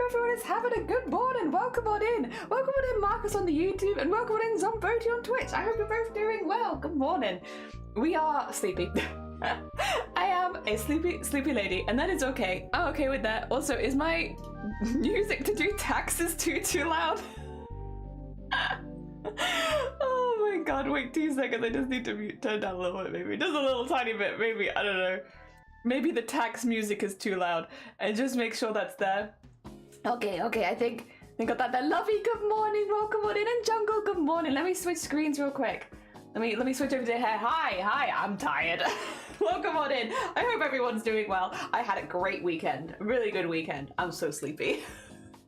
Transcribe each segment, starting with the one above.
everyone is having a good morning. Welcome on in. Welcome on in, Marcus on the YouTube, and welcome on in, Zomboti on Twitch. I hope you're both doing well. Good morning. We are sleepy. I am a sleepy lady, and that is okay. I'm okay with that. Also, is my music to do taxes too loud? Oh my god, wait 2 seconds. I just need to turn down a little bit, maybe. Just a little tiny bit, maybe. I don't know. Maybe the tax music is too loud. And just make sure that's there. Okay, I think got that there. Lovey, good morning. Welcome on in. And Jungle, good morning. Let me switch screens real quick. Let me switch over to here. Hi, I'm tired. Welcome on in. I hope everyone's doing well. I had a great weekend. Really good weekend. I'm so sleepy.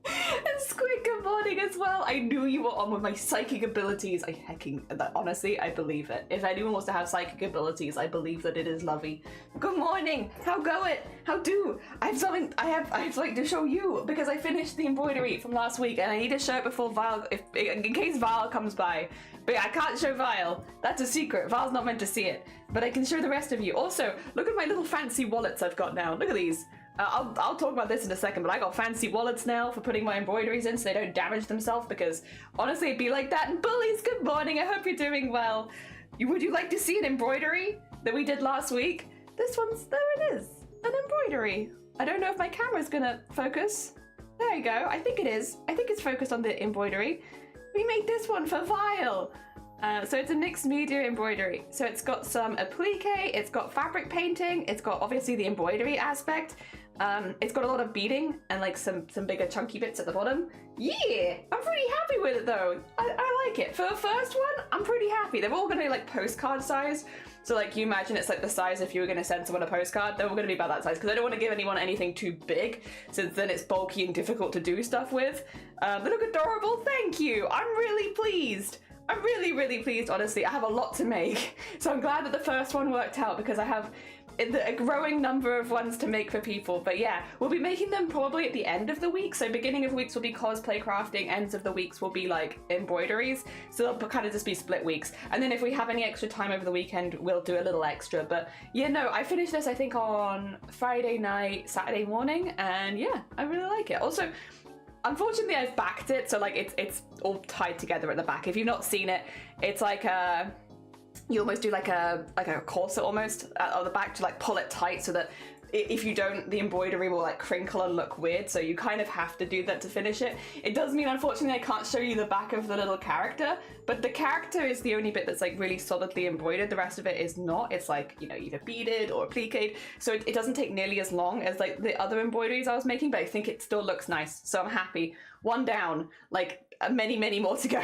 And Squid, good morning as well. I knew you were on with my psychic abilities. Honestly, I believe it. If anyone wants to have psychic abilities, I believe that it is Lovey. Good morning. How go it? How do? I have something to show you because I finished the embroidery from last week and I need to show it before Vile, in case Vile comes by. But yeah, I can't show Vile. That's a secret. Vile's not meant to see it. But I can show the rest of you. Also, look at my little fancy wallets I've got now. Look at these. I'll talk about this in a second, but I got fancy wallets now for putting my embroideries in so they don't damage themselves because honestly it'd be like that. And Bullies, good morning. I hope you're doing well. Would you like to see an embroidery that we did last week? There it is. An embroidery. I don't know if my camera's gonna focus. There you go. I think it is. I think it's focused on the embroidery. We made this one for Vile. So it's a mixed media embroidery. So it's got some applique, it's got fabric painting, it's got obviously the embroidery aspect. It's got a lot of beading and like some bigger chunky bits at the bottom. Yeah, I'm pretty happy with it though. I like it. For the first one, I'm pretty happy. They're all gonna be like postcard size. So like you imagine it's like the size if you were gonna send someone a postcard, they're all gonna be about that size because I don't want to give anyone anything too big since then it's bulky and difficult to do stuff with. They look adorable, thank you. I'm really pleased. I'm really pleased, honestly. I have a lot to make. So I'm glad that the first one worked out because I have a growing number of ones to make for people. But yeah, we'll be making them probably at the end of the week. So beginning of weeks will be cosplay crafting, ends of the weeks will be like embroideries. So they'll kind of just be split weeks. And then if we have any extra time over the weekend, we'll do a little extra. But yeah, no, I finished this I think on Friday night, Saturday morning. And yeah, I really like it. Also, unfortunately, I've backed it, so like it's all tied together at the back. If you've not seen it, it's like you almost do like a corset almost on the back to like pull it tight so that if you don't, the embroidery will like crinkle and look weird. So you kind of have to do that to finish it. It does mean, unfortunately, I can't show you the back of the little character, but the character is the only bit that's like really solidly embroidered. The rest of it is not. It's like, you know, either beaded or appliqued. So it doesn't take nearly as long as like the other embroideries I was making, but I think it still looks nice. So I'm happy. One down, like many more to go.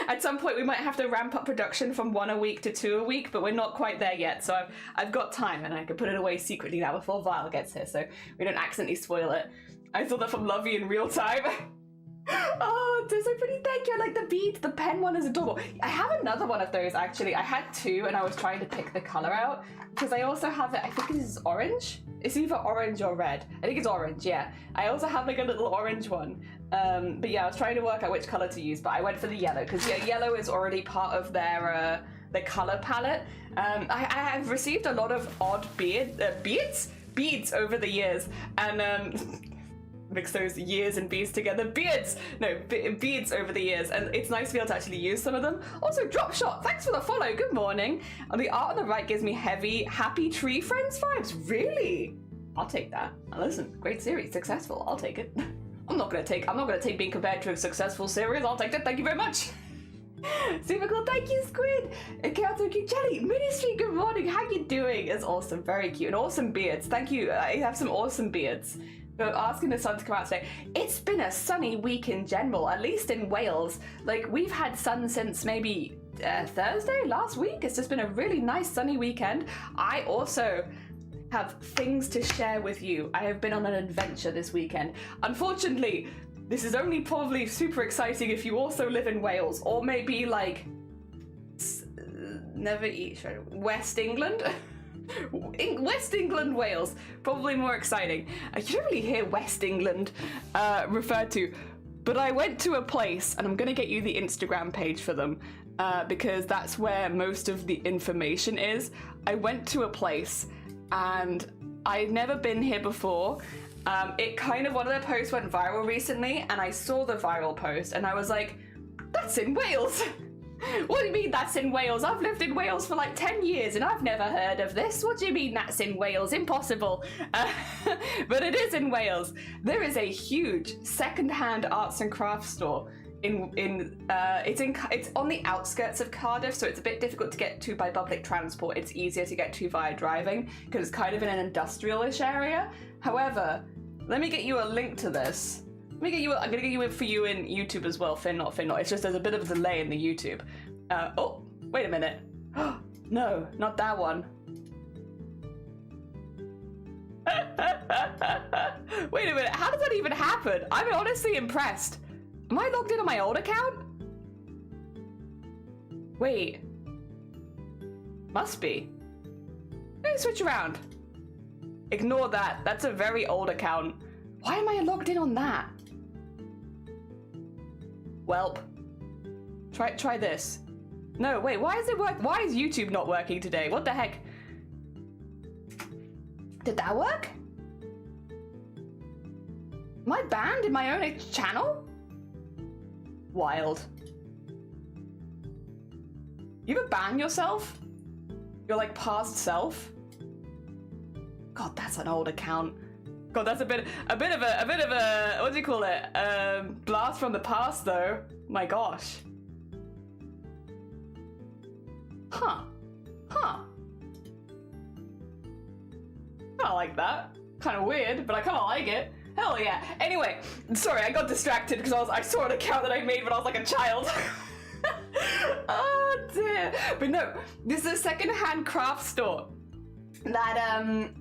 At some point we might have to ramp up production from 1 a week to 2 a week, but we're not quite there yet. So I've got time and I can put it away secretly now before Vile gets here so we don't accidentally spoil it. I saw that from Lovey in real time. Oh, they're so pretty. Thank you. I like the beads. The pen one is adorable. I have another one of those actually. I had 2 and I was trying to pick the color out because I also have it. I think this is orange. It's either orange or red. I think it's orange, yeah. I also have like a little orange one. But yeah, I was trying to work out which color to use, but I went for the yellow because yeah, yellow is already part of their color palette. I have received a lot of odd beads over the years, and mix those years and beads together. Beads over the years, and it's nice to be able to actually use some of them. Also, Drop Shot, thanks for the follow. Good morning. And the art on the right gives me heavy Happy Tree Friends vibes. Really? I'll take that. Now listen, great series, successful. I'll take it. I'm not gonna take being compared to a successful series. I'll take that. Thank you very much. Super cool. Thank you, Squid. Kato Cute Jelly Ministry. Good morning. How you doing? It's awesome. Very cute and awesome beards. Thank you. I have some awesome beards. But asking the sun to come out today. It's been a sunny week in general, at least in Wales. Like we've had sun since maybe Thursday last week. It's just been a really nice sunny weekend. I also have things to share with you. I have been on an adventure this weekend. Unfortunately, this is only probably super exciting if you also live in Wales or maybe like West England. West England, Wales, probably more exciting. You don't really hear West England referred to, but I went to a place, and I'm gonna get you the Instagram page for them because that's where most of the information is. I went to a place and I'd never been here before, It kind of, one of their posts went viral recently, and I saw the viral post, and I was like, that's in Wales. What do you mean that's in Wales? I've lived in Wales for like 10 years and I've never heard of this. What do you mean that's in Wales? Impossible. But it is in Wales. There is a huge second-hand arts and crafts store it's on the outskirts of Cardiff, so it's a bit difficult to get to by public transport. It's easier to get to via driving because it's kind of in an industrial-ish area. However, let me get you a link to this. I'm gonna get you it for you in YouTube as well, Finn, not. It's just there's a bit of a delay in the YouTube. Oh, wait a minute. No, not that one. Wait a minute, how does that even happen? I'm honestly impressed. Am I logged in on my old account? Wait. Must be. Let me switch around. Ignore that. That's a very old account. Why am I logged in on that? Welp. Try this. No, wait, why is it work? Why is YouTube not working today? What the heck? Did that work? Am I banned in my own channel? Wild. You ever ban yourself? Your like past self? God, that's an old account. God, that's a bit of a what do you call it? Blast from the past though. My gosh. Huh. I like that. Kind of weird, but I kind of like it. Hell yeah. Anyway, sorry, I got distracted because I saw an account that I made when I was like a child. Oh dear. But no, this is a second-hand craft store that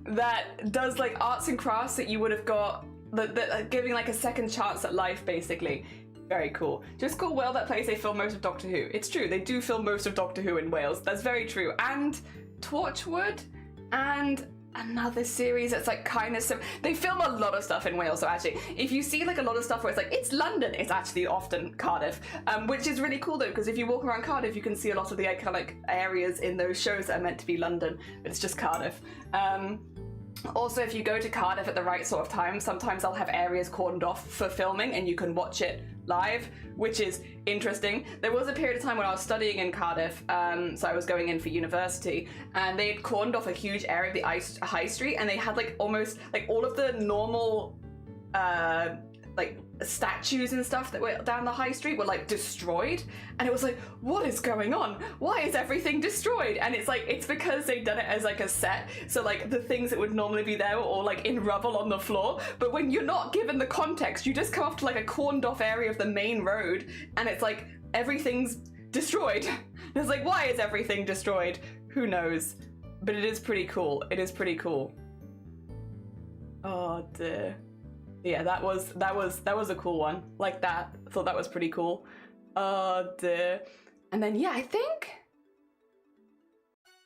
does like arts and crafts that you would have got, that giving like a second chance at life, basically. Very cool. Just call Wales that place they film most of Doctor Who. It's true, they do film most of Doctor Who in Wales. That's very true. And Torchwood and another series that's like kind of they film a lot of stuff in Wales. So actually, if you see like a lot of stuff where it's like it's London, it's actually often Cardiff, which is really cool though, because if you walk around Cardiff you can see a lot of the iconic areas in those shows that are meant to be London, but it's just Cardiff. Also, if you go to Cardiff at the right sort of time, sometimes I'll have areas cordoned off for filming and you can watch it live, which is interesting. There was a period of time when I was studying in Cardiff, so I was going in for university, and they had cordoned off a huge area of the high street, and they had like almost like all of the normal like statues and stuff that were down the high street were like destroyed, and it was like, what is going on? Why is everything destroyed? And it's like, it's because they've done it as like a set, so like the things that would normally be there were all like in rubble on the floor, but when you're not given the context, you just come off to like a cordoned off area of the main road and it's like everything's destroyed. It's like, why is everything destroyed? Who knows? But it is pretty cool. It is pretty cool. Oh dear. Yeah, that was a cool one. Like that. I thought that was pretty cool. Oh dear. And then yeah, I think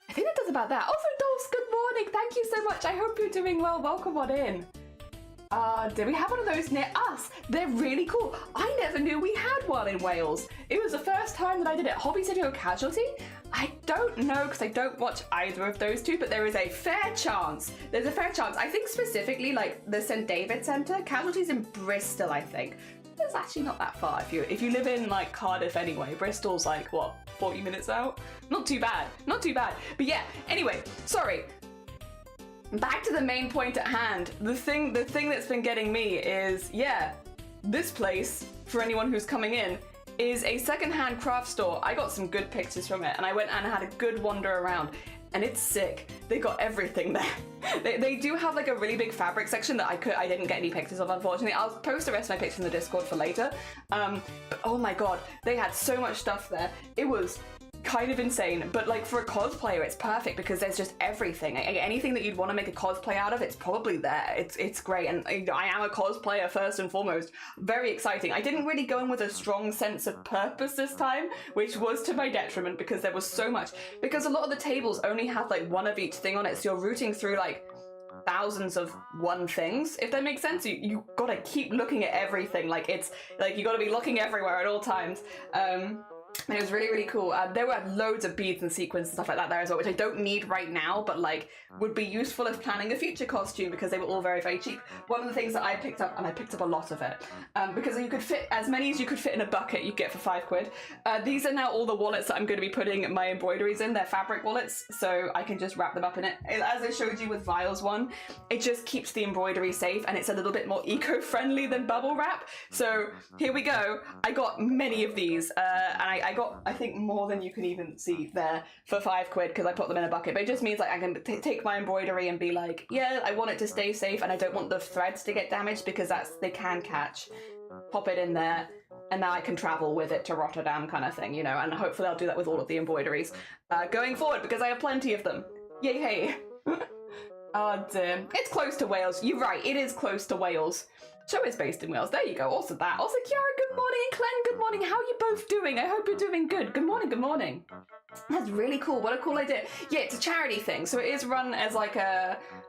that does about that. Also, Dolphs, good morning. Thank you so much. I hope you're doing well. Welcome on in. Did we have one of those near us? They're really cool. I never knew we had one in Wales. It was the first time that I did it. Hobby City or Casualty? I don't know because I don't watch either of those two, but there is a fair chance. There's a fair chance. I think specifically like the St. David Centre. Casualty's in Bristol, I think. It's actually not that far if you live in like Cardiff anyway. Bristol's like what, 40 minutes out? Not too bad. Not too bad. But yeah, anyway, sorry. Back to the main point at hand. The thing that's been getting me is, yeah, this place, for anyone who's coming in, is a secondhand craft store. I got some good pictures from it, and I went and had a good wander around, and it's sick. They got everything there. They do have like a really big fabric section that I didn't get any pictures of, unfortunately. I'll post the rest of my pictures in the Discord for later. But oh my god, they had so much stuff there. It was kind of insane, but like for a cosplayer it's perfect because there's just everything. Anything that you'd want to make a cosplay out of, it's probably there. It's great, and I am a cosplayer first and foremost. Very exciting. I didn't really go in with a strong sense of purpose this time, which was to my detriment because there was so much, because a lot of the tables only have like one of each thing on it, so you're rooting through like thousands of one things, if that makes sense. You gotta keep looking at everything. Like it's like you gotta be looking everywhere at all times. And it was really, really cool. There were loads of beads and sequins and stuff like that there as well, which I don't need right now, but like would be useful if planning a future costume because they were all very, very cheap. One of the things that I picked up, and I picked up a lot of it, because you could fit as many as you could fit in a bucket you get for £5. These are now all the wallets that I'm going to be putting my embroideries in. They're fabric wallets, so I can just wrap them up in it. As I showed you with Vile's one, it just keeps the embroidery safe and it's a little bit more eco-friendly than bubble wrap. So here we go. I got many of these, and I got, I think, more than you can even see there for £5 because I put them in a bucket. But it just means like I can take my embroidery and be like, yeah, I want it to stay safe and I don't want the threads to get damaged because they can catch. Pop it in there and now I can travel with it to Rotterdam kind of thing, you know, and hopefully I'll do that with all of the embroideries going forward because I have plenty of them. Yay, hey. Oh dear. It's close to Wales. You're right, it is close to Wales. Show is based in Wales. There you go. Also that. Also Kiara, good morning. And Clen, good morning. How are you both doing? I hope you're doing good. Good morning, good morning. That's really cool. What a cool idea. Yeah, it's a charity thing. So it is run as like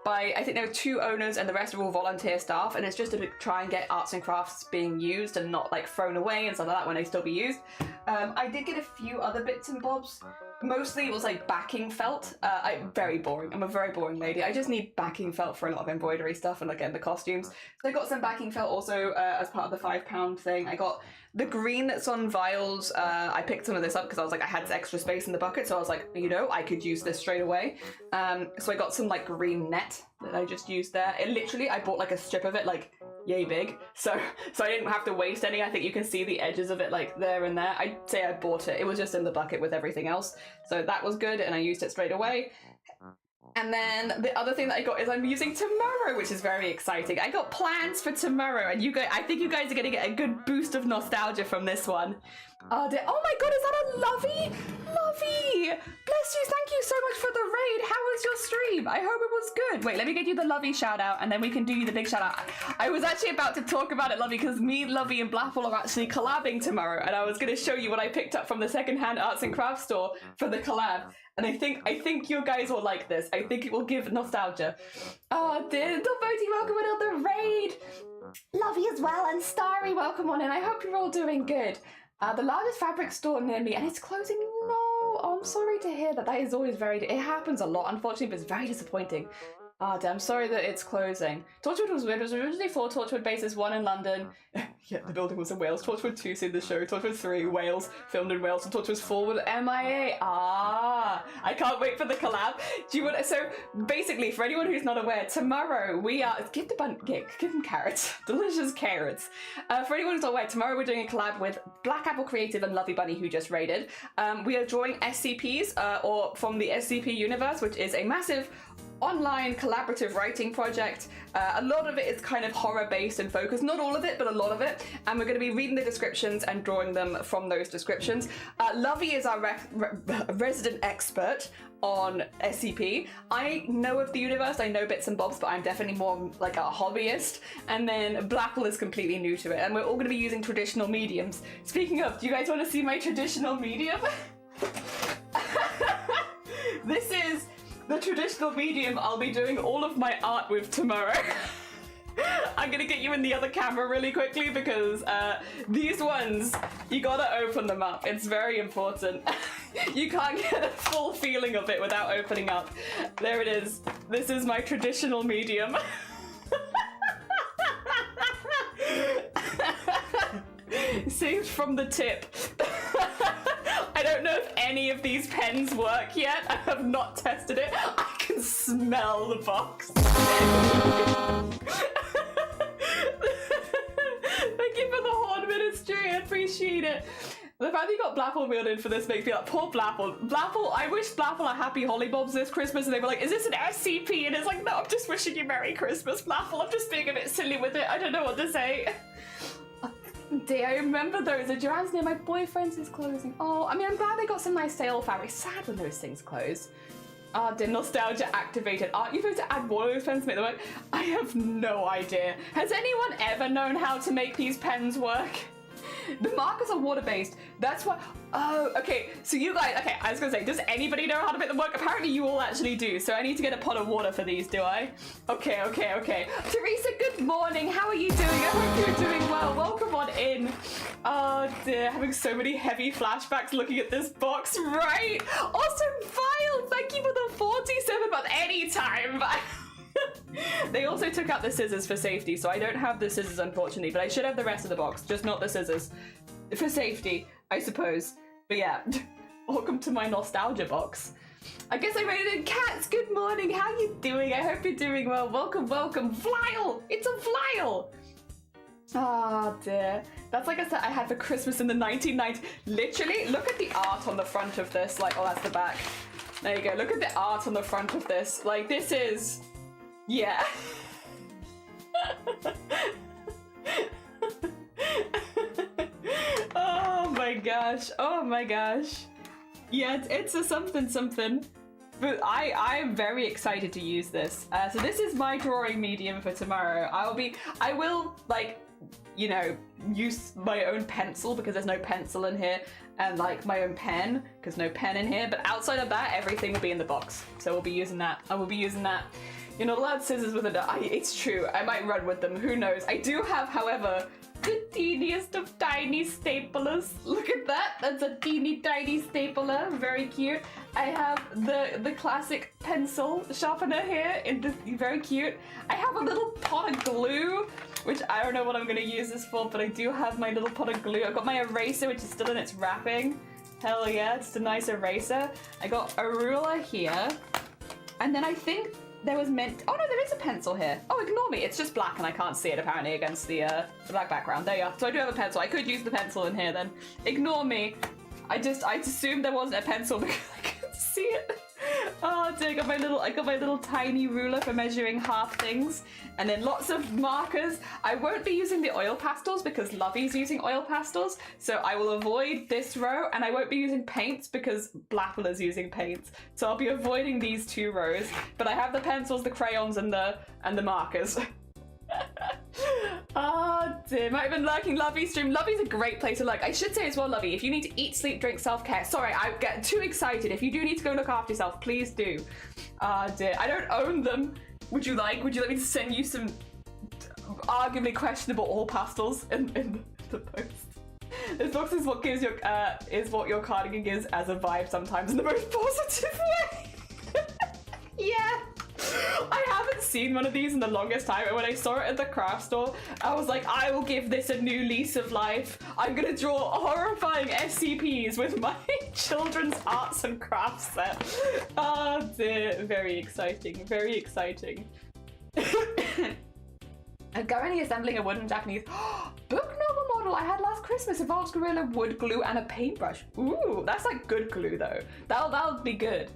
by, I think there are 2 owners and the rest are all volunteer staff. And it's just to try and get arts and crafts being used and not like thrown away and stuff like that when they still be used. I did get a few other bits and bobs. Mostly it was like backing felt. Very boring. I'm a very boring lady. I just need backing felt for a lot of embroidery stuff and again the costumes. So I got some backing felt also as part of the £5 thing. I got the green that's on Vile's. I picked some of this up because I was like, I had extra space in the bucket, so I was like, you know, I could use this straight away. So I got some like green net that I just used there. It literally, I bought like a strip of it like yay big, so I didn't have to waste any. I think you can see the edges of it like there and there. I'd say I bought it. It was just in the bucket with everything else, so that was good and I used it straight away. And then the other thing that I got is I'm using tomorrow, which is very exciting. I got plans for tomorrow, and I think you guys are going to get a good boost of nostalgia from this one. Oh my god, is that a Lovey? Lovey! Bless you, thank you so much for the raid. How was your stream? I hope it was good. Wait, let me get you the Lovey shout out, and then we can do you the big shout out. I was actually about to talk about it, Lovey, because me, Lovey, and Blackpool are actually collabing tomorrow, and I was going to show you what I picked up from the secondhand arts and crafts store for the collab. And I think you guys will like this. I think it will give nostalgia. Oh dear, Delvoti, welcome another raid. Lovey as well, and Starry, welcome on in. I hope you're all doing good. The largest fabric store near me, and it's closing. No, oh, I'm sorry to hear that. That is always it happens a lot, unfortunately, but it's very disappointing. Ah, damn, sorry that it's closing. Torchwood was weird. It was originally 4 Torchwood bases, 1 in London. Yeah, the building was in Wales. Torchwood 2 seen the show. Torchwood 3, Wales, filmed in Wales. And Torchwood 4 was MIA. Ah, I can't wait for the collab. Do you want? So basically, for anyone who's not aware, tomorrow we are give them carrots, delicious carrots. For anyone who's not aware, tomorrow we're doing a collab with Black Apple Creative and Lovey Bunny, who just raided. We are drawing SCPs, or from the SCP universe, which is a massive online collaborative writing project. A lot of it is kind of horror based and focused, not all of it, but a lot of it, and we're going to be reading the descriptions and drawing them from those descriptions. Lovey is our resident expert on SCP. I know of the universe, I know bits and bobs, but I'm definitely more like a hobbyist, and then Blackpool is completely new to it, and we're all going to be using traditional mediums. Speaking of, do you guys want to see my traditional medium? This is the traditional medium I'll be doing all of my art with tomorrow. I'm gonna get you in the other camera really quickly because these ones, you gotta open them up. It's very important. You can't get a full feeling of it without opening up. There it is. This is my traditional medium. Saved from the tip. I don't know if any of these pens work yet. I have not tested it. I can smell the box. Thank you for the Horn Ministry. I appreciate it. The fact that you got Blapple wheeled in for this makes me like, poor Blapple. Blapple, I wish Blapple a happy Hollybobs this Christmas, and they were like, is this an SCP? And it's like, no, I'm just wishing you Merry Christmas, Blapple. I'm just being a bit silly with it. I don't know what to say. Dear, I remember those. The Joanne's near my boyfriend's is closing. Oh, I mean, I'm glad they got some nice sale fabric. Sad when those things close. Ah, dear, nostalgia activated. Aren't you supposed to add more of those pens to make them work? I have no idea. Has anyone ever known how to make these pens work? The markers are water-based. That's what. Oh, okay. So you guys. Okay, I was gonna say, does anybody know how to make them work? Apparently, you all actually do. So I need to get a pot of water for these, do I? Okay. Teresa, good morning. How are you doing? I hope you're doing well. Welcome on in. Oh dear, having so many heavy flashbacks looking at this box, right? Also, Vile, thank you for the 47 month anytime. They also took out the scissors for safety, so I don't have the scissors, unfortunately, but I should have the rest of the box, just not the scissors. For safety, I suppose. But yeah, welcome to my nostalgia box. I guess I rated in cats. Good morning, how you doing? I hope you're doing well. Welcome. Flyle! It's a Flyle! Oh dear. That's like I said I had for Christmas in the 1990s. Literally, look at the art on the front of this. Like, oh, that's the back. There you go. Look at the art on the front of this. Like, this is... Yeah. Oh my gosh. Yeah, it's a something. But I am very excited to use this. So this is my drawing medium for tomorrow. I will like, you know, use my own pencil because there's no pencil in here, and like my own pen because no pen in here. But outside of that, everything will be in the box. So we'll be using that. I will be using that. You're not allowed scissors with it's true. I might run with them. Who knows? I do have, however, the teeniest of tiny staplers. Look at that. That's a teeny tiny stapler. Very cute. I have the classic pencil sharpener here. Very cute. I have a little pot of glue, which I don't know what I'm going to use this for, but I do have my little pot of glue. I've got my eraser, which is still in its wrapping. Hell yeah, it's a nice eraser. I got a ruler here. And then I think there was oh no, there is a pencil here. Oh, ignore me. It's just black and I can't see it apparently against the black background. There you are. So I do have a pencil. I could use the pencil in here then. Ignore me. I assumed there wasn't a pencil because I couldn't see it. Oh dear, I got my little tiny ruler for measuring half things, and then lots of markers. I won't be using the oil pastels because Lovey's using oil pastels, so I will avoid this row, and I won't be using paints because Blapple is using paints. So I'll be avoiding these two rows, but I have the pencils, the crayons, and the markers. Oh dear, might have been lurking Lovey's stream. Lovey's a great place to lurk. I should say as well, Lovey, if you need to eat, sleep, drink, self-care. Sorry, I get too excited. If you do need to go look after yourself, please do. Oh dear, I don't own them. Would you like me to send you some arguably questionable oil pastels in the post? This box is what gives your cardigan gives as a vibe sometimes in the most positive way. Yeah. I haven't seen one of these in the longest time, and when I saw it at the craft store, I was like, I will give this a new lease of life. I'm gonna draw horrifying SCPs with my children's arts and crafts set. Oh dear, very exciting, very exciting. I'm currently assembling a wooden Japanese book novel model I had last Christmas. Evolved Gorilla wood glue and a paintbrush. Ooh, that's like good glue though. That'll be good.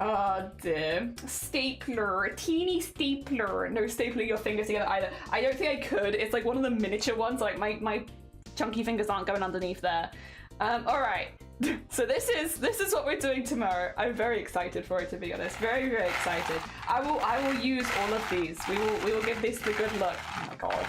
Oh dear. Stapler, a teeny stapler. No stapling your fingers together either. I don't think I could. It's like one of the miniature ones. Like my chunky fingers aren't going underneath there. All right. So this is what we're doing tomorrow. I'm very excited for it, to be honest. Very, very excited. I will use all of these. We will give this the good look. Oh my god.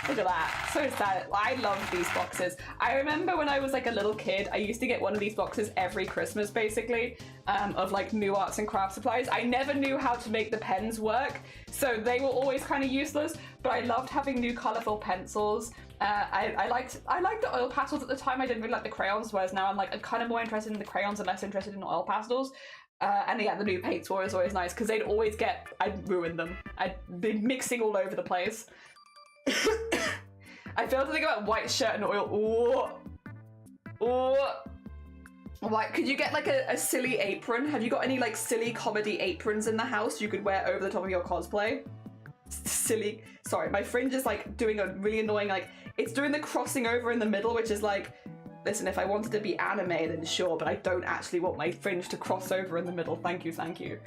Look at that. So sad. I love these boxes. I remember when I was like a little kid, I used to get one of these boxes every Christmas, basically, of like new arts and craft supplies. I never knew how to make the pens work, so they were always kind of useless, but I loved having new colorful pencils. I liked the oil pastels at the time. I didn't really like the crayons, whereas now I'm kind of more interested in the crayons and less interested in oil pastels. And yeah, the new paints were always nice because I'd ruin them. I'd be mixing all over the place. I failed to think about white shirt and oil. Oh. White. Could you get like a silly apron? Have you got any like silly comedy aprons in the house you could wear over the top of your cosplay? Silly. Sorry, my fringe is like doing a really annoying, like, it's doing the crossing over in the middle, which is like, listen, if I wanted to be anime, then sure, but I don't actually want my fringe to cross over in the middle. Thank you, thank you.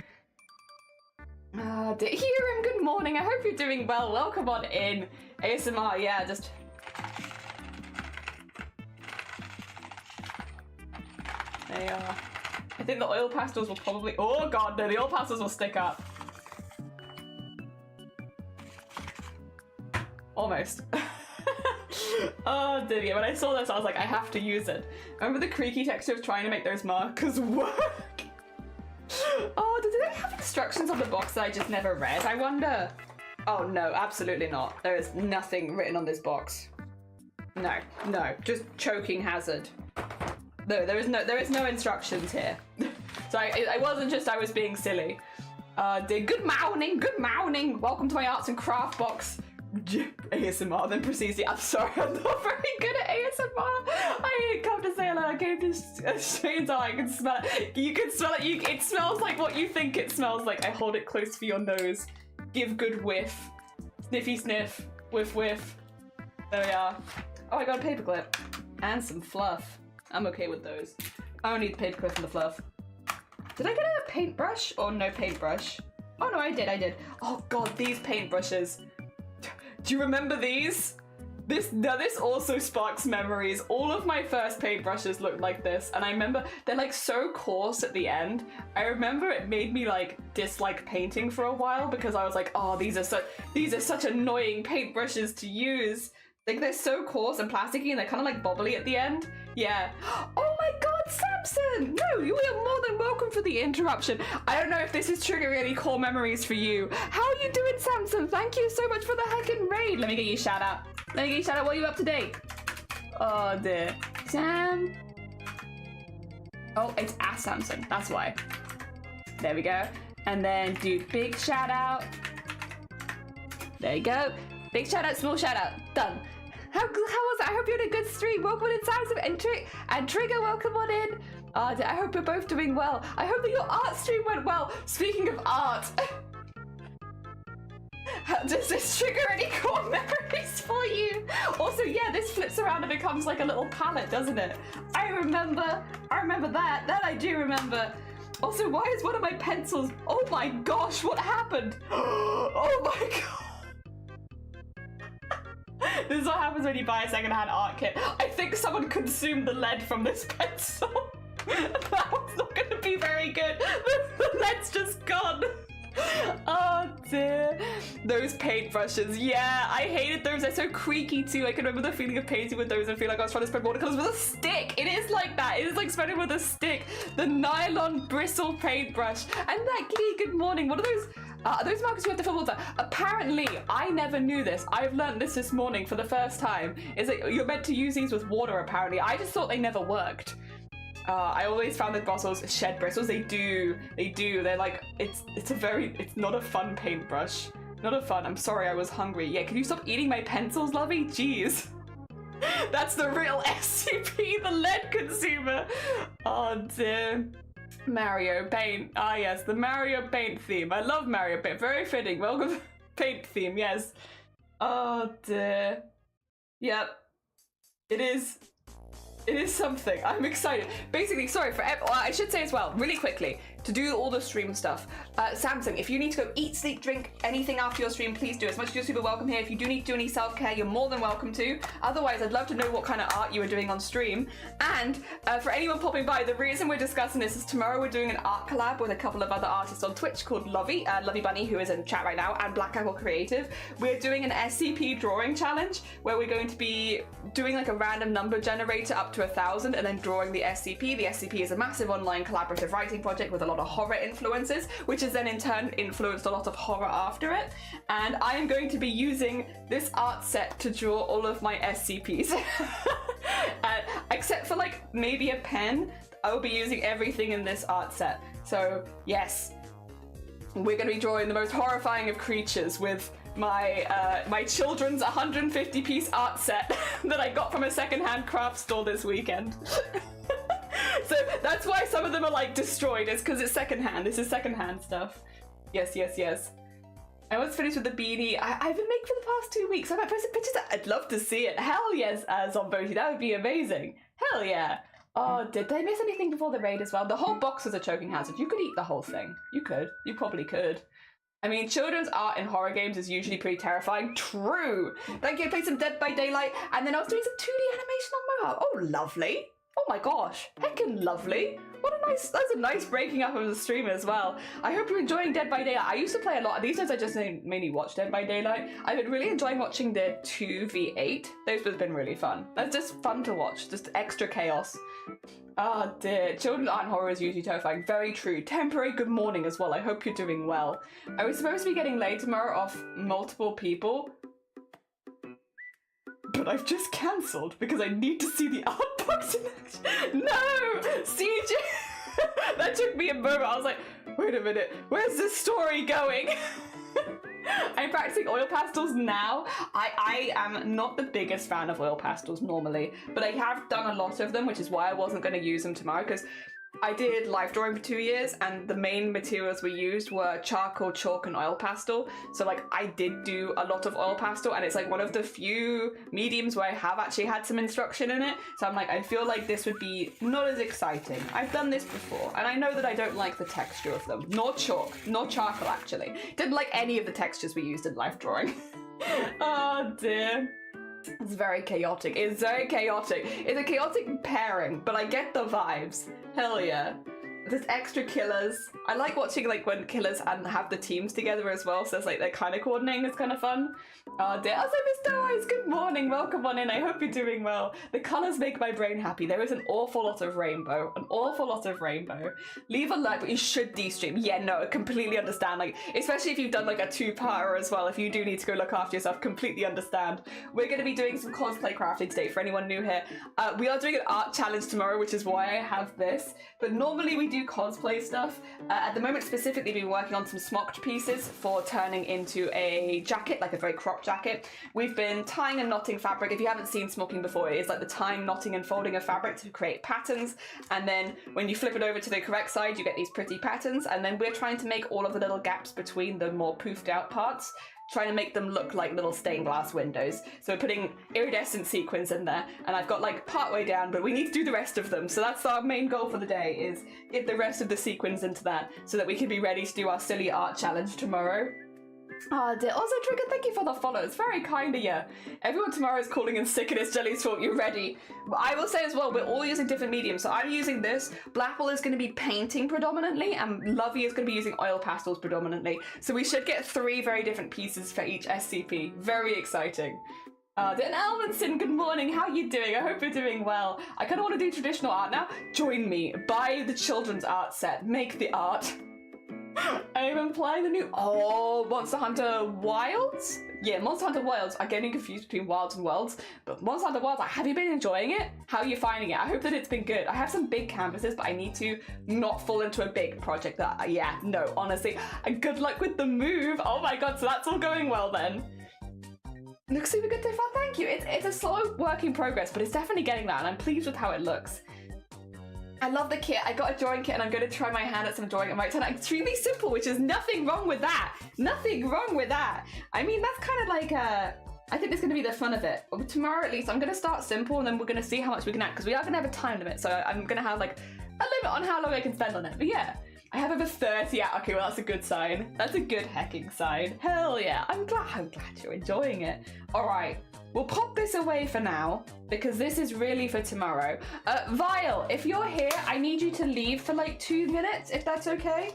Hiram, good morning. I hope you're doing well. Welcome on in. ASMR, yeah, just... They are. I think the oil pastels will probably... Oh god, no, the oil pastels will stick up. Oh, did you? When I saw this, I was like, I have to use it. I remember the creaky texture of trying to make those markers work. Oh, did they have instructions on the box that I just never read? I wonder. Oh no, absolutely not. There is nothing written on this box. No, just choking hazard. No, there is no instructions here. So I wasn't just I was being silly. Good morning. Welcome to my arts and craft box. ASMR, then proceeds the. I'm sorry, I'm not very good at ASMR. I didn't come to say hello. I came to straight so I can smell it. You can smell it. It smells like what you think it smells like. I hold it close for your nose. Give good whiff. Sniffy sniff. Whiff whiff. There we are. Oh, I got a paperclip and some fluff. I'm okay with those. I don't need the paperclip and the fluff. Did I get a paintbrush or no paintbrush? Oh no, I did. Oh god, these paintbrushes. Do you remember these? This also sparks memories. All of my first paintbrushes looked like this, and I remember they're like so coarse at the end. I remember it made me like dislike painting for a while because I was like, oh, these are such annoying paintbrushes to use. Like they're so coarse and plasticky, and they're kind of like bobbly at the end. Yeah. Oh my god, Samson! No, you are more than welcome for the interruption. I don't know if this is triggering any core memories for you. How are you doing, Samson? Thank you so much for the heckin' raid. Let me get you a shout out. What are you up to date? Oh dear. Sam. Oh, it's Samson. That's why. There we go. And then do big shout out. There you go. Big shout out, small shout out. Done. How was that? I hope you had a good stream. Welcome on in, Samson. And Trigger, welcome on in. I hope you're both doing well. I hope that your art stream went well. Speaking of art. Does this trigger any core memories for you? Also, yeah, this flips around and becomes like a little palette, doesn't it? I remember that. That I do remember. Also, why is one of my pencils? Oh my gosh, what happened? Oh my god. This is what happens when you buy a secondhand art kit. I think someone consumed the lead from this pencil. That one's not going to be very good. The lead's just gone. Oh dear. Those paintbrushes. Yeah, I hated those. They're so creaky too. I can remember the feeling of painting with those and feel like I was trying to spread watercolors with a stick. It is like that. It is like spreading with a stick. The nylon bristle paintbrush. And that kitty, good morning. What are those markers you have to fill water? Apparently, I never knew this. I've learned this morning for the first time. Is that you're meant to use these with water, apparently. I just thought they never worked. I always found that bristles, shed bristles, they do. They're like, it's not a fun paintbrush. Not a fun, I'm sorry, I was hungry. Yeah, can you stop eating my pencils, lovey? Jeez. That's the real SCP, the lead consumer. Oh dear. Mario Paint. Ah yes, the Mario Paint theme. I love Mario Paint. Very fitting. Welcome Paint theme, yes. Oh dear. Yep. It is something. I'm excited. Basically, sorry for I should say as well, really quickly, to do all the stream stuff. Samsung, if you need to go eat, sleep, drink anything after your stream, please do. As much as you're super welcome here. If you do need to do any self-care, you're more than welcome to. Otherwise, I'd love to know what kind of art you are doing on stream. And for anyone popping by, the reason we're discussing this is tomorrow we're doing an art collab with a couple of other artists on Twitch called Lovey Bunny, who is in chat right now, and Black Apple Creative. We're doing an SCP drawing challenge where we're going to be doing like a random number generator up to 1,000 and then drawing the SCP. The SCP is a massive online collaborative writing project with a lot of horror influences, which has then in turn influenced a lot of horror after it. And I am going to be using this art set to draw all of my SCPs. Except for like maybe a pen, I will be using everything in this art set. So yes, we're going to be drawing the most horrifying of creatures with my children's 150-piece art set that I got from a secondhand craft store this weekend. So that's why some of them are like destroyed, is because it's secondhand. This is secondhand stuff. Yes. I was finished with the beanie. I've been making for the past 2 weeks. I've posted pictures. I'd love to see it. Hell yes, Zomboti. That would be amazing. Hell yeah. Oh, did I miss anything before the raid as well? The whole box was a choking hazard. You could eat the whole thing. You could. You probably could. I mean, children's art in horror games is usually pretty terrifying. True. Thank you. I played some Dead by Daylight, and then I was doing some 2D animation on Mohawk. Oh, lovely. Oh my gosh, heckin' lovely. That's a nice breaking up of the stream as well. I hope you're enjoying Dead by Daylight. I used to play a lot. These days I just mainly watch Dead by Daylight. I've been really enjoying watching the 2v8. Those have been really fun. That's just fun to watch, just extra chaos. Oh dear, children aren't horrors usually terrifying. Very true. Temporary good morning as well. I hope you're doing well. I was supposed to be getting laid tomorrow off multiple people, but I've just cancelled because I need to see the art box in action. No! CJ! That took me a moment. I was like, wait a minute, where's this story going? I'm practicing oil pastels now. I am not the biggest fan of oil pastels normally, but I have done a lot of them, which is why I wasn't going to use them tomorrow, because I did life drawing for 2 years and the main materials we used were charcoal, chalk and oil pastel. So like I did do a lot of oil pastel and it's like one of the few mediums where I have actually had some instruction in it. So I'm like, I feel like this would be not as exciting. I've done this before and I know that I don't like the texture of them. Nor chalk, nor charcoal actually. Didn't like any of the textures we used in life drawing. Oh dear. It's very chaotic. It's very chaotic. It's a chaotic pairing, but I get the vibes. Hell yeah. There's extra killers. I like watching like when killers and have the teams together as well, so it's like they're kind of coordinating. It's kind of fun. Oh dear. Also, Mr. Wise, good morning. Welcome on in. I hope you're doing well. The colors make my brain happy. There is an awful lot of rainbow. An awful lot of rainbow. Leave a like, but you should de-stream. Yeah, no, I completely understand. Like, especially if you've done like a two-parter as well. If you do need to go look after yourself, completely understand. We're going to be doing some cosplay crafting today for anyone new here. We are doing an art challenge tomorrow, which is why I have this. But normally we do cosplay stuff. At the moment specifically, we've been working on some smocked pieces for turning into a jacket, like a very cropped jacket. We've been tying and knotting fabric. If you haven't seen smocking before, it's like the tying, knotting and folding of fabric to create patterns. And then when you flip it over to the correct side, you get these pretty patterns. And then we're trying to make all of the little gaps between the more poofed out parts, trying to make them look like little stained glass windows. So we're putting iridescent sequins in there, and I've got like part way down, but we need to do the rest of them. So that's our main goal for the day, is get the rest of the sequins into that so that we can be ready to do our silly art challenge tomorrow. Oh dear. Also, Trigger, thank you for the follow. It's very kind of you. Everyone tomorrow is calling in sick and it's Jelly's fault. You're ready. I will say as well, we're all using different mediums. So I'm using this. Blapple is going to be painting predominantly, and Lovey is going to be using oil pastels predominantly. So we should get 3 very different pieces for each SCP. Very exciting. Dan Elmanson, good morning. How are you doing? I hope you're doing well. I kind of want to do traditional art now. Join me. Buy the children's art set. Make the art. I'm implying the new Monster Hunter Wilds? Yeah, Monster Hunter Wilds. I'm getting confused between Wilds and Worlds, but Monster Hunter Wilds, have you been enjoying it? How are you finding it? I hope that it's been good. I have some big canvases, but I need to not fall into a big project that, yeah, no, honestly. And good luck with the move. Oh my god, so that's all going well then. Looks super good so far, thank you. It's a slow work in progress, but it's definitely getting that, and I'm pleased with how it looks. I love the kit. I got a drawing kit and I'm going to try my hand at some drawing. It might turn out extremely simple, which is nothing wrong with that. Nothing wrong with that. I mean, that's kind of like, I think it's going to be the fun of it. But tomorrow at least, I'm going to start simple and then we're going to see how much we can add, because we are going to have a time limit. So I'm going to have like a limit on how long I can spend on it. But yeah, I have over 30 out. Okay, well, that's a good sign. That's a good hecking sign. Hell yeah. I'm glad you're enjoying it. All right. We'll pop this away for now, because this is really for tomorrow. Vile, if you're here, I need you to leave for like 2 minutes, if that's okay.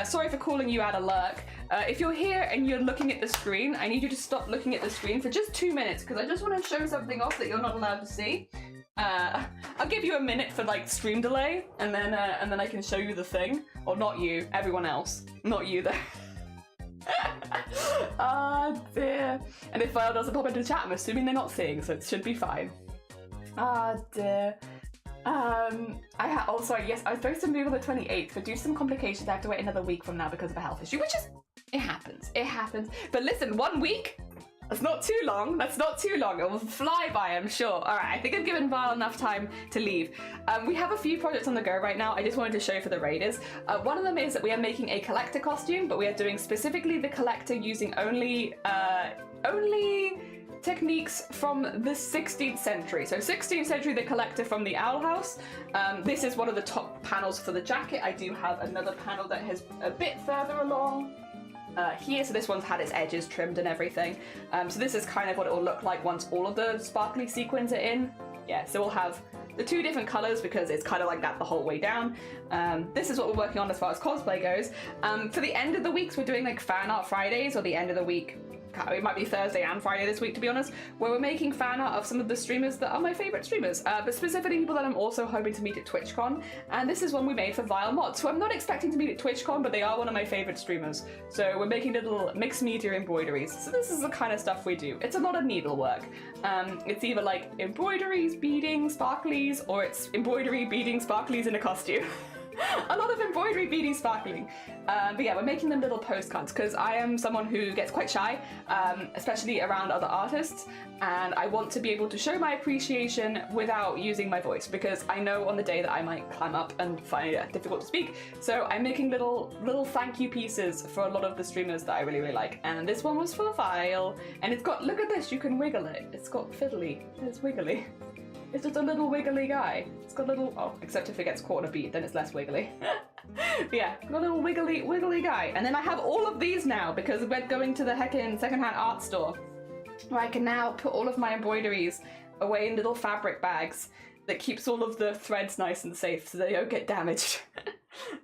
Sorry for calling you out of lurk. If you're here and you're looking at the screen, I need you to stop looking at the screen for just 2 minutes, because I just want to show something off that you're not allowed to see. I'll give you a minute for like stream delay, and then I can show you the thing. Or not you, everyone else. Not you though. Ah dear. And if Vile doesn't pop into the chat, I'm assuming they're not seeing, so it should be fine. Ah dear. Oh sorry, yes, I was supposed to move on the 28th, but due to some complications I have to wait another week from now because of a health issue, which is, it happens. But listen, 1 week? That's not too long. That's not too long. It will fly by, I'm sure. All right, I think I've given Vile enough time to leave. We have a few projects on the go right now. I just wanted to show for the raiders. One of them is that we are making a collector costume, but we are doing specifically the collector using only techniques from the 16th century. So 16th century, the collector from the Owl House. This is one of the top panels for the jacket. I do have another panel that is a bit further along. Here, so this one's had its edges trimmed and everything. So this is kind of what it will look like once all of the sparkly sequins are in. Yeah, so we'll have the two different colors because it's kind of like that the whole way down. This is what we're working on as far as cosplay goes. For the end of the weeks, we're doing like fan art Fridays, or the end of the week, it might be Thursday and Friday this week, to be honest, where we're making fan art of some of the streamers that are my favorite streamers, but specifically people that I'm also hoping to meet at TwitchCon. And this is one we made for Vile Mods, who I'm not expecting to meet at TwitchCon, but they are one of my favorite streamers. So we're making little mixed media embroideries. So this is the kind of stuff we do. It's a lot of needlework. It's either like embroideries, beading, sparklies, or it's embroidery, beading, sparklies in a costume. A lot of embroidery, beading, sparkling. But yeah, we're making them little postcards because I am someone who gets quite shy, especially around other artists, and I want to be able to show my appreciation without using my voice, because I know on the day that I might climb up and find it difficult to speak. So I'm making little thank you pieces for a lot of the streamers that I really, really like. And this one was for Vile, and it's got, look at this, you can wiggle it. It's got fiddly, it's wiggly. It's just a little wiggly guy. It's got a little, oh, except if it gets caught in a bead, then it's less wiggly. But yeah, got a little wiggly guy. And then I have all of these now because we're going to the heckin' secondhand art store, where I can now put all of my embroideries away in little fabric bags that keeps all of the threads nice and safe so they don't get damaged.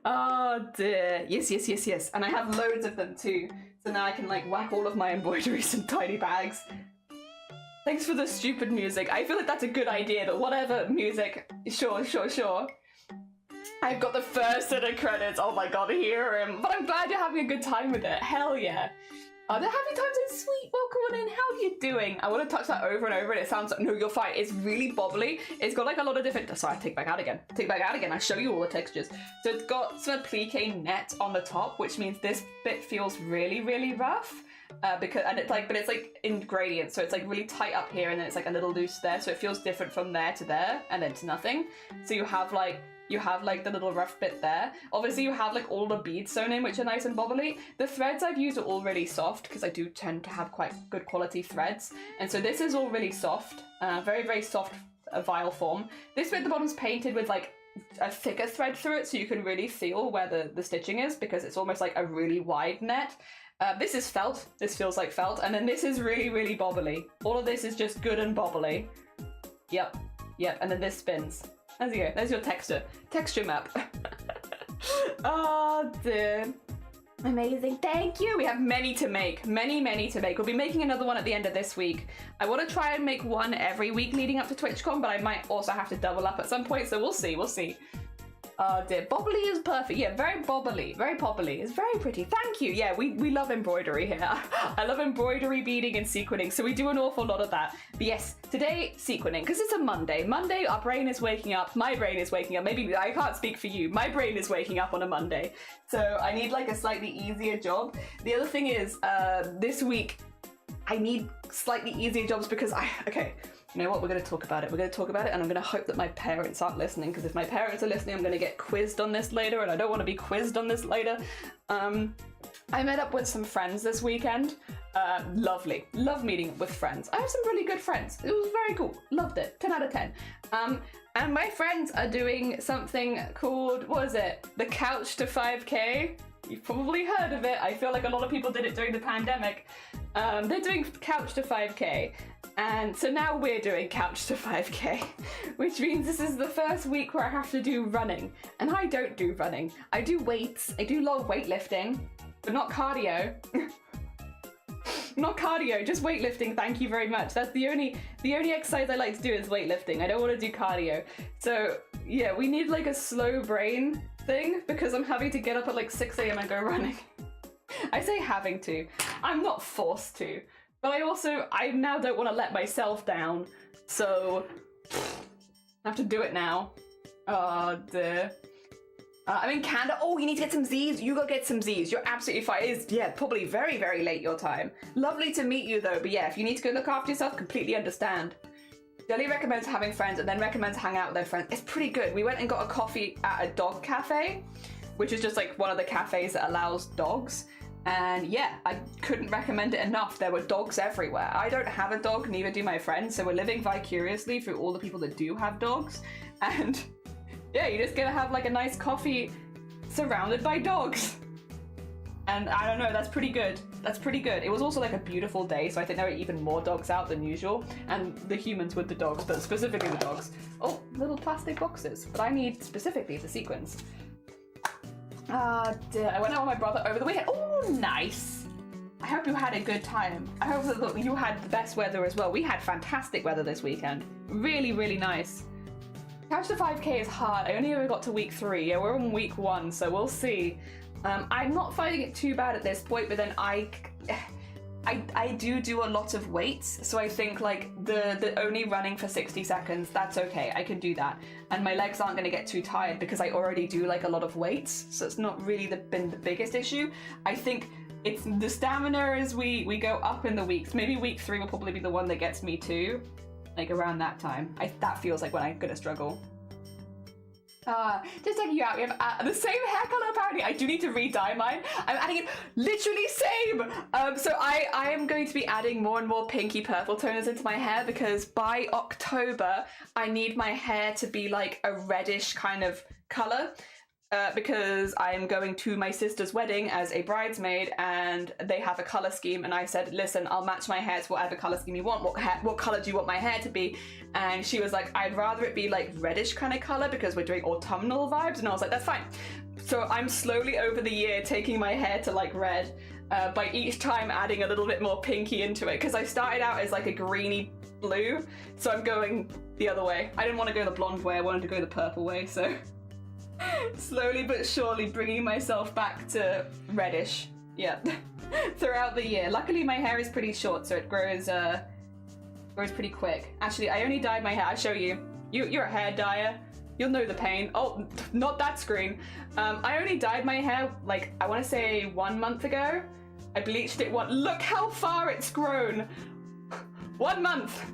Oh dear. Yes, yes, yes, yes. And I have loads of them too. So now I can like whack all of my embroideries in tiny bags. Thanks for the stupid music. I feel like that's a good idea, but whatever music, sure. I've got the first set of credits. Oh my god, hear him. But I'm glad you're having a good time with it. Hell yeah. Oh, the happy times are sweet. Welcome on in. How are you doing? I want to touch that over and over and it sounds like, no, you're fine. It's really bobbly. It's got like a lot of different, sorry, take back out again. I show you all the textures. So it's got some applique net on the top, which means this bit feels really, really rough. It's like in gradients, so it's like really tight up here and then it's like a little loose there, so it feels different from there to there and then to nothing. So you have like the little rough bit there. Obviously you have like all the beads sewn in, which are nice and bobbly. The threads I've used are all really soft because I do tend to have quite good quality threads, and so this is all really soft, very, very soft Vile form. This bit at the bottom is painted with like a thicker thread through it, so you can really feel where the stitching is, because it's almost like a really wide net. This is felt. This feels like felt. And then this is really, really bobbly. All of this is just good and bobbly. Yep. And then this spins. There you go. There's your texture map. Oh dear. Amazing. Thank you. We have many to make. Many to make. We'll be making another one at the end of this week. I want to try and make one every week leading up to TwitchCon, but I might also have to double up at some point, so we'll see. Oh dear, bobbly is perfect. Yeah, very bobbly, very poppily. It's very pretty. Thank you. Yeah, we love embroidery here. I love embroidery, beading, and sequinning, so we do an awful lot of that. But yes, today, sequinning, because it's a Monday. Monday, our brain is waking up. My brain is waking up. Maybe I can't speak for you. My brain is waking up on a Monday. So I need like a slightly easier job. The other thing is, this week, I need slightly easier jobs because okay. You know what, we're going to talk about it. We're going to talk about it, and I'm going to hope that my parents aren't listening, because if my parents are listening, I'm going to get quizzed on this later, and I don't want to be quizzed on this later. I met up with some friends this weekend. Lovely. Love meeting with friends. I have some really good friends. It was very cool. Loved it. 10 out of 10. And my friends are doing something called, what is it? The Couch to 5K. You've probably heard of it. I feel like a lot of people did it during the pandemic. They're doing Couch to 5K. And so now we're doing Couch to 5K, which means this is the first week where I have to do running. And I don't do running. I do weights. I do a lot of weightlifting, but not cardio. Not cardio, just weightlifting, thank you very much. That's the only exercise I like to do is weightlifting. I don't want to do cardio. So yeah, we need like a slow brain thing, because I'm having to get up at like 6 a.m. and go running. I say having to. I'm not forced to. But I now don't want to let myself down, so I have to do it now. Oh dear. I'm in Canada. Oh, you need to get some Z's? You go get some Z's. You're absolutely fine. It's, yeah, probably very, very late your time. Lovely to meet you though, but yeah, if you need to go look after yourself, completely understand. Jelly recommends having friends and then recommends hang out with their friends. It's pretty good. We went and got a coffee at a dog cafe, which is just like one of the cafes that allows dogs. And yeah, I couldn't recommend it enough. There were dogs everywhere. I don't have a dog, neither do my friends, so we're living vicariously through all the people that do have dogs. And yeah, you're just gonna have like a nice coffee surrounded by dogs. And I don't know, that's pretty good. that's pretty good. It was also like a beautiful day, so I think there were even more dogs out than usual, and the humans with the dogs, but specifically the dogs. Oh, little plastic boxes, but I need specifically the sequins. Dear. I went out with my brother over the weekend. Oh, nice. I hope you had a good time. I hope that you had the best weather as well. We had fantastic weather this weekend. Really, really nice. Couch to 5k is hard. I only ever got to week 3. Yeah, we're on week 1, so we'll see. I'm not finding it too bad at this point, but then I do a lot of weights, so I think like the only running for 60 seconds, that's okay, I can do that. And my legs aren't gonna get too tired because I already do like a lot of weights, so it's not really been the biggest issue. I think it's the stamina as we go up in the weeks. Maybe week 3 will probably be the one that gets me too, like around that time. That feels like when I'm gonna struggle. Just checking you out, we have the same hair color apparently. I do need to re-dye mine. I'm adding it literally same. So I am going to be adding more and more pinky purple toners into my hair because by October I need my hair to be like a reddish kind of color. Because I'm going to my sister's wedding as a bridesmaid and they have a color scheme, and I said, listen, I'll match my hair to whatever color scheme you want. What color do you want my hair to be? And she was like, I'd rather it be like reddish kind of color because we're doing autumnal vibes. And I was like, that's fine. So I'm slowly over the year taking my hair to like red by each time adding a little bit more pinky into it, because I started out as like a greeny blue, so I'm going the other way. I didn't want to go the blonde way, I wanted to go the purple way, so slowly but surely bringing myself back to reddish, yeah, throughout the year. Luckily my hair is pretty short, so it grows pretty quick. Actually, I only dyed my hair. I'll show you. You're a hair dyer. You'll know the pain. Oh, not that screen. I only dyed my hair, like, I want to say 1 month ago. I bleached it look how far it's grown. 1 month.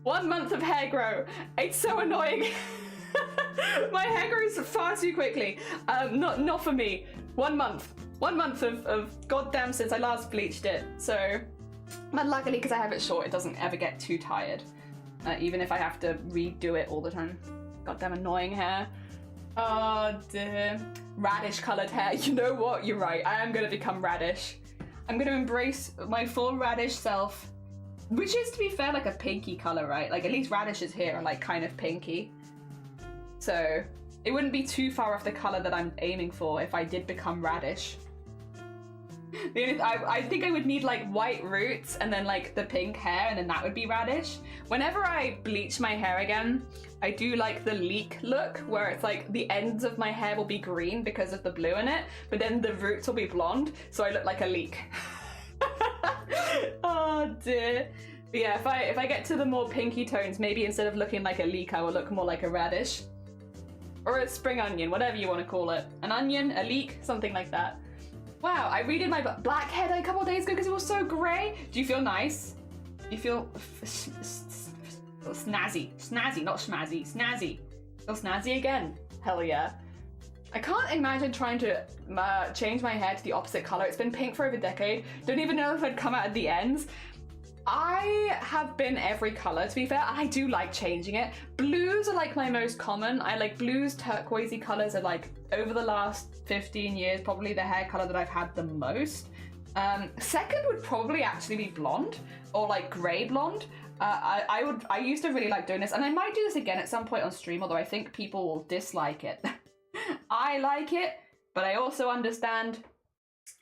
1 month of hair grow. It's so annoying. My hair grows far too quickly. Not for me. 1 month. 1 month of goddamn since I last bleached it. So, but luckily because I have it short, it doesn't ever get too tired. Even if I have to redo it all the time. Goddamn annoying hair. Oh dear. Radish coloured hair. You know what? You're right. I am going to become radish. I'm going to embrace my full radish self. Which is, to be fair, like a pinky colour, right? Like, at least radishes here are like kind of pinky. So it wouldn't be too far off the colour that I'm aiming for if I did become radish. I think I would need like white roots and then like the pink hair, and then that would be radish. Whenever I bleach my hair again, I do like the leek look where it's like the ends of my hair will be green because of the blue in it, but then the roots will be blonde, so I look like a leek. Oh dear. But yeah, if I get to the more pinky tones, maybe instead of looking like a leek, I will look more like a radish. Or a spring onion, whatever you want to call it. An onion, a leek, something like that. Wow, I redid my black hair a couple of days ago because it was so grey. Do you feel nice? Do you feel snazzy? Snazzy, not schmazzy. Snazzy. Feel snazzy again? Hell yeah. I can't imagine trying to change my hair to the opposite colour. It's been pink for over a decade. Don't even know if I'd come out at the ends. I have been every colour, to be fair, and I do like changing it. Blues are like my most common. I like blues, turquoisey colours are like, over the last 15 years, probably the hair colour that I've had the most. Second would probably actually be blonde, or like grey blonde. I used to really like doing this, and I might do this again at some point on stream, although I think people will dislike it. I like it, but I also understand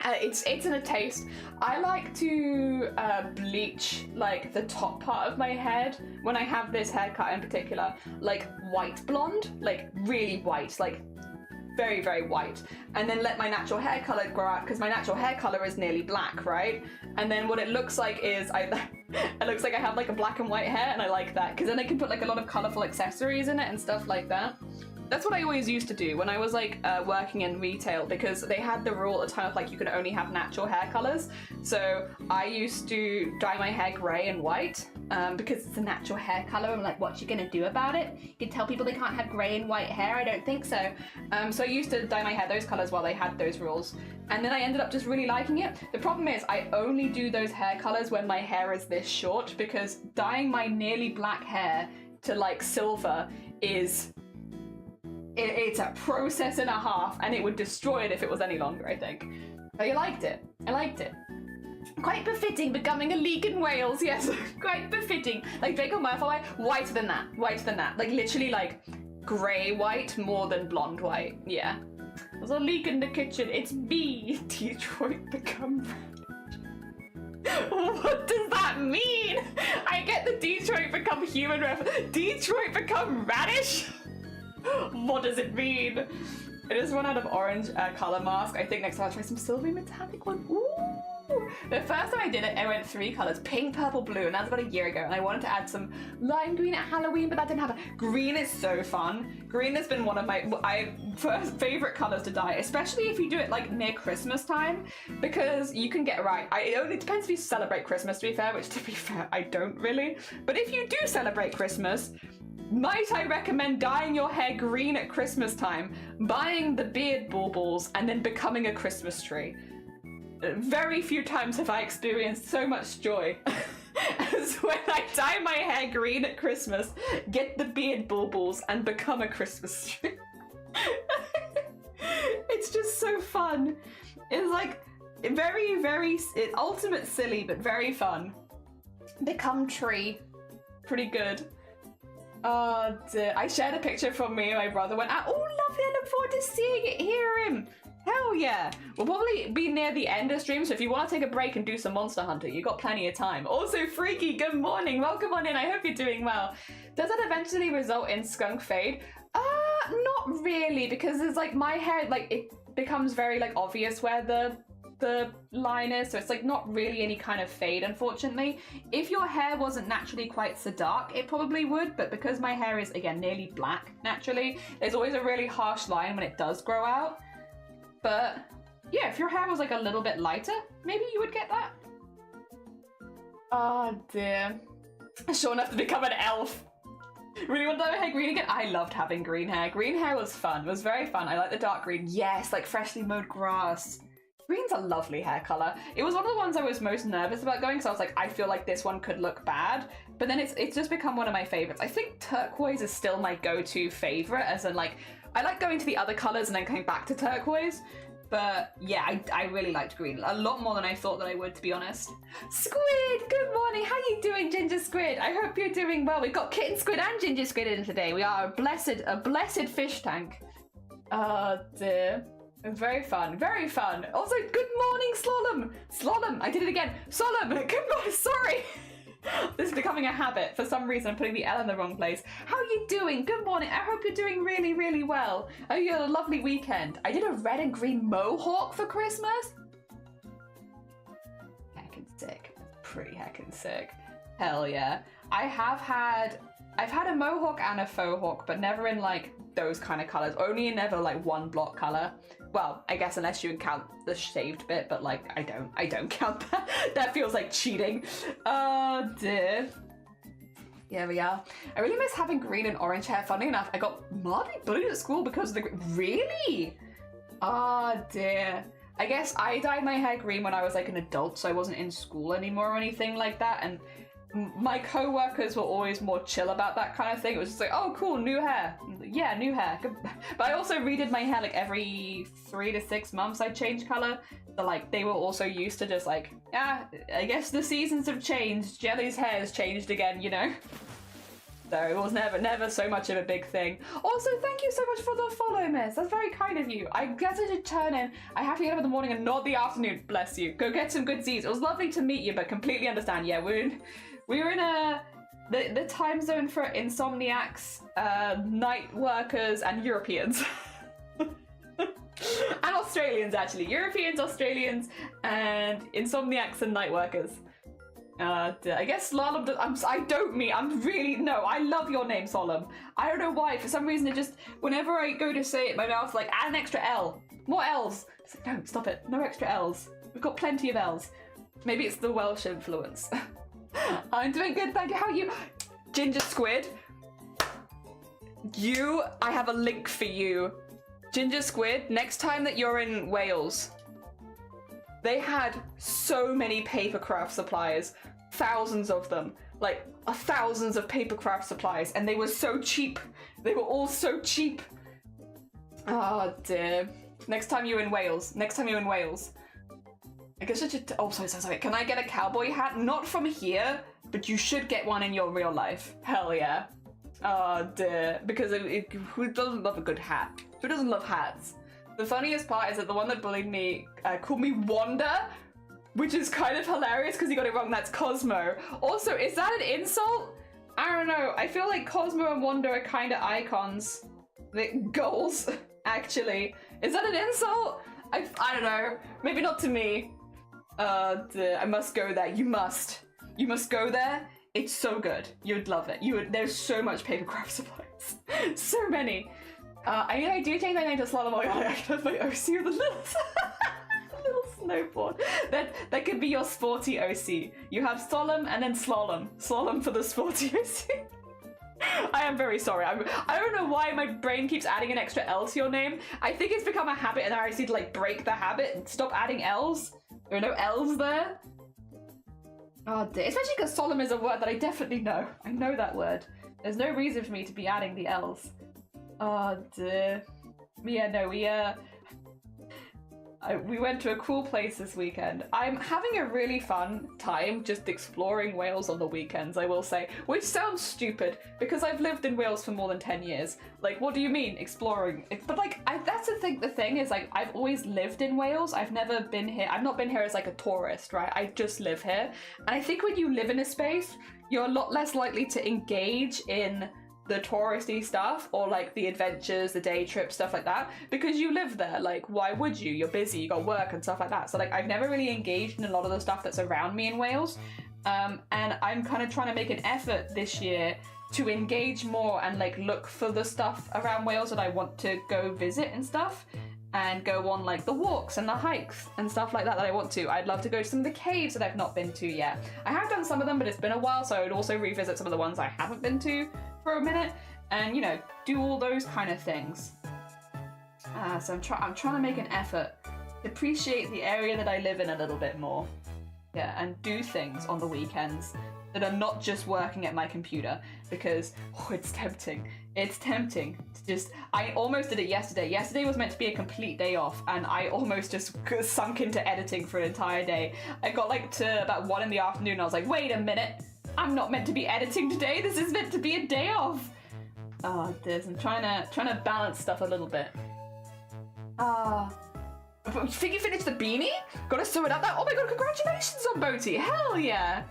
it's in a taste. I like to bleach like the top part of my head when I have this haircut in particular, like white blonde, like really white, like very, very white, and then let my natural hair color grow out, because my natural hair color is nearly black, right? And then what it looks like is it looks like I have like a black and white hair, and I like that because then I can put like a lot of colorful accessories in it and stuff like that. That's what I always used to do when I was like working in retail, because they had the rule at the time of like you can only have natural hair colors. So I used to dye my hair grey and white because it's a natural hair color. I'm like, what you gonna do about it? You can tell people they can't have grey and white hair? I don't think so. So I used to dye my hair those colors while they had those rules. And then I ended up just really liking it. The problem is I only do those hair colors when my hair is this short, because dyeing my nearly black hair to like silver is... It's a process and a half, and it would destroy it if it was any longer, I think. But I liked it. I liked it. Quite befitting becoming a leek in Wales, yes. Quite befitting. Like Draco Malfoy, whiter than that. Like literally like grey white more than blonde white. Yeah. There's a leak in the kitchen. It's me. Detroit become radish. What does that mean? I get the Detroit become human Detroit become radish? What does it mean? I just run out of orange color mask. I think next time I'll try some silvery metallic one. Ooh. The first time I did it, I went 3 colors, pink, purple, blue, and that was about a year ago. And I wanted to add some lime green at Halloween, but that didn't happen. Green is so fun. Green has been one of my first favorite colors to dye, especially if you do it like near Christmas time, because you can get right. It only depends if you celebrate Christmas, to be fair, which to be fair, I don't really. But if you do celebrate Christmas, might I recommend dyeing your hair green at Christmas time, buying the beard baubles, and then becoming a Christmas tree. Very few times have I experienced so much joy as when I dye my hair green at Christmas, get the beard baubles, and become a Christmas tree. It's just so fun. It's like very, ultimate silly, but very fun. Become tree. Pretty good. Oh dear. I shared a picture from me and my brother went, oh lovely, I look forward to seeing it, hear him. Hell yeah. We'll probably be near the end of stream, so if you want to take a break and do some Monster Hunter, you've got plenty of time. Also, Freaky, good morning. Welcome on in. I hope you're doing well. Does that eventually result in skunk fade? Not really, because it's like my hair, like it becomes very like obvious where the line is, so it's like not really any kind of fade, unfortunately. If your hair wasn't naturally quite so dark, it probably would, but because my hair is, again, nearly black naturally, there's always a really harsh line when it does grow out. But yeah, if your hair was like a little bit lighter, maybe you would get that. Oh dear. Sure enough to become an elf. Really want to dye my hair green again? I loved having green hair. Green hair was fun. It was very fun. I like the dark green. Yes, like freshly mowed grass. Green's a lovely hair color. It was one of the ones I was most nervous about going, because I was like, I feel like this one could look bad. But then it's just become one of my favorites. I think turquoise is still my go-to favorite, as in like, I like going to the other colors and then coming back to turquoise. But yeah, I really liked green a lot more than I thought that I would, to be honest. Squid, good morning. How you doing, Ginger Squid? I hope you're doing well. We've got Kitten Squid and Ginger Squid in today. We are a blessed fish tank. Oh dear. Very fun, very fun. Also, good morning, Slalom. Slalom, I did it again. Slalom, good morning, sorry. This is becoming a habit. For some reason, I'm putting the L in the wrong place. How are you doing? Good morning. I hope you're doing really, really well. Oh, you had a lovely weekend. I did a red and green mohawk for Christmas. Heckin' sick. Pretty heckin' sick. Hell yeah. I've had a mohawk and a faux hawk, but never in like those kind of colors. Only in ever like one block color. Well, I guess unless you count the shaved bit, but like I don't count that. That feels like cheating. Oh dear. Here we are. I really miss having green and orange hair. Funny enough, I got mildly bullied at school because of the really? Oh dear. I guess I dyed my hair green when I was like an adult, so I wasn't in school anymore or anything like that, and my co-workers were always more chill about that kind of thing. It was just like, oh cool, new hair. Yeah, new hair. But I also redid my hair like every 3 to 6 months. I'd change color. So like they were also used to just like, yeah, I guess the seasons have changed. Jelly's hair has changed again, you know? So it was never so much of a big thing. Also, thank you so much for the follow, miss. That's very kind of you. I guess I should turn in. I have to get up in the morning and not the afternoon. Bless you. Go get some good seeds. It was lovely to meet you, but completely understand. Yeah, we're in the time zone for insomniacs, night workers, and Europeans. And Australians, actually. Europeans, Australians, and insomniacs and night workers. I guess Slalom does, I love your name, Solemn. I don't know why, for some reason it just, whenever I go to say it, my mouth's like, add an extra L. More L's. It's like, no, stop it. No extra L's. We've got plenty of L's. Maybe it's the Welsh influence. I'm doing good, thank you. How are you? Ginger Squid. I have a link for you. Ginger Squid, next time that you're in Wales, they had so many paper craft supplies, thousands of them, like thousands of paper craft supplies, and they were so cheap. They were all so cheap. Oh dear. Next time you're in Wales. I guess I should. Oh, sorry. Can I get a cowboy hat? Not from here, but you should get one in your real life. Hell yeah. Oh dear. Because who doesn't love a good hat? Who doesn't love hats? The funniest part is that the one that bullied me called me Wanda, which is kind of hilarious because he got it wrong. That's Cosmo. Also, is that an insult? I don't know. I feel like Cosmo and Wanda are kind of icons. Goals, actually. Is that an insult? I don't know. Maybe not to me. I must go there. You must go there. It's so good. You'd love it. There's so much paper craft supplies. So many. I do change my name to Slalom. Oh, I have my OC with a little, little snowboard. That could be your sporty OC. You have Solemn and then Slalom. Slalom for the sporty OC. I am very sorry. I don't know why my brain keeps adding an extra L to your name. I think it's become a habit and I just need to like break the habit and stop adding L's. There are no L's there. Oh dear. Especially because solemn is a word that I definitely know. I know that word. There's no reason for me to be adding the L's. Oh dear. Yeah, no, we went to a cool place this weekend. I'm having a really fun time just exploring Wales on the weekends, I will say. Which sounds stupid, because I've lived in Wales for more than 10 years. Like, what do you mean, exploring? But like, that's the thing. The thing is, like, I've always lived in Wales. I've never been here. I've not been here as like a tourist, right? I just live here. And I think when you live in a space, you're a lot less likely to engage in the touristy stuff or like the adventures, the day trips, stuff like that, because you live there. Like, why would you? You're busy, you got work and stuff like that. So like, I've never really engaged in a lot of the stuff that's around me in Wales. And I'm kind of trying to make an effort this year to engage more and like look for the stuff around Wales that I want to go visit and stuff, and go on like the walks and the hikes and stuff like that I want to. I'd love to go to some of the caves that I've not been to yet. I have done some of them, but it's been a while, so I would also revisit some of the ones I haven't been to for a minute, and you know, do all those kind of things. So I'm trying to make an effort, appreciate the area that I live in a little bit more, yeah, and do things on the weekends that are not just working at my computer, because it's tempting. It's tempting to just. I almost did it yesterday. Yesterday was meant to be a complete day off, and I almost just sunk into editing for an entire day. I got like to about 1 in the afternoon, and I was like, wait a minute. I'm not meant to be editing today. This is meant to be a day off. Oh, I'm trying to balance stuff a little bit. Think you finished the beanie? Gotta sew it up now. Oh my god, congratulations on Boaty. Hell yeah.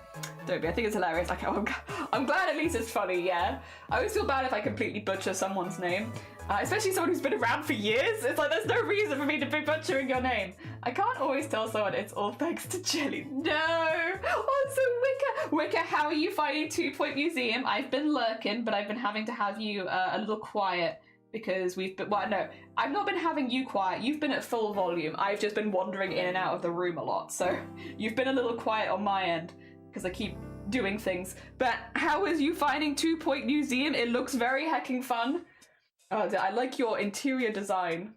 Don't be, I think it's hilarious. Like, I'm glad at least it's funny, yeah. I always feel bad if I completely butcher someone's name. Especially someone who's been around for years. It's like, there's no reason for me to be butchering your name. I can't always tell someone it's all thanks to Jelly. No! Also, Wicca, how are you finding 2 Point Museum? I've been lurking, but I've been having to have you a little quiet because we've been, well, no, I've not been having you quiet. You've been at full volume. I've just been wandering in and out of the room a lot. So you've been a little quiet on my end because I keep doing things. But how is you finding 2 Point Museum? It looks very hecking fun. I like your interior design.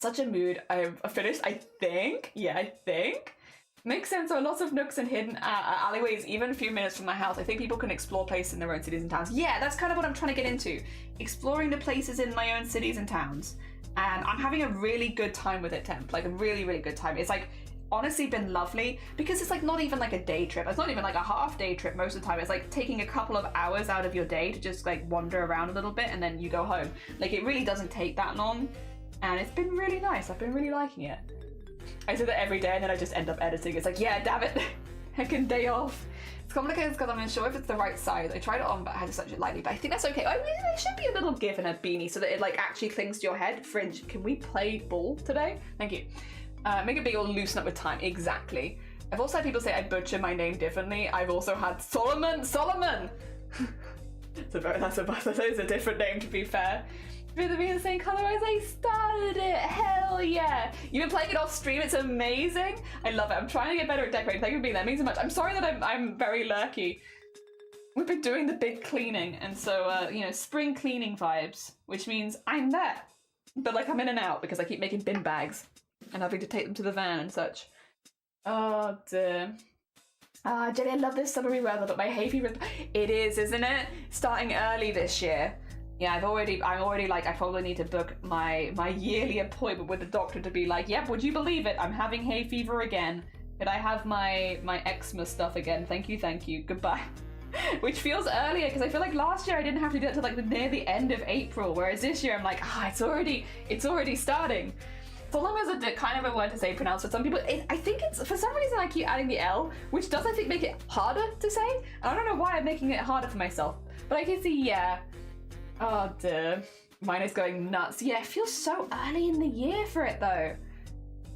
Such a mood. I've finished, I think. Yeah, I think. Makes sense. So lots of nooks and hidden alleyways, even a few minutes from my house. I think people can explore places in their own cities and towns. Yeah, that's kind of what I'm trying to get into. Exploring the places in my own cities and towns. And I'm having a really good time with it, Temp. Like a really, really good time. It's like honestly been lovely because it's like not even like a day trip. It's not even like a half day trip most of the time. It's like taking a couple of hours out of your day to just like wander around a little bit and then you go home. Like it really doesn't take that long. And it's been really nice. I've been really liking it. I do that every day and then I just end up editing. It's like, yeah, damn it. Heckin' day off. It's complicated because I'm unsure if it's the right size. I tried it on but I had to touch it lightly, but I think that's okay. I mean, there should be a little give in a beanie so that it like actually clings to your head. Fringe, can we play ball today? Thank you. Make it big or loosen up with time. Exactly. I've also had people say I butcher my name differently. I've also had Solomon. That's a different name to be fair. With the same colour as I started it. Hell yeah. You've been playing it off stream. It's amazing. I love it. I'm trying to get better at decorating. Thank you for being there. It means so much. I'm sorry that I'm very lurky. We've been doing the big cleaning and so, you know, spring cleaning vibes, which means I'm there. But like I'm in and out because I keep making bin bags and having to take them to the van and such. Oh dear. Jenny, I love this summery weather, but my hay fever, it is, isn't it? Starting early this year. Yeah, I'm already like, I probably need to book my yearly appointment with the doctor to be like, yep, would you believe it? I'm having hay fever again. Could I have my eczema stuff again? Thank you, goodbye. Which feels earlier, because I feel like last year I didn't have to do it till like near the end of April, whereas this year I'm like, it's already starting. So long as it's kind of a word to say pronounced for some people, I think it's, for some reason I keep adding the L, which does I think make it harder to say. And I don't know why I'm making it harder for myself, but I can see, yeah. Oh dear, mine is going nuts. Yeah, it feels so early in the year for it though.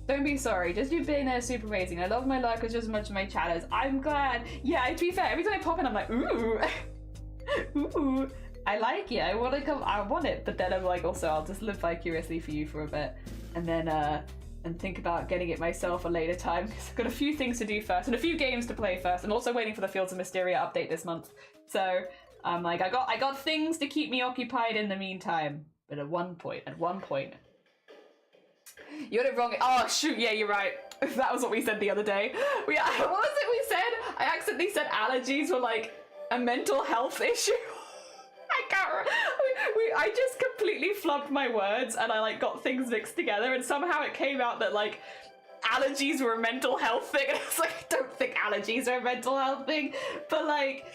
Don't be sorry, just you being there is super amazing. I love my lurkers just as much as my chatters. I'm glad. Yeah, to be fair, every time I pop in, I'm like, ooh, ooh, I like it. I want to come. I want it, but then I'm like, also, I'll just live vicariously for you for a bit, and then and think about getting it myself a later time. Cause I've got a few things to do first, and a few games to play first, and also waiting for the Fields of Mysteria update this month. So I'm like, I got things to keep me occupied in the meantime. But at one point. You got it wrong. Oh shoot, yeah, you're right. That was what we said the other day. What was it we said? I accidentally said allergies were like a mental health issue. I can't remember. I just completely flubbed my words and I like got things mixed together and somehow it came out that like allergies were a mental health thing. And I was like, I don't think allergies are a mental health thing. But like,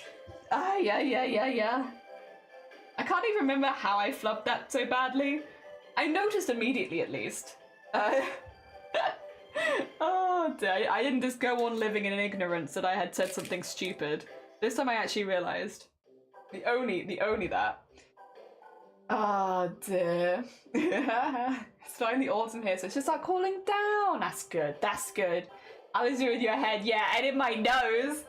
yeah. I can't even remember how I flubbed that so badly. I noticed immediately at least. Oh dear, I didn't just go on living in ignorance that I had said something stupid. This time I actually realised. The only that. Oh dear. It's finally autumn here, so it's just like cooling down. That's good. I was with your head, yeah, and in my nose.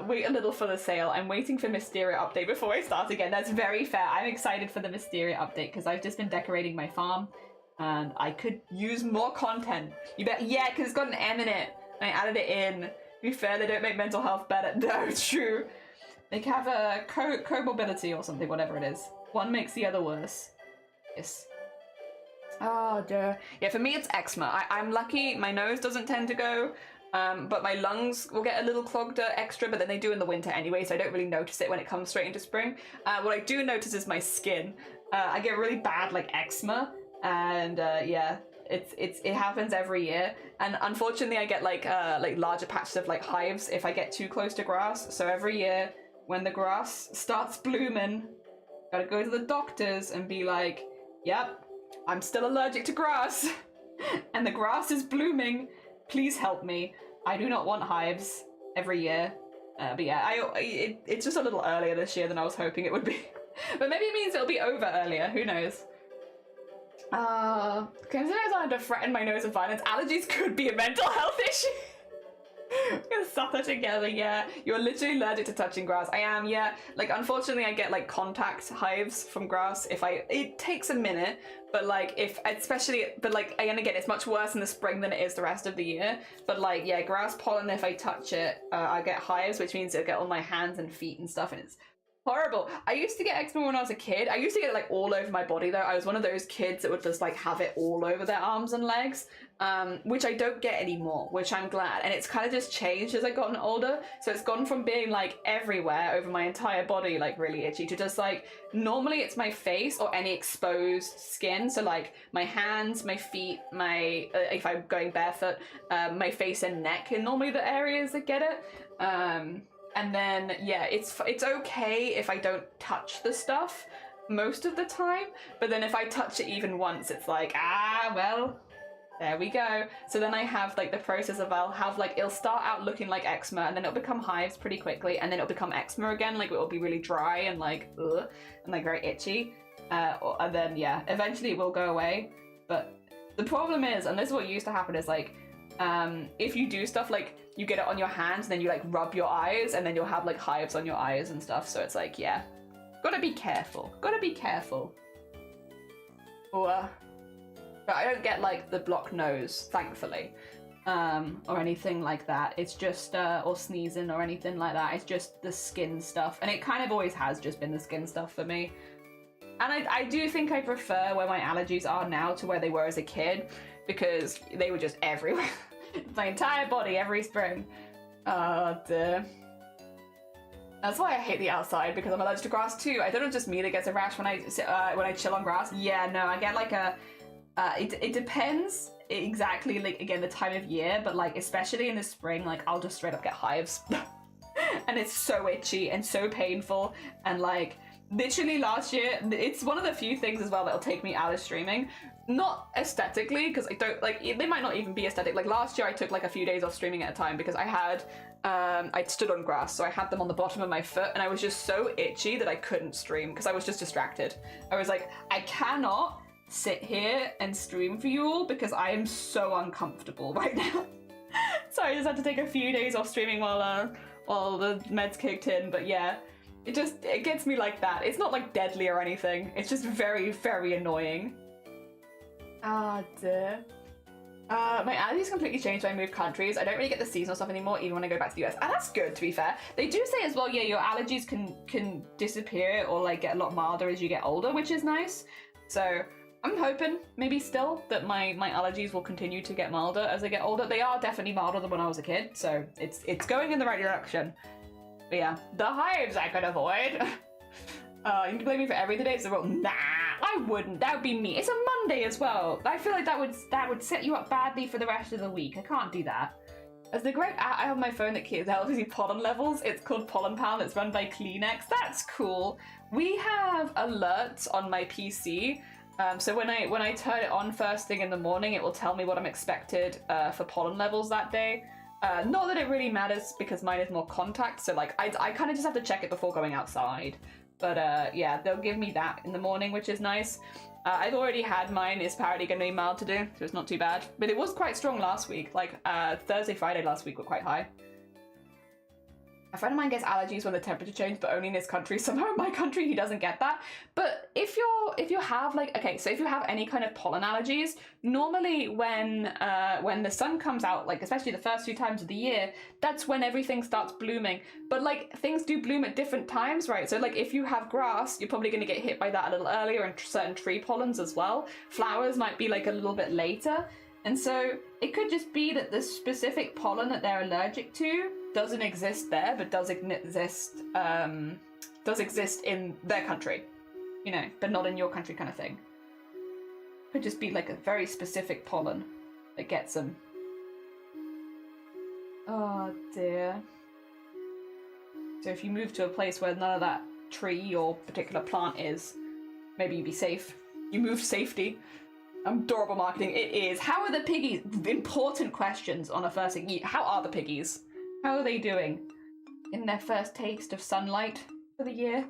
Wait a little for the sale. I'm waiting for Mysteria update before I start again. That's very fair. I'm excited for the Mysteria update because I've just been decorating my farm and I could use more content. You bet, yeah, because it's got an M in it. I added it in. To be fair, they don't make mental health better. No, it's true. They have a comorbidity or something, whatever it is. One makes the other worse. Yes. Oh dear. Yeah, for me it's eczema. I'm lucky. My nose doesn't tend to go. But my lungs will get a little clogged extra, but then they do in the winter anyway, so I don't really notice it when it comes straight into spring. What I do notice is my skin. I get really bad like eczema, and yeah, it happens every year. And unfortunately, I get like larger patches of like hives if I get too close to grass. So every year when the grass starts blooming, gotta go to the doctors and be like, yep, I'm still allergic to grass, and the grass is blooming. Please help me. I do not want hives every year. But yeah, it's just a little earlier this year than I was hoping it would be. But maybe it means it'll be over earlier. Who knows? Considering I don't have to threaten my nose with violence, allergies could be a mental health issue. I'm gonna suffer together, yeah. You're literally allergic to touching grass. I am, yeah. Like, unfortunately, I get, like, contact hives from grass it takes a minute, but, like, and again, it's much worse in the spring than it is the rest of the year. But, like, yeah, grass pollen, if I touch it, I get hives, which means it'll get on my hands and feet and stuff, and it's horrible. I used to get eczema when I was a kid. I used to get it like all over my body though. I was one of those kids that would just like have it all over their arms and legs, which I don't get anymore, which I'm glad. And it's kind of just changed as I've gotten older. So it's gone from being like everywhere over my entire body, like really itchy, to just like, normally it's my face or any exposed skin. So like my hands, my feet, if I'm going barefoot, my face and neck are normally the areas that get it. And then, yeah, it's okay if I don't touch the stuff most of the time, but then if I touch it even once, it's like, well, there we go. So then I have like the process of it'll start out looking like eczema, and then it'll become hives pretty quickly, and then it'll become eczema again, like it'll be really dry and like, ugh, and like very itchy. And then, yeah, eventually it will go away. But the problem is, and this is what used to happen, is like, if you do stuff like you get it on your hands and then you like rub your eyes and then you'll have like hives on your eyes and stuff, so it's like, yeah, gotta be careful. But I don't get like the blocked nose, thankfully, or anything like that. It's just or sneezing or anything like that. It's just the skin stuff, and it kind of always has just been the skin stuff for me. And I do think I prefer where my allergies are now to where they were as a kid, because they were just everywhere. My entire body every spring. Oh dear. That's why I hate the outside, because I'm allergic to grass too. I don't know, just me that gets a rash when I chill on grass. Yeah, no, I get like a. It depends exactly, like, again, the time of year, but like especially in the spring, like I'll just straight up get hives, and it's so itchy and so painful, and like literally last year, it's one of the few things as well that'll take me out of streaming. Not aesthetically, because I don't like, they might not even be aesthetic. Like last year I took like a few days off streaming at a time because I had I stood on grass, so I had them on the bottom of my foot, and I was just so itchy that I couldn't stream because I was just distracted. I was like, I cannot sit here and stream for you all because I am so uncomfortable right now. So I just had to take a few days off streaming while the meds kicked in. But yeah, it gets me like that. It's not like deadly or anything. It's just very, very annoying. Ah, dear. My allergies completely changed when I moved countries. I don't really get the seasonal stuff anymore, even when I go back to the US. And that's good, to be fair. They do say as well, yeah, your allergies can disappear or like get a lot milder as you get older, which is nice. So I'm hoping, maybe still, that my allergies will continue to get milder as I get older. They are definitely milder than when I was a kid, so it's going in the right direction. But yeah, the hives I could avoid. You can blame me for everything today. It's a rule. Nah, I wouldn't. That would be me. It's a Monday as well. I feel like that would set you up badly for the rest of the week. I can't do that. There's the great app I have on my phone that helps me see pollen levels. It's called Pollen Pal. It's run by Kleenex. That's cool. We have alerts on my PC. So when I turn it on first thing in the morning, it will tell me what I'm expected for pollen levels that day. Not that it really matters because mine is more contact. So like I kind of just have to check it before going outside. But yeah, they'll give me that in the morning, which is nice. I've already had mine. It's apparently going to be mild to do, so it's not too bad. But it was quite strong last week. Like Thursday, Friday last week were quite high. A friend of mine gets allergies when the temperature changes, but only in his country. Somehow in my country he doesn't get that. But if you have like, okay, so if you have any kind of pollen allergies, normally when the sun comes out, like especially the first few times of the year, that's when everything starts blooming. But like things do bloom at different times, right? So like if you have grass, you're probably going to get hit by that a little earlier, and certain tree pollens as well. Flowers might be like a little bit later. And so it could just be that the specific pollen that they're allergic to doesn't exist there, but does exist in their country, you know, but not in your country, kind of thing. Could just be like a very specific pollen that gets them. Oh dear. So if you move to a place where none of that tree or particular plant is, maybe you'd be safe. You move safety. Adorable marketing. It is. How are the piggies? Important questions on a first thing. How are the piggies? How are they doing in their first taste of sunlight for the year?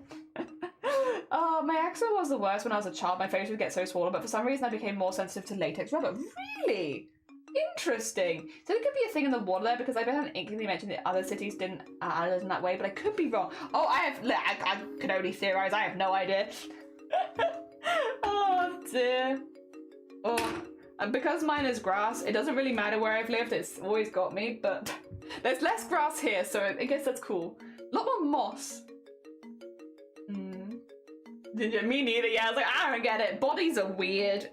Oh, my eczema was the worst when I was a child. My face would get so swollen, but for some reason I became more sensitive to latex rubber. Really? Interesting. So it could be a thing in the water there, because I haven't inkling mentioned that other cities didn't allergize in that way, but I could be wrong. Oh, I can only theorize. I have no idea. Oh dear. Oh, and because mine is grass, it doesn't really matter where I've lived. It's always got me, but there's less grass here, so I guess that's cool. A lot more moss. Me neither. Yeah, I was like, I don't get it. Bodies are weird.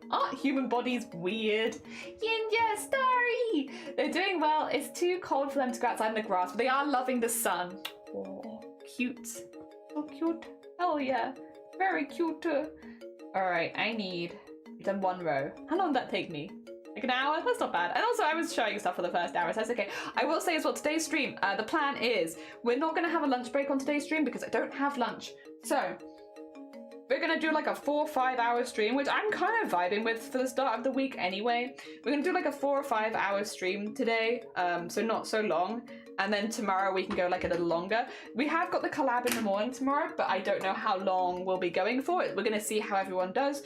Aren't human bodies weird? Yinja, Starry! They're doing well. It's too cold for them to go outside in the grass, but they are loving the sun. Oh, cute. So cute. Hell yeah. Very cute. Alright, I've done one row. How long did that take me? Like an hour? That's not bad. And also I was showing stuff for the first hour, so that's okay. I will say as well, today's stream, the plan is we're not going to have a lunch break on today's stream because I don't have lunch. So we're going to do like a 4 or 5 hour stream, which I'm kind of vibing with for the start of the week anyway. We're going to do like a 4 or 5 hour stream today, so not so long. And then tomorrow we can go like a little longer. We have got the collab in the morning tomorrow, but I don't know how long we'll be going for. We're going to see how everyone does.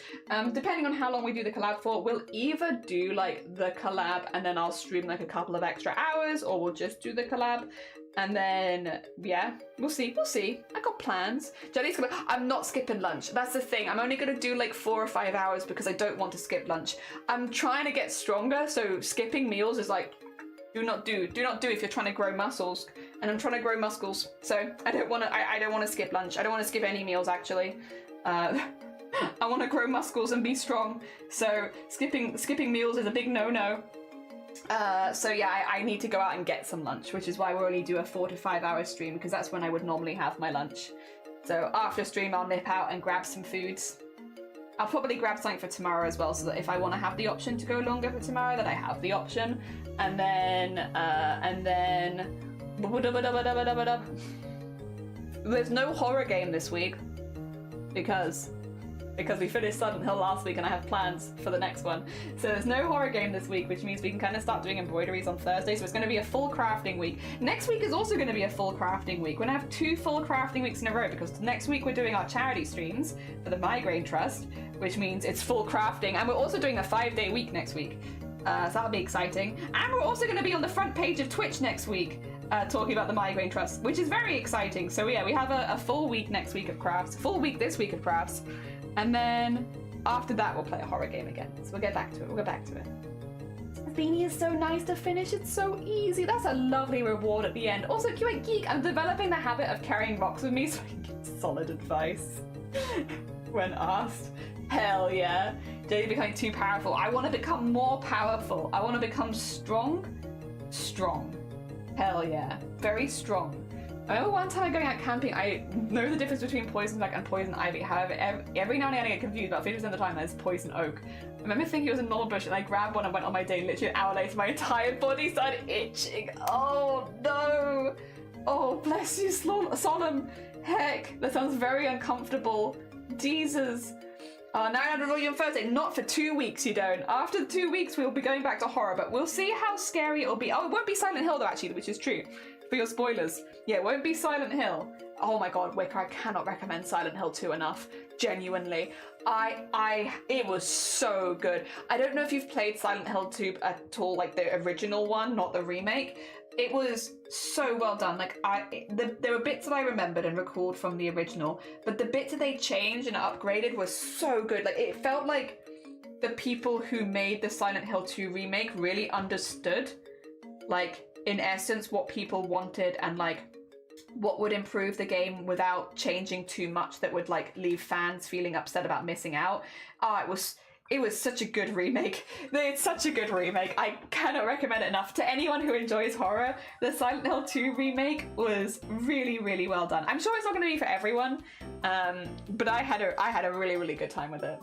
Depending on how long we do the collab for, we'll either do like the collab and then I'll stream like a couple of extra hours, or we'll just do the collab. And then, yeah, we'll see. I got plans. Jenny's gonna, I'm not skipping lunch. That's the thing. I'm only gonna do like 4 or 5 hours because I don't want to skip lunch. I'm trying to get stronger, so skipping meals is like, do not do if you're trying to grow muscles. And I'm trying to grow muscles, so I don't want to skip lunch. I don't want to skip any meals actually. I want to grow muscles and be strong. So skipping meals is a big no-no. So yeah, I need to go out and get some lunch, which is why we'll only do a 4 to 5 hour stream, because that's when I would normally have my lunch. So after stream, I'll nip out and grab some foods. I'll probably grab something for tomorrow as well, so that if I want to have the option to go longer for tomorrow, that I have the option. And then there's no horror game this week because we finished Silent Hill last week and I have plans for the next one. So there's no horror game this week, which means we can kind of start doing embroideries on Thursday. So it's going to be a full crafting week. Next week is also going to be a full crafting week. We're going to have 2 full crafting weeks in a row, because next week we're doing our charity streams for the Migraine Trust, which means it's full crafting. And we're also doing a 5-day week next week. So that'll be exciting. And we're also going to be on the front page of Twitch next week, talking about the Migraine Trust, which is very exciting. So yeah, we have a full week next week of crafts, full week this week of crafts. And then after that, we'll play a horror game again. So we'll get back to it. We'll get back to it. Beanie is so nice to finish. It's so easy. That's a lovely reward at the end. Also, QA Geek, I'm developing the habit of carrying rocks with me so I can get solid advice when asked. Hell yeah. Jay's becoming too powerful. I want to become more powerful. I want to become strong. Strong. Hell yeah. Very strong. I remember one time going out camping, I know the difference between poison oak and poison ivy. However, every now and again I get confused, about 50% of the time there's poison oak. I remember thinking it was a normal bush and I grabbed one and went on my day. Literally an hour later, my entire body started itching. Oh no! Oh, bless you, Solemn. Heck, that sounds very uncomfortable. Jesus. Now I have to roll you on Thursday. Not for 2 weeks, you don't. After 2 weeks, we'll be going back to horror, but we'll see how scary it'll be. Oh, it won't be Silent Hill though, actually, which is true. For your spoilers. Yeah, it won't be Silent Hill. Oh my god, Wicker, I cannot recommend Silent Hill 2 enough. Genuinely. It was so good. I don't know if you've played Silent Hill 2 at all, like the original one, not the remake. It was so well done. Like, there were bits that I remembered and recalled from the original, but the bits that they changed and upgraded was so good. Like, it felt like the people who made the Silent Hill 2 remake really understood, like, in essence, what people wanted and, like, what would improve the game without changing too much that would, like, leave fans feeling upset about missing out. It was such a good remake. It's such a good remake. I cannot recommend it enough. To anyone who enjoys horror, the Silent Hill 2 remake was really, really well done. I'm sure it's not going to be for everyone, but I had a really, really good time with it.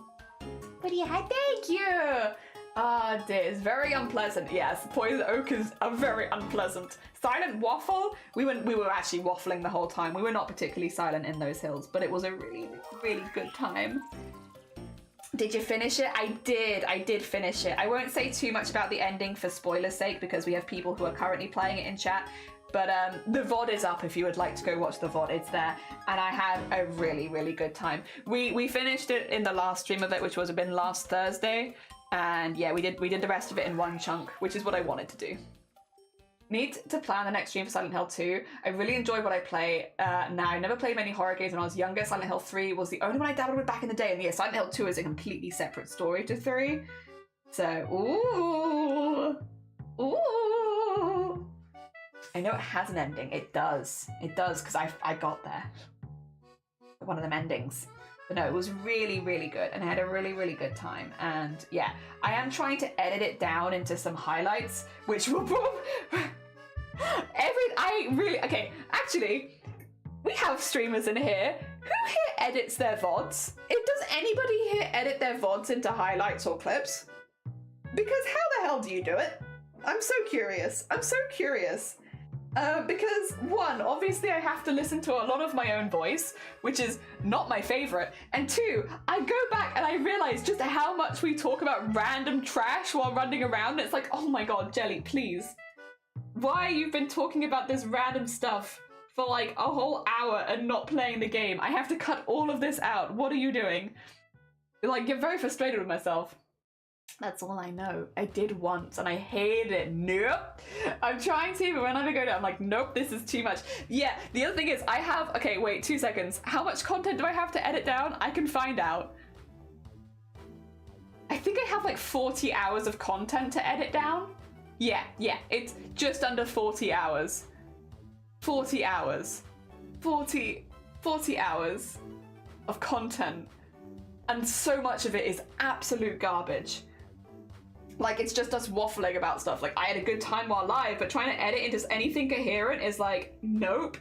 But yeah, thank you! Ah, dear, it's very unpleasant. Yes, poison oak is very unpleasant. Silent waffle? We were actually waffling the whole time. We were not particularly silent in those hills, but it was a really, really good time. Did you finish it? I did finish it. I won't say too much about the ending for spoiler's sake, because we have people who are currently playing it in chat. But the VOD is up if you would like to go watch the VOD. It's there. And I had a really, really good time. We finished it in the last stream of it, which would have been last Thursday. And yeah, we did the rest of it in one chunk, which is what I wanted to do. Need to plan the next stream for Silent Hill 2. I really enjoy what I play now. I never played many horror games when I was younger. Silent Hill 3 was the only one I dabbled with back in the day. And yeah, Silent Hill 2 is a completely separate story to 3. So, ooh. I know it has an ending. It does. It does, because I got there. One of them endings. But no, it was really, really good, and I had a really, really good time. And yeah, I am trying to edit it down into some highlights, which will probably... Okay, actually, we have streamers in here. Who here edits their VODs? Does anybody here edit their VODs into highlights or clips? Because how the hell do you do it? I'm so curious. Because one, obviously I have to listen to a lot of my own voice, which is not my favorite. And two, I go back and I realize just how much we talk about random trash while running around. It's like, oh my god, Jelly, please. Why you've been talking about this random stuff for like a whole hour and not playing the game? I have to cut all of this out. What are you doing? Like, get very frustrated with myself. That's all I know. I did once and I hated it. Nope. I'm trying to, but when I go to, I'm like, nope, this is too much. Yeah, the other thing is I have, okay, wait, 2 seconds. How much content do I have to edit down? I can find out. I think I have like 40 hours of content to edit down. Yeah, it's just under 40 hours. 40 hours. 40 hours of content. And so much of it is absolute garbage. like it's just us waffling about stuff. Like I had a good time while live, but trying to edit into anything coherent is like, nope.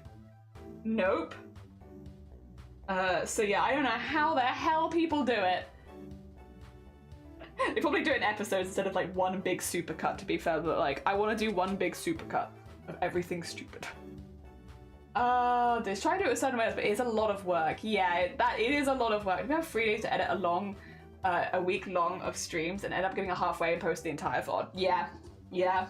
So yeah, I don't know how the hell people do it. They probably do it in episodes instead of like one big supercut, to be fair, but like I want to do one big supercut of everything stupid. Just try to do it a certain way, but it's a lot of work. Yeah, it is a lot of work. We have 3 days to edit a week long of streams and end up getting a halfway and post the entire VOD. Yeah.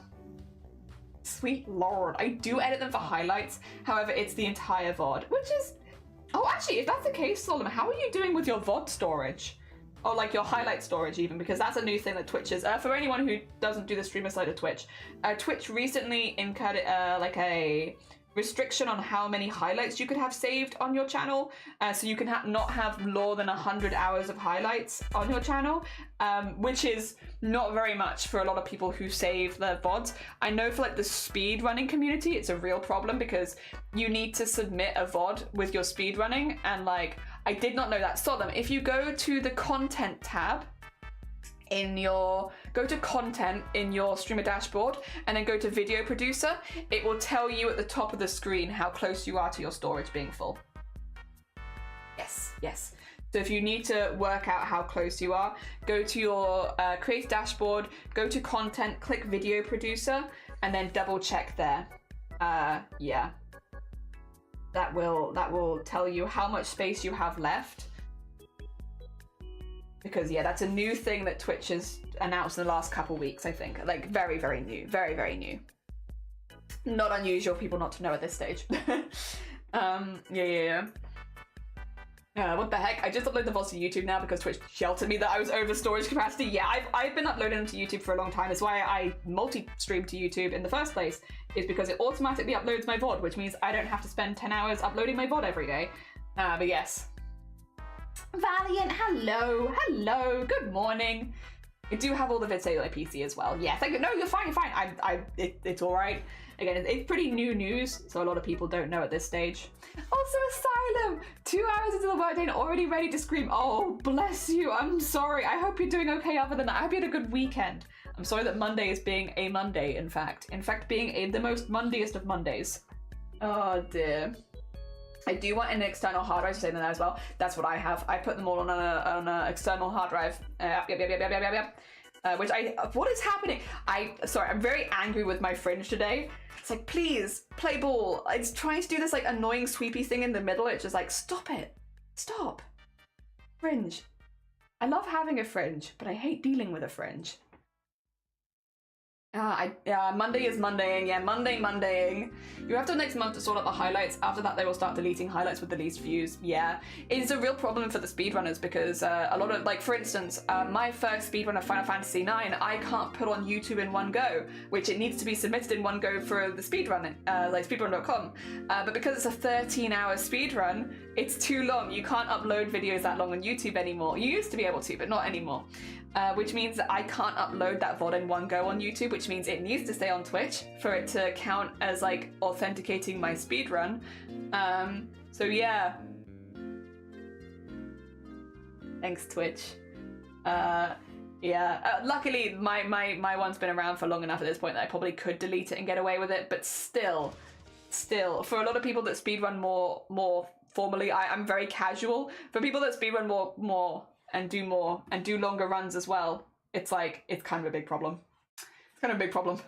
Sweet lord. I do edit them for highlights, however, it's the entire VOD, which is... Oh, actually, if that's the case, Solomon, how are you doing with your VOD storage? Or like your highlight storage even, because that's a new thing that Twitch is. For anyone who doesn't do the streamer side of Twitch, Twitch recently incurred like a restriction on how many highlights you could have saved on your channel, so you can not have more than 100 hours of highlights on your channel, which is not very much for a lot of people who save their VODs. I know for like the speed running community it's a real problem because you need to submit a VOD with your speed running, and like I did not know that. Sodom, if you go to the content tab go to content in your streamer dashboard and then go to video producer, it will tell you at the top of the screen how close you are to your storage being full. Yes. So if you need to work out how close you are, go to your create dashboard, go to content, click video producer, and then double check there. Yeah. That will tell you how much space you have left. Because yeah, that's a new thing that Twitch has announced in the last couple weeks, I think. Like very, very new. Very, very new. Not unusual for people not to know at this stage. Yeah. What the heck? I just uploaded the VODs to YouTube now because Twitch yelled at me that I was over storage capacity. Yeah, I've been uploading them to YouTube for a long time. That's why I multi-stream to YouTube in the first place, is because it automatically uploads my VOD, which means I don't have to spend 10 hours uploading my VOD every day. But yes. Valiant, hello, good morning. I do have all the vids saved on my PC as well. Yeah, thank you. No, you're fine. It's all right. Again, it's pretty new news, so a lot of people don't know at this stage. Also, Asylum, 2 hours into the workday and already ready to scream. Oh, bless you. I'm sorry. I hope you're doing okay. Other than that, I hope you had a good weekend. I'm sorry that Monday is being a Monday. In fact, being the most Mondayest of Mondays. Oh dear. I do want an external hard drive to say that as well. That's what I have. I put them all on an external hard drive. Yep. What is happening? I'm very angry with my Fringe today. It's like, please, play ball. It's trying to do this like annoying sweepy thing in the middle. It's just like, stop it. Stop. Fringe. I love having a Fringe, but I hate dealing with a Fringe. Monday is Mondaying. Yeah, Mondaying. You have till next month to sort out the highlights. After that, they will start deleting highlights with the least views. Yeah, it's a real problem for the speedrunners because a lot of, like, for instance, my first speedrun of Final Fantasy IX, I can't put on YouTube in one go, which it needs to be submitted in one go for the speedrun, like speedrun.com. But because it's a 13-hour speedrun, it's too long. You can't upload videos that long on YouTube anymore. You used to be able to, but not anymore. Which means that I can't upload that VOD in one go on YouTube, which means it needs to stay on Twitch for it to count as like authenticating my speedrun. So yeah. Thanks, Twitch. Luckily my one's been around for long enough at this point that I probably could delete it and get away with it, but still, for a lot of people that speedrun more formally, I'm very casual. For people that speedrun more and do longer runs as well, it's kind of a big problem. It's kind of a big problem.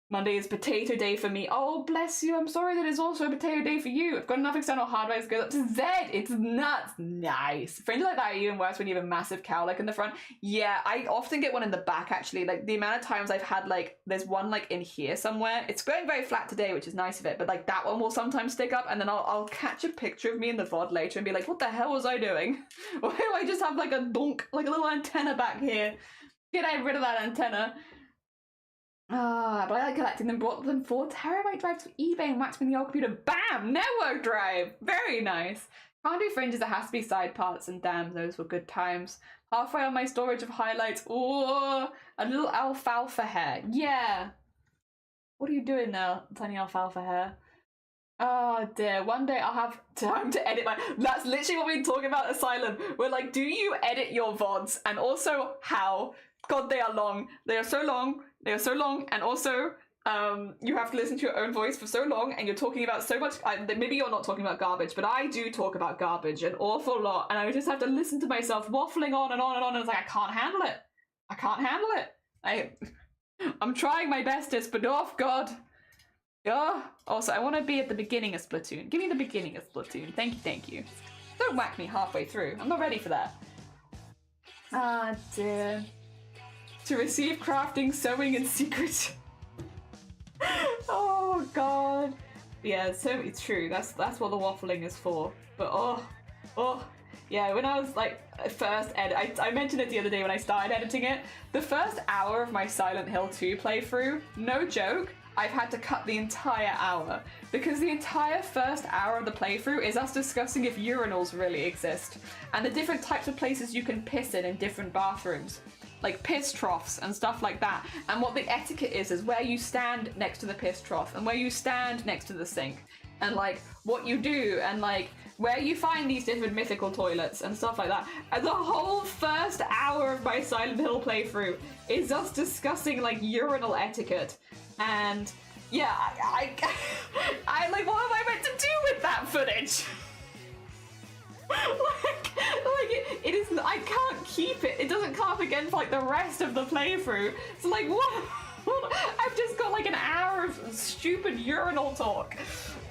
Monday is potato day for me. Oh, bless you. I'm sorry that it's also a potato day for you. I've got enough external hard drives to go up to Z. It's nuts. Nice. Fringe like that are even worse when you have a massive cowlick in the front. Yeah, I often get one in the back, actually. Like, the amount of times I've had, like, there's one, like, in here somewhere. It's going very flat today, which is nice of it, but, like, that one will sometimes stick up, and then I'll catch a picture of me in the VOD later and be like, what the hell was I doing? Why do I just have, like, a donk, like a little antenna back here? Get rid of that antenna. But I like collecting them, brought them 4 terabyte drives to eBay and whacked them in the old computer. Bam! Network drive! Very nice. Can't do Fringes, it has to be side parts, and damn, those were good times. Halfway on my storage of highlights. Oh, a little alfalfa hair. Yeah. What are you doing now, tiny alfalfa hair? Oh dear, one day I'll have time to edit my... That's literally what we're talking about, Asylum. We're like, do you edit your VODs? And also, how? God, they are long. They are so long. They are so long. And also, you have to listen to your own voice for so long, and you're talking about so much. Maybe you're not talking about garbage, but I do talk about garbage an awful lot, and I just have to listen to myself waffling on and on and on. And it's like, I can't handle it. I can't handle it. I'm trying my bestest, but oh God. Oh. Also, I want to be at the beginning of Splatoon. Give me the beginning of Splatoon. Thank you, thank you. Don't whack me halfway through. I'm not ready for that. Ah, dear. To receive crafting, sewing in secret. Oh God. Yeah, it's true. That's what the waffling is for. But yeah, when I was like first I mentioned it the other day when I started editing it. The first hour of my Silent Hill 2 playthrough, no joke, I've had to cut the entire hour because the entire first hour of the playthrough is us discussing if urinals really exist and the different types of places you can piss in different bathrooms. Like piss troughs and stuff like that. And what the etiquette is where you stand next to the piss trough and where you stand next to the sink. And like what you do and like where you find these different mythical toilets and stuff like that. And the whole first hour of my Silent Hill playthrough is us discussing like urinal etiquette. And yeah, I like, what am I meant to do with that footage? It is. I can't keep it. It doesn't come up again for like the rest of the playthrough. So like, what? I've just got like an hour of stupid urinal talk.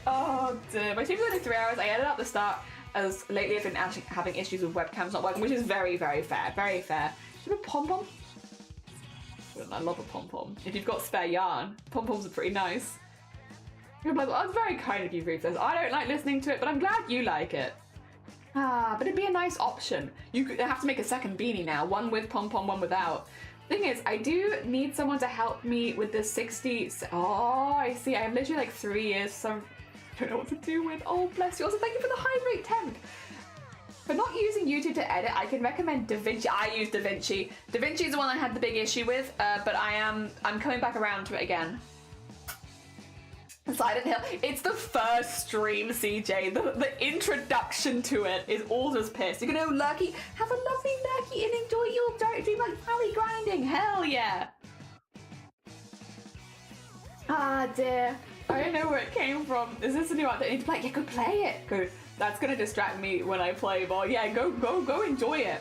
Oh dear. My stream's only 3 hours. I edited at the start as lately I've been actually having issues with webcams not working, which is very, very fair. Very fair. Do you have a pom-pom? I love a pom-pom. If you've got spare yarn, pom-poms are pretty nice. You're like, oh, it's very kind of you, Rufus. I don't like listening to it, but I'm glad you like it. Ah, but it'd be a nice option. You could have to make a second beanie now, one with pom-pom, one without. Thing is, I do need someone to help me with the 60. Oh, I see. I have literally like 3 years, so I don't know what to do with. Oh, bless you. Also, thank you for the hydrate temp. For not using YouTube to edit, I can recommend DaVinci. I use DaVinci. DaVinci is the one I had the big issue with, but I'm coming back around to it again. Silent Hill. It's the first stream, CJ. The introduction to it is all just piss. You can go, Lurky, have a lovely Lurky and enjoy your dark dream like Valley grinding. Hell yeah. Ah, dear. I don't know where it came from. Is this a new update I need to play? Yeah, go play it. Go. That's gonna distract me when I play, but yeah, go enjoy it.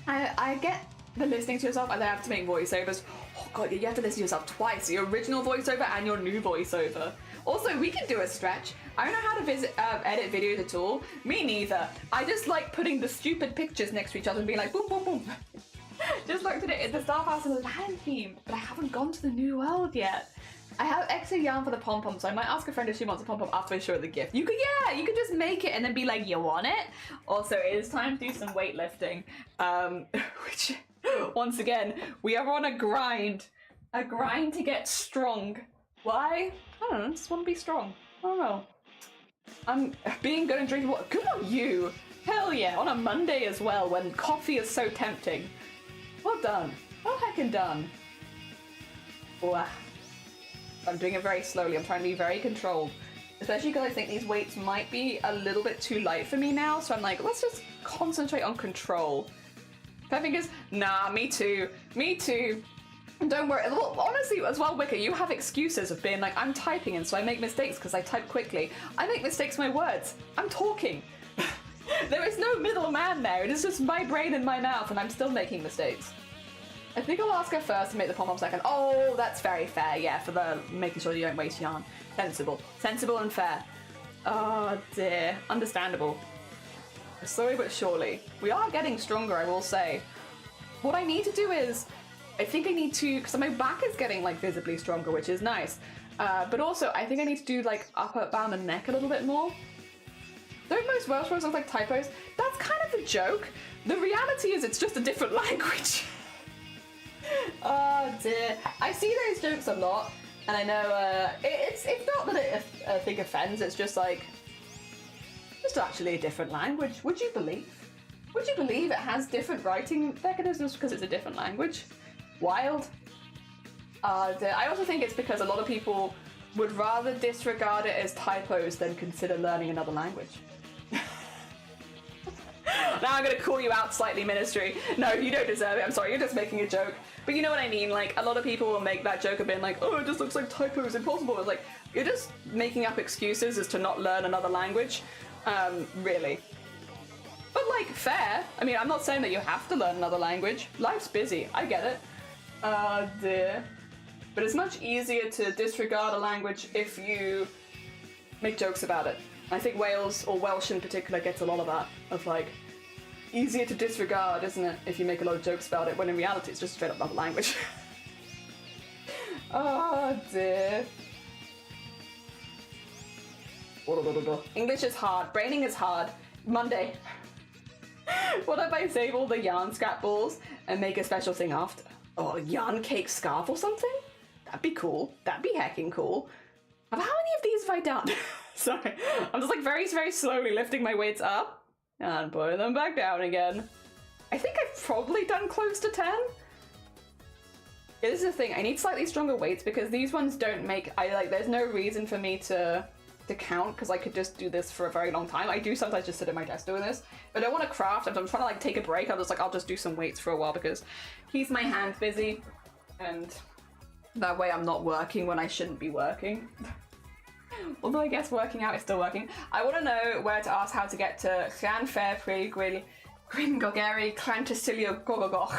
I get the listening to yourself and then I have to make voiceovers. Oh god, you have to listen to yourself twice. Your original voiceover and your new voiceover. Also, we can do a stretch. I don't know how to edit videos at all. Me neither. I just like putting the stupid pictures next to each other and being like, boom, boom, boom. Just looked at it at the Star House and the land theme, but I haven't gone to the new world yet. I have extra yarn for the pom-pom, so I might ask a friend if she wants a pom-pom after I show her the gift. You could, yeah, you could just make it and then be like, you want it? Also, it is time to do some weightlifting, which, once again, we are on a grind to get strong. Why? I don't know, I just want to be strong. I don't know. I'm being good and drinking water. Good on you. Hell yeah, on a Monday as well, when coffee is so tempting. Well done. Well heckin' done. Wow. I'm doing it very slowly. I'm trying to be very controlled. Especially because I think these weights might be a little bit too light for me now, so I'm like, let's just concentrate on control. My fingers, nah, me too. Me too. Don't worry. Well, honestly, as well, Wicker, you have excuses of being like, I'm typing and so I make mistakes because I type quickly. I make mistakes with my words. I'm talking. There is no middle man there. It is just my brain and my mouth and I'm still making mistakes. I think I'll ask her first and make the pom-pom second. Oh, that's very fair, yeah, for the making sure you don't waste yarn. Sensible. Sensible and fair. Oh dear. Understandable. Slowly but surely. We are getting stronger, I will say. What I need to do is, I think I need to, because my back is getting like visibly stronger, which is nice. But also, I think I need to do like upper down the neck a little bit more. Don't most Welsh words look like typos? That's kind of the joke. The reality is it's just a different language. Oh dear. I see those jokes a lot, and I know it's not that it I think offends, it's just like, it's actually a different language. Would you believe? Would you believe it has different writing mechanisms because it's a different language? Wild. I also think it's because a lot of people would rather disregard it as typos than consider learning another language. Now I'm gonna call you out slightly, Ministry. No, you don't deserve it. I'm sorry, you're just making a joke. But you know what I mean? Like, a lot of people will make that joke of being like, oh, it just looks like typos, impossible. It's like, you're just making up excuses as to not learn another language. Really. But, like, fair. I mean, I'm not saying that you have to learn another language. Life's busy. I get it. Dear. But it's much easier to disregard a language if you make jokes about it. I think Wales, or Welsh in particular, gets a lot of that. Of, like, easier to disregard, isn't it? If you make a lot of jokes about it, when in reality it's just straight up another language. Oh, dear. English is hard. Braining is hard. Monday. What if I save all the yarn scrap balls and make a special thing after? Oh, a yarn cake scarf or something? That'd be cool. That'd be hecking cool. How many of these have I done? Sorry. I'm just like very, very slowly lifting my weights up and putting them back down again. I think I've probably done close to 10. Yeah, this is the thing. I need slightly stronger weights because these ones don't make... there's no reason for me to count because I could just do this for a very long time. I do sometimes just sit at my desk doing this, but I don't want to craft. If I'm trying to like take a break, I'll just do some weights for a while because keeps my hands busy, and that way I'm not working when I shouldn't be working. Although I guess working out is still working. I want to know where to ask how to get to Llan Fair Pri Gwyn Gogeri Clantysilio Gogogoch.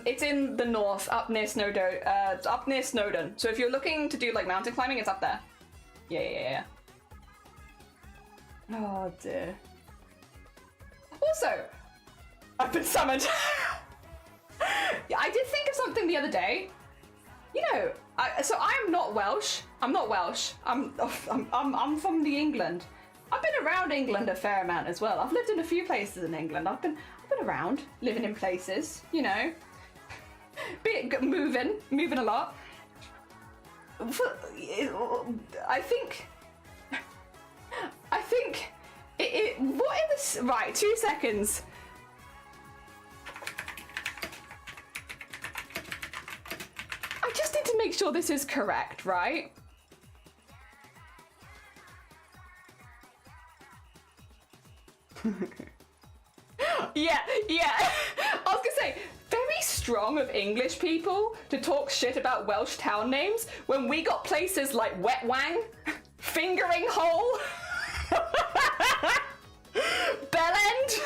It's in the north, up near Snowdon. So if you're looking to do like mountain climbing, it's up there. Yeah. Oh dear. Also, I've been summoned. Yeah, I did think of something the other day. You know, so I'm not Welsh. I'm from the England. I've been around England a fair amount as well. I've lived in a few places in England. I've been around, living in places. You know, moving a lot. I think what in this, right, 2 seconds. I just need to make sure this is correct, right? Yeah. I was gonna say, very strong of English people to talk shit about Welsh town names when we got places like Wet Wang, Fingering Hole, Bell End.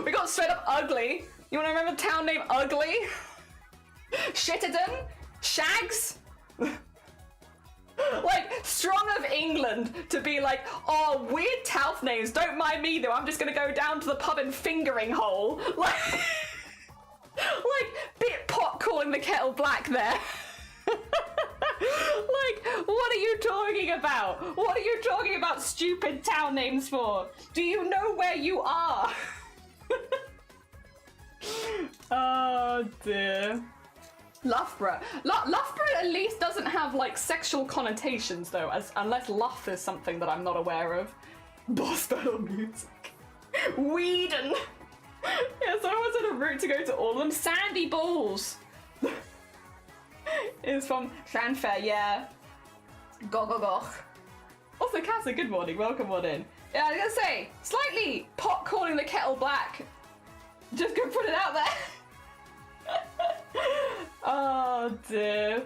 We got straight up Ugly. You wanna remember the town name Ugly? Shitterdon, Shags. Like, strong of England to be like, oh, weird Touth names, don't mind me though, I'm just gonna go down to the pub in Fingering Hole. Like, bit pot calling the kettle black there. Like, what are you talking about? What are you talking about stupid town names for? Do you know where you are? Oh dear. Loughborough. Loughborough at least doesn't have like sexual connotations though, unless Luff is something that I'm not aware of. Boss battle music. Whedon. Yeah, so I was on a route to go to all of them. Sandy Balls is from Llanfair, yeah. Gogogoch. Also, Casa, good morning. Welcome on in. Yeah, I was gonna say, slightly pot calling the kettle black. Just gonna put it out there. Oh dear.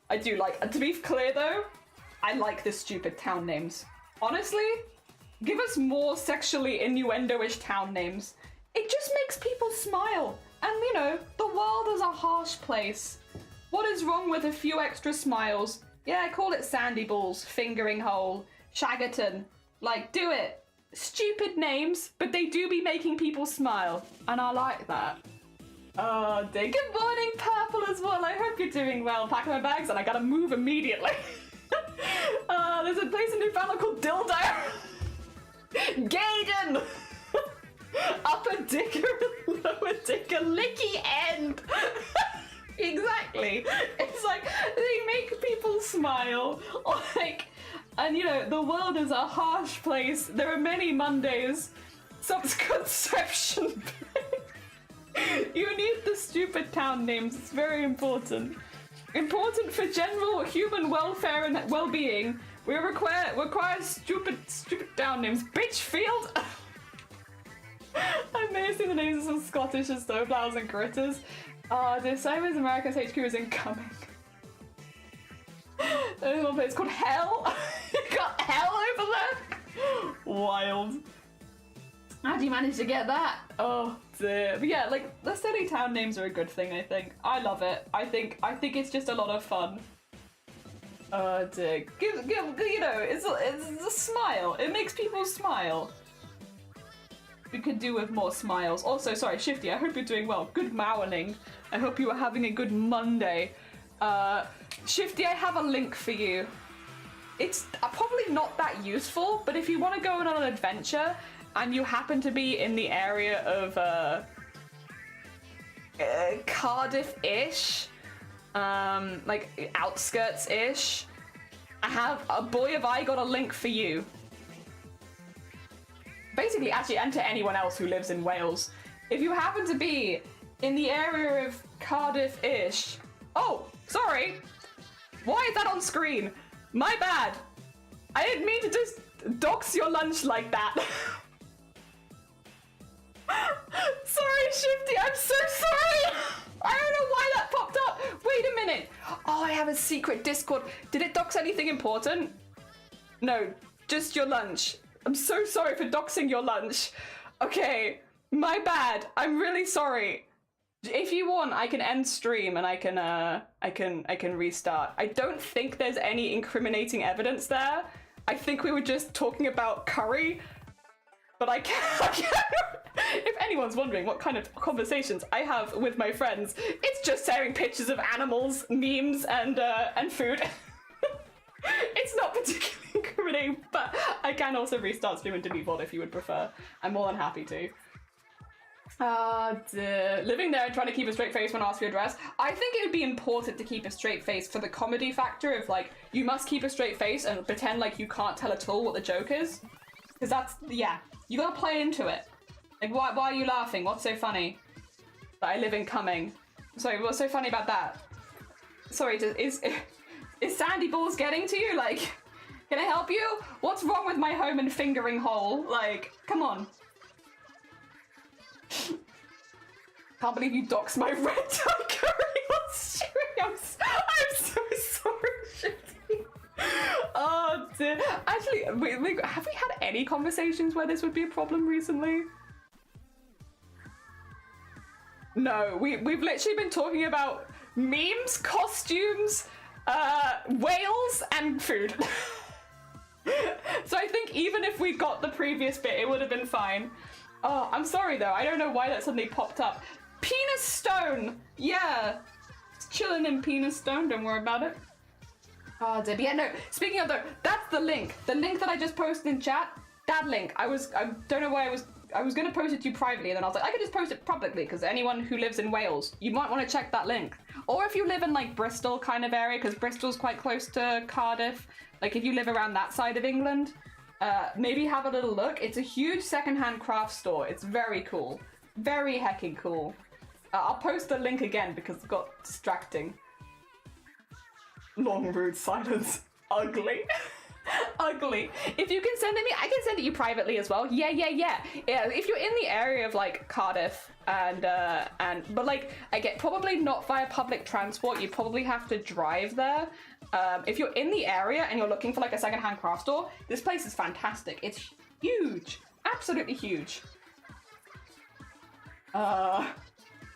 I do like, to be clear though, I like the stupid town names. Honestly, give us more sexually innuendo-ish town names. It just makes people smile. And you know, the world is a harsh place. What is wrong with a few extra smiles? Yeah, call it Sandy Balls, Fingering Hole, Shaggerton. Like, do it. Stupid names, but they do be making people smile, and I like that. Oh dear. Good morning, Purple, as well. I hope you're doing well. Packing my bags, and I gotta move immediately. There's a place in Newfoundland called Dildo. Gaydon. Upper Dicker, Lower Dicker, Licky End. Exactly. It's like they make people smile, like. And you know, the world is a harsh place. There are many Mondays. Some conception. You need the stupid town names. It's very important. Important for general human welfare and well-being, We require stupid town names. Bitchfield. I may have seen the names of some Scottish and snowplows and critters. The Simon's America's HQ is incoming. There's one place called Hell. You got Hell over there? Wild. How do you manage to get that? Oh dear. But yeah, like the silly town names are a good thing, I think. I love it. I think it's just a lot of fun. Oh dear. Give you know, it's a smile. It makes people smile. We could do with more smiles. Also, sorry, Shifty, I hope you're doing well. Good morning. I hope you are having a good Monday. Shifty, I have a link for you. It's probably not that useful, but if you want to go on an adventure and you happen to be in the area of Cardiff-ish, like outskirts-ish, I have I got a link for you. Basically, actually, and to anyone else who lives in Wales. If you happen to be in the area of Cardiff-ish... Oh, sorry. Why is that on screen? My bad. I didn't mean to just dox your lunch like that. Sorry, Shifty, I'm so sorry. I don't know why that popped up. Wait a minute. Oh, I have a secret Discord. Did it dox anything important? No, just your lunch. I'm so sorry for doxing your lunch. Okay, my bad. I'm really sorry. If you want, I can end stream and I can restart. I don't think there's any incriminating evidence there. I think we were just talking about curry, but I can't. If anyone's wondering what kind of conversations I have with my friends, it's just sharing pictures of animals, memes, and food. It's not particularly incriminating, but I can also restart stream and delete VOD if you would prefer. I'm more than happy to. Living there and trying to keep a straight face when asked for your address. I think it would be important to keep a straight face for the comedy factor of like, you must keep a straight face and pretend like you can't tell at all what the joke is. Because that's, yeah, you gotta play into it. Like, why are you laughing? What's so funny? That I live in Cumming. Sorry, what's so funny about that? Sorry, is Sandy Balls getting to you? Like, can I help you? What's wrong with my home and fingering hole? Like, come on. Can't believe you doxed my red tie curry on stream. I'm so sorry, Shifty. Oh dear. Actually, have we had any conversations where this would be a problem recently? No, we've literally been talking about memes, costumes, whales, and food. So I think even if we got the previous bit, it would have been fine. Oh, I'm sorry though. I don't know why that suddenly popped up. Penis Stone! Yeah. It's chilling in Penis Stone, don't worry about it. Oh, dear. Yeah, no, speaking of though, that's the link. The link that I just posted in chat, that link. I don't know why I was gonna post it to you privately, and then I was like, I could just post it publicly, because anyone who lives in Wales, you might want to check that link. Or if you live in like Bristol kind of area, because Bristol's quite close to Cardiff, like if you live around that side of England, maybe have a little look. It's a huge secondhand craft store. It's very cool. Very hecking cool. I'll post the link again because it got distracting. Long rude silence. Ugly. Ugly. If you can send it me, I can send it you privately as well. Yeah. If you're in the area of like Cardiff but like I get probably not via public transport. You probably have to drive there. If you're in the area and you're looking for like a secondhand craft store, this place is fantastic. It's huge, absolutely huge.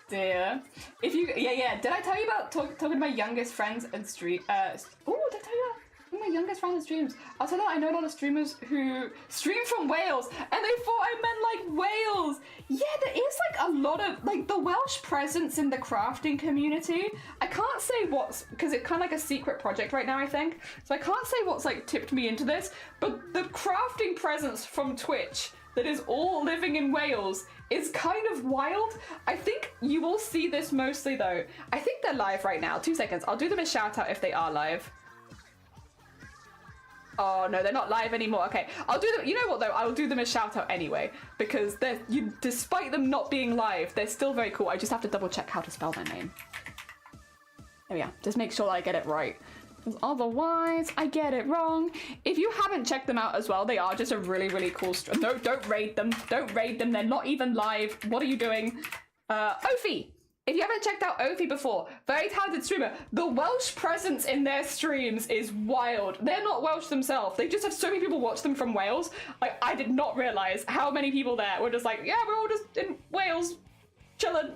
Dear. If you, yeah. Did I tell you about talking to my youngest friends and stream? Did I tell you about my youngest friends and streams? I'll tell you, I know a lot of streamers who stream from Wales, and they thought I meant like Wales. Yeah, there is like a lot of like the Welsh presence in the crafting community. I can't say what's, because it's kind of like a secret project right now, I think. So I can't say what's like tipped me into this, but the crafting presence from Twitch that is all living in Wales is kind of wild. I think you will see this mostly though. I think they're live right now. 2 seconds. I'll do them a shout out if they are live. Oh no, they're not live anymore. Okay, I'll do them. You know what though? I'll do them a shout out anyway because they're despite them not being live, they're still very cool. I just have to double check how to spell their name. There we are. Just make sure I get it right. because otherwise I get it wrong. If you haven't checked them out as well, they are just a really, really cool stream. No, don't raid them. Don't raid them. They're not even live. What are you doing? Ophi. If you haven't checked out Ophi before, very talented streamer. The Welsh presence in their streams is wild. They're not Welsh themselves. They just have so many people watch them from Wales. I did not realize how many people there were just like, yeah, we're all just in Wales, chilling.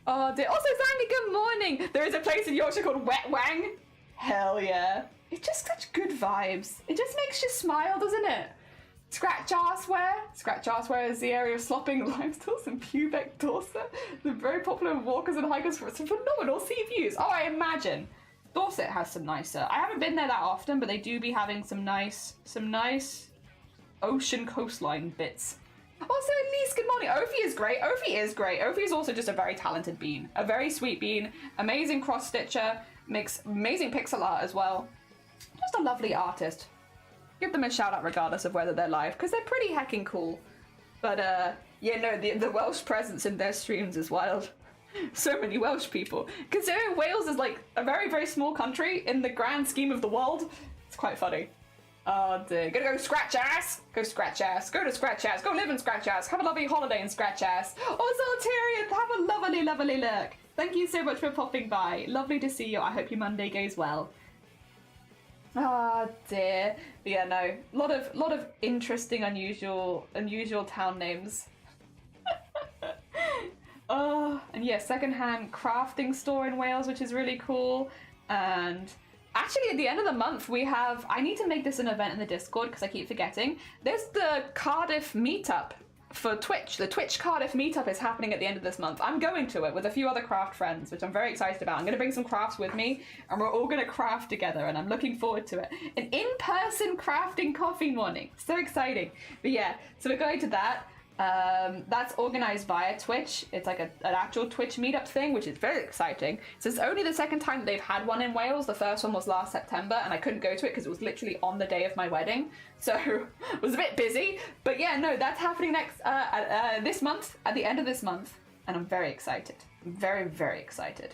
Oh dear. Also, Zandy, good morning. There is a place in Yorkshire called Wet Wang. Hell yeah. It's just such good vibes. It just makes you smile, doesn't it? Scratch arseware. Scratch arseware is the area of slopping limestools and pubic Dorset. They're very popular with walkers and hikers for some phenomenal sea views. Oh, I imagine. Dorset has some nicer. I haven't been there that often, but they do be having some nice ocean coastline bits. Also, Elise, good morning. Ophi is great. Ophi is great. Ophi is also just a very talented bean. A very sweet bean. Amazing cross-stitcher. Makes amazing pixel art as well. Just a lovely artist. Give them a shout out regardless of whether they're live, because they're pretty heckin' cool. But yeah, no, the Welsh presence in their streams is wild. So many Welsh people. Considering Wales is like a very, very small country in the grand scheme of the world, it's quite funny. Oh dear. Gonna go scratch ass. Go scratch ass. Go to scratch ass. Go live in scratch ass. Have a lovely holiday in scratch ass. Oh, Solitarian, have a lovely, lovely look. Thank you so much for popping by. Lovely to see you. I hope your Monday goes well. Oh dear. But yeah, no. Lot of interesting, unusual town names. Oh, and yeah, secondhand crafting store in Wales, which is really cool. And actually, at the end of the month, we have... I need to make this an event in the Discord because I keep forgetting. There's the Cardiff meetup for Twitch. The Twitch Cardiff meetup is happening at the end of this month. I'm going to it with a few other craft friends, which I'm very excited about. I'm going to bring some crafts with me, and we're all going to craft together, and I'm looking forward to it. An in-person crafting coffee morning. So exciting. But yeah, so we're going to that. That's organized via Twitch. It's like an actual Twitch meetup thing, which is very exciting. So it's only the second time that they've had one in Wales. The first one was last September, and I couldn't go to it because it was literally on the day of my wedding, so it was a bit busy. But yeah, no, that's happening next this month, at the end of this month, and I'm very excited. I'm very, very excited.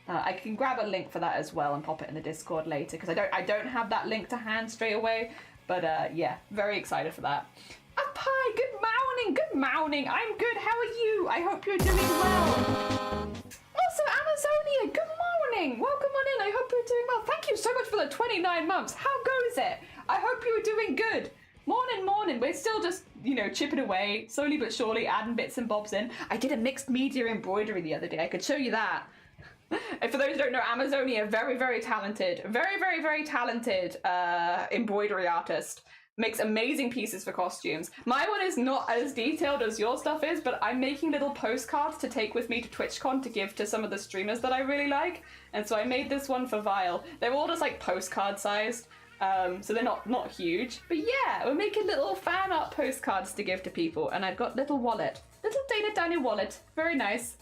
I can grab a link for that as well and pop it in the Discord later, because I don't have that link to hand straight away. But yeah, very excited for that. Hi, good morning, good morning. I'm good, how are you? I hope you're doing well. Also, Amazonia, good morning. Welcome on in, I hope you're doing well. Thank you so much for the 29 months. How goes it? I hope you're doing good. Morning, morning. We're still just, you know, chipping away, slowly but surely, adding bits and bobs in. I did a mixed media embroidery the other day. I could show you that. And for those who don't know, Amazonia, very, very talented, very talented embroidery artist. Makes amazing pieces for costumes. My one is not as detailed as your stuff is, but I'm making little postcards to take with me to TwitchCon to give to some of the streamers that I really like. And so I made this one for Vile. They're all just like postcard sized, so they're not huge. But yeah, we're making little fan art postcards to give to people. And I've got little wallet, little Dana Tiny wallet, very nice.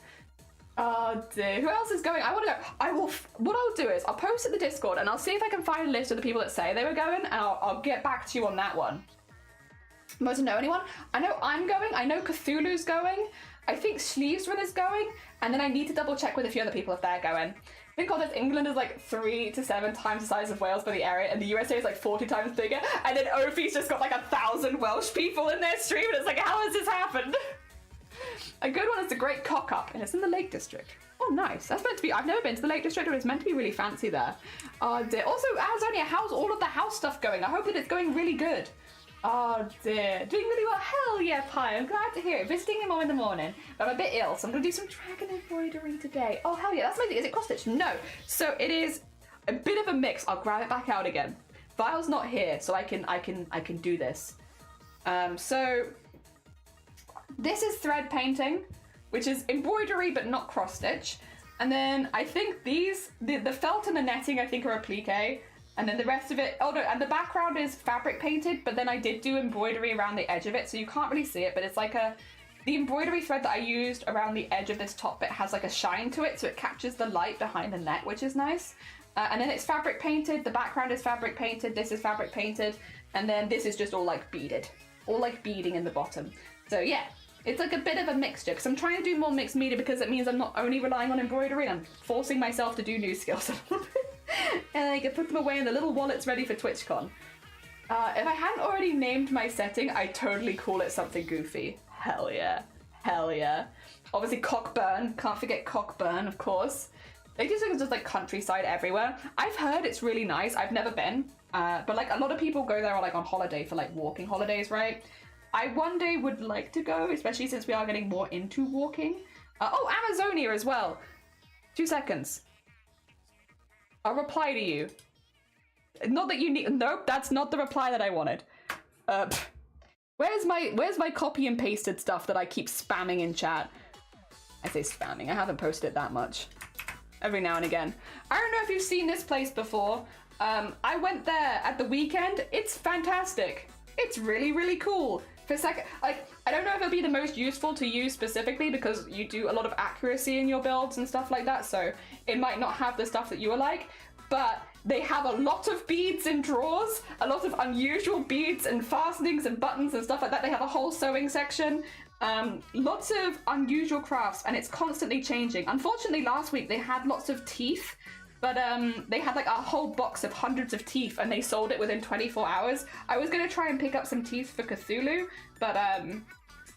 Oh dear, who else is going? I want to go. What I'll do is I'll post it in the Discord and I'll see if I can find a list of the people that say they were going, and I'll get back to you on that one. Doesn't know anyone? I know I'm going, I know Cthulhu's going, I think Sleevesrun is going, and then I need to double check with a few other people if they're going. I think all this England is like 3 to 7 times the size of Wales by the area, and the USA is like 40 times bigger, and then Ophi's just got like 1,000 Welsh people in their stream, and it's like, how has this happened? A good one is the Great Cock Up, and it's in the Lake District. Oh, nice. That's meant to be... I've never been to the Lake District, but it's meant to be really fancy there. Oh, dear. Also, Amazonia, how's all of the house stuff going? I hope that it's going really good. Oh, dear. Doing really well. Hell yeah, Pi. I'm glad to hear it. Visiting your mom in the morning. But I'm a bit ill, so I'm going to do some dragon embroidery today. Oh, hell yeah. That's amazing. Is it cross-stitch? No. So it is a bit of a mix. I'll grab it back out again. Vile's not here, so I can do this. So... This is thread painting, which is embroidery but not cross stitch. And then I think these, the felt and the netting I think are applique. And then the rest of it, oh no, and the background is fabric painted, but then I did do embroidery around the edge of it, so you can't really see it, but it's like the embroidery thread that I used around the edge of this top bit has like a shine to it, so it captures the light behind the net, which is nice. And then it's fabric painted, the background is fabric painted, this is fabric painted, and then this is just all like beaded. All like beading in the bottom. So yeah. It's like a bit of a mixture, because I'm trying to do more mixed media because it means I'm not only relying on embroidery, and I'm forcing myself to do new skills a little bit. and then you can put them away in the little wallets ready for TwitchCon. If I hadn't already named my setting, I'd totally call it something goofy. Hell yeah. Hell yeah. Obviously Cockburn, can't forget Cockburn, of course. They just look just like countryside everywhere. I've heard it's really nice. I've never been, but like a lot of people go there like on holiday for like walking holidays, right? I one day would like to go, especially since we are getting more into walking. Oh, Amazonia as well. 2 seconds. I'll reply to you. Not that you need. Nope, that's not the reply that I wanted. Where's my copy and pasted stuff that I keep spamming in chat? I say spamming. I haven't posted it that much. Every now and again. I don't know if you've seen this place before. I went there at the weekend. It's fantastic. It's really, really cool. For a second, like, I don't know if it'll be the most useful to use specifically because you do a lot of accuracy in your builds and stuff like that, so it might not have the stuff that you are like, but they have a lot of beads in drawers, a lot of unusual beads and fastenings and buttons and stuff like that. They have a whole sewing section. Lots of unusual crafts, and it's constantly changing. Unfortunately, last week they had lots of teeth, but they had like a whole box of hundreds of teeth, and they sold it within 24 hours. I was gonna try and pick up some teeth for Cthulhu, but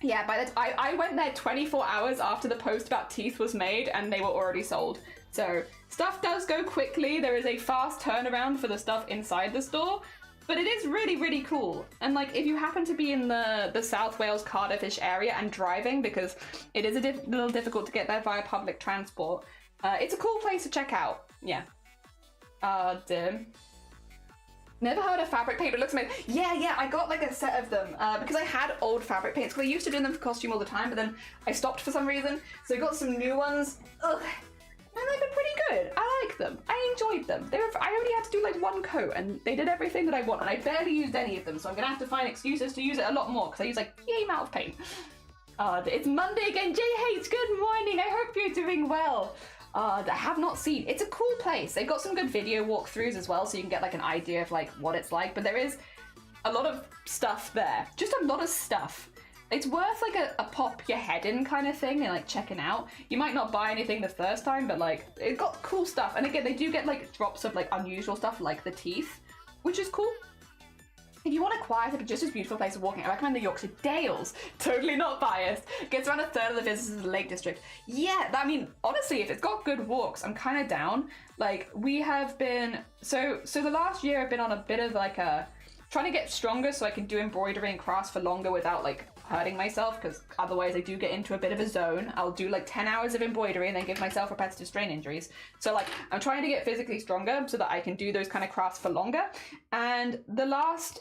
yeah, I went there 24 hours after the post about teeth was made, and they were already sold. So stuff does go quickly. There is a fast turnaround for the stuff inside the store. But it is really, really cool. And like, if you happen to be in the South Wales, Cardiff-ish area and driving, because it is a little difficult to get there via public transport, it's a cool place to check out. Yeah. Dear. Never heard of fabric paint, but it looks amazing. Yeah, I got like a set of them because I had old fabric paints, because I used to do them for costume all the time, but then I stopped for some reason. So I got some new ones. Ugh. And they've been pretty good. I like them. I enjoyed them. I only had to do like one coat, and they did everything that I want, and I barely used any of them, so I'm gonna have to find excuses to use it a lot more, because I use like yay amount of paint. It's Monday again. JH, good morning. I hope you're doing well. I have not seen. It's a cool place. They've got some good video walkthroughs as well, so you can get like an idea of like what it's like, but there is a lot of stuff there. Just a lot of stuff. It's worth like a pop your head in kind of thing and like checking out. You might not buy anything the first time, but like it got cool stuff. And again, they do get like drops of like unusual stuff like the teeth, which is cool. If you want a quieter but just as beautiful place of walking, I recommend the Yorkshire Dales. Totally not biased. Gets around a third of the visitors in the Lake District. Yeah, I mean, honestly, if it's got good walks, I'm kind of down. Like we have been, so the last year I've been on a bit of like a, trying to get stronger so I can do embroidery and crafts for longer without like hurting myself, because otherwise I do get into a bit of a zone. I'll do like 10 hours of embroidery and then give myself repetitive strain injuries. So like I'm trying to get physically stronger so that I can do those kind of crafts for longer. And the last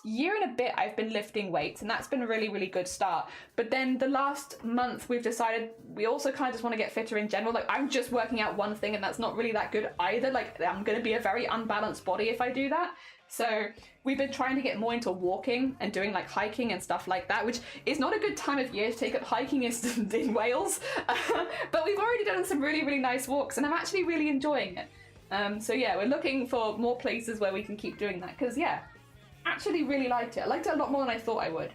year and a bit I've been lifting weights, and that's been a really, really good start. But then the last month we've decided we also kind of just want to get fitter in general. Like I'm just working out one thing and that's not really that good either. Like I'm going to be a very unbalanced body if I do that. So we've been trying to get more into walking and doing like hiking and stuff like that, which is not a good time of year to take up hiking in Wales. But we've already done some really, really nice walks, and I'm actually really enjoying it. So yeah, we're looking for more places where we can keep doing that, because yeah, actually really liked it. I liked it a lot more than I thought I would.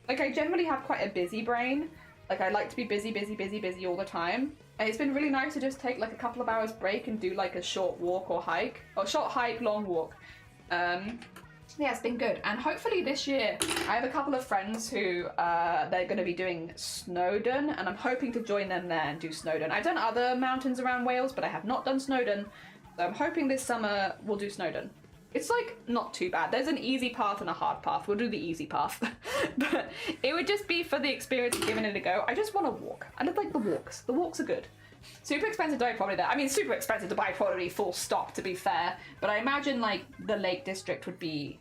Like I generally have quite a busy brain. Like I like to be busy all the time. And it's been really nice to just take like a couple of hours break and do like a short walk or hike, or short hike, long walk. Yeah, it's been good. And hopefully this year I have a couple of friends who they're going to be doing Snowdon, and I'm hoping to join them there and do Snowdon. I've done other mountains around Wales, but I have not done Snowdon, so I'm hoping this summer we'll do Snowdon. It's like not too bad. There's an easy path and a hard path. We'll do the easy path. But it would just be for the experience of giving it a go. I just want to walk. I just like the walks. The walks are good. Super expensive to buy property there. I mean, super expensive to buy property, full stop, to be fair. But I imagine like the Lake District would be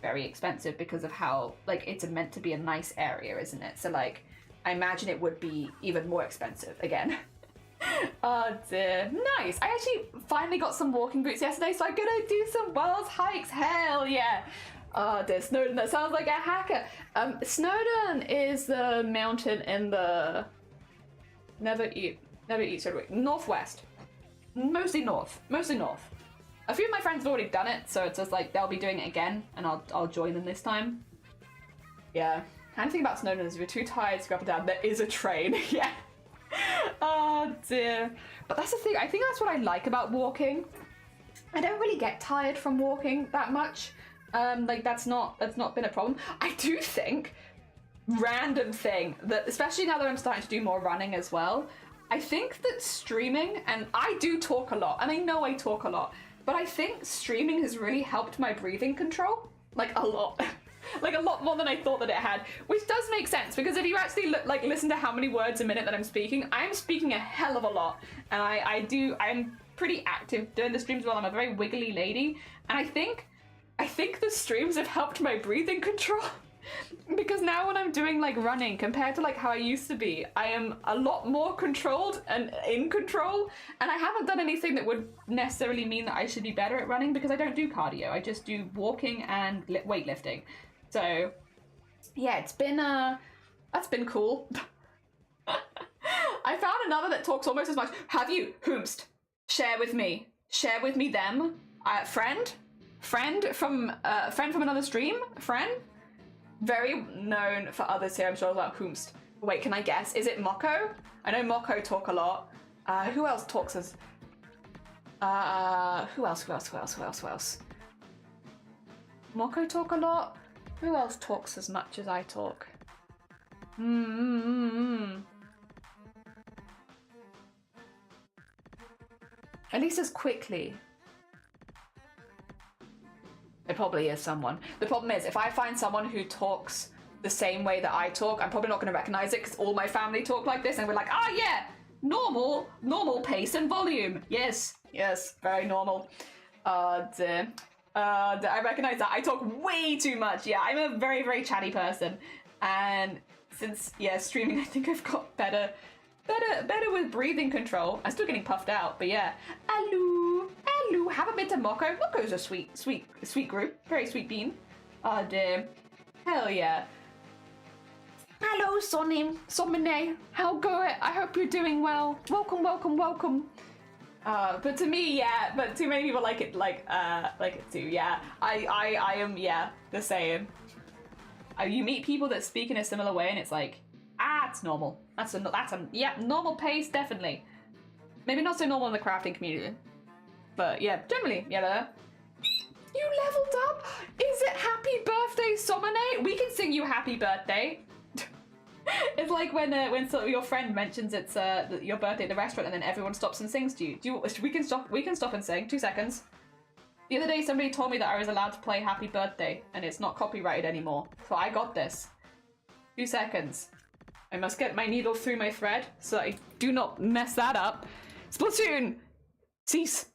very expensive because of how like it's meant to be a nice area, isn't it? So like I imagine it would be even more expensive again. Oh dear. Nice. I actually finally got some walking boots yesterday, so I'm gonna do some Wales hikes. Hell yeah. Oh dear, Snowdon, that sounds like a hacker. Snowdon is the mountain in the northwest. Mostly north. A few of my friends have already done it, so it's just like they'll be doing it again, and I'll join them this time. Yeah. Kind of thing about Snowdon is if you're too tired to go up and down, there is a train. Yeah. Oh dear. But that's the thing, I think that's what I like about walking. I don't really get tired from walking that much. Like that's not been a problem. I do think, random thing, that especially now that I'm starting to do more running as well, I think that streaming, and I do talk a lot, and I know I talk a lot, but I think streaming has really helped my breathing control, like a lot. Like a lot more than I thought that it had, which does make sense because if you actually listen to how many words a minute that I'm speaking a hell of a lot, and I'm pretty active during the streams as well. I'm a very wiggly lady, and I think the streams have helped my breathing control because now when I'm doing like running compared to like how I used to be, I am a lot more controlled and in control, and I haven't done anything that would necessarily mean that I should be better at running because I don't do cardio. I just do walking and weightlifting. So yeah, it's been that's been cool. I found another that talks almost as much. Have you whomst? Share with me them. Friend from another stream. Friend, very known for others here. I'm sure about whomst. Wait, can I guess? Is it Moko? I know Moko talk a lot. Who else talks as? Who else? Moko talk a lot. Who else talks as much as I talk? At least as quickly. It probably is someone. The problem is, if I find someone who talks the same way that I talk, I'm probably not going to recognize it because all my family talk like this, and we're like, ah, yeah, normal pace and volume. Yes, very normal. I recognize that. I talk way too much. Yeah, I'm a very, very chatty person. And since, streaming, I think I've got better with breathing control. I'm still getting puffed out, but yeah. Hello. Have a bit of Moko. Moko's a sweet group. Very sweet bean. Oh, dear. Hell yeah. Hello, Somine. How go it? I hope you're doing well. Welcome. But to me, but too many people like it too, yeah. I am, the same. You meet people that speak in a similar way and it's like, it's normal. That's a normal pace, definitely. Maybe not so normal in the crafting community. But yeah, generally, You leveled up? Is it happy birthday, Somine? We can sing you happy birthday. It's like when your friend mentions it's your birthday at the restaurant and then everyone stops and sings to you. We can stop and sing. 2 seconds. The other day somebody told me that I was allowed to play Happy Birthday and it's not copyrighted anymore. So I got this. 2 seconds. I must get my needle through my thread so I do not mess that up. Splatoon! Cease!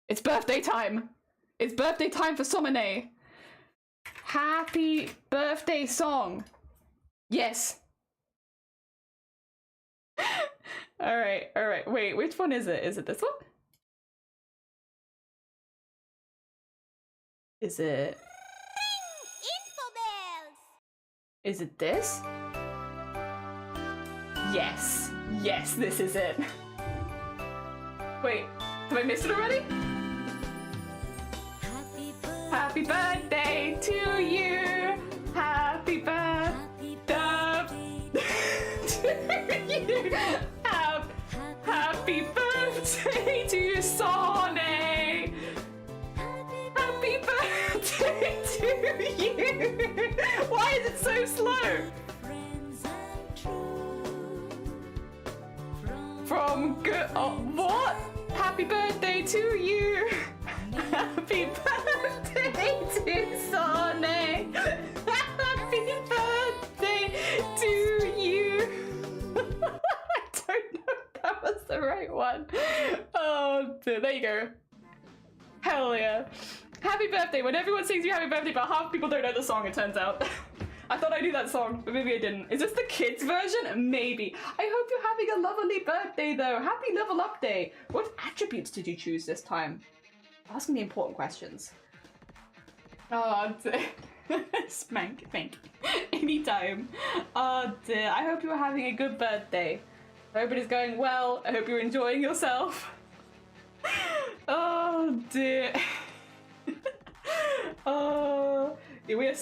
It's birthday time! It's birthday time for Somine! Happy birthday song! Yes! Alright. Wait, which one is it? Is it this one? Is it... Is it this? Yes, this is it. Wait, have I missed it already? Happy birthday to you. Happy birthday to you. Happy birthday to Sonic. Happy birthday to you. Why is it so slow? From good. Oh, what? Happy birthday to you. Happy birthday to Sonic. Happy birthday to you. I don't know if that was the right one. Oh, there you go. Hell yeah. Happy birthday. When everyone sings you happy birthday, but half people don't know the song, it turns out. I thought I knew that song, but maybe I didn't. Is this the kids version? Maybe. I hope you're having a lovely birthday though. Happy level up day. What attributes did you choose this time? Asking the important questions. Oh dear. Spank. Anytime. Oh dear. I hope you're having a good birthday. I hope it is going well. I hope you're enjoying yourself. Oh dear. Oh, yeah, we're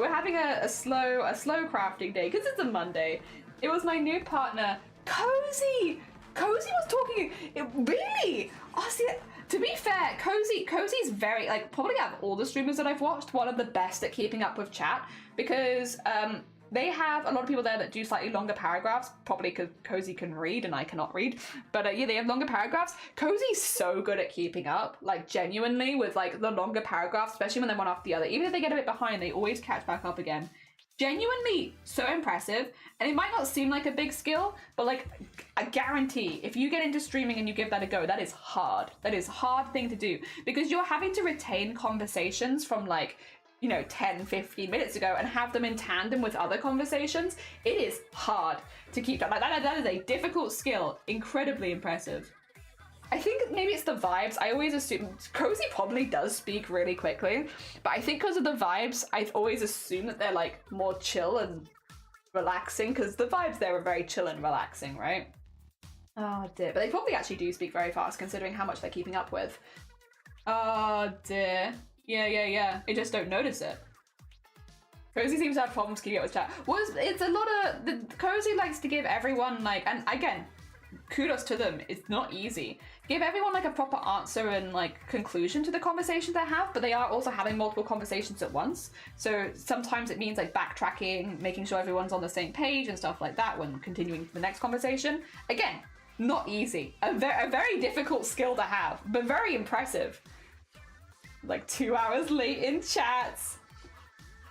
having a slow crafting day because it's a Monday. It was my new partner, Cozy. Cozy was talking. Really? Oh, see, To be fair, Cozy's very, like, probably out of all the streamers that I've watched, one of the best at keeping up with chat, because they have a lot of people there that do slightly longer paragraphs, probably because Cozy can read and I cannot read, but yeah, they have longer paragraphs. Cozy's so good at keeping up, like, genuinely, with, like, the longer paragraphs, especially when they're one after the other. Even if they get a bit behind, they always catch back up again. Genuinely so impressive, and it might not seem like a big skill, but like I guarantee if you get into streaming and you give that a go, that is hard. That is a hard thing to do, because you're having to retain conversations from, like, you know, 10, 15 minutes ago and have them in tandem with other conversations. It is hard to keep that. Like, that is a difficult skill. Incredibly impressive. I think maybe it's the vibes. I always assume Cozy probably does speak really quickly, but I think because of the vibes, I've always assumed that they're like more chill and relaxing, because the vibes there are very chill and relaxing, right? Oh dear, but they probably actually do speak very fast considering how much they're keeping up with. Oh dear. Yeah. I just don't notice it. Cozy seems to have problems keeping up with chat. It's a lot of, Cozy likes to give everyone, like, and again, kudos to them, it's not easy. Give everyone like a proper answer and like conclusion to the conversation they have, but they are also having multiple conversations at once. So sometimes it means like backtracking, making sure everyone's on the same page and stuff like that when continuing to the next conversation. Again, not easy. A very difficult skill to have, but very impressive. Like 2 hours late in chats.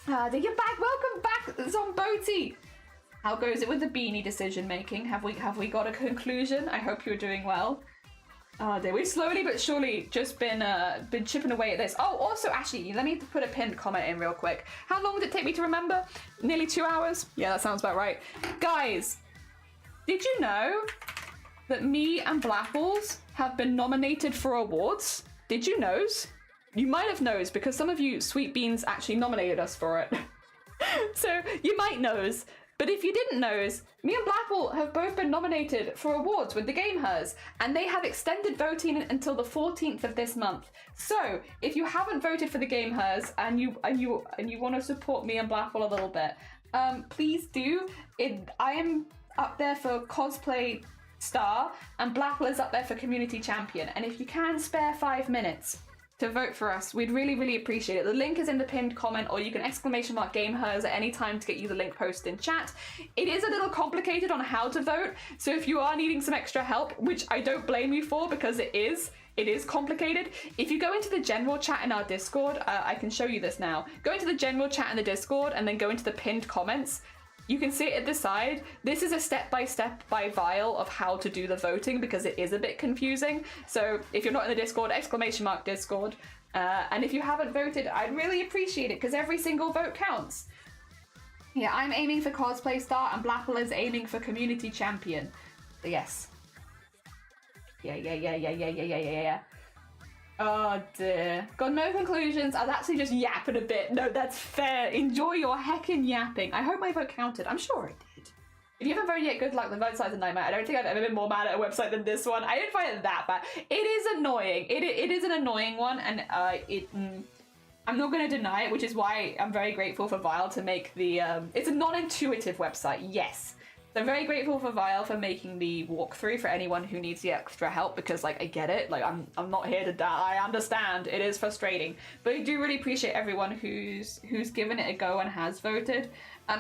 You're back, welcome back, Zomboti. How goes it with the beanie decision making? Have we got a conclusion? I hope you're doing well. Oh dear, we've slowly but surely just been chipping away at this. Oh, also, actually, let me put a pinned comment in real quick. How long did it take me to remember? Nearly 2 hours? Yeah, that sounds about right. Guys, did you know that me and Blackballs have been nominated for awards? Did you knows? You might have knows, because some of you sweet beans actually nominated us for it. So you might knows. But if you didn't knows, me and Blackball have both been nominated for awards with the Game Hers, and they have extended voting until the 14th of this month. So if you haven't voted for the Game Hers and you want to support me and Blackball a little bit, please do. I am up there for cosplay star, and Blackball is up there for community champion. And if you can spare 5 minutes to vote for us, we'd really appreciate it. The link is in the pinned comment, or you can !mark Game Hers at any time to get you the link posted in chat. It is a little complicated on how to vote, so if you are needing some extra help, which I don't blame you for, because it is complicated. If you go into the general chat in our Discord, I can show you this now. Go into the general chat in the Discord and then go into the pinned comments. You can see it at the side. This is a step-by-step by Vile of how to do the voting, because it is a bit confusing. So if you're not in the Discord, !mark Discord. And if you haven't voted, I'd really appreciate it, because every single vote counts. Yeah, I'm aiming for cosplay star, and Blackball is aiming for community champion. So yes. Yeah. Oh dear. Got no conclusions. I was actually just yapping a bit. No, that's fair. Enjoy your heckin' yapping. I hope my vote counted. I'm sure it did. If you haven't voted yet, good luck. The vote size is a nightmare. I don't think I've ever been more mad at a website than this one. I didn't find it that bad. It is annoying. It is an annoying one, and I'm not going to deny it, which is why I'm very grateful for Vile to make the... it's a non-intuitive website, yes. So I'm very grateful for Vile for making the walkthrough for anyone who needs the extra help, because, like, I get it. Like, I'm not here to die. I understand. It is frustrating. But I do really appreciate everyone who's given it a go and has voted.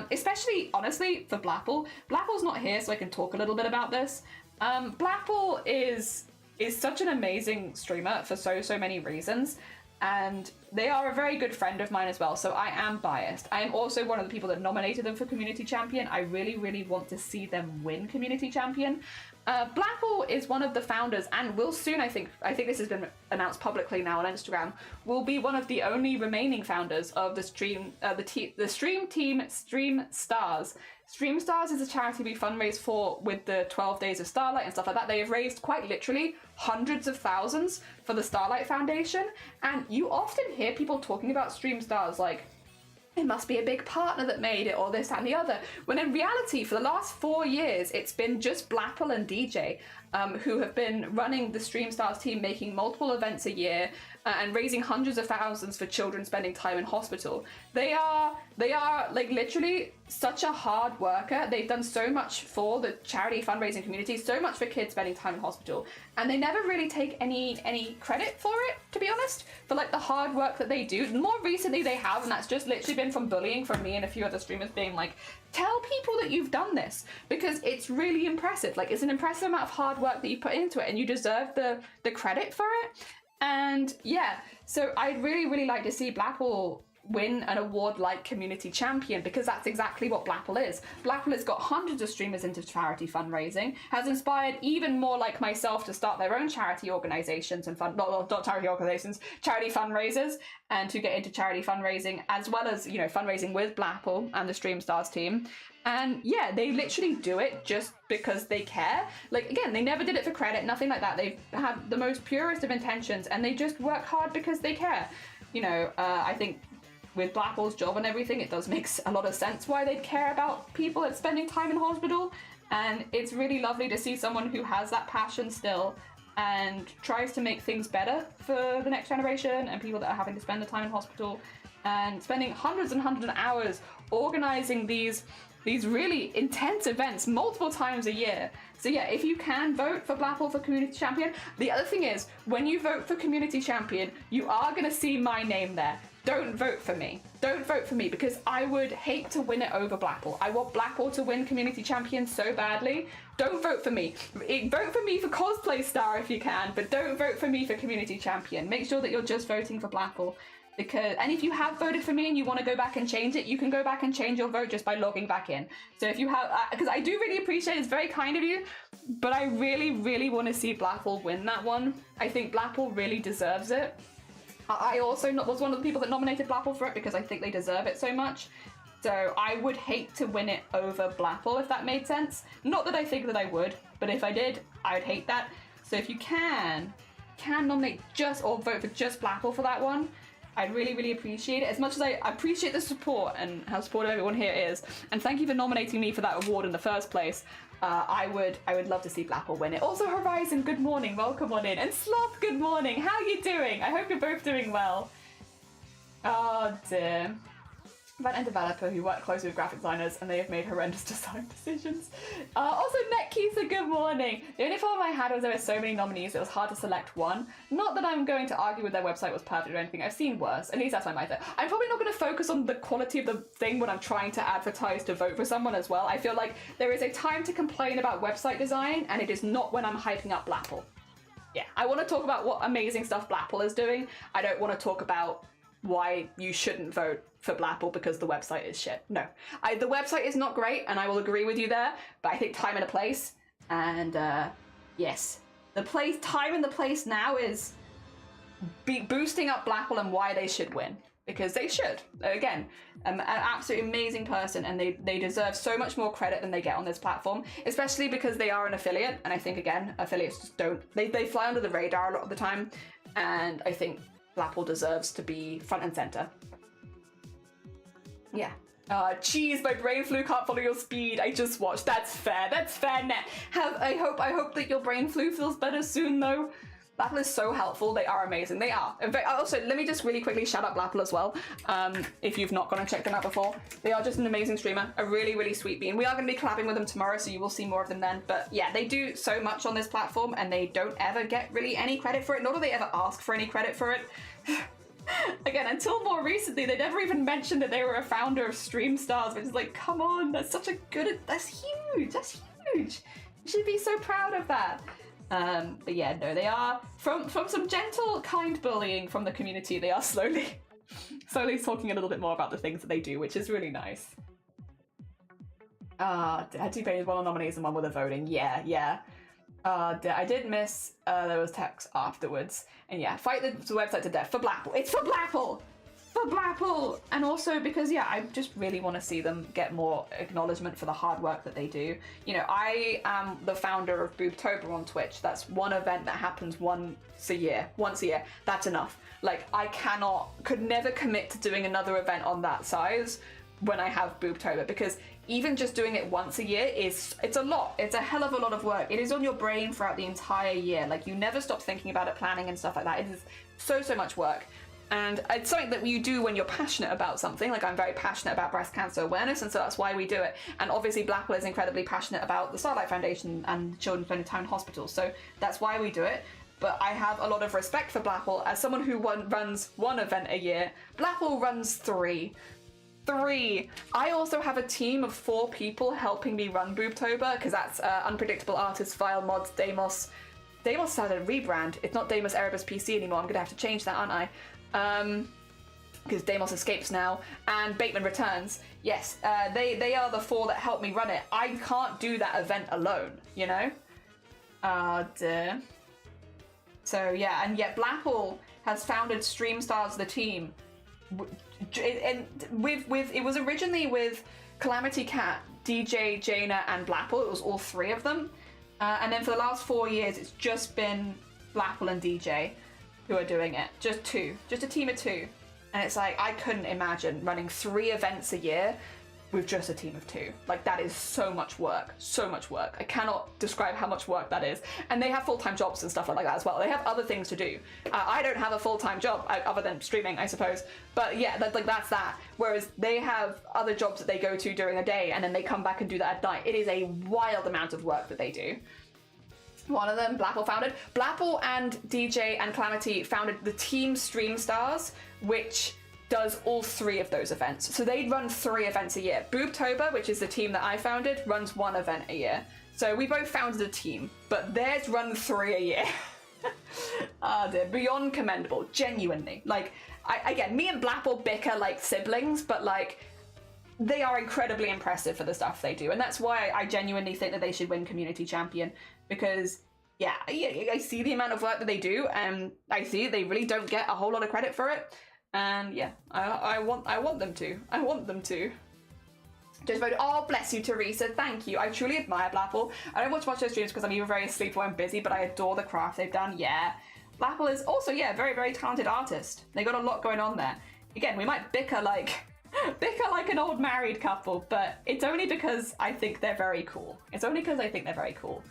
Especially, honestly, for Blackball. Blackball's not here, so I can talk a little bit about this. Blackball is such an amazing streamer for so many reasons. And they are a very good friend of mine as well, so I am biased. I am also one of the people that nominated them for Community Champion. I really want to see them win Community Champion. Blackball is one of the founders, and will soon, I think this has been announced publicly now on Instagram, will be one of the only remaining founders of the stream team Stream Stars. Stream Stars is a charity we fundraise for with the 12 Days of Starlight and stuff like that. They have raised quite literally hundreds of thousands for the Starlight Foundation, and you often hear people talking about Stream Stars like, it must be a big partner that made it, or this, that, and the other. When in reality, for the last 4 years, it's been just Blackpool and DJ. who have been running the Stream Stars team, making multiple events a year and raising hundreds of thousands for children spending time in hospital. They are like literally such a hard worker. They've done so much for the charity fundraising community, so much for kids spending time in hospital, and they never really take any credit for it, to be honest, for like the hard work that they do. More recently they have, and that's just literally been from bullying from me and a few other streamers being like, tell people that you've done this, because it's really impressive. Like, it's an impressive amount of hard work that you put into it, and you deserve the credit for it. And yeah, so I'd really like to see Blackpool win an award like Community Champion, because that's exactly what Blackpool is. Blackpool has got hundreds of streamers into charity fundraising, has inspired even more like myself to start their own charity organisations and not charity organisations, charity fundraisers, and to get into charity fundraising, as well as, you know, fundraising with Blackpool and the Stream Stars team. And yeah, they literally do it just because they care. Like, again, they never did it for credit, nothing like that. They've had the most purest of intentions, and they just work hard because they care. You know, I think with Blackpool's job and everything, it does make a lot of sense why they'd care about people that's spending time in hospital. And it's really lovely to see someone who has that passion still and tries to make things better for the next generation and people that are having to spend the time in hospital, and spending hundreds and hundreds of hours organizing these really intense events multiple times a year. So yeah, if you can vote for Blackpool for Community Champion. The other thing is, when you vote for Community Champion, you are going to see my name there. Don't vote for me. Don't vote for me, because I would hate to win it over Blackpool. I want Blackpool to win Community Champion so badly. Don't vote for me. Vote for me for Cosplay Star if you can, but don't vote for me for Community Champion. Make sure that you're just voting for Blackpool. And if you have voted for me and you want to go back and change it, you can go back and change your vote just by logging back in. So if you have, because I do really appreciate it, it's very kind of you, but I really want to see Blackpool win that one. I think Blackpool really deserves it. I also was one of the people that nominated Blackpool for it because I think they deserve it so much. So I would hate to win it over Blackpool, if that made sense. Not that I think that I would, but if I did, I would hate that. So if you can nominate just, or vote for just Blackpool for that one, I'd really appreciate it. As much as I appreciate the support and how supportive everyone here is, and thank you for nominating me for that award in the first place, I would love to see Blackpool win it. Also, Horizon, good morning, welcome on in. And Sloth, good morning, how are you doing? I hope you're both doing well. Oh dear. About a developer who worked closely with graphic designers and they have made horrendous design decisions. Also, Netkisa, good morning. The only problem I had was there were so many nominees, it was hard to select one. Not that I'm going to argue with their website was perfect or anything, I've seen worse. At least that's my mindset. I'm probably not going to focus on the quality of the thing when I'm trying to advertise to vote for someone as well. I feel like there is a time to complain about website design, and it is not when I'm hyping up Blackpool. Yeah, I want to talk about what amazing stuff Blackpool is doing. I don't want to talk about why you shouldn't vote for Blackpool because the website is shit. No, the website is not great, and I will agree with you there, but I think time and a place, and yes, the time and the place now is boosting up Blackpool and why they should win, because they should. Again, an absolutely amazing person, and they deserve so much more credit than they get on this platform, especially because they are an affiliate, and I think, again, affiliates just don't, they fly under the radar a lot of the time, and I think Blackpool deserves to be front and center. Yeah. Cheese, my brain flu can't follow your speed. I just watched. That's fair. That's fair, Net. I hope that your brain flu feels better soon, though. Blackpool is so helpful. They are amazing. They are. In fact, also, let me just really quickly shout out Blackpool as well. If you've not gone and checked them out before, they are just an amazing streamer. A really sweet bean. We are going to be collabing with them tomorrow, so you will see more of them then. But yeah, they do so much on this platform, and they don't ever get really any credit for it. Nor do they ever ask for any credit for it. Again, until more recently, they never even mentioned that they were a founder of Stream Stars, which is like, come on, that's such a good, that's huge. You should be so proud of that. But yeah, no, they are, from some gentle, kind bullying from the community, they are slowly talking a little bit more about the things that they do, which is really nice. I had 2 pages, 1 on nominees and 1 with the voting. Yeah. I did miss, there was text afterwards. And yeah, fight the website to death for Blackpool. It's for Blackpool! For Blackpool! And also because, yeah, I just really want to see them get more acknowledgement for the hard work that they do. You know, I am the founder of Boobtober on Twitch. That's one event that happens once a year. That's enough. Like, I could never commit to doing another event on that size when I have Boobtober, because even just doing it once a year it's a lot. It's a hell of a lot of work. It is on your brain throughout the entire year. Like, you never stop thinking about it, planning and stuff like that. It is so much work. And it's something that you do when you're passionate about something. Like, I'm very passionate about breast cancer awareness, and so that's why we do it. And obviously Blackwell is incredibly passionate about the Starlight Foundation and Children's Town Hospital, so that's why we do it. But I have a lot of respect for Blackwell as someone who runs one event a year. Blackwell runs three. I also have a team of 4 people helping me run Boobtober, because that's Unpredictable Artists, File Mods, Deimos. Deimos had a rebrand. It's not Deimos Erebus PC anymore. I'm gonna have to change that, aren't I? Because Deimos escapes now, and Bateman returns. Yes, they are the 4 that help me run it. I can't do that event alone, you know? Dear. So yeah, and yet Blackwell has founded Stream Stars the team. And it was originally with Calamity Cat, DJ, Jaina, and Blackwell. It was all 3 of them. And then for the last 4 years, it's just been Blackwell and DJ who are doing it. Just 2. Just a team of 2. And it's like, I couldn't imagine running 3 events a year with just a team of 2. Like, that is so much work. So much work. I cannot describe how much work that is. And they have full-time jobs and stuff like that as well. They have other things to do. I don't have a full-time job other than streaming, I suppose. But yeah, that's that. Whereas they have other jobs that they go to during the day, and then they come back and do that at night. It is a wild amount of work that they do. One of them, Blackwell founded. Blackwell and DJ and Calamity founded the Team Stream Stars, which does all 3 of those events. So they run 3 events a year. Boobtober, which is the team that I founded, runs 1 event a year. So we both founded a team, but theirs run 3 a year. They're beyond commendable, genuinely. Like, again, me and Blackwell bicker like siblings, but like, they are incredibly impressive for the stuff they do. And that's why I genuinely think that they should win Community Champion, because yeah, I see the amount of work that they do, and I see they really don't get a whole lot of credit for it. And yeah, I want them to. I want them to. Just vote. Oh, bless you, Teresa. Thank you. I truly admire Blackwell. I don't watch their streams because I'm either very asleep or I'm busy, but I adore the craft they've done. Yeah. Blackwell is also, yeah, very, very talented artist. They got a lot going on there. Again, we might bicker like an old married couple, but it's only because I think they're very cool. It's only because I think they're very cool.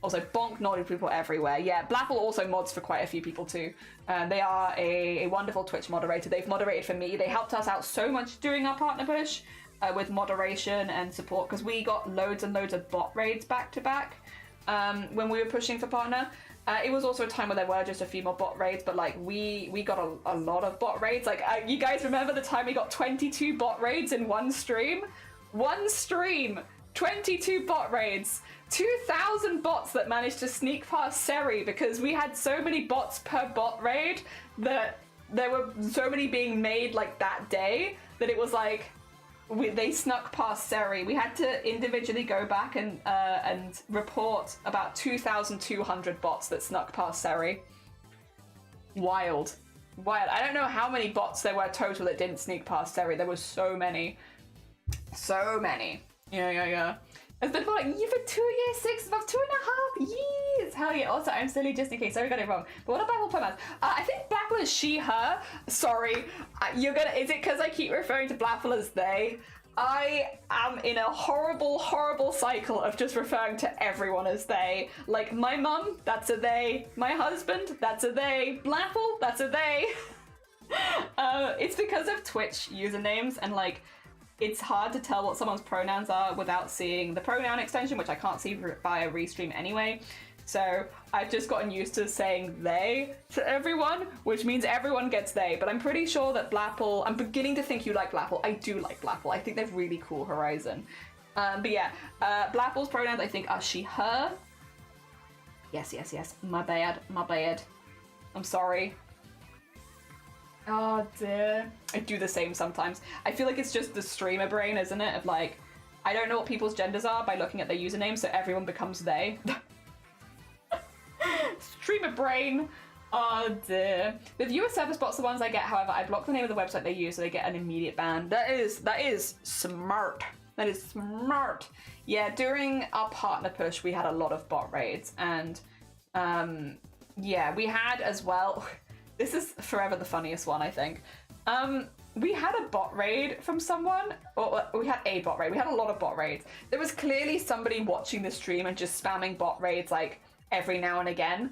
Also, bonk nodded people everywhere. Yeah, Blackwell also mods for quite a few people too. They are a wonderful Twitch moderator. They've moderated for me. They helped us out so much during our partner push with moderation and support, because we got loads and loads of bot raids back to back when we were pushing for partner. It was also a time where there were just a few more bot raids, but like we got a lot of bot raids. Like, you guys remember the time we got 22 bot raids in one stream? One stream! 22 bot raids! 2,000 bots that managed to sneak past Seri, because we had so many bots per bot raid that there were so many being made like that day that it was like they snuck past Seri. We had to individually go back and report about 2,200 bots that snuck past Seri. Wild. I don't know how many bots there were total that didn't sneak past Seri. There were so many. So many. Yeah. It's been for like, for 2 years, 6 months, 2.5 years. Hell yeah. Also, I'm silly just in case. Sorry, I got it wrong. But what about Blackwell pronouns? I think Blackwell is she, her. Sorry. Is it because I keep referring to Blackwell as they? I am in a horrible, horrible cycle of just referring to everyone as they. Like, my mum, that's a they. My husband, that's a they. Blackwell, that's a they. It's because of Twitch usernames, and like, it's hard to tell what someone's pronouns are without seeing the pronoun extension, which I can't see via Restream anyway. So I've just gotten used to saying they to everyone, which means everyone gets they. But I'm pretty sure that Blackwell, I'm beginning to think you like Blackwell. I do like Blackwell. I think they're really cool, Horizon. But yeah, Blackwell's pronouns I think are she, her. Yes. My bad. I'm sorry. Oh dear. I do the same sometimes. I feel like it's just the streamer brain, isn't it? Of like, I don't know what people's genders are by looking at their username, so everyone becomes they. Streamer brain. Oh dear. The viewer service bots are the ones I get, however, I block the name of the website they use so they get an immediate ban. That is smart. That is smart. Yeah, during our partner push, we had a lot of bot raids, and yeah, we had as well. This is forever the funniest one, I think. we had a bot raid from someone, or we had a bot raid. We had a lot of bot raids. There was clearly somebody watching the stream and just spamming bot raids like every now and again.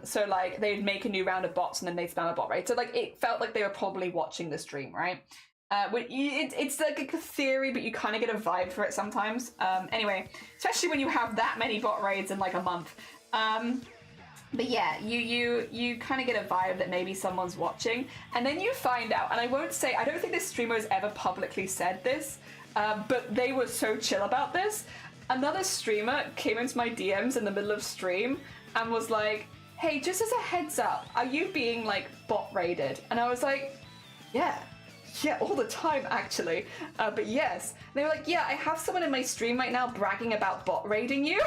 So like they'd make a new round of bots and then they'd spam a bot raid. So like it felt like they were probably watching the stream, right? It's like a theory, but you kind of get a vibe for it sometimes. Anyway, especially when you have that many bot raids in like a month. But yeah, you kind of get a vibe that maybe someone's watching, and then you find out, and I won't say, I don't think this streamer has ever publicly said this, but they were so chill about this. Another streamer came into my DMs in the middle of stream and was like, hey, just as a heads up, are you being like bot raided? And I was like, yeah, all the time actually, but yes. And they were like, yeah, I have someone in my stream right now bragging about bot raiding you.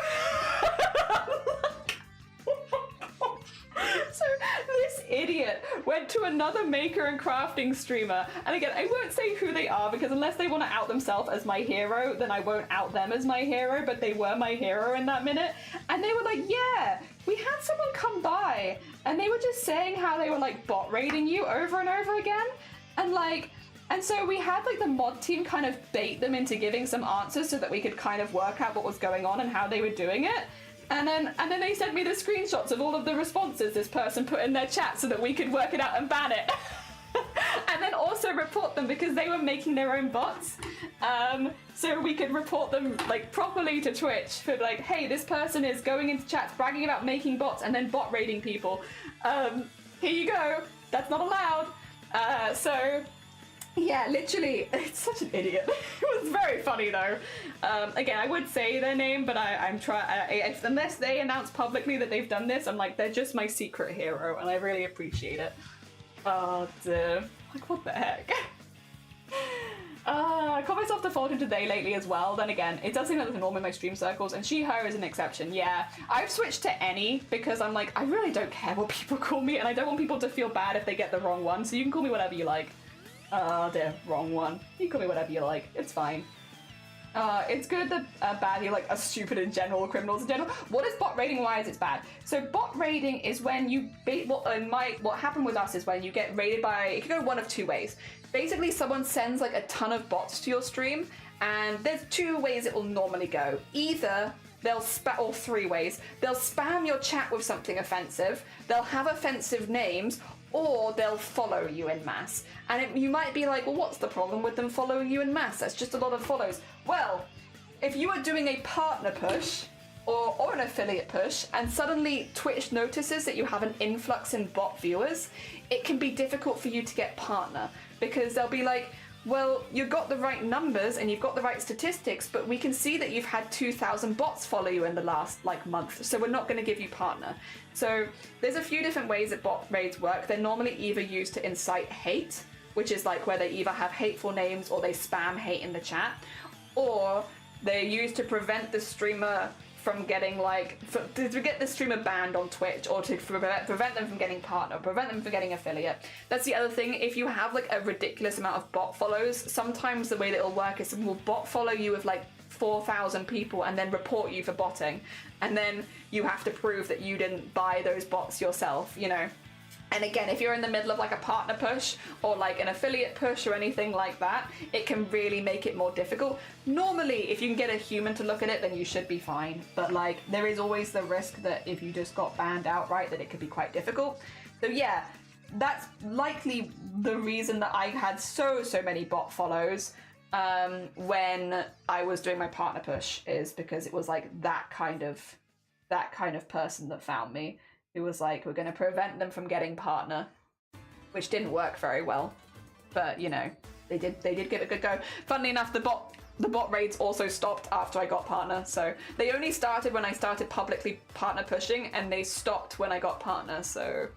So this idiot went to another maker and crafting streamer, and again, I won't say who they are because unless they want to out themselves as my hero, then I won't out them as my hero, but they were my hero in that minute. And they were like, yeah, we had someone come by and they were just saying how they were like bot raiding you over and over again. And so we had like the mod team kind of bait them into giving some answers so that we could kind of work out what was going on and how they were doing it. And then they sent me the screenshots of all of the responses this person put in their chat so that we could work it out and ban it. And then also report them because they were making their own bots. So we could report them like properly to Twitch for like, hey, this person is going into chats bragging about making bots and then bot raiding people. Here you go. That's not allowed. So yeah, literally, it's such an idiot. It was very funny though. Again, I would say their name, but I'm trying. Unless they announce publicly that they've done this, I'm like, they're just my secret hero, and I really appreciate it. Oh dear, like what the heck? I call myself defaulted to they lately as well. Then again, it does seem like there's a norm in my stream circles, and she, her is an exception. Yeah, I've switched to any because I'm like, I really don't care what people call me, and I don't want people to feel bad if they get the wrong one. So you can call me whatever you like. Oh dear, wrong one. You can call me whatever you like. It's fine. It's good that bad you like are stupid in general, criminals in general. What is bot raiding? Why is it bad? So bot raiding is when you what happened with us is when you get raided by, it can go one of two ways. Basically, someone sends like a ton of bots to your stream, and there's two ways it will normally go. Either they'll or three ways. They'll spam your chat with something offensive. They'll have offensive names. Or they'll follow you en masse. And you might be like, well, what's the problem with them following you en masse? That's just a lot of follows. Well, if you are doing a partner push or an affiliate push and suddenly Twitch notices that you have an influx in bot viewers, it can be difficult for you to get partner because they'll be like, well, you've got the right numbers and you've got the right statistics, but we can see that you've had 2,000 bots follow you in the last month, so we're not going to give you partner. So there's a few different ways that bot raids work. They're normally either used to incite hate, which is like where they either have hateful names or they spam hate in the chat, or they're used to prevent the streamer from getting to get the streamer banned on Twitch, or to prevent them from getting partner, prevent them from getting affiliate. That's the other thing. If you have like a ridiculous amount of bot follows, sometimes the way that it'll work is someone will bot follow you with like 4,000 people and then report you for botting, and then you have to prove that you didn't buy those bots yourself, you know. And again, if you're in the middle of like a partner push or like an affiliate push or anything like that, it can really make it more difficult. Normally, if you can get a human to look at it, then you should be fine. But like, there is always the risk that if you just got banned outright, that it could be quite difficult. So yeah, that's likely the reason that I had so many bot follows when I was doing my partner push, is because it was like that kind of person that found me. Who was like, we're going to prevent them from getting partner, which didn't work very well, but you know, they did give it a good go. Funnily enough, the bot raids also stopped after I got partner, so they only started when I started publicly partner pushing, and they stopped when I got partner. So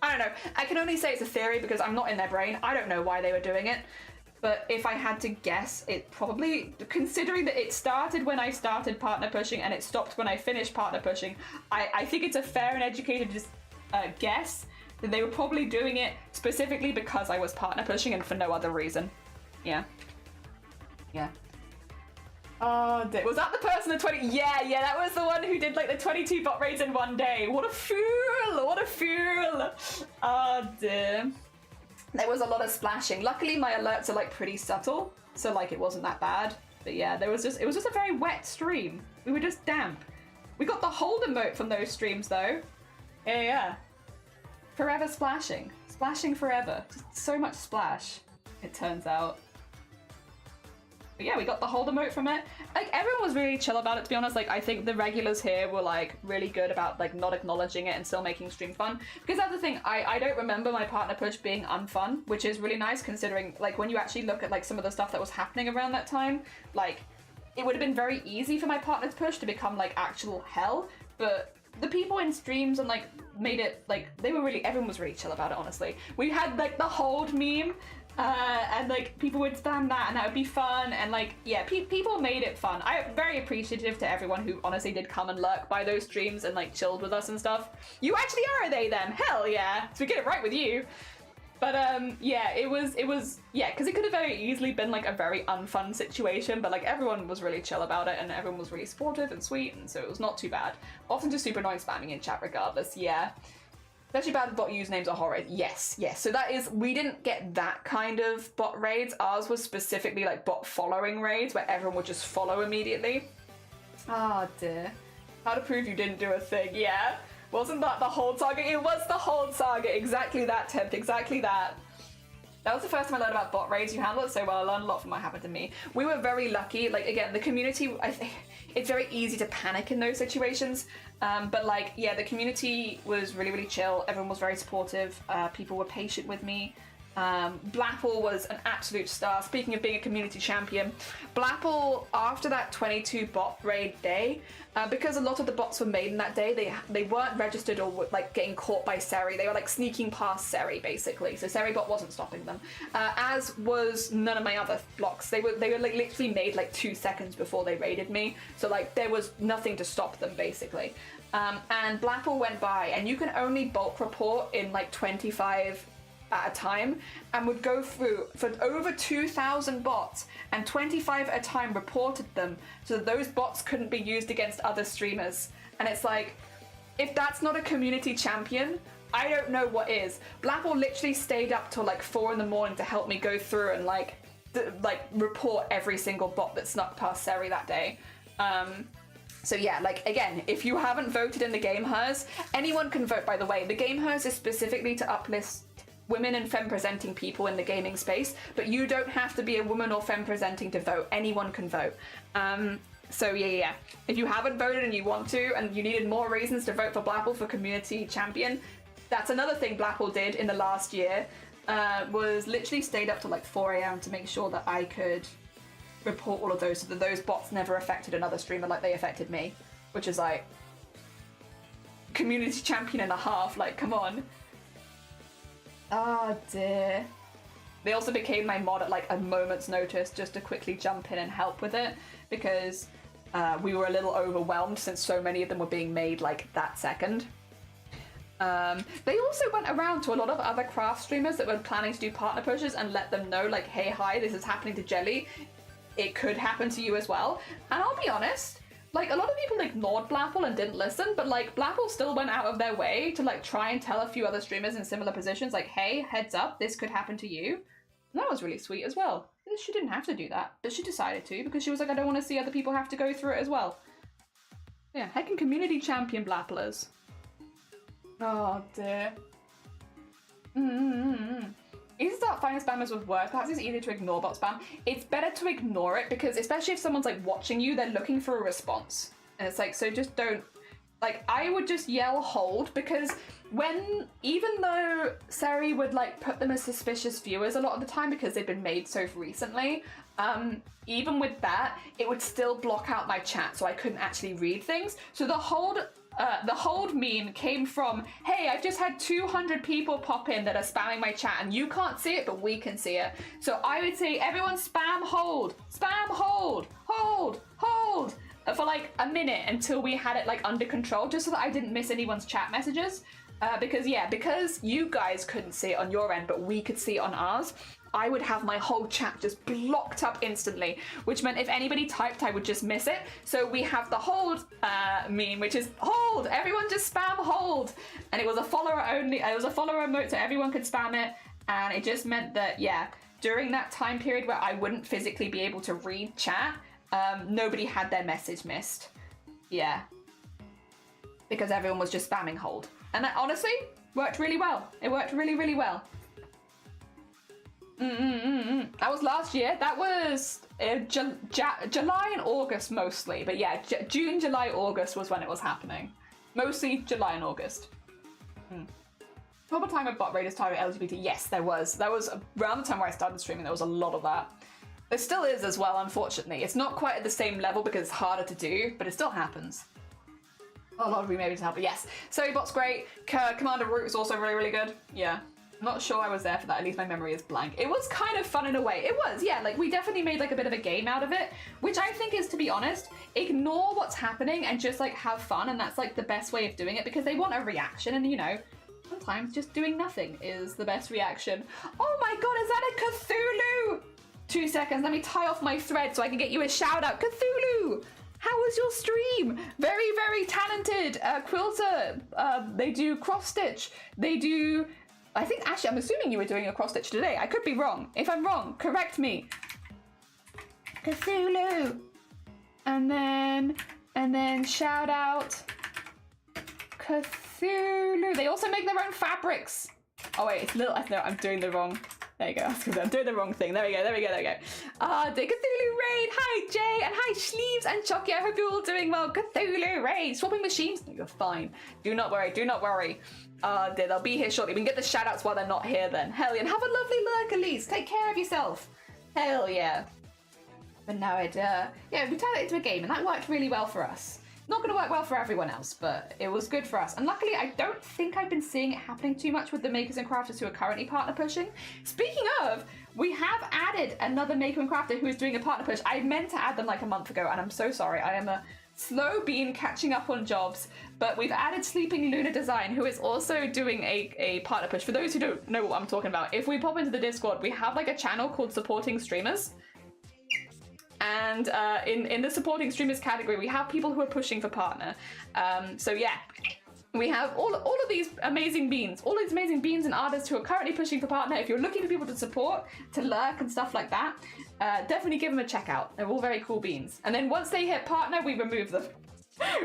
I don't know. I can only say it's a theory because I'm not in their brain. I don't know why they were doing it. But if I had to guess, it probably, considering that it started when I started partner pushing and it stopped when I finished partner pushing, I think it's a fair and educated guess that they were probably doing it specifically because I was partner pushing and for no other reason. Yeah. Yeah. Oh, was that the person at 20? Yeah, that was the one who did like the 22 bot raids in one day. What a fool! What a fool! Oh dear. there was a lot of splashing. Luckily, my alerts are like pretty subtle, so like it wasn't that bad. But yeah, it was just a very wet stream. We were just damp. We got the hold emote from those streams though. Yeah. Forever splashing. Splashing forever. Just so much splash, it turns out. But yeah, we got the hold emote from it. Like, everyone was really chill about it, to be honest. Like, I think the regulars here were, like, really good about, like, not acknowledging it and still making stream fun. Because that's the thing, I don't remember my partner push being unfun, which is really nice considering, like, when you actually look at, like, some of the stuff that was happening around that time, like, it would have been very easy for my partner's push to become, like, actual hell. But the people in streams and, like, made it, like, everyone was really chill about it, honestly. We had, like, the hold meme. And like people would spam that and that would be fun, and like yeah, people made it fun. I'm very appreciative to everyone who honestly did come and lurk by those streams and like chilled with us and stuff. You actually are a they them, hell yeah, so we get it right with you. But yeah, it was yeah, because it could have very easily been like a very unfun situation, but like everyone was really chill about it and everyone was really supportive and sweet, and so it was not too bad. Often just super annoying spamming in chat regardless, yeah. Especially bad bot usernames are horrid. Yes. So that is, we didn't get that kind of bot raids. Ours was specifically like bot following raids where everyone would just follow immediately. Oh dear. How to prove you didn't do a thing, yeah. Wasn't that the hold saga? It was the hold saga, exactly that, Tempt, exactly that. That was the first time I learned about bot raids. You handle it so well. I learned a lot from what happened to me. We were very lucky. Like, again, the community, I think it's very easy to panic in those situations. But like, yeah, the community was really, really chill. Everyone was very supportive. People were patient with me. Blapple was an absolute star. Speaking of being a community champion, Blapple, after that 22 bot raid day, because a lot of the bots were made in that day, they weren't registered or like getting caught by Seri. They were like sneaking past Seri basically. So Seri bot wasn't stopping them, as was none of my other blocks. They were like literally made like 2 seconds before they raided me. So like there was nothing to stop them basically. And Blapple went by, and you can only bulk report in like 25 at a time, and would go through for over 2,000 bots, and 25 at a time reported them, so that those bots couldn't be used against other streamers. And it's like, if that's not a community champion, I don't know what is. Blapple literally stayed up till like 4 in the morning to help me go through and like report every single bot that snuck past Seri that day. So yeah, like again, if you haven't voted in the Game Hers, anyone can vote, by the way. The Game Hers is specifically to uplift women and femme presenting people in the gaming space, but you don't have to be a woman or femme presenting to vote. Anyone can vote. So yeah. If you haven't voted and you want to, and you needed more reasons to vote for Blapple for community champion, that's another thing Blapple did in the last year, was literally stayed up till like 4 a.m. to make sure that I could report all of those, so that those bots never affected another streamer like they affected me, which is like community champion and a half, like come on. Oh dear. They also became my mod at like a moment's notice just to quickly jump in and help with it, because we were a little overwhelmed since so many of them were being made like that second. They also went around to a lot of other craft streamers that were planning to do partner pushes and let them know like, hey, hi, this is happening to Jelly. It could happen to you as well. And I'll be honest, like a lot of people ignored Blapple and didn't listen, but like Blapple still went out of their way to like try and tell a few other streamers in similar positions like, hey, heads up, this could happen to you. And that was really sweet as well. She didn't have to do that, but she decided to, because she was like, I don't want to see other people have to go through it as well. Yeah, heckin' community champion Blapplers. Oh dear. Easy to start finding spammers with words. Perhaps it's easier to ignore bot spam. It's better to ignore it, because especially if someone's like watching you, they're looking for a response. And it's like, so just don't, like, I would just yell hold, because even though Seri would like put them as suspicious viewers a lot of the time because they've been made so recently, even with that, it would still block out my chat, so I couldn't actually read things. So the hold meme came from, hey, I've just had 200 people pop in that are spamming my chat, and you can't see it, but we can see it. So I would say, everyone spam hold, hold, for like a minute until we had it like under control, just so that I didn't miss anyone's chat messages. Because you guys couldn't see it on your end, but we could see it on ours, I would have my whole chat just blocked up instantly, which meant if anybody typed, I would just miss it. So we have the hold meme, which is hold, everyone just spam hold. And it was a follower only, it was a follower emote, so everyone could spam it. and it just meant that, yeah, during that time period where I wouldn't physically be able to read chat, nobody had their message missed. Yeah. Because everyone was just spamming hold. And that honestly worked really well. It worked really, really well. That was last year. That was July and August mostly. But yeah, June, July, August was when it was happening. Mostly July and August. What time of bot raiders target LGBT? Yes, there was. That was around the time where I started streaming. There was a lot of that. There still is as well, unfortunately. It's not quite at the same level because it's harder to do, but it still happens. A lot of remade to help, but yes. Bot's great. Commander Root is also really, really good. Yeah. I'm not sure I was there for that. At least my memory is blank. It was kind of fun in a way. It was, yeah. Like, we definitely made like a bit of a game out of it, which I think is, to be honest, ignore what's happening and just like have fun. And that's like the best way of doing it because they want a reaction. And you know, sometimes just doing nothing is the best reaction. Oh my god, is that a Cthulhu? 2 seconds, let me tie off my thread so I can get you a shout out. Cthulhu! How was your stream? Very, very talented. Quilter, they do cross stitch. They do, I think, actually, I'm assuming you were doing a cross stitch today. I could be wrong. If I'm wrong, correct me. Cthulhu. And then shout out Cthulhu. They also make their own fabrics. Oh wait, it's little, no, I'm doing the wrong. There you go. I'm doing the wrong thing. There we go. The Cthulhu Raid. Hi, Jay, and hi, Sleeves and Chucky. I hope you're all doing well. Cthulhu Raid. Swapping machines. You're fine. Do not worry. Do not worry. They'll be here shortly. We can get the shout outs while they're not here then. Hell yeah. And have a lovely lurk, Elise. Take care of yourself. Hell yeah. But now we turned it into a game, and that worked really well for us. Not going to work well for everyone else, but it was good for us. And luckily, I don't think I've been seeing it happening too much with the makers and crafters who are currently partner pushing. Speaking of, we have added another maker and crafter who is doing a partner push. I meant to add them like a month ago, and I'm so sorry. I am a slow bean catching up on jobs, but we've added Sleeping Luna Design, who is also doing a partner push. For those who don't know what I'm talking about, if we pop into the Discord, we have like a channel called Supporting Streamers. And in the supporting streamers category, we have people who are pushing for partner. So yeah, we have all of these amazing beans, and artists who are currently pushing for partner. If you're looking for people to support, to lurk and stuff like that, definitely give them a check out. They're all very cool beans. And then once they hit partner, we remove them,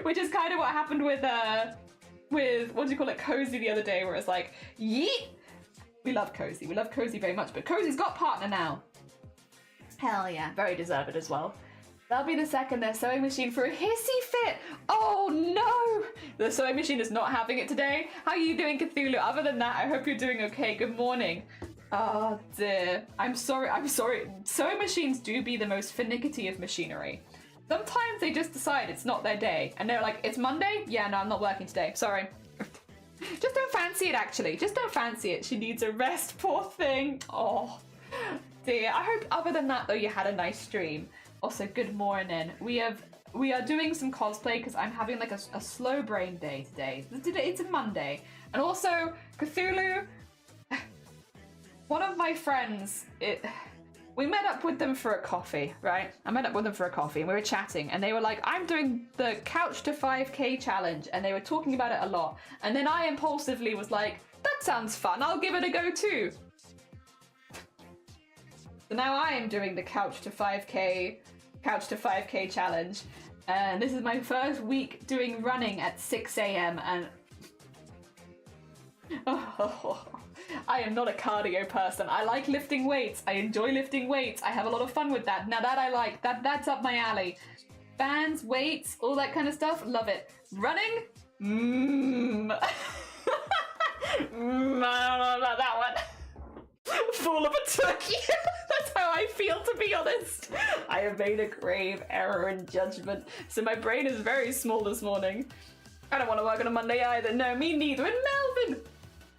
which is kind of what happened with what do you call it, Cozy the other day, where it's like, yeet. We love Cozy very much, but Cozy's got partner now. Hell yeah, very deserved as well. That'll be the second their sewing machine for a hissy fit. Oh no! The sewing machine is not having it today. How are you doing, Cthulhu? Other than that, I hope you're doing okay. Good morning. Oh dear. I'm sorry. Sewing machines do be the most finicky of machinery. Sometimes they just decide it's not their day. And they're like, it's Monday? Yeah, no, I'm not working today. Sorry. Just don't fancy it, actually. Just don't fancy it. She needs a rest, poor thing. Oh. Dear. I hope other than that though you had a nice stream. Also, good morning. We are doing some cosplay because I'm having like a slow brain day today. It's a Monday. And also Cthulhu, one of my friends, we met up with them for a coffee, right? I met up with them for a coffee and we were chatting and they were like, I'm doing the couch to 5k challenge, and they were talking about it a lot. And then I impulsively was like, that sounds fun, I'll give it a go too. So now I am doing the couch to 5k challenge, and this is my first week doing running at 6 a.m. and I am not a cardio person. I like lifting weights. I enjoy lifting weights. I have a lot of fun with that. Now that I like, that's up my alley. Bands, weights, all that kind of stuff, love it. Running, I don't know about that one. Fool of a turkey. That's how I feel, to be honest. I have made a grave error in judgment, so my brain is very small this morning. I don't want to work on a Monday either. No, me neither. And Melvin,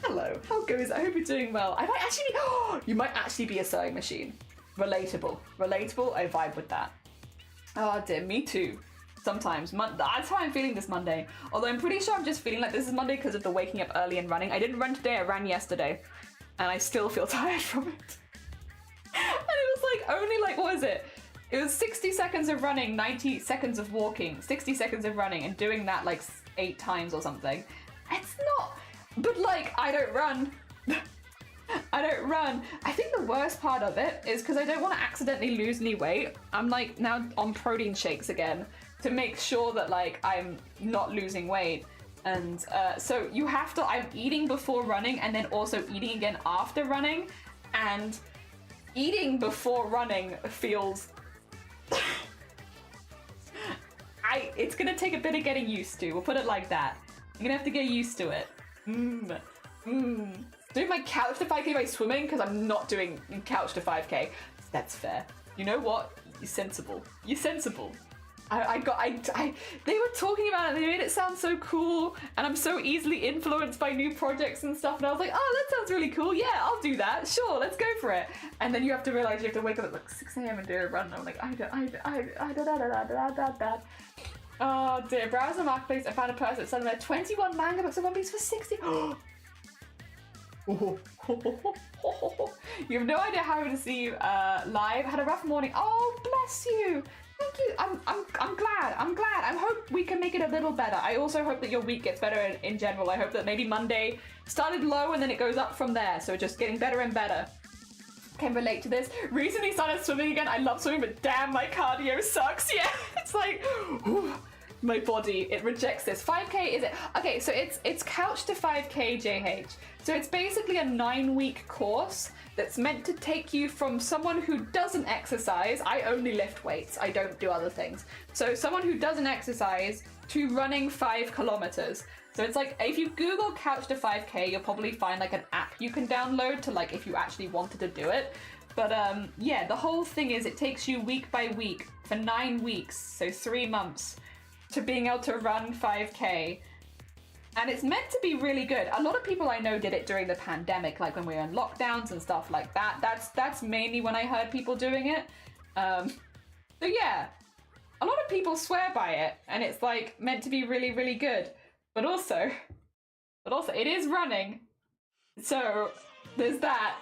hello. How goes it? I hope you're doing well. I might actually be, you might actually be a sewing machine. Relatable. I vibe with that. Oh dear, me too. Sometimes. That's how I'm feeling this Monday. Although I'm pretty sure I'm just feeling like this is Monday because of the waking up early and running. I didn't run today, I ran yesterday. And I still feel tired from it. And it was like only like, what was it? It was 60 seconds of running, 90 seconds of walking, 60 seconds of running, and doing that like 8 times or something. It's not, but like, I don't run. I don't run. I think the worst part of it is because I don't want to accidentally lose any weight. I'm like now on protein shakes again to make sure that like I'm not losing weight. And so you have to, I'm eating before running and then also eating again after running. And eating before running feels... it's gonna take a bit of getting used to. We'll put it like that. I'm gonna have to get used to it. Doing my couch to 5k by swimming because I'm not doing couch to 5k. That's fair. You know what? You're sensible. You're sensible. They were talking about it, they made it sound so cool, and I'm so easily influenced by new projects and stuff, and I was like, oh, that sounds really cool, yeah, I'll do that, sure, let's go for it. And then you have to realize you have to wake up at like 6 a.m. and do a run, and I'm like, oh dear, browse the marketplace, I found a person selling their 21 manga books of One Piece for 60. You have no idea how to see you live. Had a rough morning. Oh, bless you. Thank you. I'm glad. I hope we can make it a little better. I also hope that your week gets better in general. I hope that maybe Monday started low and then it goes up from there. So just getting better and better. Can relate to this. Recently started swimming again. I love swimming, but damn, my cardio sucks. Yeah, it's like, whew, my body, it rejects this. 5k is it? Okay, so it's couch to 5k JH. So it's basically a 9-week course that's meant to take you from someone who doesn't exercise. I only lift weights, I don't do other things. So someone who doesn't exercise to running 5 kilometers. So it's like, if you Google couch to 5k, you'll probably find like an app you can download to like, if you actually wanted to do it. But yeah, the whole thing is it takes you week by week for 9 weeks, so 3 months, to being able to run 5k. And it's meant to be really good. A lot of people I know did it during the pandemic, like when we were in lockdowns and stuff like that. That's mainly when I heard people doing it. So yeah, a lot of people swear by it, and it's like meant to be really, really good. But also it is running. So there's that.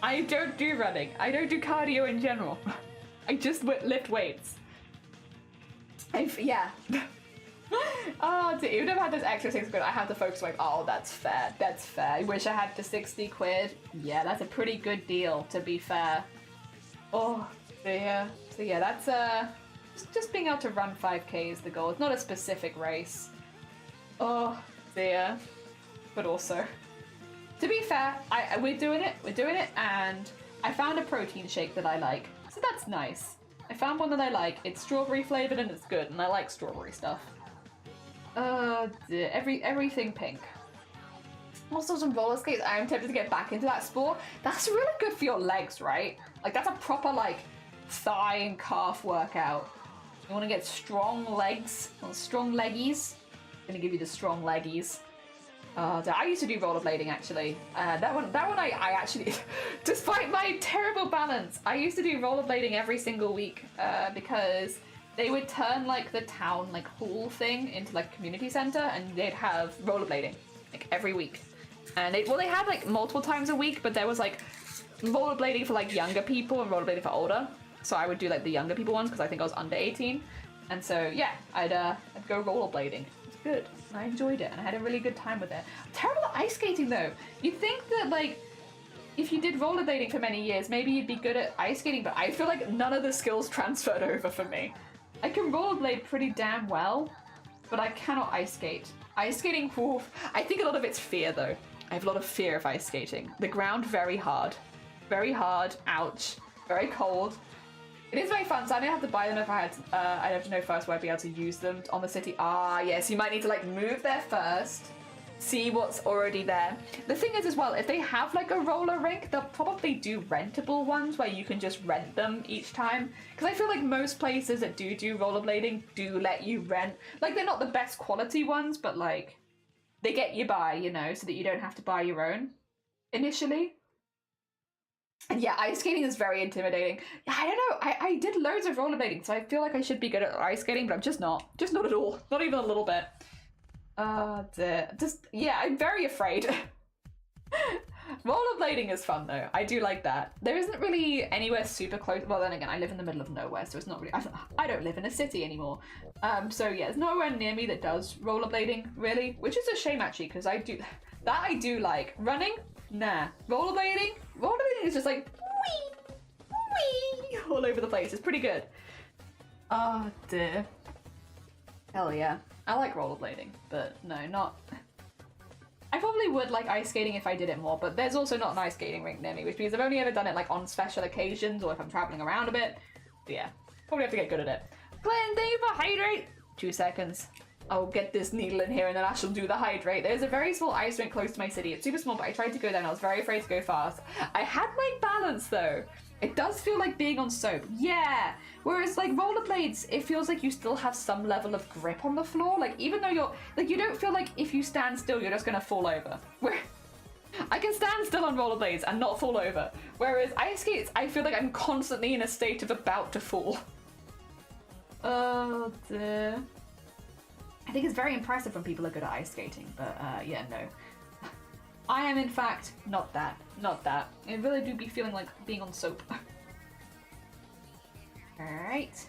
I don't do running. I don't do cardio in general. I just lift weights. Yeah. Oh, even if I had those extra 6 quid, I have to focus like, oh, that's fair, that's fair. I wish I had the 60 quid. Yeah, that's a pretty good deal, to be fair. Oh, dear. So yeah, that's just being able to run 5k is the goal. It's not a specific race. Oh, dear. But also, to be fair, we're doing it, and I found a protein shake that I like, so that's nice. I found one that I like. It's strawberry flavored and it's good, and I like strawberry stuff. Dear. Everything pink. Also some roller skates. I am tempted to get back into that sport. That's really good for your legs, right? Like that's a proper like thigh and calf workout. You want to get strong legs, strong leggies. I'm gonna give you the strong leggies. I used to do rollerblading actually. That one I actually, despite my terrible balance, I used to do rollerblading every single week because they would turn like the town like hall thing into like a community center, and they'd have rollerblading like every week. And they had like multiple times a week, but there was like rollerblading for like younger people and rollerblading for older. So I would do like the younger people ones because I think I was under 18. And so yeah, I'd go rollerblading. It was good. And I enjoyed it and I had a really good time with it. Terrible at ice skating though. You'd think that like if you did rollerblading for many years, maybe you'd be good at ice skating, but I feel like none of the skills transferred over for me. I can rollerblade pretty damn well, but I cannot ice skate. Ice skating, oof. I think a lot of it's fear though. I have a lot of fear of ice skating. The ground, very hard. Very hard, ouch. Very cold. It is very fun, so I don't have to buy them if I had to, I'd have to know first where I'd be able to use them on the city. Ah, yes, you might need to like move there first. See what's already there. The thing is as well, if they have like a roller rink, they'll probably do rentable ones where you can just rent them each time. Because I feel like most places that do rollerblading do let you rent. Like they're not the best quality ones, but like they get you by, you know, so that you don't have to buy your own initially. And yeah, ice skating is very intimidating. I don't know, I did loads of rollerblading, so I feel like I should be good at ice skating, but I'm just not. Just not at all. Not even a little bit. Yeah, I'm very afraid. Rollerblading is fun though. I do like that. There isn't really anywhere super close. Well, then again, I live in the middle of nowhere, so it's not really. I don't live in a city anymore. So yeah, there's nowhere near me that does rollerblading really, which is a shame actually, because I do. That I do like. Running? Nah. Rollerblading? Rollerblading is just like wee, wee, all over the place. It's pretty good. Oh dear. Hell yeah. I like rollerblading, but no, not... I probably would like ice skating if I did it more, but there's also not an ice skating rink near me, which means I've only ever done it like on special occasions or if I'm traveling around a bit. But yeah, probably have to get good at it. Glenn, thank you for hydrate! 2 seconds. I'll get this needle in here and then I shall do the hydrate. There's a very small ice rink close to my city. It's super small, but I tried to go there and I was very afraid to go fast. I had my balance though. It does feel like being on soap. Yeah! Whereas like rollerblades, it feels like you still have some level of grip on the floor. Like even though you're, like you don't feel like if you stand still, you're just gonna fall over. Where I can stand still on rollerblades and not fall over. Whereas ice skates, I feel like I'm constantly in a state of about to fall. Oh dear. I think it's very impressive when people are good at ice skating, but yeah, no. I am in fact not that. Not that. I really do be feeling like being on soap. Alright.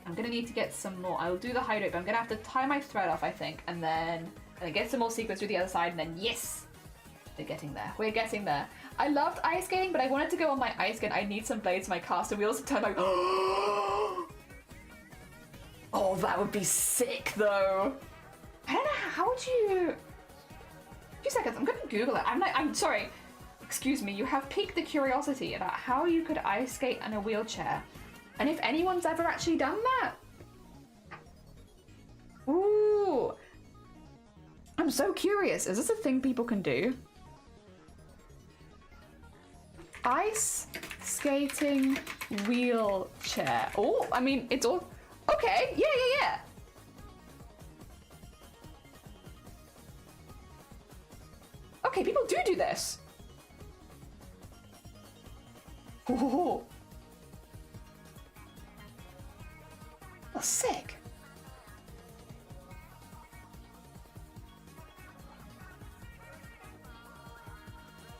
I'm gonna need to get some more. I'll do the hydrate, but I'm gonna have to tie my thread off, I think, and then get some more sequins through the other side, and then yes! We're getting there. We're getting there. I loved ice skating, but I wanted to go on my ice skate. I need some blades for my caster wheels to turn my... Oh, that would be sick, though. I don't know, how would you... 2 seconds, I'm gonna Google it. I'm sorry. Excuse me, you have piqued the curiosity about how you could ice skate in a wheelchair. And if anyone's ever actually done that. Ooh. I'm so curious. Is this a thing people can do? Ice skating wheelchair. Oh, I mean, it's all... Okay, yeah. Okay, people do this. Ooh. That's sick.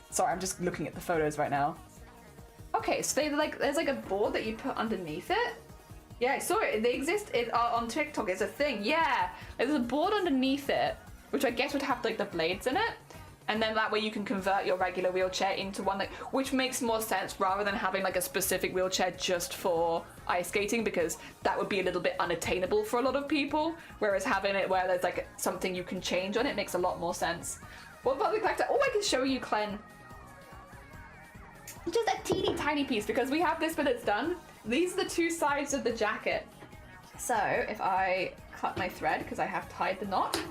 Sorry, I'm just looking at the photos right now. Okay, so there's like a board that you put underneath it. Yeah, I saw it. They exist on TikTok. It's a thing. Yeah, there's a board underneath it, which I guess would have like the blades in it. And then that way you can convert your regular wheelchair into one that, which makes more sense rather than having like a specific wheelchair just for ice skating, because that would be a little bit unattainable for a lot of people. Whereas having it where there's like something you can change on it makes a lot more sense. What about the collector? Oh, I can show you, Clen. Just a teeny tiny piece because we have this, but it's done. These are the 2 sides of the jacket. So if I cut my thread because I have tied the knot,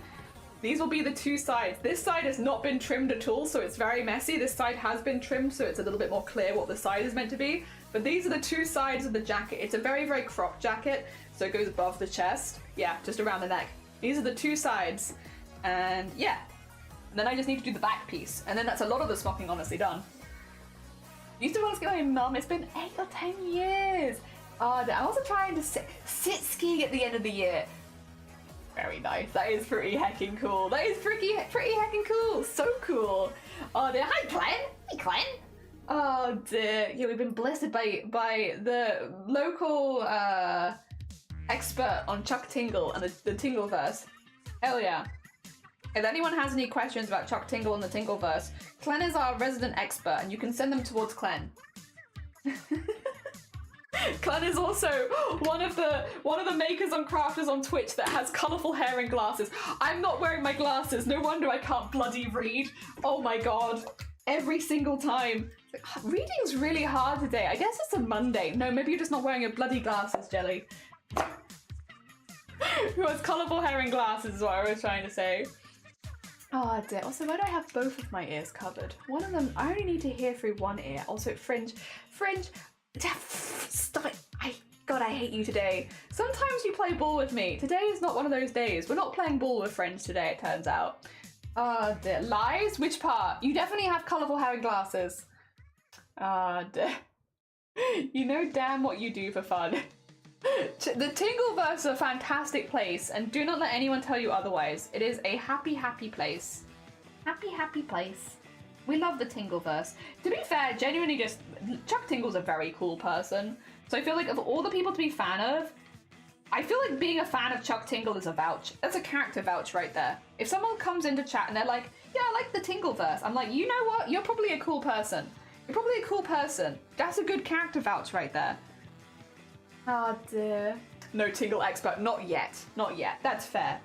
these will be the 2 sides. This side has not been trimmed at all, so it's very messy. This side has been trimmed, so it's a little bit more clear what the side is meant to be. But these are the 2 sides of the jacket. It's a very, very cropped jacket, so it goes above the chest. Yeah, just around the neck. These are the 2 sides. And yeah. And then I just need to do the back piece. And then that's a lot of the smocking honestly done. Used to want to ski with my mum. It's been 8 or 10 years. I'm also trying to sit skiing at the end of the year. Very nice. That is pretty heckin' cool. That is pretty heckin' cool. So cool. Oh dear. Hi, Clen. Hey, Clen. Oh dear. Yeah, we've been blessed by the local expert on Chuck Tingle and the Tingleverse. Hell yeah. If anyone has any questions about Chuck Tingle and the Tingleverse, Clen is our resident expert, and you can send them towards Clen. Clen is also one of the makers and crafters on Twitch that has colourful hair and glasses. I'm not wearing my glasses. No wonder I can't bloody read. Oh my god. Every single time. Reading's really hard today. I guess it's a Monday. No, maybe you're just not wearing your bloody glasses, Jelly. Who has colourful hair and glasses is what I was trying to say. Oh dear. Also, why do I have both of my ears covered? One of them, I only need to hear through one ear. Also, fringe. Stop it. God, I hate you today. Sometimes you play ball with me. Today is not one of those days. We're not playing ball with friends today, it turns out. Oh dear. Lies? Which part? You definitely have colourful hair and glasses. Ah dear. You know damn what you do for fun. The Tingleverse is a fantastic place, and do not let anyone tell you otherwise. It is a happy, happy place. Happy, happy place. We love the Tingleverse. To be fair, genuinely Chuck Tingle's a very cool person. So I feel like of all the people to be fan of, I feel like being a fan of Chuck Tingle is a vouch. That's a character vouch right there. If someone comes into chat and they're like, yeah, I like the Tingleverse, I'm like, you know what? You're probably a cool person. You're probably a cool person. That's a good character vouch right there. Oh dear. No Tingle expert, not yet. Not yet. That's fair.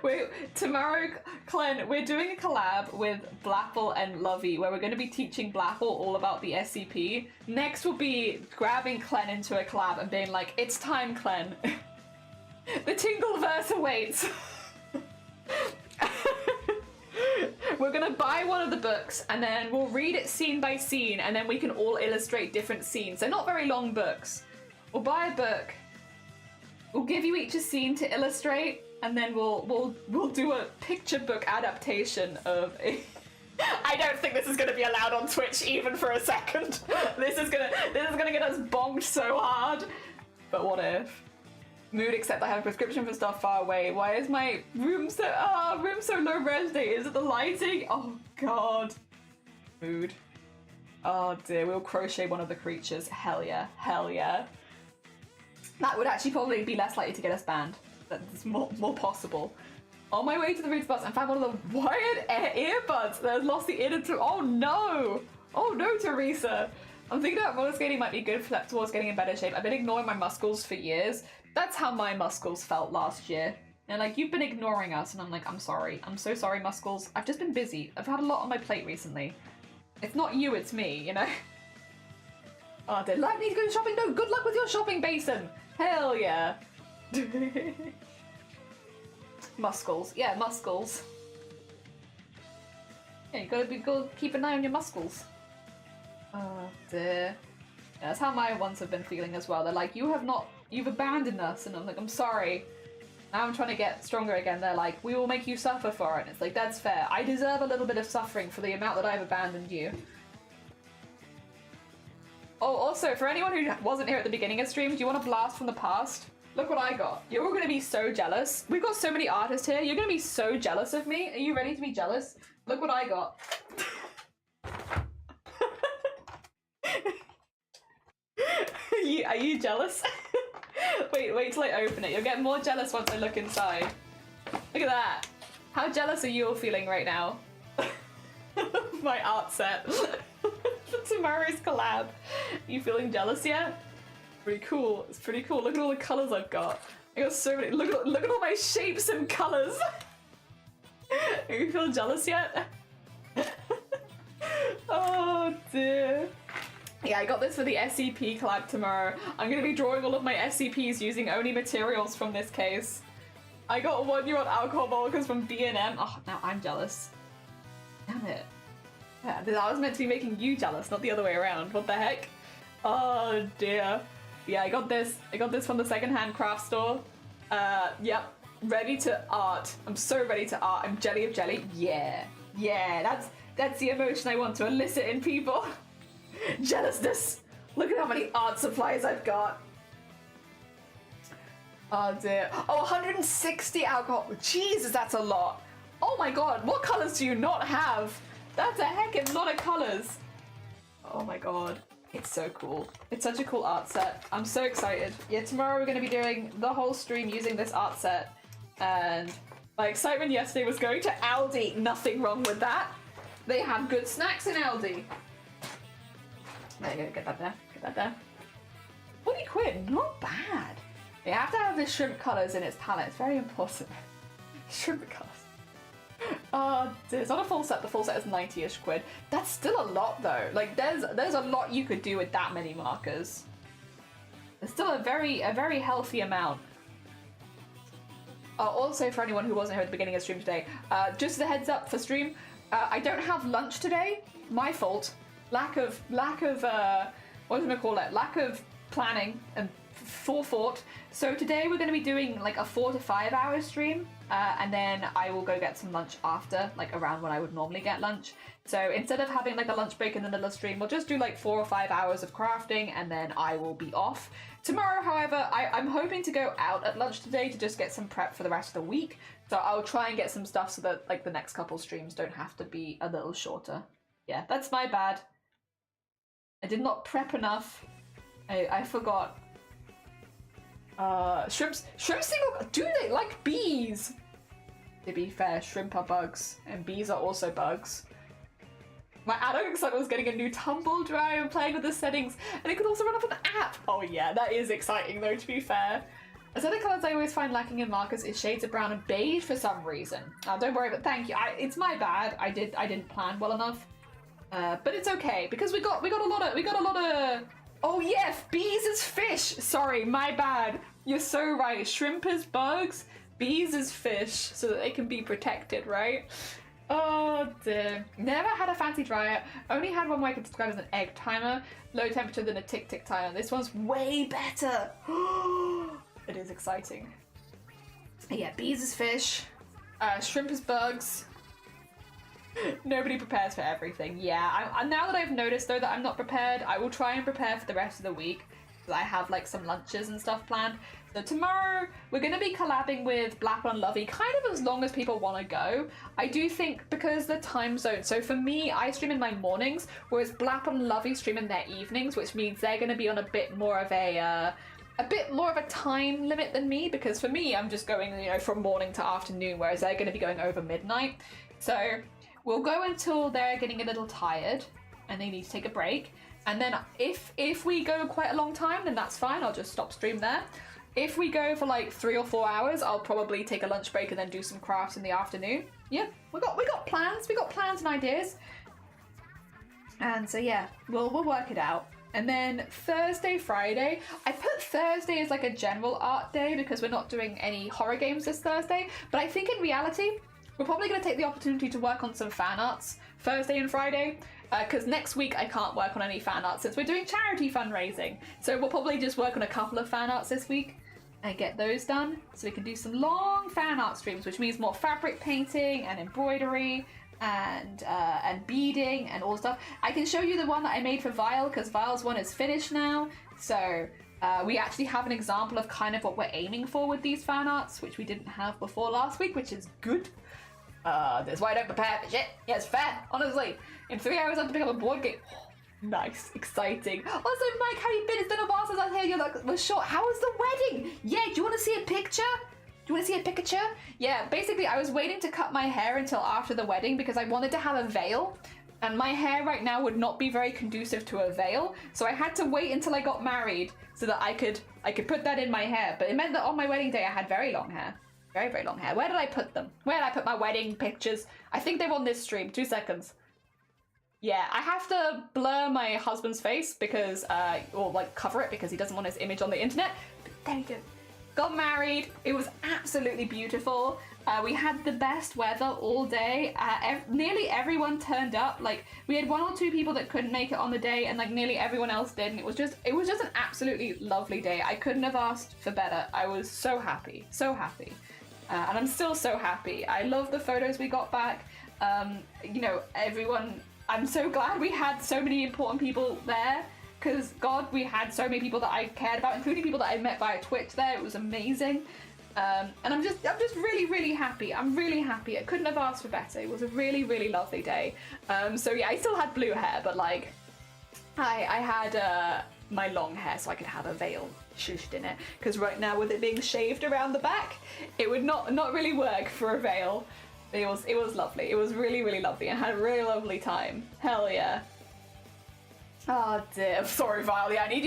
Wait, tomorrow, Clen, we're doing a collab with Blapple and Lovey where we're going to be teaching Blapple all about the SCP. Next will be grabbing Clen into a collab and being like, it's time, Clen. The Tingleverse awaits. We're going to buy one of the books and then we'll read it scene by scene and then we can all illustrate different scenes. They're not very long books. We'll buy a book. We'll give you each a scene to illustrate. And then we'll do a picture book adaptation of a... I don't think this is gonna be allowed on Twitch even for a second. This is gonna get us bonked so hard. But what if? Mood, except I have a prescription for stuff far away. Why is my room so low res day? Is it the lighting? Oh god. Mood. Oh dear, we'll crochet one of the creatures. Hell yeah. Hell yeah. That would actually probably be less likely to get us banned. That's more possible. On my way to the Roots Bus, I found one of the wired earbuds that has lost the ear to. Oh no! Oh no, Teresa! I'm thinking about roller skating might be good for that towards getting in better shape. I've been ignoring my muscles for years. That's how my muscles felt last year. And like, you've been ignoring us, and I'm like, I'm sorry. I'm so sorry, muscles. I've just been busy. I've had a lot on my plate recently. It's not you, it's me, you know? Oh, did I need to go shopping? No, good luck with your shopping, Basin! Hell yeah! Muscles. Yeah, muscles. Yeah, you gotta keep an eye on your muscles. Oh dear. Yeah, that's how my ones have been feeling as well. They're like, you've abandoned us, and I'm like, I'm sorry. Now I'm trying to get stronger again. They're like, we will make you suffer for it. And it's like, that's fair. I deserve a little bit of suffering for the amount that I've abandoned you. Oh, also, for anyone who wasn't here at the beginning of stream, do you want a blast from the past? Look what I got. You're all gonna be so jealous. We've got so many artists here. You're gonna be so jealous of me. Are you ready to be jealous? Look what I got. Are you jealous? Wait till I open it. You'll get more jealous once I look inside. Look at that. How jealous are you all feeling right now? My art set. For tomorrow's collab. You feeling jealous yet? Pretty cool. It's pretty cool. Look at all the colours I've got. I got so many. Look at all my shapes and colours. Are you feeling jealous yet? Oh dear. Yeah, I got this for the SCP collab tomorrow. I'm gonna be drawing all of my SCPs using only materials from this case. I got a 1-year-old alcohol vodkas from B&M. Oh, now I'm jealous. Damn it. Yeah, I was meant to be making you jealous, not the other way around. What the heck? Oh dear. Yeah, I got this from the secondhand craft store. Yep, ready to art. I'm so ready to art. I'm jelly of jelly. Yeah, that's the emotion I want to elicit in people. Jealousness. Look at how many art supplies I've got. Oh dear. Oh, 160 alcohol. Jesus, that's a lot. Oh my god, what colors do you not have? That's a heckin' lot of colors. Oh my god. It's so cool. It's such a cool art set. I'm so excited. Yeah, tomorrow we're going to be doing the whole stream using this art set. And my excitement yesterday was going to Aldi. Nothing wrong with that. They have good snacks in Aldi. There you go. Get that there. Get that there. 40 quid. Not bad. You have to have the shrimp colours in its palette. It's very important. Shrimp colours. It's not a full set. The full set is 90-ish quid. That's still a lot though. Like there's a lot you could do with that many markers. It's still a very healthy amount. Also, for anyone who wasn't here at the beginning of stream today, just a heads up for stream, I don't have lunch today. My fault. Lack of what am I gonna call it? Lack of planning and forethought. So today we're going to be doing like a 4 to 5 hour stream, and then I will go get some lunch after, like around when I would normally get lunch. So instead of having like a lunch break in the middle of the stream, we'll just do like 4 or 5 hours of crafting, and then I will be off. Tomorrow, however, I'm hoping to go out at lunch today to just get some prep for the rest of the week. So I'll try and get some stuff so that like the next couple streams don't have to be a little shorter. Yeah, that's my bad. I did not prep enough. I forgot. Shrimps seem, do they like bees? To be fair, shrimp are bugs, and bees are also bugs. My adult excitement was getting a new tumble dryer and playing with the settings, and it could also run off an app. Oh yeah, that is exciting though, to be fair. A set of colours I always find lacking in markers is shades of brown and beige for some reason. Don't worry, but thank you. It's my bad. I didn't plan well enough, but it's okay because we got a lot of. Oh yeah, bees is fish. Sorry, my bad. You're so right. Shrimp is bugs. Bees is fish, so that they can be protected, right? Oh dear. Never had a fancy dryer. Only had one where I could describe as an egg timer. Low temperature than a tick-tick timer. This one's way better. It is exciting. Yeah, bees is fish. Shrimp is bugs. Nobody prepares for everything. Yeah, now that I've noticed though that I'm not prepared, I will try and prepare for the rest of the week. I have like some lunches and stuff planned. So tomorrow we're going to be collabing with Blapple and Lovey kind of as long as people want to go. I do think because the time zone, so for me I stream in my mornings, whereas Blapple and Lovey stream in their evenings, which means they're going to be on a bit more of a time limit than me, because for me I'm just going, you know, from morning to afternoon, whereas they're going to be going over midnight. So we'll go until they're getting a little tired and they need to take a break. And then if we go quite a long time, then that's fine. I'll just stop stream there. If we go for like 3 or 4 hours, I'll probably take a lunch break and then do some crafts in the afternoon. Yeah, we got plans. We got plans and ideas. And so yeah, we'll work it out. And then Thursday, Friday, I put Thursday as like a general art day because we're not doing any horror games this Thursday. But I think in reality, we're probably going to take the opportunity to work on some fan arts Thursday and Friday. Because next week I can't work on any fan art since we're doing charity fundraising. So we'll probably just work on a couple of fan arts this week and get those done. So we can do some long fan art streams, which means more fabric painting and embroidery and beading and all stuff. I can show you the one that I made for Vile because Vile's one is finished now. So we actually have an example of kind of what we're aiming for with these fan arts, which we didn't have before last week, which is good. That's why I don't prepare for shit. Yeah, it's fair, honestly. In 3 hours I have to pick up a board game. Oh, nice, exciting. Also, Mike, how you been? It's been a while since I was here. You're like, we're short. How was the wedding? Yeah, do you want to see a picture? Do you want to see a picture? Yeah, basically I was waiting to cut my hair until after the wedding because I wanted to have a veil. And my hair right now would not be very conducive to a veil. So I had to wait until I got married so that I could put that in my hair. But it meant that on my wedding day I had very long hair. Very, very long hair. Where did I put them? Where did I put my wedding pictures? I think they're on this stream. 2 seconds. Yeah, I have to blur my husband's face because, or like cover it because he doesn't want his image on the internet. But there you go. Got married. It was absolutely beautiful. We had the best weather all day. Nearly everyone turned up. Like we had 1 or 2 people that couldn't make it on the day, and like nearly everyone else did. And it was just an absolutely lovely day. I couldn't have asked for better. I was so happy, so happy. And I'm still so happy. I love the photos we got back. You know, everyone, I'm so glad we had so many important people there because God, we had so many people that I cared about, including people that I met via Twitch there. It was amazing. And I'm just really, really happy. I'm really happy. I couldn't have asked for better. It was a really, really lovely day. So yeah, I still had blue hair, but like I had my long hair so I could have a veil shushed in it, because right now with it being shaved around the back it would not really work for a veil. It was lovely. It was really, really lovely and had a really lovely time. Hell yeah. Oh dear. Sorry, Vile. Yeah, I need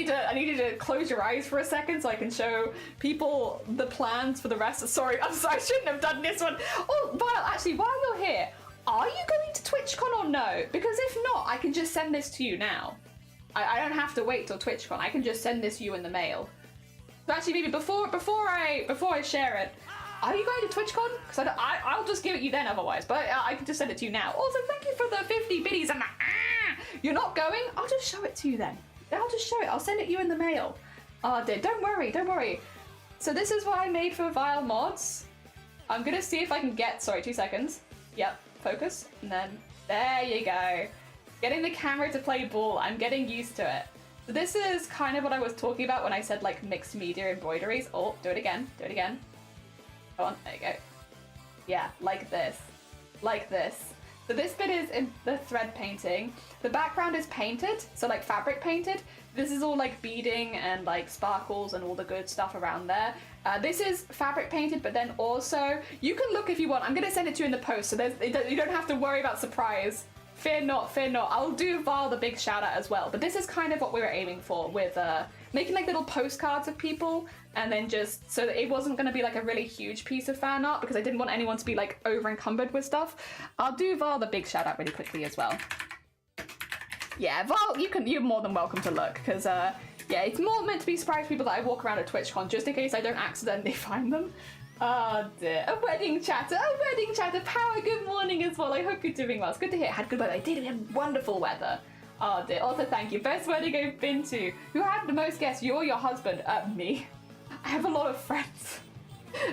you to close your eyes for a second so I can show people the plans for the rest of... Sorry, I'm sorry, I shouldn't have done this one. Oh, Vile, actually, while you're here, are you going to TwitchCon or no? Because if not, I can just send this to you now. I don't have to wait till TwitchCon. I can just send this to you in the mail. So actually, maybe before I share it, are you going to TwitchCon? Because I'll just give it you then otherwise, but I can just send it to you now. Also, thank you for the 50 biddies and the You're not going? I'll just show it to you then. I'll just show it. I'll send it you in the mail. Oh dear, don't worry. So this is what I made for Vile Mods. I'm gonna see if I can get, sorry, 2 seconds. Yep, focus, and then, there you go. Getting the camera to play ball, I'm getting used to it. So this is kind of what I was talking about when I said like mixed media embroideries. Oh, do it again. Go on, there you go. Yeah, like this. So this bit is in the thread painting. The background is painted, so like fabric painted. This is all like beading and like sparkles and all the good stuff around there. This is fabric painted, but then also, you can look if you want. I'm gonna send it to you in the post, so you don't have to worry about surprise. Fear not, fear not. I'll do Val the big shout out as well. But this is kind of what we were aiming for with making like little postcards of people, and then just so that it wasn't going to be like a really huge piece of fan art because I didn't want anyone to be like over encumbered with stuff. I'll do Val the big shout out really quickly as well. Yeah, Val, you're more than welcome to look because yeah, it's more meant to be surprise people that I walk around at TwitchCon just in case I don't accidentally find them. Oh dear, a wedding chatter, Power, good morning as well. I hope you're doing well. It's good to hear. I had good weather. I did have wonderful weather. Oh dear, also thank you. Best wedding I've been to. Who had the most guests? You or your husband? Me. I have a lot of friends.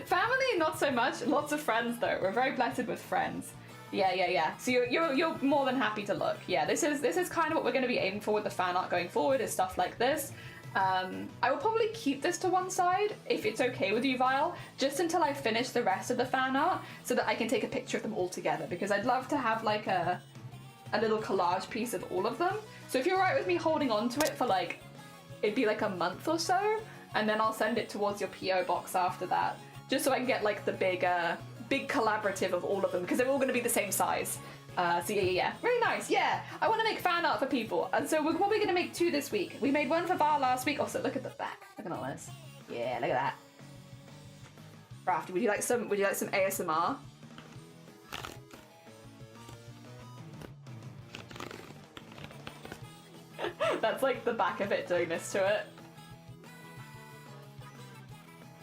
Family, not so much. Lots of friends though. We're very blessed with friends. Yeah. So you're more than happy to look. Yeah, this is kind of what we're going to be aiming for with the fan art going forward, is stuff like this. I will probably keep this to one side, if it's okay with you, Vile, just until I finish the rest of the fan art, so that I can take a picture of them all together, because I'd love to have like a little collage piece of all of them. So if you're alright with me holding on to it for like, it'd be like a month or so, and then I'll send it towards your PO box after that, just so I can get like the big collaborative of all of them, because they're all going to be the same size. So yeah, really nice. Yeah, I want to make fan art for people, and so we're probably going to make 2 this week. We made one for Val last week. Also, look at the back. Look at all this. Yeah, look at that. Crafty, would you like some ASMR? That's like the back of it doing this to it.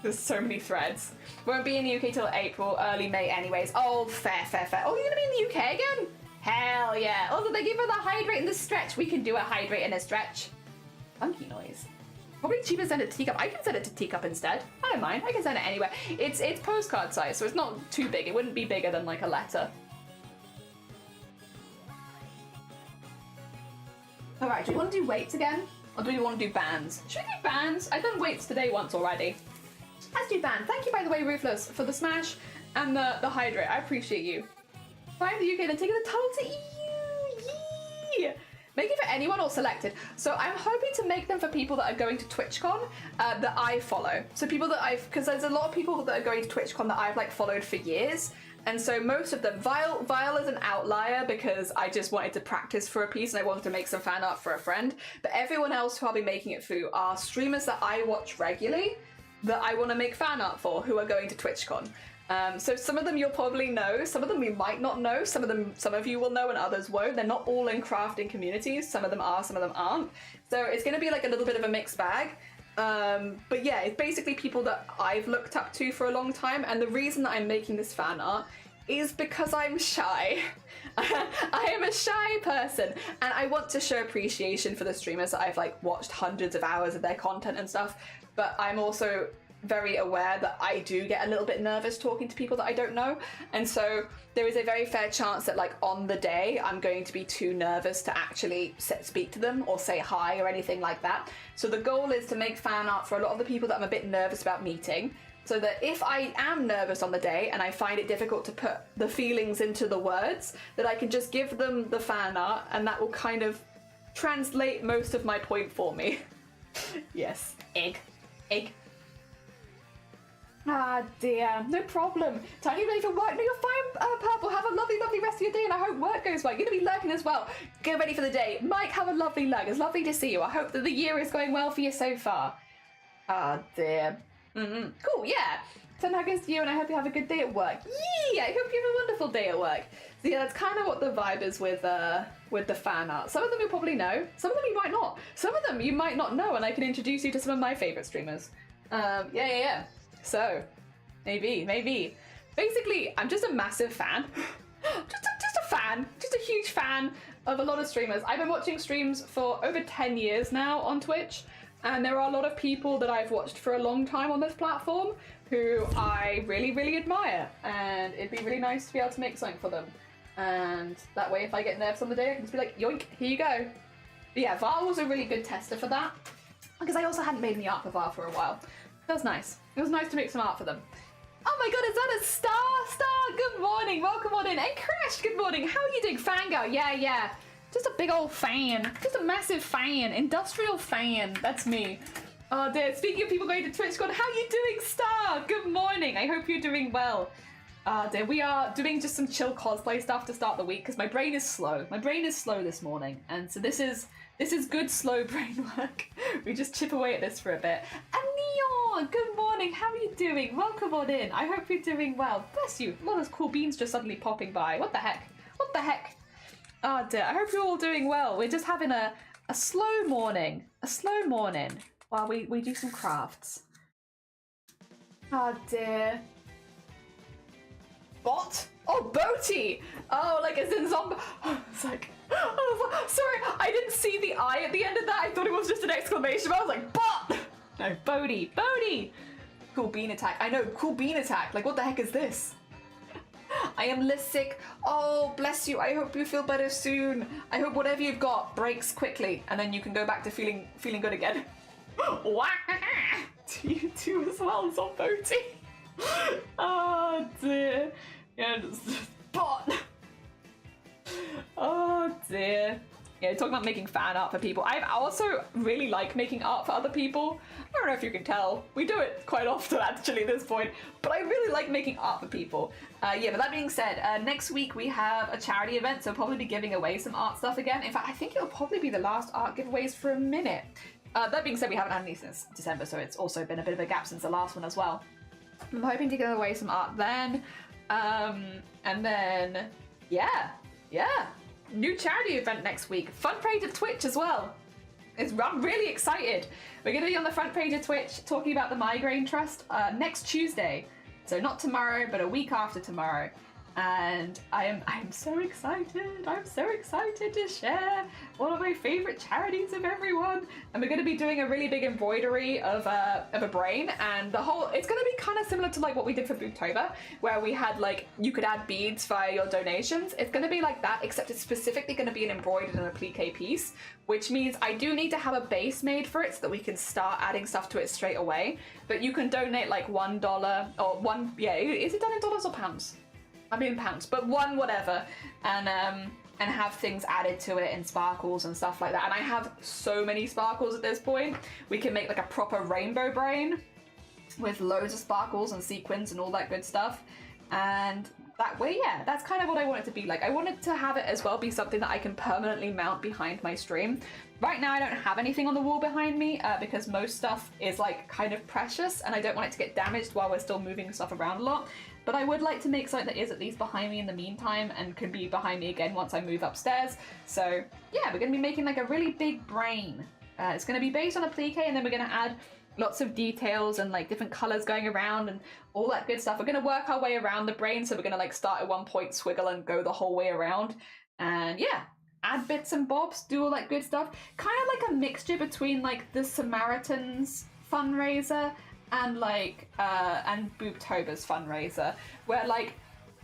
There's so many threads. Won't be in the UK till April, early May anyways. Oh, fair. Oh, you're gonna be in the UK again? Hell yeah. Also, thank you for the hydrate and the stretch. We can do a hydrate and a stretch. Funky noise. Probably cheaper to send it to Teacup. I can send it to Teacup instead. I don't mind. I can send it anywhere. It's postcard size, so it's not too big. It wouldn't be bigger than like a letter. Alright, do we want to do weights again? Or do we want to do bands? Should we do bands? I've done weights today once already. Let's do band. Thank you, by the way, Ruthless, for the smash and the hydrate. I appreciate you. Find the UK, then taking the tunnel to EU. Yee! Make it for anyone or selected. So I'm hoping to make them for people that are going to TwitchCon that I follow. So people that because there's a lot of people that are going to TwitchCon that I've like followed for years. And so most of them, Vile is an outlier because I just wanted to practice for a piece and I wanted to make some fan art for a friend. But everyone else who I'll be making it for are streamers that I watch regularly, that I want to make fan art for, who are going to TwitchCon. So some of them you'll probably know, some of them you might not know, some of you will know and others won't. They're not all in crafting communities, some of them are, some of them aren't. So it's going to be like a little bit of a mixed bag. But yeah, it's basically people that I've looked up to for a long time, and the reason that I'm making this fan art is because I'm shy. I am a shy person, and I want to show appreciation for the streamers that I've like watched hundreds of hours of their content and stuff, but I'm also very aware that I do get a little bit nervous talking to people that I don't know, and so there is a very fair chance that like on the day I'm going to be too nervous to actually speak to them or say hi or anything like that. So the goal is to make fan art for a lot of the people that I'm a bit nervous about meeting, so that if I am nervous on the day and I find it difficult to put the feelings into the words, that I can just give them the fan art and that will kind of translate most of my point for me. Yes, egg. Ah dear, no problem. Tiny ready for work? No, you're fine, Purple. Have a lovely rest of your day, and I hope work goes well. You're gonna be lurking as well. Get ready for the day. Mike, have a lovely lurk. It's lovely to see you. I hope that the year is going well for you so far. Ah dear. Cool, yeah. Send huggers to you, and I hope you have a good day at work. Yeah, I hope you have a wonderful day at work. So yeah, that's kind of what the vibe is with the fan art. Some of them you'll probably know. Some of them you might not. Some of them you might not know, and I can introduce you to some of my favorite streamers. Yeah. So, maybe. Basically, I'm just a massive fan. just a huge fan of a lot of streamers. I've been watching streams for over 10 years now on Twitch, and there are a lot of people that I've watched for a long time on this platform who I really, really admire, and it'd be really nice to be able to make something for them. And that way, if I get nerves on the day, I can just be like, yoink, here you go. But yeah, Val was a really good tester for that, because I also hadn't made any art for Val for a while. That was nice. It was nice to make some art for them. Oh my god, is that a star? Star, good morning. Welcome on in. And Crash, good morning. How are you doing? Fangirl, yeah. Just a big old fan. Just a massive fan. Industrial fan. That's me. Oh dear. Speaking of people going to Twitch, how are you doing, Star? Good morning. I hope you're doing well. Dear, we are doing just some chill cosplay stuff to start the week because my brain is slow. My brain is slow this morning, and so this is good slow brain work. We just chip away at this for a bit. And Neon, good morning. How are you doing? Welcome on in. I hope you're doing well. Bless you. A lot of cool beans just suddenly popping by. What the heck? What the heck? Oh dear. I hope you're all doing well. We're just having a slow morning. A slow morning while we do some crafts. Oh dear. What? Oh, Boaty! Oh, like as in zombie. It's like, oh, sorry, I didn't see the I at the end of that. I thought it was just an exclamation. I was like, bot! No, Bodhi. Cool bean attack. I know, cool bean attack. Like, what the heck is this? I am sick. Oh, bless you. I hope you feel better soon. I hope whatever you've got breaks quickly, and then you can go back to feeling good again. Wah! To you too as well, Zomboti. Oh dear. Yeah, just bot. Oh dear. Yeah, talking about making fan art for people. I also really like making art for other people. I don't know if you can tell. We do it quite often actually at this point, but I really like making art for people. Yeah, but that being said, next week we have a charity event, so I'll probably be giving away some art stuff again. In fact, I think it'll probably be the last art giveaways for a minute. That being said, we haven't had any since December, so it's also been a bit of a gap since the last one as well. I'm hoping to give away some art then. And then, yeah. New charity event next week. Front page of Twitch as well. I'm really excited. We're going to be on the front page of Twitch talking about the Migraine Trust next Tuesday. So not tomorrow, but a week after tomorrow. And I'm so excited. I'm so excited to share one of my favorite charities of everyone. And we're going to be doing a really big embroidery of a brain, and it's going to be kind of similar to like what we did for Booktober, where we had like you could add beads via your donations. It's going to be like that, except it's specifically going to be an embroidered and applique piece, which means I do need to have a base made for it so that we can start adding stuff to it straight away. But you can donate like $1 or one. Yeah, is it done in dollars or pounds? I mean pounds, but one whatever, and have things added to it in sparkles and stuff like that. And I have so many sparkles at this point. We can make like a proper rainbow brain with loads of sparkles and sequins and all that good stuff. And that way, yeah, that's kind of what I want it to be like. I wanted to have it as well be something that I can permanently mount behind my stream. Right now I don't have anything on the wall behind me because most stuff is like kind of precious and I don't want it to get damaged while we're still moving stuff around a lot. But I would like to make something that is at least behind me in the meantime and can be behind me again once I move upstairs. So yeah, we're going to be making like a really big brain. It's going to be based on applique, and then we're going to add lots of details and like different colors going around and all that good stuff. We're going to work our way around the brain, so we're going to like start at one point, swiggle and go the whole way around. And yeah, add bits and bobs, do all that good stuff. Kind of like a mixture between like the Samaritans fundraiser and like and Booptober's fundraiser, where like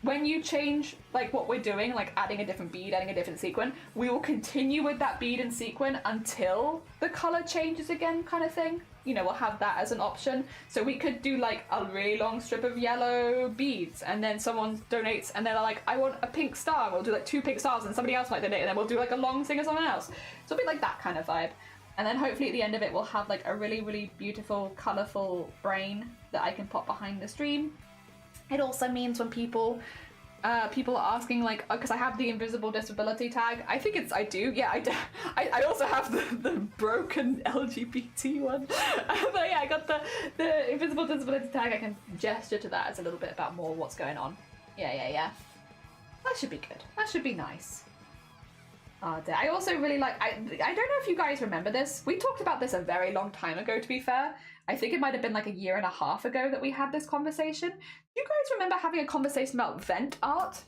when you change like what we're doing, like adding a different bead, adding a different sequin, we will continue with that bead and sequin until the color changes again, kind of thing. You know, we'll have that as an option. So we could do like a really long strip of yellow beads, and then someone donates and they're like, I want a pink star. We'll do like 2 pink stars, and somebody else might donate, and then we'll do like a long thing or something else. So it'll be like that kind of vibe. And then hopefully at the end of it, we'll have like a really, really beautiful, colorful brain that I can pop behind the stream. It also means when people are asking like, because I have the invisible disability tag. I do. Yeah, I do. I also have the broken LGBT one. But yeah, I got the invisible disability tag. I can gesture to that as a little bit about more what's going on. Yeah. That should be good. That should be nice. I also really like, I don't know if you guys remember this. We talked about this a very long time ago, to be fair. I think it might have been like 1.5 years ago that we had this conversation. Do you guys remember having a conversation about vent art?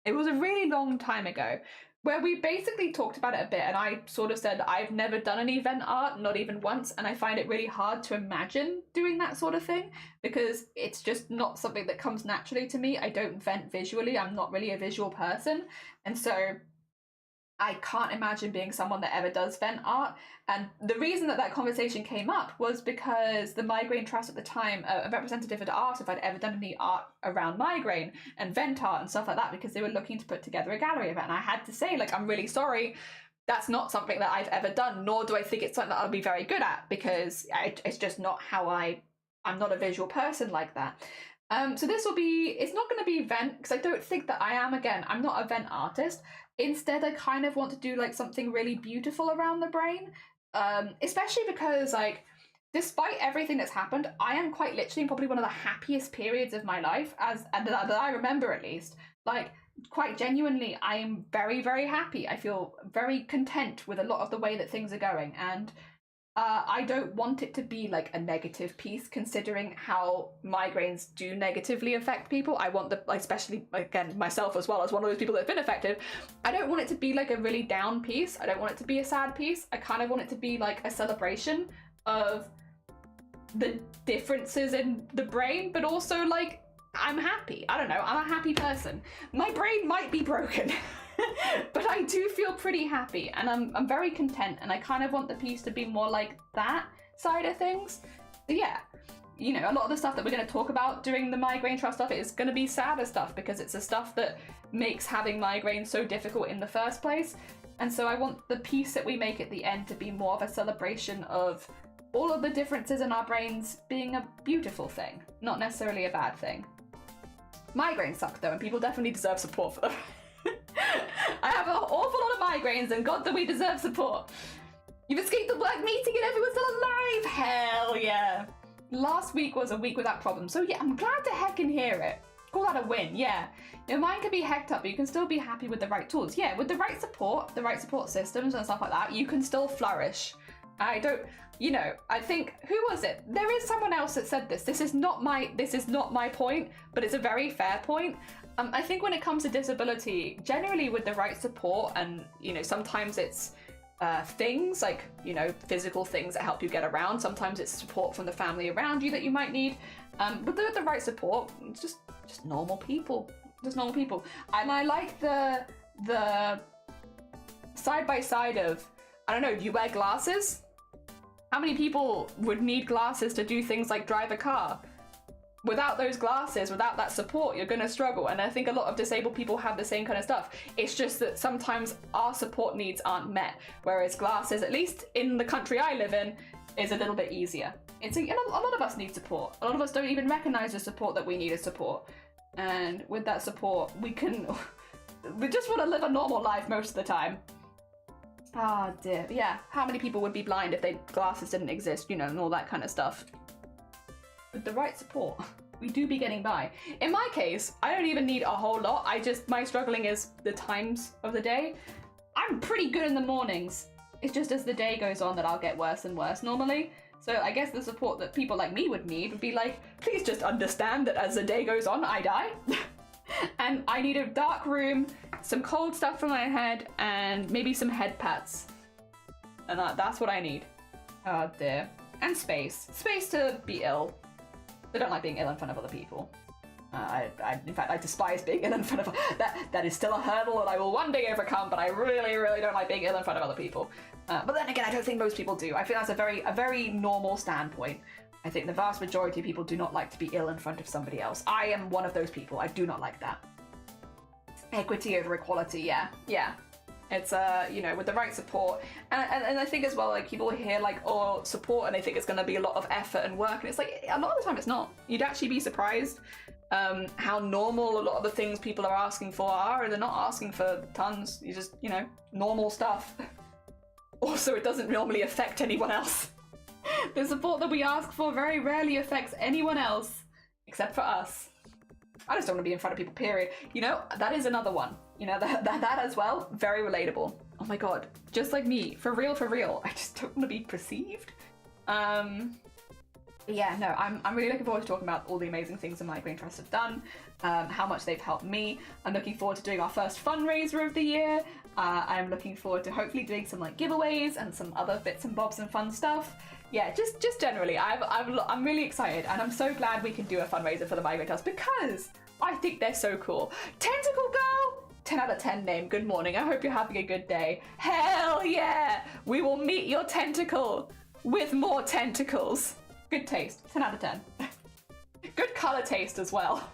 It was a really long time ago, where we basically talked about it a bit, and I sort of said I've never done any vent art, not even once, and I find it really hard to imagine doing that sort of thing because it's just not something that comes naturally to me. I don't vent visually. I'm not really a visual person, and so I can't imagine being someone that ever does vent art. And the reason that conversation came up was because the Migraine Trust at the time, a representative had asked if I'd ever done any art around migraine and vent art and stuff like that, because they were looking to put together a gallery event. And I had to say, like, I'm really sorry, that's not something that I've ever done, nor do I think it's something that I'll be very good at, because it's just not how I'm not a visual person like that. So this will be, it's not going to be vent, because I don't think that I am, again, I'm not a vent artist. Instead, I kind of want to do like something really beautiful around the brain, especially because, like, despite everything that's happened, I am quite literally in probably one of the happiest periods of my life, that I remember at least. Like, quite genuinely, I am very, very happy. I feel very content with a lot of the way that things are going, and I don't want it to be like a negative piece, considering how migraines do negatively affect people. I want especially, again, myself as well as one of those people that have been affected, I don't want it to be like a really down piece. I don't want it to be a sad piece. I kind of want it to be like a celebration of the differences in the brain, but also like, I'm happy. I don't know, I'm a happy person. My brain might be broken. But I do feel pretty happy, and I'm very content, and I kind of want the piece to be more like that side of things. So yeah, you know, a lot of the stuff that we're going to talk about during the Migraine Trust stuff is going to be sadder stuff, because it's the stuff that makes having migraine so difficult in the first place. And so I want the piece that we make at the end to be more of a celebration of all of the differences in our brains being a beautiful thing, not necessarily a bad thing. Migraines suck though, and people definitely deserve support for them. I have an awful lot of migraines, and God, that we deserve support. You've escaped the black meeting and everyone's still alive! Hell yeah. Last week was a week without problems, so yeah, I'm glad to heckin' hear it. Call that a win, yeah. Your mind can be hecked up, but you can still be happy with the right tools. Yeah, with the right support systems and stuff like that, you can still flourish. I don't, you know, I think, who was it? There is someone else that said this. This is not my point, but it's a very fair point. I think when it comes to disability, generally with the right support, and, you know, sometimes it's things like, you know, physical things that help you get around. Sometimes it's support from the family around you that you might need. But with the right support, it's just normal people. Just normal people. And I like the side by side of, I don't know, do you wear glasses? How many people would need glasses to do things like drive a car? Without those glasses, without that support, you're going to struggle. And I think a lot of disabled people have the same kind of stuff. It's just that sometimes our support needs aren't met, whereas glasses, at least in the country I live in, is a little bit easier. A lot of us need support. A lot of us don't even recognize the support that we need as support. And with that support, we just want to live a normal life most of the time. Ah, dear. But yeah, how many people would be blind if glasses didn't exist, you know, and all that kind of stuff. With the right support, we do be getting by. In my case, I don't even need a whole lot. My struggling is the times of the day. I'm pretty good in the mornings. It's just as the day goes on that I'll get worse and worse normally. So I guess the support that people like me would need would be like, please just understand that as the day goes on, I die. And I need a dark room, some cold stuff for my head, and maybe some head pats. And that's what I need. Oh dear. And space. Space to be ill. I don't like being ill in front of other people. In fact, I despise being ill in front of... That is still a hurdle that I will one day overcome, but I really, really don't like being ill in front of other people. But then again, I don't think most people do. I think that's a very normal standpoint. I think the vast majority of people do not like to be ill in front of somebody else. I am one of those people. I do not like that. Equity over equality, yeah. It's, you know, with the right support. And I think as well, like, people hear, like, oh, support, and they think it's going to be a lot of effort and work. And it's like, a lot of the time it's not. You'd actually be surprised how normal a lot of the things people are asking for are, and they're not asking for tons. You just, you know, normal stuff. Also, it doesn't normally affect anyone else. The support that we ask for very rarely affects anyone else, except for us. I just don't want to be in front of people, period. You know, that is another one. You know, that as well, very relatable. Oh my god, just like me, for real. I just don't want to be perceived. Yeah, no, I'm really looking forward to talking about all the amazing things the Migraine Trust have done, how much they've helped me. I'm looking forward to doing our first fundraiser of the year. I'm looking forward to hopefully doing some like giveaways and some other bits and bobs and fun stuff. Yeah, just generally, I'm really excited, and I'm so glad we can do a fundraiser for the Migraine Trust because I think they're so cool. Tentacle Girl, 10 out of 10 name. Good morning. I hope you're having a good day. Hell yeah! We will meet your tentacle with more tentacles. Good taste. 10 out of 10. Good color taste as well.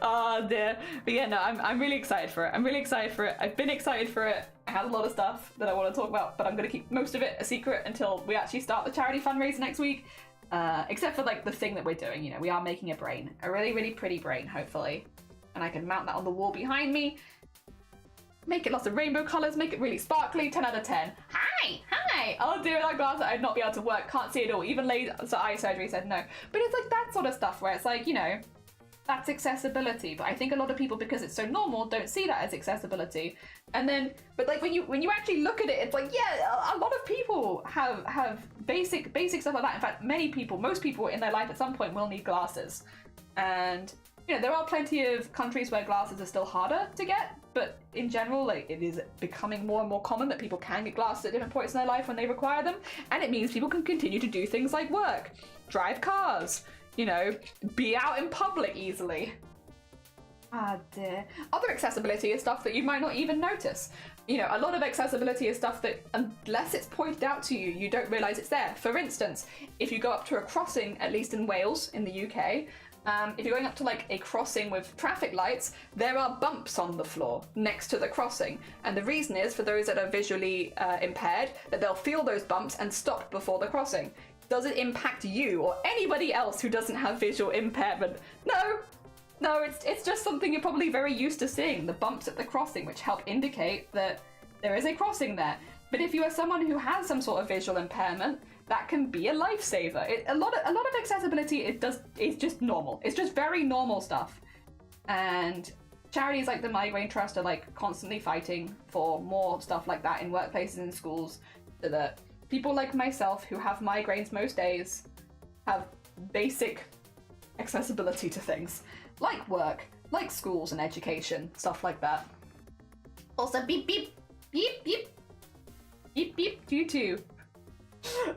Oh dear. But yeah, no, I'm really excited for it. I'm really excited for it. I've been excited for it. I had a lot of stuff that I want to talk about, but I'm going to keep most of it a secret until we actually start the charity fundraiser next week. Except for like the thing that we're doing, you know, we are making a brain. A really, really pretty brain, hopefully. And I can mount that on the wall behind me. Make it lots of rainbow colors, make it really sparkly, 10 out of 10. Hi! I'll do it like glass, I'd not be able to work, can't see it all. Even laser eye surgery said no. But it's like that sort of stuff where it's like, you know, that's accessibility. But I think a lot of people, because it's so normal, don't see that as accessibility. And then, but like when you actually look at it, it's like, yeah, a lot of people have basic stuff like that. In fact, most people in their life at some point will need glasses. And, you know, there are plenty of countries where glasses are still harder to get, but in general, like, it is becoming more and more common that people can get glasses at different points in their life when they require them. And it means people can continue to do things like work, drive cars, you know, be out in public easily. Ah dear. Other accessibility is stuff that you might not even notice. You know, a lot of accessibility is stuff that, unless it's pointed out to you, you don't realise it's there. For instance, if you go up to a crossing, at least in Wales, in the UK, if you're going up to like a crossing with traffic lights, there are bumps on the floor next to the crossing. And the reason is, for those that are visually impaired, that they'll feel those bumps and stop before the crossing. Does it impact you or anybody else who doesn't have visual impairment? No, it's just something you're probably very used to seeing, the bumps at the crossing, which help indicate that there is a crossing there. But if you are someone who has some sort of visual impairment, that can be a lifesaver. A lot of accessibility is just normal. It's just very normal stuff. And charities like the Migraine Trust are like constantly fighting for more stuff like that in workplaces and schools, so that people like myself who have migraines most days have basic accessibility to things like work, like schools and education, stuff like that. Also, beep beep, beep beep, beep beep, you too.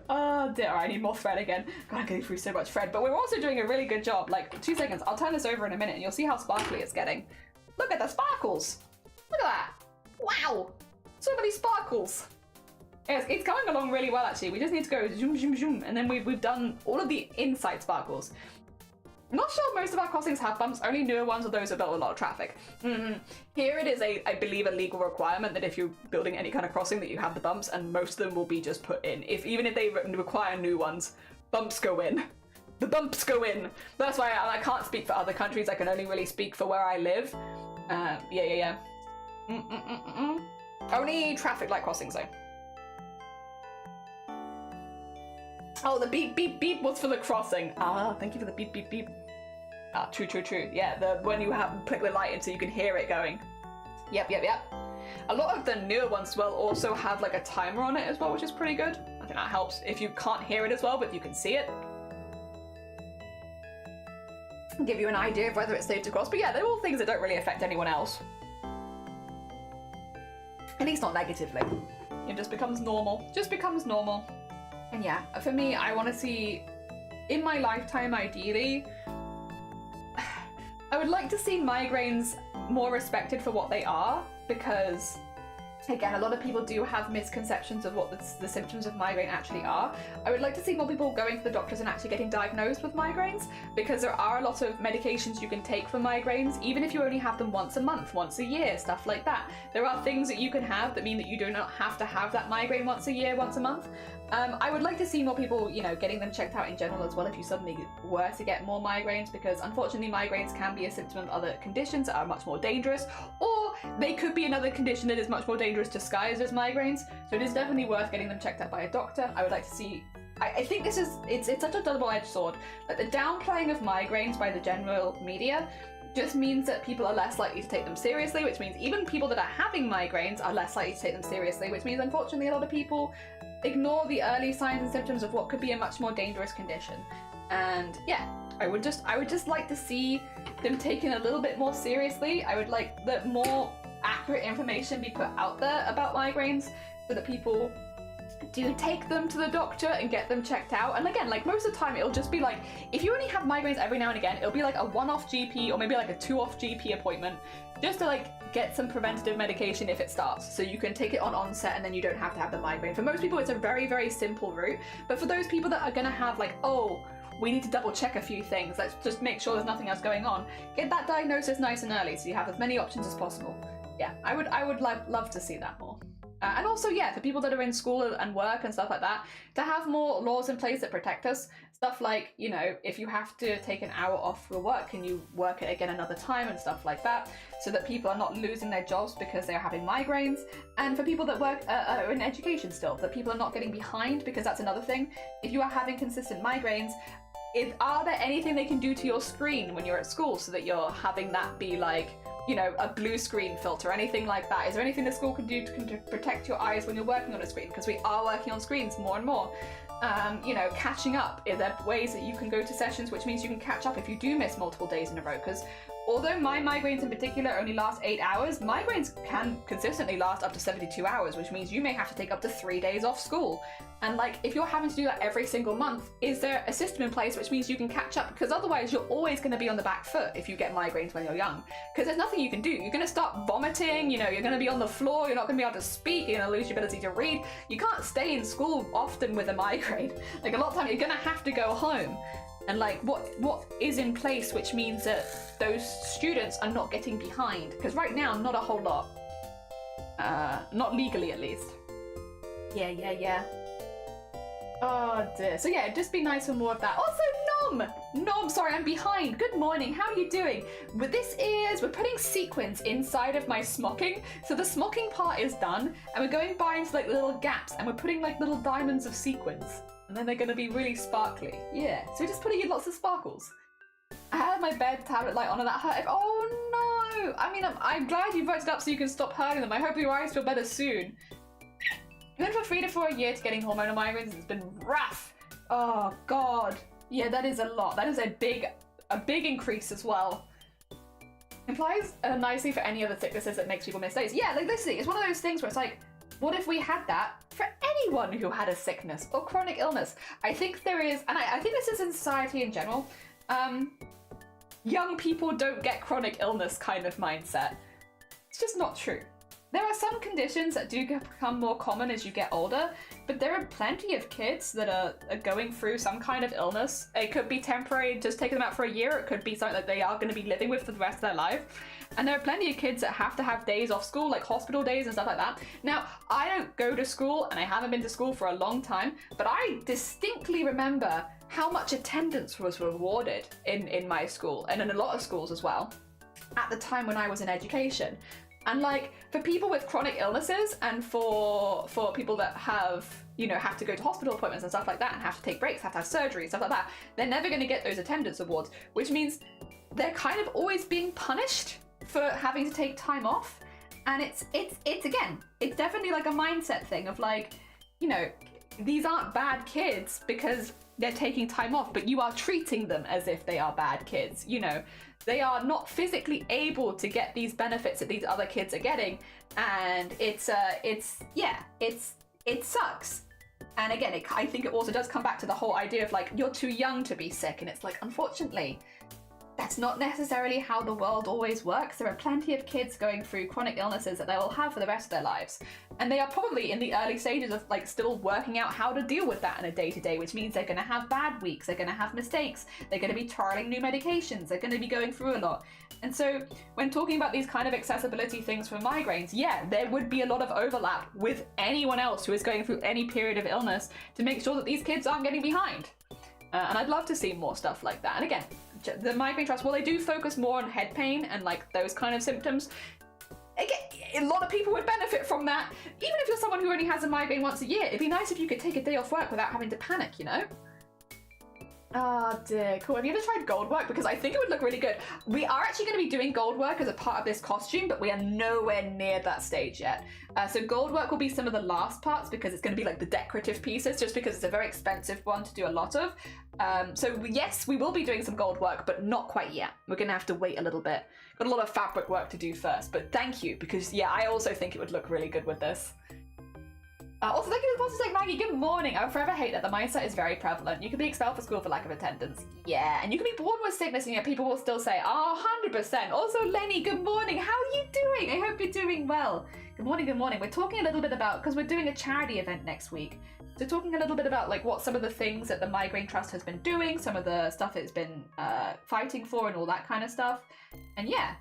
Oh dear, I need more thread again. God, I'm getting through so much thread, but we're also doing a really good job. Like, 2 seconds, I'll turn this over in a minute and you'll see how sparkly it's getting. Look at the sparkles. Look at that. Wow, so many sparkles. It's going along really well, actually. We just need to go zoom, zoom, zoom, and then we've done all of the inside sparkles. I'm not sure most of our crossings have bumps, only newer ones are those that build a lot of traffic. Here it is, I believe, a legal requirement that if you're building any kind of crossing that you have the bumps, and most of them will be just put in. Even if they require new ones, bumps go in. The bumps go in. That's why I can't speak for other countries, I can only really speak for where I live. Yeah. Only traffic light crossings though. Oh, the beep, beep, beep was for the crossing. Ah, thank you for the beep, beep, beep. Ah, true. Yeah, when you click the light in so you can hear it going. Yep. A lot of the newer ones will also have like a timer on it as well, which is pretty good. I think that helps if you can't hear it as well, but you can see it. Give you an idea of whether it's safe to cross. But yeah, they're all things that don't really affect anyone else. At least not negatively. It just becomes normal. And yeah, for me, I want to see, in my lifetime, ideally, I would like to see migraines more respected for what they are, because, again, a lot of people do have misconceptions of what the symptoms of migraine actually are. I would like to see more people going to the doctors and actually getting diagnosed with migraines, because there are a lot of medications you can take for migraines, even if you only have them once a month, once a year, stuff like that. There are things that you can have that mean that you do not have to have that migraine once a year, once a month. I would like to see more people, you know, getting them checked out in general as well if you suddenly were to get more migraines, because unfortunately migraines can be a symptom of other conditions that are much more dangerous, or they could be another condition that is much more dangerous disguised as migraines, so it is definitely worth getting them checked out by a doctor. I would like to see, I think it's such a double-edged sword. Like, the downplaying of migraines by the general media just means that people are less likely to take them seriously, which means even people that are having migraines are less likely to take them seriously, which means unfortunately a lot of people ignore the early signs and symptoms of what could be a much more dangerous condition. And yeah, I would just like to see them taken a little bit more seriously. I would like that more accurate information be put out there about migraines, so that people do take them to the doctor and get them checked out. And again, like most of the time it'll just be like, if you only have migraines every now and again, it'll be like a one-off GP or maybe like a two-off GP appointment just to like get some preventative medication if it starts, so you can take it on onset and then you don't have to have the migraine. For most people it's a very, very simple route, but for those people that are gonna have like, oh, we need to double check a few things, let's just make sure there's nothing else going on, get that diagnosis nice and early so you have as many options as possible. Yeah, I would love to see that more. And also, yeah, for people that are in school and work and stuff like that, to have more laws in place that protect us. Stuff like, you know, if you have to take an hour off for work, can you work it again another time and stuff like that, so that people are not losing their jobs because they're having migraines. And for people that work in education still, that people are not getting behind, because that's another thing. If you are having consistent migraines, are there anything they can do to your screen when you're at school so that you're having that be like, you know, a blue screen filter, anything like that? Is there anything the school can do to protect your eyes when you're working on a screen? Because we are working on screens more and more. You know, catching up. Are there ways that you can go to sessions, which means you can catch up if you do miss multiple days in a row? Because although my migraines in particular only last 8 hours, migraines can consistently last up to 72 hours, which means you may have to take up to 3 days off school. And like, if you're having to do that every single month, is there a system in place which means you can catch up? Because otherwise you're always going to be on the back foot if you get migraines when you're young. Because there's nothing you can do. You're going to start vomiting, you know, you're going to be on the floor, you're not going to be able to speak, you're going to lose your ability to read. You can't stay in school often with a migraine. Like a lot of time you're going to have to go home. And like, what is in place which means that those students are not getting behind? Because right now, not a whole lot. Not legally at least. Yeah. Oh dear. So yeah, it'd just be nice for more of that. Also, Nom, sorry, I'm behind. Good morning, how are you doing? We're putting sequins inside of my smocking. So the smocking part is done, and we're going by into like little gaps, and we're putting like little diamonds of sequins. And then they're gonna be really sparkly. Yeah, so we're just putting in lots of sparkles. I had my bed tablet light on and that hurt. Oh no! I mean, I'm glad you voted up so you can stop hurting them. I hope your eyes feel better soon. I went for 3 to 4 a year to getting hormonal migraines. It's been rough. Oh god. Yeah, that is a lot. That is a big increase as well. Implies nicely for any other sicknesses that makes people miss days. Yeah, like this thing, it's one of those things where it's like, what if we had that for anyone who had a sickness or chronic illness? I think there is, and I think this is in society in general, young people don't get chronic illness kind of mindset. It's just not true. There are some conditions that do become more common as you get older, but there are plenty of kids that are going through some kind of illness. It could be temporary, just taking them out for a year. It could be something that they are going to be living with for the rest of their life. And there are plenty of kids that have to have days off school, like hospital days and stuff like that. Now, I don't go to school, and I haven't been to school for a long time, but I distinctly remember how much attendance was rewarded in my school, and in a lot of schools as well, at the time when I was in education. And like, for people with chronic illnesses, and for people that have, you know, have to go to hospital appointments and stuff like that, and have to take breaks, have to have surgery, stuff like that, they're never going to get those attendance awards, which means they're kind of always being punished for having to take time off. And it's again, it's definitely like a mindset thing of like, you know, these aren't bad kids because they're taking time off, but you are treating them as if they are bad kids, you know. They are not physically able to get these benefits that these other kids are getting, and it sucks. And again, I think it also does come back to the whole idea of like, you're too young to be sick, and it's like, unfortunately, that's not necessarily how the world always works. There are plenty of kids going through chronic illnesses that they will have for the rest of their lives. And they are probably in the early stages of like still working out how to deal with that in a day-to-day, which means they're going to have bad weeks, they're going to have mistakes, they're going to be trialing new medications, they're going to be going through a lot. And so when talking about these kind of accessibility things for migraines, yeah, there would be a lot of overlap with anyone else who is going through any period of illness to make sure that these kids aren't getting behind. And I'd love to see more stuff like that. And again, the migraine trust, well, they do focus more on head pain and like those kind of symptoms. Again, a lot of people would benefit from that. Even if you're someone who only has a migraine once a year, it'd be nice if you could take a day off work without having to panic, you know? Oh dear, cool. Have you ever tried gold work? Because I think it would look really good. We are actually going to be doing gold work as a part of this costume, but we are nowhere near that stage yet. So gold work will be some of the last parts because it's going to be like the decorative pieces, just because it's a very expensive one to do a lot of. So yes, we will be doing some gold work, but not quite yet. We're going to have to wait a little bit. Got a lot of fabric work to do first, but thank you, because yeah, I also think it would look really good with this. Also, thank you to the bosses like Maggie. Good morning. I will forever hate that the mindset is very prevalent. You can be expelled from school for lack of attendance. Yeah, and you can be born with sickness, and yet people will still say, "Oh, 100%." Also, Lenny, good morning. How are you doing? I hope you're doing well. Good morning. Good morning. We're talking a little bit about, because we're doing a charity event next week. So talking a little bit about like what some of the things that the Migraine Trust has been doing, some of the stuff it's been fighting for, and all that kind of stuff. And yeah.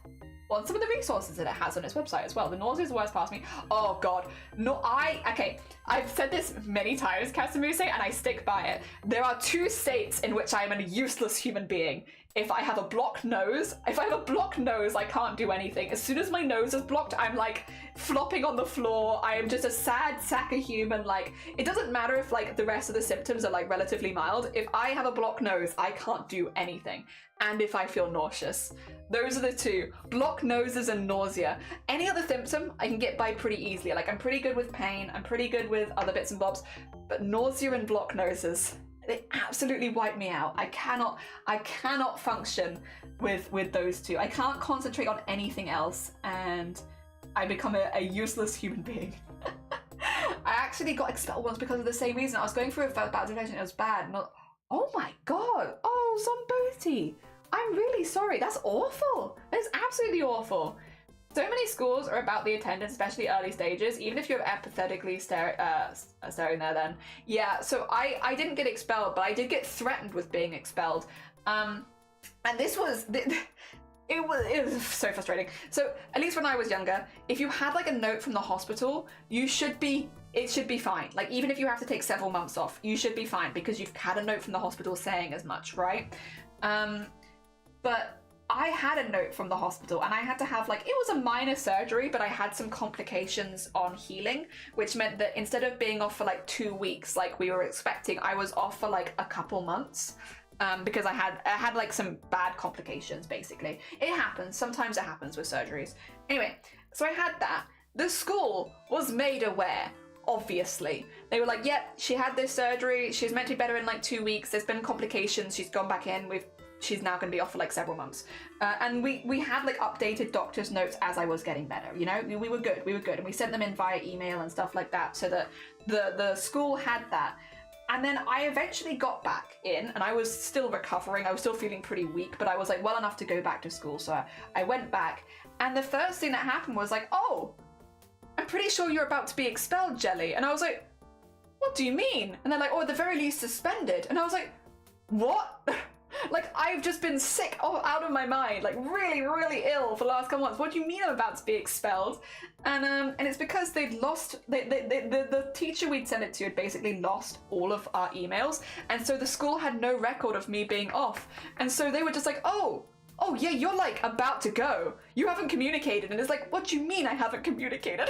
Well, some of the resources that it has on its website as well. The nausea is the worst past me. Oh god. No, I've said this many times, Casamuse, and I stick by it. There are two states in which I am a useless human being. If I have a blocked nose, I can't do anything. As soon as my nose is blocked, I'm like flopping on the floor. I am just a sad sack of human. Like, it doesn't matter if like the rest of the symptoms are like relatively mild. If I have a blocked nose, I can't do anything. And if I feel nauseous. Those are the two. Blocked noses and nausea. Any other symptom, I can get by pretty easily. Like, I'm pretty good with pain. I'm pretty good with other bits and bobs. But nausea and blocked noses, they absolutely wipe me out. I cannot function with those two. I can't concentrate on anything else, and I become a useless human being. I actually got expelled once because of the same reason. I was going through a bout of depression. It was bad. Oh my god. Oh, Zomboti. I'm really sorry. That's awful. That's absolutely awful. So many schools are about the attendance, especially early stages, even if you're apathetically staring there then. Yeah, so I didn't get expelled, but I did get threatened with being expelled. And this was... It was so frustrating. So at least when I was younger, if you had like a note from the hospital, it should be fine. Like, even if you have to take several months off, you should be fine because you've had a note from the hospital saying as much, right? But I had a note from the hospital and I had to have like, it was a minor surgery, but I had some complications on healing, which meant that instead of being off for like 2 weeks like we were expecting, I was off for like a couple months. Because I had like some bad complications, basically. It happens. Sometimes it happens with surgeries. Anyway, so I had that. The school was made aware, obviously. They were like, yep, she had this surgery. She's meant to be better in like 2 weeks. There's been complications. She's gone back in. She's now going to be off for like several months. And we had like updated doctor's notes as I was getting better, you know? We were good. And we sent them in via email and stuff like that so that the school had that. And then I eventually got back in and I was still recovering. I was still feeling pretty weak, but I was like well enough to go back to school. So I went back and the first thing that happened was like, oh, I'm pretty sure you're about to be expelled, Jelly. And I was like, what do you mean? And they're like, oh, at the very least suspended. And I was like, what? Like, I've just been sick out of my mind, like really, really ill for the last couple months. What do you mean I'm about to be expelled? And it's because they'd lost, the teacher we'd sent it to had basically lost all of our emails. And so the school had no record of me being off. And so they were just like, oh yeah, you're like about to go. You haven't communicated. And it's like, what do you mean I haven't communicated?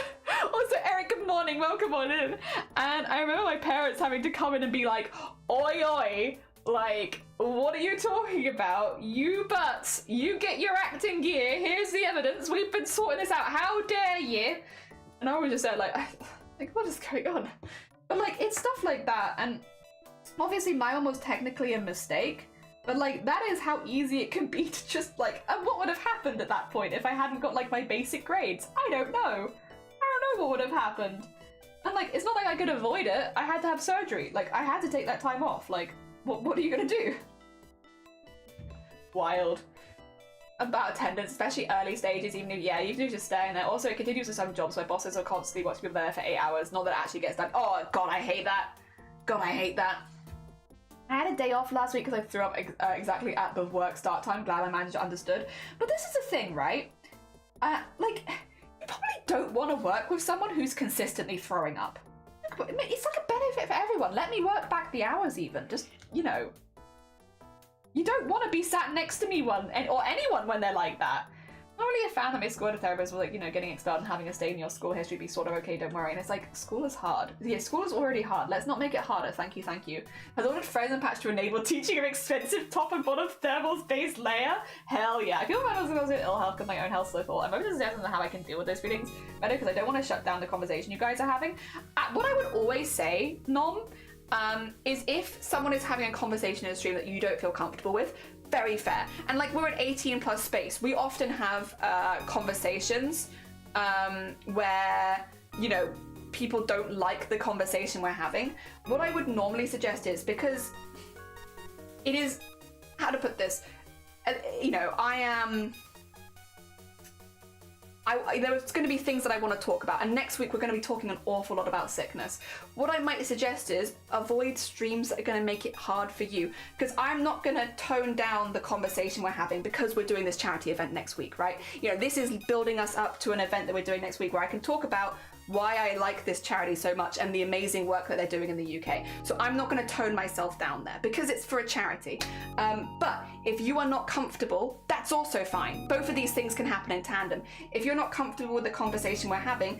Also, Eric, good morning, welcome on in. And I remember my parents having to come in and be like, oi, like, what are you talking about? You butts, you get your acting gear. Here's the evidence. We've been sorting this out. How dare you? And I was just there like what is going on? But like, it's stuff like that. And obviously my one was technically a mistake, but like, that is how easy it can be to just like, and what would have happened at that point if I hadn't got like my basic grades? I don't know what would have happened. And like, it's not like I could avoid it. I had to have surgery. Like, I had to take that time off. Like, what are you gonna do? Wild. About attendance, especially early stages, even if, yeah, even if you're just staying there. Also, it continues with some jobs where bosses are constantly watching people there for 8 hours. Not that it actually gets done. Oh, God, I hate that. God, I hate that. I had a day off last week because I threw up exactly at the work start time. Glad my manager understood. But this is the thing, right? Like, you probably don't want to work with someone who's consistently throwing up. It's like a benefit for everyone. Let me work back the hours even. Just, you know. You don't want to be sat next to me or anyone when they're like that. I'm not really a fan that my school therapist was like, you know, getting expelled and having a stay in your school history be sort of okay, don't worry. And it's like, school is hard. Yeah, school is already hard. Let's not make it harder. Thank you, thank you. Has ordered frozen patch to enable teaching of expensive top and bottom thermals base layer? Hell yeah. I feel like I was in ill health because my own health so full. I'm over to know how I can deal with those feelings better because I don't want to shut down the conversation you guys are having. What I would always say, Nom, is if someone is having a conversation in a stream that you don't feel comfortable with, very fair. And like, we're an 18 plus space. We often have conversations where, you know, people don't like the conversation we're having, what I would normally suggest is, because it is, how to put this, you know, there's going to be things that I want to talk about, and next week we're going to be talking an awful lot about sickness. What I might suggest is avoid streams that are going to make it hard for you, because I'm not going to tone down the conversation we're having because we're doing this charity event next week, right? You know, this is building us up to an event that we're doing next week where I can talk about why I like this charity so much and the amazing work that they're doing in the UK. So I'm not going to tone myself down there because it's for a charity. But if you are not comfortable, that's also fine. Both of these things can happen in tandem. If you're not comfortable with the conversation we're having,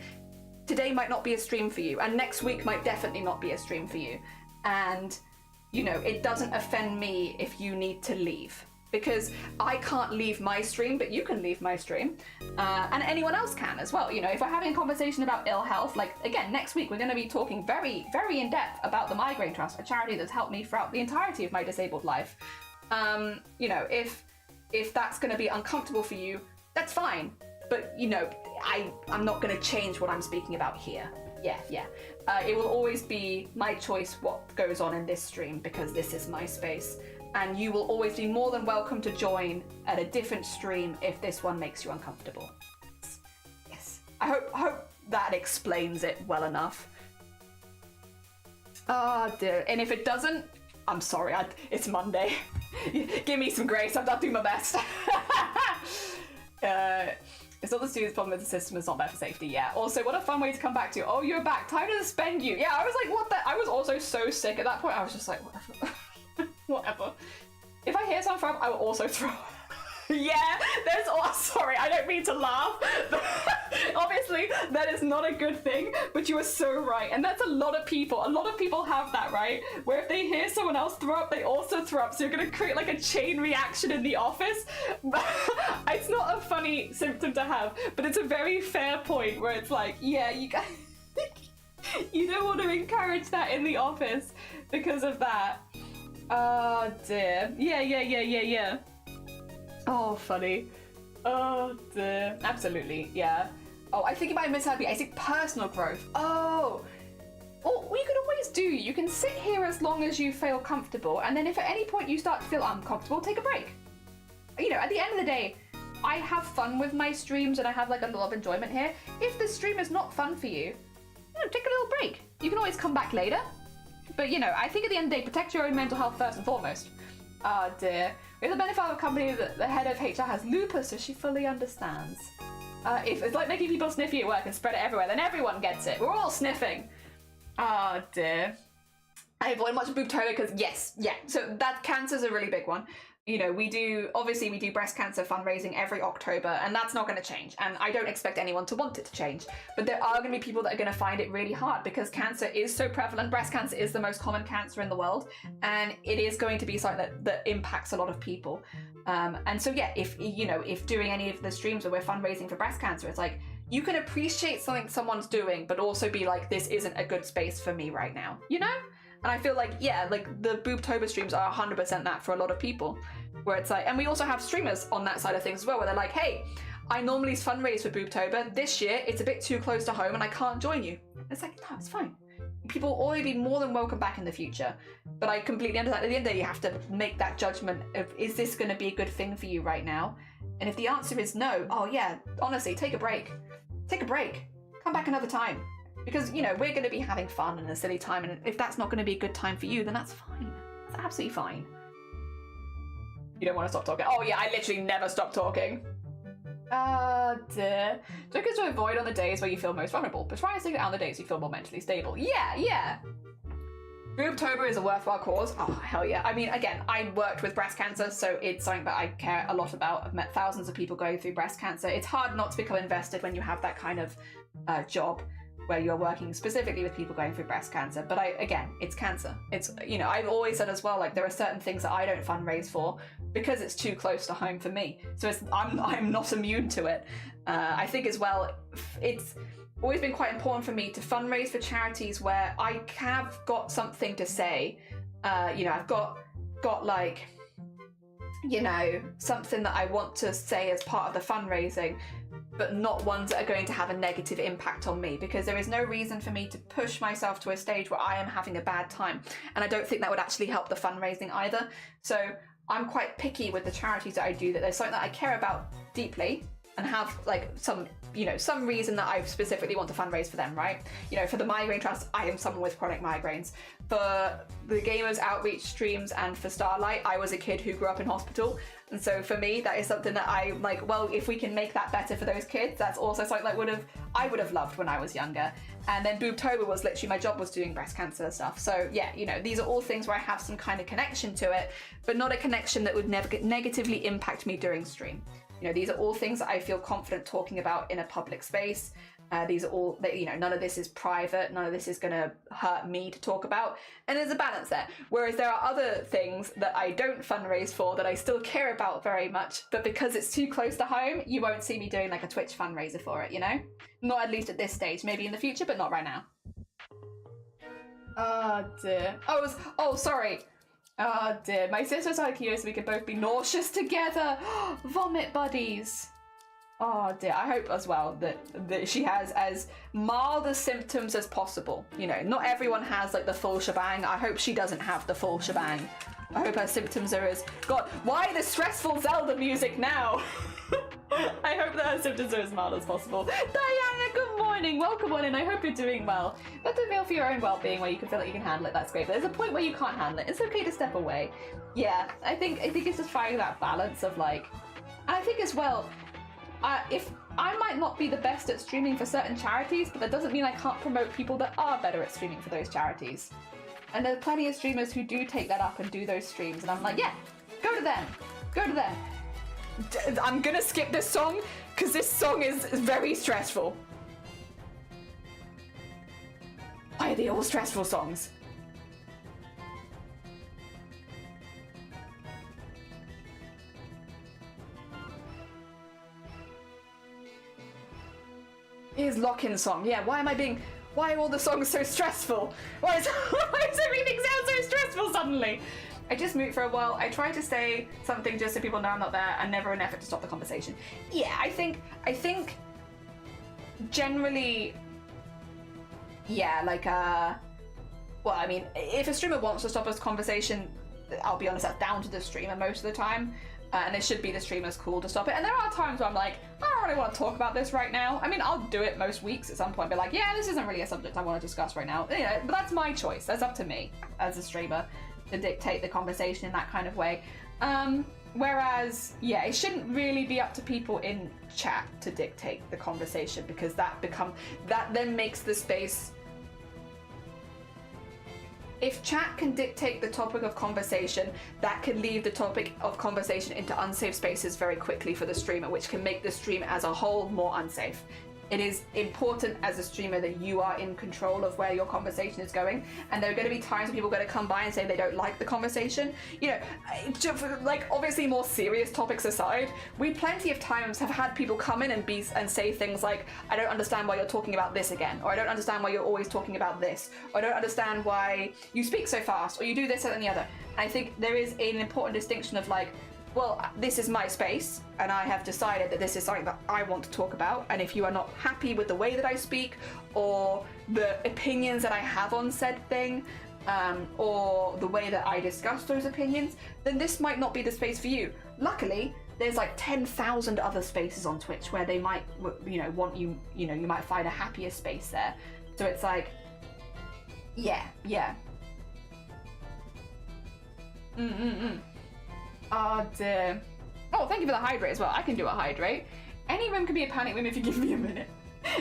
today might not be a stream for you, and next week might definitely not be a stream for you. And, you know, it doesn't offend me if you need to leave, because I can't leave my stream, but you can leave my stream, and anyone else can as well. You know, if we're having a conversation about ill health, like, again, next week we're going to be talking very, very in depth about the Migraine Trust, a charity that's helped me throughout the entirety of my disabled life. You know, if that's going to be uncomfortable for you, that's fine. But, you know, I'm not going to change what I'm speaking about here. Yeah. It will always be my choice what goes on in this stream, because this is my space. And you will always be more than welcome to join at a different stream if this one makes you uncomfortable. Yes. I hope that explains it well enough. Oh dear. And if it doesn't, I'm sorry, it's Monday. Give me some grace, I'm not doing my best. It's not the student's problem with the system, it's not there for safety. Yeah. Also, what a fun way to come back to. Oh, you're back. Time to suspend you. Yeah, I was like, what the? I was also so sick at that point. I was just like, whatever. Whatever. If I hear someone from, I will also throw. Yeah, sorry, I don't mean to laugh. Obviously, that is not a good thing, but you are so right. And that's a lot of people. A lot of people have that, right? Where if they hear someone else throw up, they also throw up. So you're going to create like a chain reaction in the office. It's not a funny symptom to have, but it's a very fair point where it's like, yeah, you guys, you don't want to encourage that in the office because of that. Oh dear. Yeah. Oh, funny. Oh dear. Absolutely, yeah. Oh, I think it might have misheard me. I think personal growth. Oh. Well, what you can always do, you can sit here as long as you feel comfortable, and then if at any point you start to feel uncomfortable, take a break. You know, at the end of the day, I have fun with my streams and I have like a lot of enjoyment here. If the stream is not fun for you, take a little break. You can always come back later. But, you know, I think at the end of the day, protect your own mental health first and foremost. Oh, dear. We have the benefit of a company that the head of HR has lupus, so she fully understands. If it's like making people sniffy at work and spread it everywhere, then everyone gets it. We're all sniffing. Oh, dear. I avoid much boobtober because, yes, yeah. So that cancer's a really big one. You know, we do breast cancer fundraising every October, and that's not going to change. And I don't expect anyone to want it to change. But there are going to be people that are going to find it really hard because cancer is so prevalent. Breast cancer is the most common cancer in the world, and it is going to be something that impacts a lot of people. And so, yeah, if doing any of the streams where we're fundraising for breast cancer, it's like, you can appreciate something someone's doing, but also be like, this isn't a good space for me right now, you know? And I feel like, yeah, like the Boobtober streams are 100% that for a lot of people, where it's like, and we also have streamers on that side of things as well, where they're like, hey, I normally fundraise for Boobtober. This year, it's a bit too close to home and I can't join you. It's like, no, it's fine. People will always be more than welcome back in the future. But I completely understand. At the end of the day, you have to make that judgment of, is this going to be a good thing for you right now? And if the answer is no, oh yeah, honestly, take a break. Take a break. Come back another time. Because, you know, we're going to be having fun and a silly time, and if that's not going to be a good time for you, then that's fine. That's absolutely fine. You don't want to stop talking? Oh yeah, I literally never stop talking. Dear. Triggers to avoid on the days where you feel most vulnerable, but try and stick it out on the days you feel more mentally stable. Yeah. Boobtober is a worthwhile cause. Oh, hell yeah. I mean, again, I worked with breast cancer, so it's something that I care a lot about. I've met thousands of people going through breast cancer. It's hard not to become invested when you have that kind of job where you're working specifically with people going through breast cancer. But again, it's cancer. It's, you know, I've always said as well, like, there are certain things that I don't fundraise for because it's too close to home for me. So I'm not immune to it. I think as well, it's always been quite important for me to fundraise for charities where I have got something to say. You know, I've got like, you know, something that I want to say as part of the fundraising. but not ones that are going to have a negative impact on me, because there is no reason for me to push myself to a stage where I am having a bad time. And I don't think that would actually help the fundraising either. So I'm quite picky with the charities that I do, that there's something that I care about deeply and have like some, you know, some reason that I specifically want to fundraise for them, right? You know, for the Migraine Trust, I am someone with chronic migraines. For the Gamers Outreach streams and for Starlight, I was a kid who grew up in hospital. And so for me, that is something that I'm like, well, if we can make that better for those kids, that's also something that I would have loved when I was younger. And then Boobtober was literally, my job was doing breast cancer stuff. So yeah, you know, these are all things where I have some kind of connection to it, but not a connection that would never negatively impact me during stream. You know, these are all things that I feel confident talking about in a public space. These are all, you know, none of this is private, none of this is going to hurt me to talk about, and there's a balance there. Whereas there are other things that I don't fundraise for that I still care about very much, but because it's too close to home, you won't see me doing like a Twitch fundraiser for it, you know? Not at least at this stage, maybe in the future, but not right now. Oh dear. Oh, sorry. Oh dear, my sister's here so we could both be nauseous together. Vomit buddies. Oh dear, I hope as well that she has as mild as symptoms as possible. You know, not everyone has like the full shebang. I hope she doesn't have the full shebang. I hope her symptoms are as... God, why the stressful Zelda music now? I hope that her symptoms are as mild as possible. Diana, good morning. Welcome on in. I hope you're doing well. But to feel for your own well-being where you can feel like you can handle it, that's great. But there's a point where you can't handle it. It's okay to step away. Yeah, I think it's just finding that balance of like... And I think as well... if I might not be the best at streaming for certain charities, but that doesn't mean I can't promote people that are better at streaming for those charities. And there's plenty of streamers who do take that up and do those streams, and I'm like, yeah, go to them. Go to them. I'm gonna skip this song, because this song is very stressful. Why are they all stressful songs? Here's Lock-In song. Yeah, why are all the songs so stressful? Why does everything sound so stressful suddenly? I just mute for a while. I try to say something just so people know I'm not there, and never an effort to stop the conversation. Yeah, I think generally, yeah, like, well, I mean, if a streamer wants to stop this conversation, I'll be honest, that's down to the streamer most of the time. And it should be the streamer's call to stop it. And there are times where I'm like, I don't really want to talk about this right now. I mean, I'll do it most weeks at some point, be like, yeah, this isn't really a subject I want to discuss right now. You know, but that's my choice. That's up to me as a streamer to dictate the conversation in that kind of way. Whereas, yeah, it shouldn't really be up to people in chat to dictate the conversation, because that then makes the space... If chat can dictate the topic of conversation, that can leave the topic of conversation into unsafe spaces very quickly for the streamer, which can make the stream as a whole more unsafe. It is important as a streamer that you are in control of where your conversation is going, and there are going to be times when people are going to come by and say they don't like the conversation. You know, like, obviously more serious topics aside, we plenty of times have had people come in and say things like, I don't understand why you're talking about this again, or I don't understand why you're always talking about this, or I don't understand why you speak so fast, or you do this and the other. And I think there is an important distinction of like, well, this is my space, and I have decided that this is something that I want to talk about, and if you are not happy with the way that I speak, or the opinions that I have on said thing, or the way that I discuss those opinions, then this might not be the space for you. Luckily, there's like 10,000 other spaces on Twitch where they might, you know, want you, you know, you might find a happier space there. So it's like, yeah. Oh dear. Oh, thank you for the hydrate as well. I can do a hydrate. Any room can be a panic room if you give me a minute.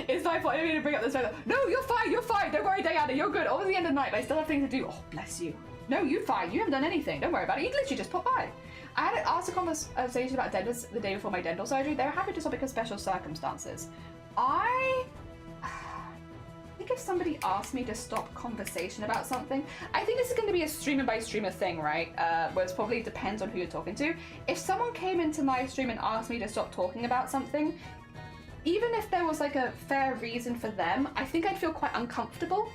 It's my fault. I didn't mean to bring up this further. No, you're fine. Don't worry, Diana. You're good. Almost the end of the night, but I still have things to do. Oh, bless you. No, you're fine. You haven't done anything. Don't worry about it. You literally just pop by. I had asked a conversation about dentists the day before my dental surgery. They were happy to stop because of special circumstances. I think if somebody asked me to stop conversation about something, I think this is going to be a streamer by streamer thing, right? Where it probably depends on who you're talking to. If someone came into my stream and asked me to stop talking about something, even if there was like a fair reason for them, I think I'd feel quite uncomfortable,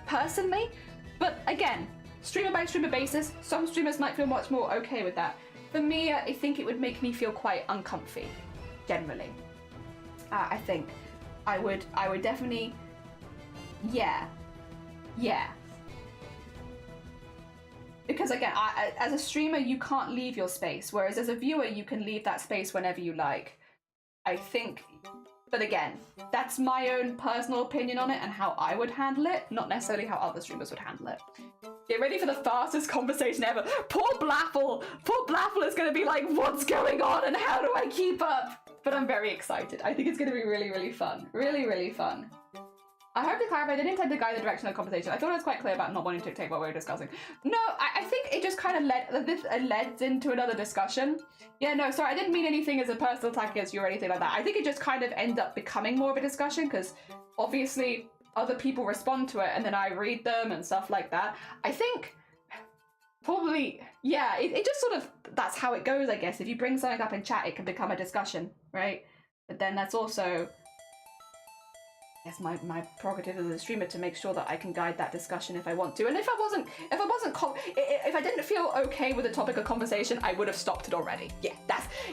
personally. But again, streamer by streamer basis, some streamers might feel much more okay with that. For me, I think it would make me feel quite uncomfy, generally. I think I would definitely, yeah. Because again, as a streamer, you can't leave your space, whereas as a viewer, you can leave that space whenever you like. I think, but again, that's my own personal opinion on it and how I would handle it, not necessarily how other streamers would handle it. Get ready for the fastest conversation ever. Poor Blaffle is gonna be like, what's going on and how do I keep up? But I'm very excited. I think it's gonna be really, really fun. Really, really fun. I hope to clarify, I didn't intend to guide the direction of the conversation. I thought it was quite clear about not wanting to dictate what we were discussing. No, I think it just kind of led into another discussion. Yeah, no, sorry, I didn't mean anything as a personal attack against you or anything like that. I think it just kind of ended up becoming more of a discussion because obviously other people respond to it and then I read them and stuff like that. I think probably, yeah, it just sort of, that's how it goes, I guess. If you bring something up in chat, it can become a discussion, right? But then that's also, I guess, my prerogative as a streamer to make sure that I can guide that discussion if I want to. And if I didn't feel okay with the topic of conversation, I would have stopped it already.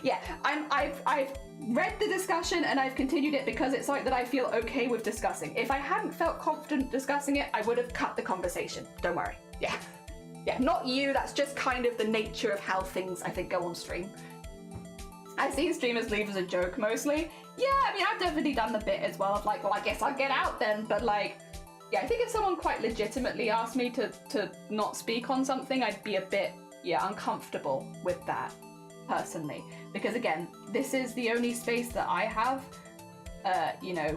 Yeah, I've read the discussion and I've continued it because it's something that I feel okay with discussing. If I hadn't felt confident discussing it, I would have cut the conversation. Don't worry. Yeah, not you. That's just kind of the nature of how things, I think, go on stream. I've seen streamers leave as a joke mostly. Yeah, I mean, I've definitely done the bit as well of like, well, I guess I'll get out then. But like, yeah, I think if someone quite legitimately asked me to not speak on something, I'd be a bit, uncomfortable with that, personally. Because again, this is the only space that I have,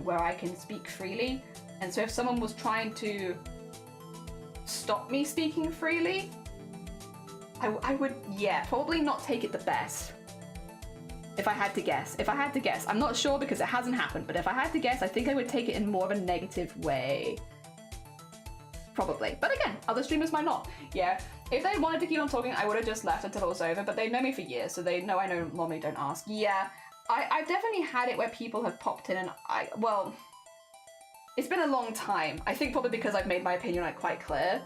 where I can speak freely. And so if someone was trying to stop me speaking freely, I would, probably not take it the best. If I had to guess. I'm not sure because it hasn't happened, but if I had to guess, I think I would take it in more of a negative way. Probably. But again, other streamers might not. Yeah. If they wanted to keep on talking, I would have just left until it was over, but they know me for years, so they know I normally don't ask. Yeah. I've definitely had it where people have popped in and well, it's been a long time. I think probably because I've made my opinion like quite clear.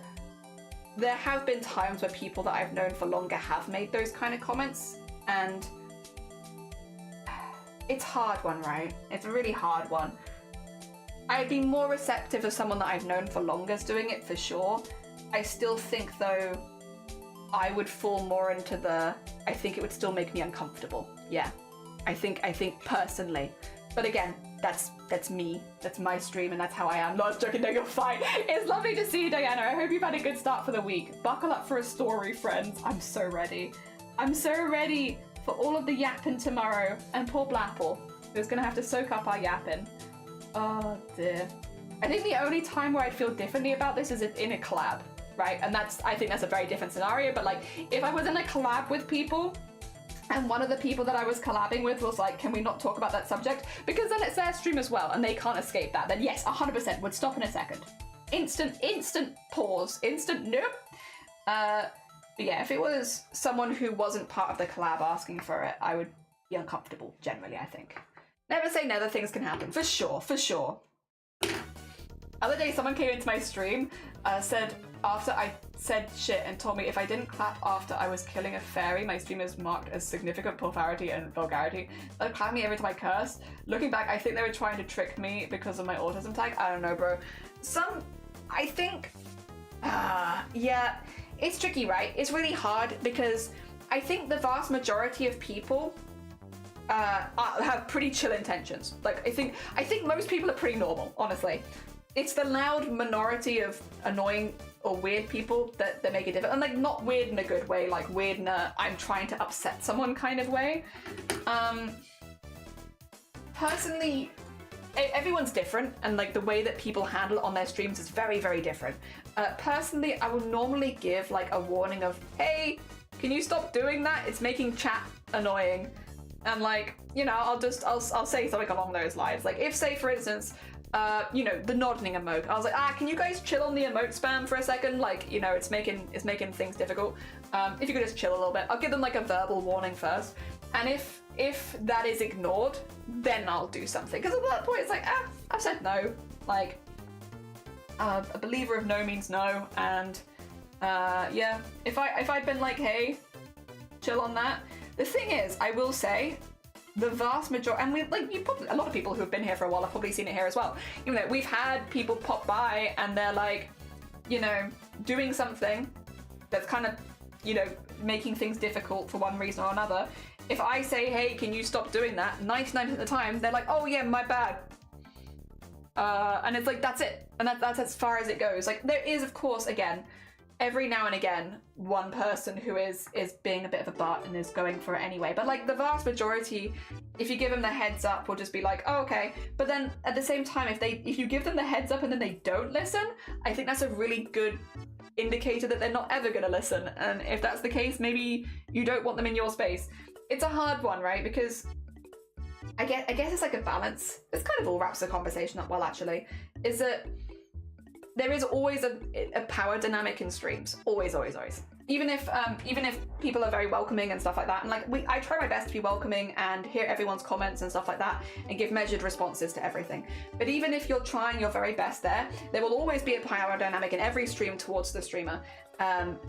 There have been times where people that I've known for longer have made those kind of comments, and it's a hard one, right? It's a really hard one. I'd be more receptive of someone that I've known for longer's doing it for sure. I still think though, I would fall more into I think it would still make me uncomfortable. Yeah, I think personally. But again, that's me. That's my stream and that's how I am. Not joking, no, you're fine. It's lovely to see you, Diana. I hope you've had a good start for the week. Buckle up for a story, friends. I'm so ready. For all of the yapping tomorrow, and poor Blapple, who's gonna have to soak up our yapping. Oh dear. I think the only time where I'd feel differently about this is in a collab, right? And I think that's a very different scenario, but like, if I was in a collab with people, and one of the people that I was collabing with was like, can we not talk about that subject? Because then it's their stream as well, and they can't escape that. Then yes, 100% would stop in a second. Instant pause, instant nope. But yeah, if it was someone who wasn't part of the collab asking for it, I would be uncomfortable, generally, I think. Never say never, things can happen. For sure. Other day, someone came into my stream, said after I said shit and told me if I didn't clap after I was killing a fairy, my stream is marked as significant profanity and vulgarity. They'd clap me every time I cursed. Looking back, I think they were trying to trick me because of my autism tag. I don't know, bro. I think, yeah. It's tricky, right? It's really hard because I think the vast majority of people have pretty chill intentions. Like, I think most people are pretty normal, honestly. It's the loud minority of annoying or weird people that make it different. And like, not weird in a good way, like weird in a I'm trying to upset someone kind of way. Personally, everyone's different, and like the way that people handle it on their streams is very, very different. Personally, I will normally give like a warning of, hey, can you stop doing that? It's making chat annoying. And like, I'll say something along those lines. Like if, say for instance, the nodding emote, I was like, can you guys chill on the emote spam for a second? Like, it's making things difficult. If you could just chill a little bit, I'll give them like a verbal warning first. And if that is ignored, then I'll do something. Because at that point, it's like, I've said no. Like, a believer of no means no. And yeah, if I'd been like, hey, chill on that. The thing is, I will say, the vast majority, and we like, you probably, a lot of people who have been here for a while have probably seen it here as well. You know, we've had people pop by and they're like, you know, doing something that's kind of, you know, making things difficult for one reason or another. If I say, hey, can you stop doing that? 99% of the time, they're like, oh yeah, my bad. And it's like, that's it. And that's as far as it goes. Like, there is, of course, again, every now and again, one person who is being a bit of a butt and is going for it anyway. But like the vast majority, if you give them the heads up, will just be like, oh, okay. But then at the same time, if you give them the heads up and then they don't listen, I think that's a really good indicator that they're not ever going to listen. And if that's the case, maybe you don't want them in your space. It's a hard one, right? Because I guess it's like a balance. This kind of all wraps the conversation up well, actually, is that there is always a power dynamic in streams. Always, always, always. Even if people are very welcoming and stuff like that, and like I try my best to be welcoming and hear everyone's comments and stuff like that, and give measured responses to everything. But even if you're trying your very best there will always be a power dynamic in every stream towards the streamer,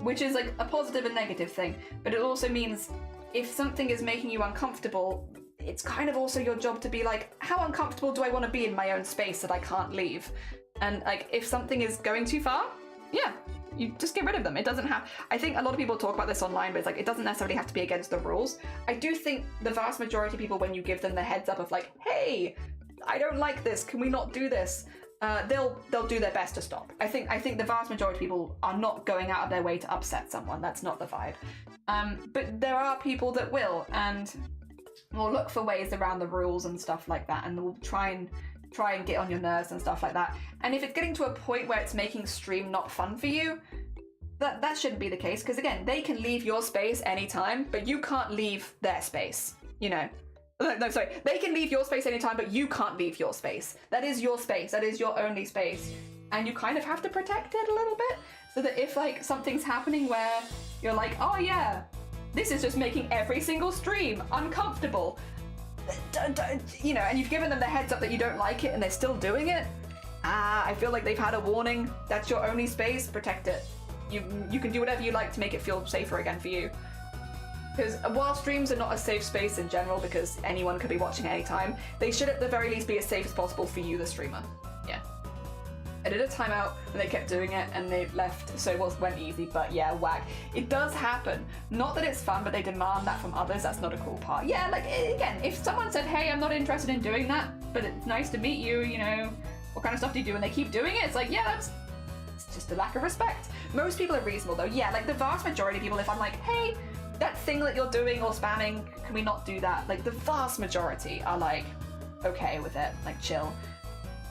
which is like a positive and negative thing. But it also means if something is making you uncomfortable, it's kind of also your job to be like, how uncomfortable do I want to be in my own space that I can't leave? And like, if something is going too far, yeah, you just get rid of them. It doesn't have, I think a lot of people talk about this online, but it's like, it doesn't necessarily have to be against the rules. I do think the vast majority of people, when you give them the heads up of like, hey, I don't like this, can we not do this? They'll do their best to stop. I think the vast majority of people are not going out of their way to upset someone. That's not the vibe. But there are people that will, and will look for ways around the rules and stuff like that, and will try and get on your nerves and stuff like that. And if it's getting to a point where it's making stream not fun for you, that shouldn't be the case, because again, they can leave your space anytime, but you can't leave their space, you know. No, sorry, they can leave your space anytime, but you can't leave your space. That is your space, that is your only space, and you kind of have to protect it a little bit, so that if like something's happening where you're like, oh yeah, this is just making every single stream uncomfortable, you know, and you've given them the heads up that you don't like it and they're still doing it, I feel like they've had a warning. That's your only space, protect it. You can do whatever you like to make it feel safer again for you. Because while streams are not a safe space in general, because anyone could be watching at any time, they should at the very least be as safe as possible for you, the streamer. Yeah. I did a timeout and they kept doing it and they left, so it went easy, but yeah, whack. It does happen. Not that it's fun, but they demand that from others. That's not a cool part. Yeah, like, again, if someone said, hey, I'm not interested in doing that, but it's nice to meet you, you know, what kind of stuff do you do? And they keep doing it, it's like, yeah, it's just a lack of respect. Most people are reasonable though. Yeah, like the vast majority of people, if I'm like, hey, that thing that you're doing or spamming, can we not do that? Like the vast majority are like, okay with it, like chill.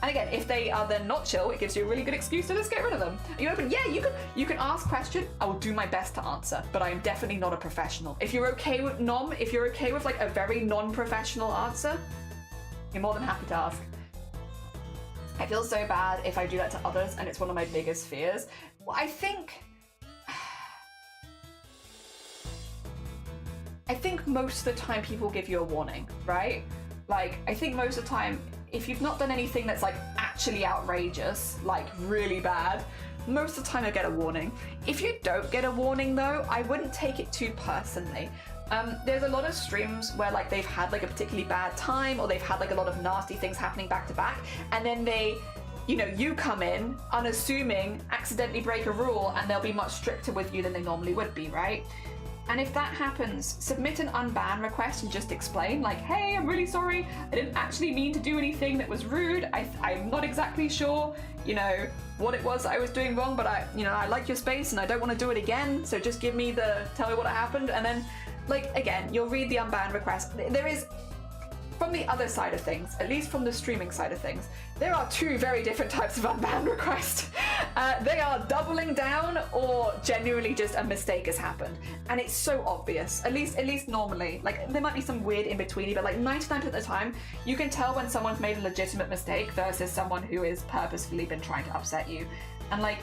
And again, if they are then not chill, it gives you a really good excuse to just get rid of them. Are you open? Yeah, you can ask question. I will do my best to answer, but I am definitely not a professional. If you're okay with if you're okay with like a very non-professional answer, you're more than happy to ask. I feel so bad if I do that to others, and it's one of my biggest fears. Well, I think most of the time people give you a warning, right? Like, I think most of the time, if you've not done anything that's like actually outrageous, like really bad, most of the time you'll get a warning. If you don't get a warning though, I wouldn't take it too personally. There's a lot of streams where like they've had like a particularly bad time, or they've had like a lot of nasty things happening back to back, and then they, you know, you come in unassuming, accidentally break a rule, and they'll be much stricter with you than they normally would be, right? And if that happens, submit an unban request and just explain, like, hey, I'm really sorry, I didn't actually mean to do anything that was rude, I'm not exactly sure, you know, what it was I was doing wrong, but I like your space and I don't want to do it again, so just tell me what happened. And then, like, again, you'll read the unban request. There is, from the other side of things, at least from the streaming side of things, there are two very different types of unban requests. They are doubling down, or genuinely just a mistake has happened. And it's so obvious, at least normally. Like, there might be some weird in-betweeny, but like 99% of the time, you can tell when someone's made a legitimate mistake versus someone who has purposefully been trying to upset you. And like,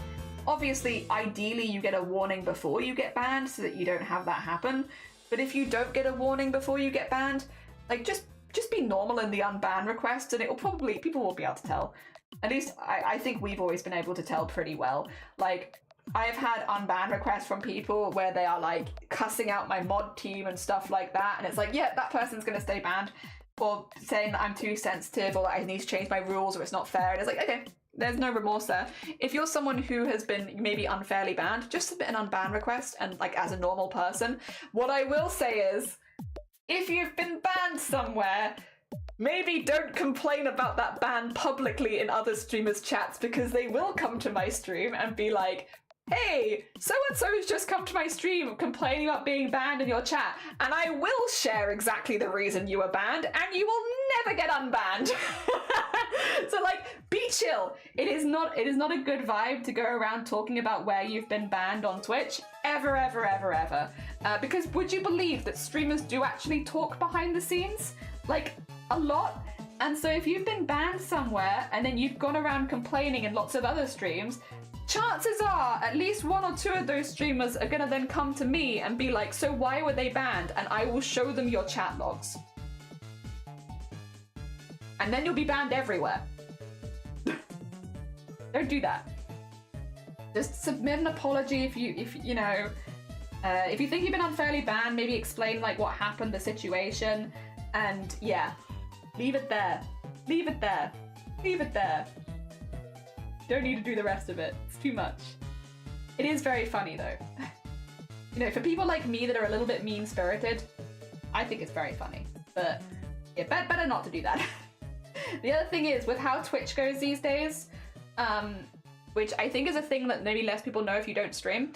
obviously, ideally, you get a warning before you get banned so that you don't have that happen. But if you don't get a warning before you get banned, like, just be normal in the unban request, and people will be able to tell. At least I think we've always been able to tell pretty well. Like, I've had unban requests from people where they are like cussing out my mod team and stuff like that, and it's like, yeah, that person's gonna stay banned, or saying that I'm too sensitive, or that I need to change my rules, or it's not fair. And it's like, okay, there's no remorse there. If you're someone who has been maybe unfairly banned, just submit an unban request, and like as a normal person. What I will say is, if you've been banned somewhere, maybe don't complain about that ban publicly in other streamers' chats, because they will come to my stream and be like, hey, so-and-so's just come to my stream complaining about being banned in your chat, and I will share exactly the reason you were banned, and you will never get unbanned. So like, be chill. It is not a good vibe to go around talking about where you've been banned on Twitch, ever, ever, ever, ever. Because would you believe that streamers do actually talk behind the scenes? Like, a lot? And so if you've been banned somewhere and then you've gone around complaining in lots of other streams, chances are at least one or two of those streamers are gonna then come to me and be like, so why were they banned? And I will show them your chat logs. And then you'll be banned everywhere. Don't do that. Just submit an apology if you think you've been unfairly banned, maybe explain like what happened, the situation, and yeah, leave it there. Leave it there. Leave it there. Don't need to do the rest of it. It's too much. It is very funny though. You know, for people like me that are a little bit mean-spirited, I think it's very funny. But yeah, better not to do that. The other thing is, with how Twitch goes these days, which I think is a thing that maybe less people know if you don't stream,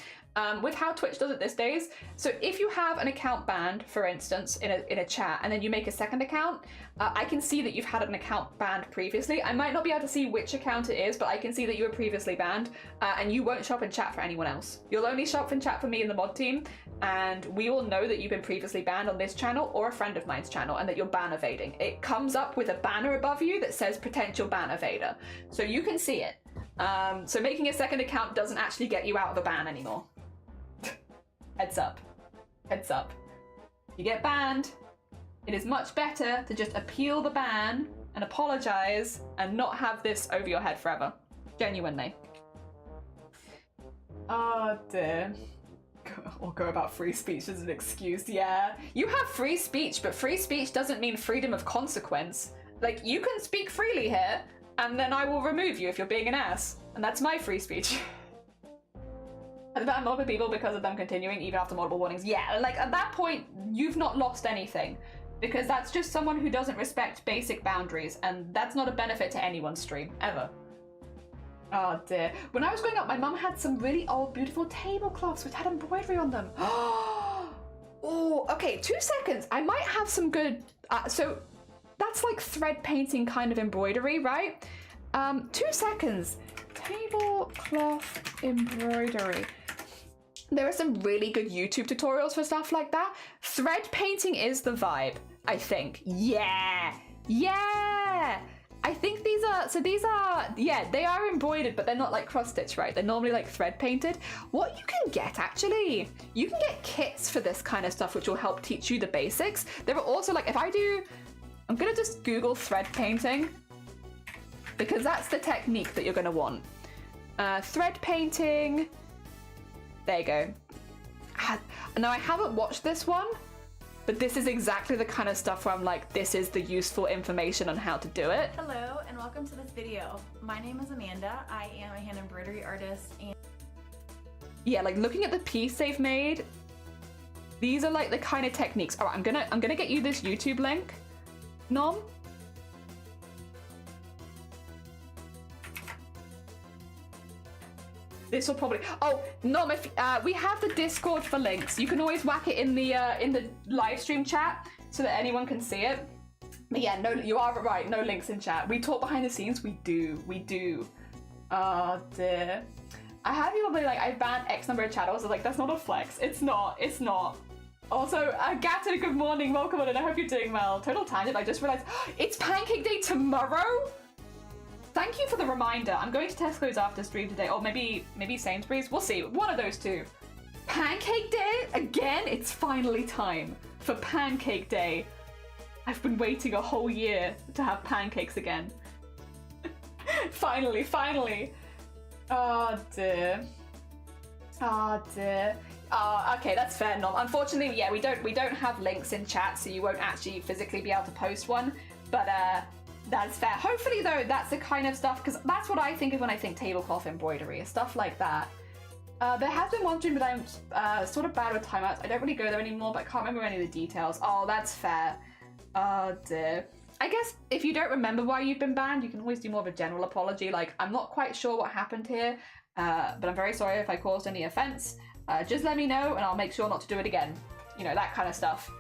with how Twitch does it these days, so if you have an account banned, for instance, in a chat, and then you make a second account, I can see that you've had an account banned previously. I might not be able to see which account it is, but I can see that you were previously banned, and you won't show up in chat for anyone else. You'll only show up in chat for me and the mod team, and we will know that you've been previously banned on this channel or a friend of mine's channel, and that you're ban evading. It comes up with a banner above you that says potential ban evader, so you can see it. So making a second account doesn't actually get you out of a ban anymore. Heads up. Heads up. You get banned, it is much better to just appeal the ban and apologize and not have this over your head forever. Genuinely. Oh dear. Or go about free speech as an excuse. Yeah. You have free speech, but free speech doesn't mean freedom of consequence. Like, you can speak freely here, and then I will remove you if you're being an ass. And that's my free speech. I've banned multiple people because of them continuing even after multiple warnings. Yeah, like at that point, you've not lost anything. Because that's just someone who doesn't respect basic boundaries, and that's not a benefit to anyone's stream, ever. Oh dear. When I was growing up, my mum had some really old, beautiful tablecloths which had embroidery on them. Oh, okay, 2 seconds. I might have some good... so that's like thread painting kind of embroidery, right? 2 seconds. Tablecloth embroidery. There are some really good YouTube tutorials for stuff like that. Thread painting is the vibe, I think. Yeah! Yeah! I think these are, yeah, they are embroidered, but they're not like cross-stitch, right? They're normally like thread painted. What you can get, actually, you can get kits for this kind of stuff, which will help teach you the basics. There are also like, I'm gonna just Google thread painting, because that's the technique that you're gonna want. Thread painting, there you go. Now I haven't watched this one, but this is exactly the kind of stuff where I'm like, this is the useful information on how to do it. Hello and welcome to this video. My name is Amanda. I am a hand embroidery artist, and yeah, like looking at the piece they've made, these are like the kind of techniques. All right, I'm gonna get you this YouTube link, Nom. This will probably, oh, Nom, if we have the Discord for links. You can always whack it in the live stream chat so that anyone can see it. But yeah, no, you are right, no links in chat. We talk behind the scenes, we do. Oh dear. I have people be like, I banned X number of channels. I'm like, that's not a flex. It's not. Also, Gata, good morning, welcome on, and I hope you're doing well. Total tangent, I just realized, it's Pancake Day tomorrow? Thank you for the reminder. I'm going to Tesco's after stream today, or maybe Sainsbury's. We'll see. One of those two. Pancake Day again. It's finally time for Pancake Day. I've been waiting a whole year to have pancakes again. finally. Oh dear. Oh dear. Oh, okay, that's fair. Nom. Unfortunately, yeah, we don't have links in chat, so you won't actually physically be able to post one. But that's fair. Hopefully, though, that's the kind of stuff, because that's what I think of when I think tablecloth embroidery, stuff like that. There has been one stream, but I'm sort of bad with timeouts. I don't really go there anymore, but I can't remember any of the details. Oh, that's fair. Oh dear. I guess if you don't remember why you've been banned, you can always do more of a general apology. Like, I'm not quite sure what happened here, but I'm very sorry if I caused any offense. Just let me know and I'll make sure not to do it again. You know, that kind of stuff.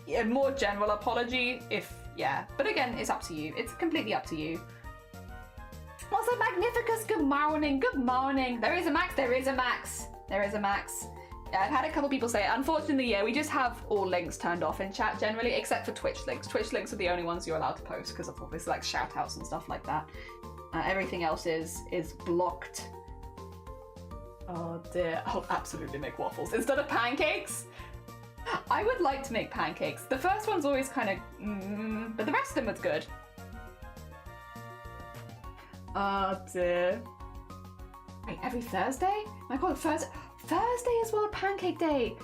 A more general apology if, yeah. But again, it's up to you. It's completely up to you. What's up, Magnificus? Good morning, good morning. There is a Max, there is a Max. There is a Max. Yeah, I've had a couple people say it. Unfortunately, yeah, we just have all links turned off in chat generally, except for Twitch links. Twitch links are the only ones you're allowed to post because of obviously like shout outs and stuff like that. Everything else is blocked. Oh dear, I'll absolutely make waffles instead of pancakes. I would like to make pancakes. The first one's always kind of, but the rest of them was good. Oh dear. Wait, every Thursday? My God, Thursday is World Pancake Day.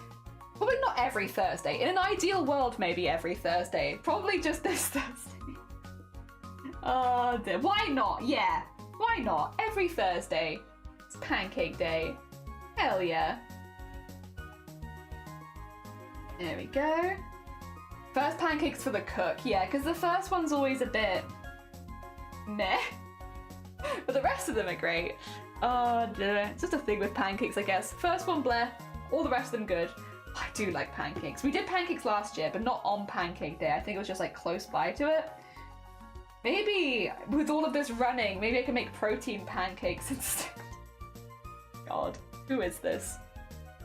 Probably not every Thursday. In an ideal world, maybe every Thursday. Probably just this Thursday. Oh dear. Why not? Yeah. Why not? Every Thursday. It's Pancake Day. Hell yeah. There we go. First pancakes for the cook. Yeah, because the first one's always a bit meh. But the rest of them are great. Oh dear. It's just a thing with pancakes, I guess. First one, bleh. All the rest of them good. I do like pancakes. We did pancakes last year, but not on Pancake Day. I think it was just like close by to it. Maybe with all of this running, maybe I can make protein pancakes instead. God, who is this?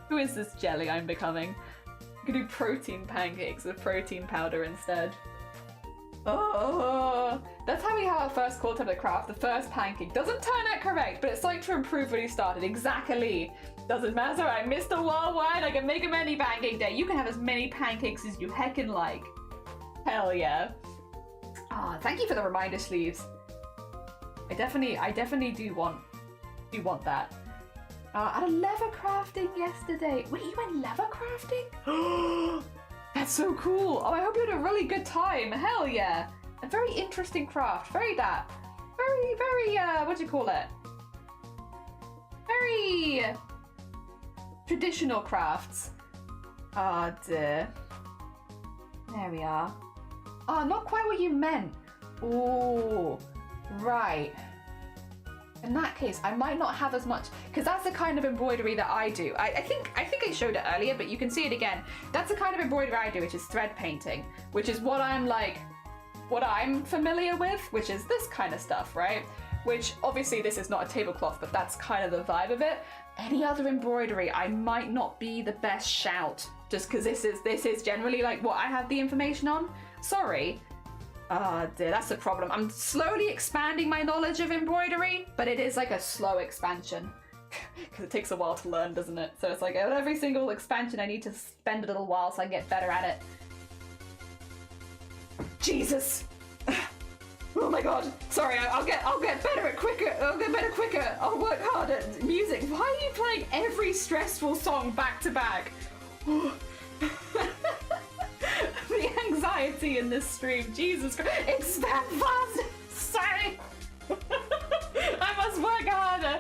Who is this jelly I'm becoming? I can do protein pancakes with protein powder instead. Oh, that's how we have our first quarter of the craft. The first pancake doesn't turn out correct, but it's like to improve when you started. Exactly. Doesn't matter. I'm Mr. Worldwide. I can make them any pancake day. You can have as many pancakes as you heckin' like. Hell yeah. Ah, thank you for the reminder sleeves. I definitely do want that. I had a leather crafting yesterday. Wait, you went leather crafting? That's so cool. Oh, I hope you had a really good time. Hell yeah. A very interesting craft. Very, what do you call it? Very traditional crafts. Oh dear. There we are. Oh, not quite what you meant. Oh, right. In that case, I might not have as much, because that's the kind of embroidery that I do. I think I showed it earlier, but you can see it again. That's the kind of embroidery I do, which is thread painting, which is what I'm familiar with, which is this kind of stuff, right? Which obviously this is not a tablecloth, but that's kind of the vibe of it. Any other embroidery, I might not be the best shout, just because this is generally like what I have the information on. Sorry. Oh dear, that's the problem. I'm slowly expanding my knowledge of embroidery, but it is like a slow expansion. Because it takes a while to learn, doesn't it? So it's like at every single expansion I need to spend a little while so I can get better at it. Jesus! Oh my god. Sorry, I'll get better at quicker. I'll get better quicker. I'll work hard at music. Why are you playing every stressful song back to back? The anxiety in this stream, Jesus Christ. Expand fast! Sorry! I must work harder!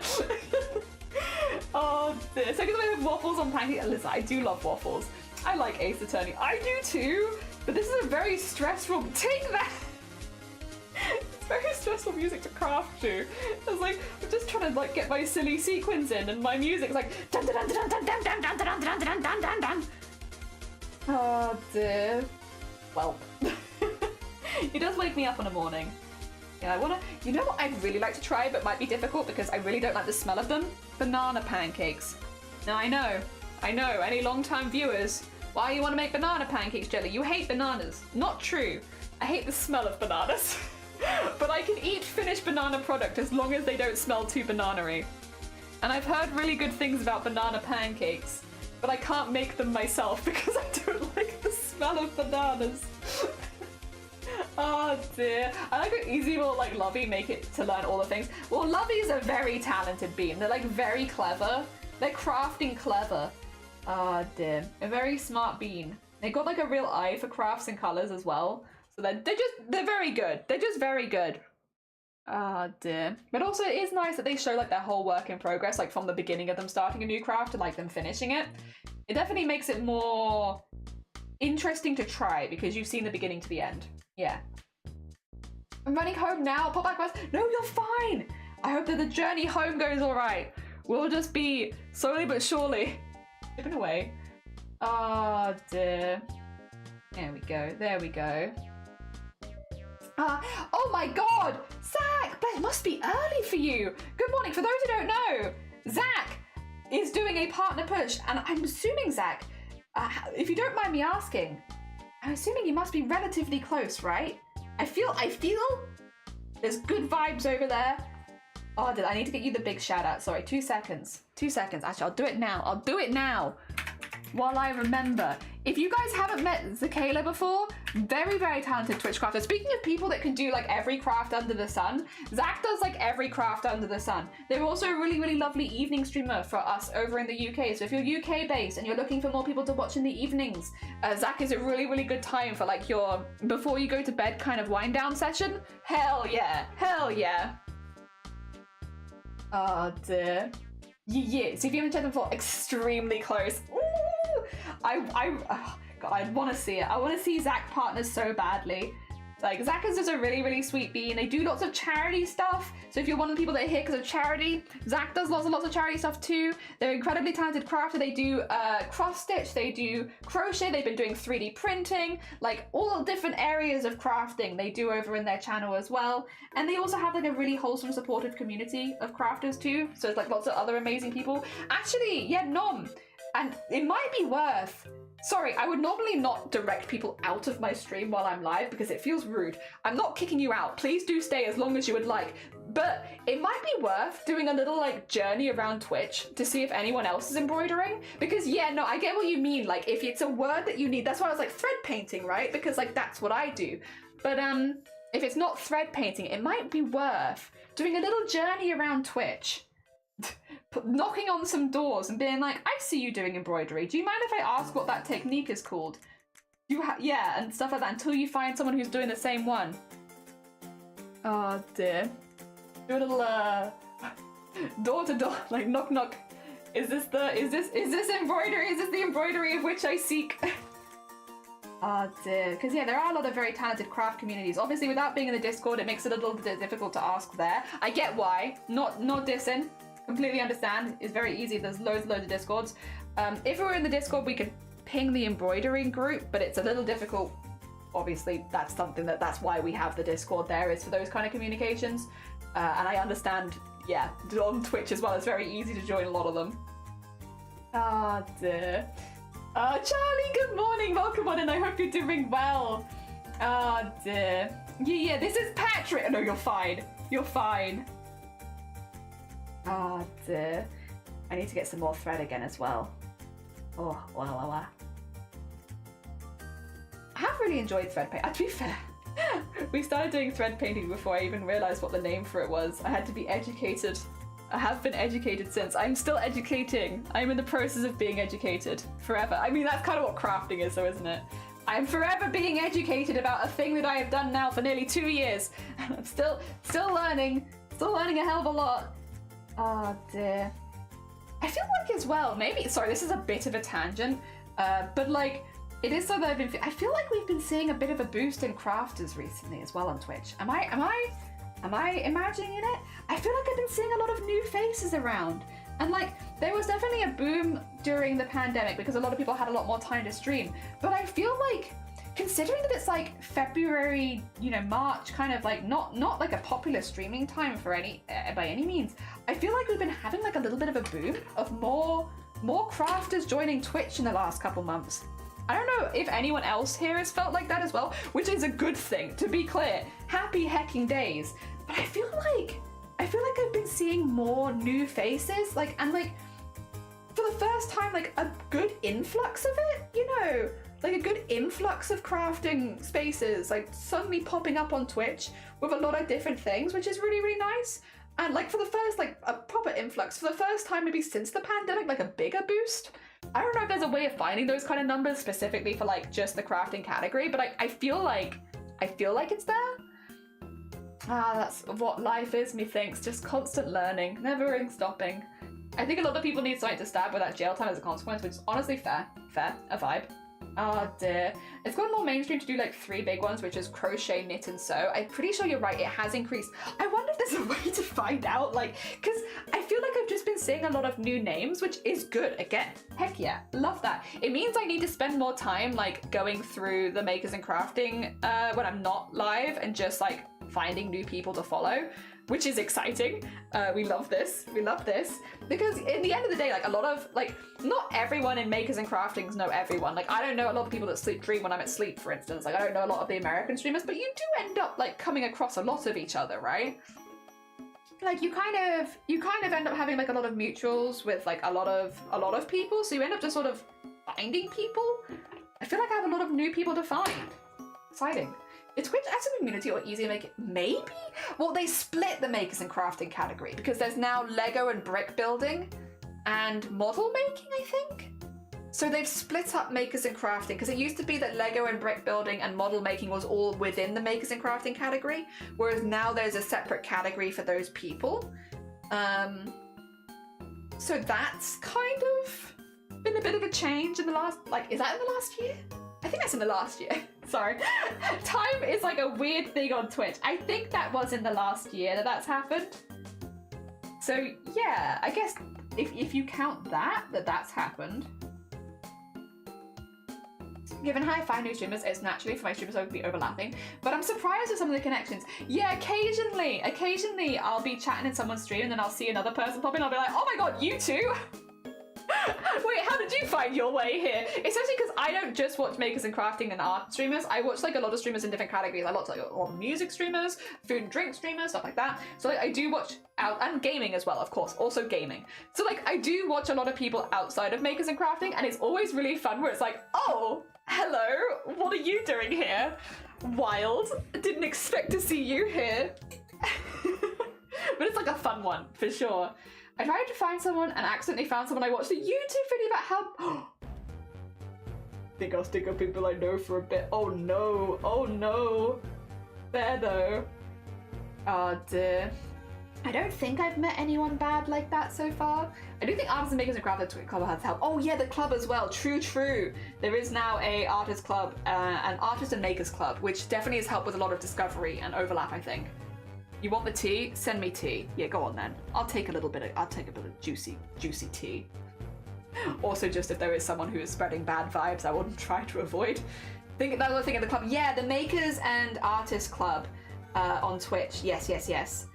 Oh dear. So because I have waffles on pancake, listen, I do love waffles. I like Ace Attorney. I do too, but this is a very stressful, take that! It's very stressful music to craft to. It's like, I'm just trying to like get my silly sequins in and my music's like dun dun dun dun dun dun dun dun dun dun dun dun dun. Oh dear. Well, it does wake me up in the morning. Yeah, you know what I'd really like to try, but might be difficult because I really don't like the smell of them? Banana pancakes. Now I know, any long-time viewers, why you want to make banana pancakes, Jelly? You hate bananas. Not true. I hate the smell of bananas. But I can eat finished banana product as long as they don't smell too banana-y. And I've heard really good things about banana pancakes, but I can't make them myself because I don't like the smell of bananas. Oh dear. I like how easy will like Lovey make it to learn all the things. Well, Lovey's a very talented bean. They're like very clever. They're crafting clever. Ah, dear. A very smart bean. They got like a real eye for crafts and colors as well. So they're very good. They're just very good. Ah, dear. But also it is nice that they show like their whole work in progress, like from the beginning of them starting a new craft to like them finishing it. It definitely makes it more interesting to try because you've seen the beginning to the end. Yeah. I'm running home now. Pop back west. No, you're fine. I hope that the journey home goes all right. We'll just be slowly but surely chipping away. Oh dear. There we go. There we go. Oh my God, Zach! But it must be early for you. Good morning. For those who don't know, Zach is doing a partner push, and I'm assuming Zach, if you don't mind me asking, I'm assuming you must be relatively close, right? I feel there's good vibes over there. Oh, I need to get you the big shout out. Sorry, 2 seconds. 2 seconds. Actually, I'll do it now. I'll do it now while I remember. If you guys haven't met Zakayla before, very, very talented Twitch crafter. Speaking of people that can do like every craft under the sun, Zach does like every craft under the sun. They're also a really, really lovely evening streamer for us over in the UK. So if you're UK based and you're looking for more people to watch in the evenings, Zach is a really, really good time for like your before you go to bed kind of wind down session. Hell yeah. Hell yeah. Oh dear. Yeah. So if you haven't checked them before, extremely close. Ooh! Oh, God, I want to see it. I want to see Zach partners so badly. Like, Zach is just a really, really sweet bean. They do lots of charity stuff. So if you're one of the people that are here because of charity, Zach does lots and lots of charity stuff too. They're incredibly talented crafter. They do cross stitch, they do crochet, they've been doing 3D printing, like all different areas of crafting they do over in their channel as well. And they also have like a really wholesome, supportive community of crafters too. So it's like lots of other amazing people. Actually, yeah, Nom. And it might be worth, sorry, I would normally not direct people out of my stream while I'm live because it feels rude. I'm not kicking you out. Please do stay as long as you would like. But it might be worth doing a little like journey around Twitch to see if anyone else is embroidering. Because yeah, no, I get what you mean. Like if it's a word that you need, that's why I was like thread painting, right? Because like that's what I do. But if it's not thread painting, it might be worth doing a little journey around Twitch. Knocking on some doors and being like, I see you doing embroidery. Do you mind if I ask what that technique is called? Yeah, and stuff like that until you find someone who's doing the same one. Oh dear. Do a little door to door, like knock knock. Is this embroidery? Is this the embroidery of which I seek? Oh dear. Because yeah, there are a lot of very talented craft communities. Obviously, without being in the Discord, it makes it a little bit difficult to ask there. I get why. Not dissing. Completely understand. It's very easy. There's loads of Discords. If we were in the Discord, we could ping the embroidery group, but it's a little difficult. Obviously, that's something that's why we have the Discord there, is for those kind of communications. And I understand, yeah, on Twitch as well, it's very easy to join a lot of them. Ah, dear. Charlie, good morning. Welcome on in. I hope you're doing well. Ah, dear. Yeah, this is Patrick. No, you're fine. You're fine. Oh dear. I need to get some more thread again as well. Oh, wow. I have really enjoyed thread painting. To be fair, we started doing thread painting before I even realised what the name for it was. I had to be educated. I have been educated since. I'm still educating. I'm in the process of being educated forever. I mean, that's kind of what crafting is though, isn't it? I'm forever being educated about a thing that I have done now for nearly 2 years. I'm still learning. Still learning a hell of a lot. Oh dear. I feel like as well, maybe, sorry, this is a bit of a tangent, but like, it is so that I feel like we've been seeing a bit of a boost in crafters recently as well on Twitch. Am I imagining it? I feel like I've been seeing a lot of new faces around. And like, there was definitely a boom during the pandemic because a lot of people had a lot more time to stream. But I feel like, considering that it's like February, March, kind of like not like a popular streaming time for by any means, I feel like we've been having like a little bit of a boom of more crafters joining Twitch in the last couple months. I don't know if anyone else here has felt like that as well, which is a good thing, to be clear. Happy hecking days. But I feel like I've been seeing more new faces, and for the first time, like a good influx of it, like a good influx of crafting spaces, like suddenly popping up on Twitch with a lot of different things, which is really, really nice. And like for the first, like a proper influx, for the first time maybe since the pandemic, like a bigger boost. I don't know if there's a way of finding those kind of numbers specifically for like just the crafting category, but I feel like it's there. That's what life is, methinks. Just constant learning, never stopping. I think a lot of people need something to stab without jail time as a consequence, which is honestly fair, a vibe. Oh dear. It's gone more mainstream to do like 3 big ones, which is crochet, knit, and sew. I'm pretty sure you're right, it has increased. I wonder if there's a way to find out, like, because I feel like I've just been seeing a lot of new names, which is good. Again, heck yeah, love that. It means I need to spend more time like going through the Makers and Crafting when I'm not live and just like finding new people to follow, which is exciting. We love this. We love this. Because in the end of the day, like a lot of, like, not everyone in Makers and Craftings know everyone. Like, I don't know a lot of people that sleep dream when I'm at sleep, for instance. Like, I don't know a lot of the American streamers, but you do end up, like, coming across a lot of each other, right? Like, you kind of end up having, like, a lot of mutuals with, like, a lot of people, so you end up just sort of finding people. I feel like I have a lot of new people to find. Exciting. Is Twitch as a community or easy to make it? Maybe? Well, they split the Makers and Crafting category because there's now Lego and brick building and model making, I think? So they've split up Makers and Crafting because it used to be that Lego and brick building and model making was all within the Makers and Crafting category, whereas now there's a separate category for those people. So that's kind of been a bit of a change in the last, like, is that in the last year? I think that's in the last year. Sorry. Time is like a weird thing on Twitch. I think that was in the last year that that's happened. So yeah, I guess if you count that's happened. Given how I find new streamers, it's naturally for my streamers to be overlapping, but I'm surprised at some of the connections. Yeah, occasionally I'll be chatting in someone's stream and then I'll see another person pop in, I'll be like, oh my god, you too? Wait, how did you find your way here? Especially because I don't just watch Makers and Crafting and art streamers. I watch like a lot of streamers in different categories. I watch like a lot of music streamers, food and drink streamers, stuff like that. So like, I do watch out, and gaming as well, of course, also gaming. So like I do watch a lot of people outside of Makers and Crafting, and it's always really fun where it's like, oh, hello, what are you doing here? Wild, didn't expect to see you here. But it's like a fun one, for sure. I tried to find someone and accidentally found someone. I watched a YouTube video about how... think I'll stick up people I know for a bit. Oh no, oh no. There though. Oh dear. I don't think I've met anyone bad like that so far. I do think Artists and Makers and Crafters Club has helped. Oh yeah, the club as well. True, true. There is now a Artist Club, an Artist and Makers Club, which definitely has helped with a lot of discovery and overlap, I think. You want the tea? Send me tea. Yeah, go on then. I'll take a bit of juicy tea. Also, just if there is someone who is spreading bad vibes, I will try to avoid. Think that other thing in the club. Yeah, the Makers and Artists Club on Twitch. Yes.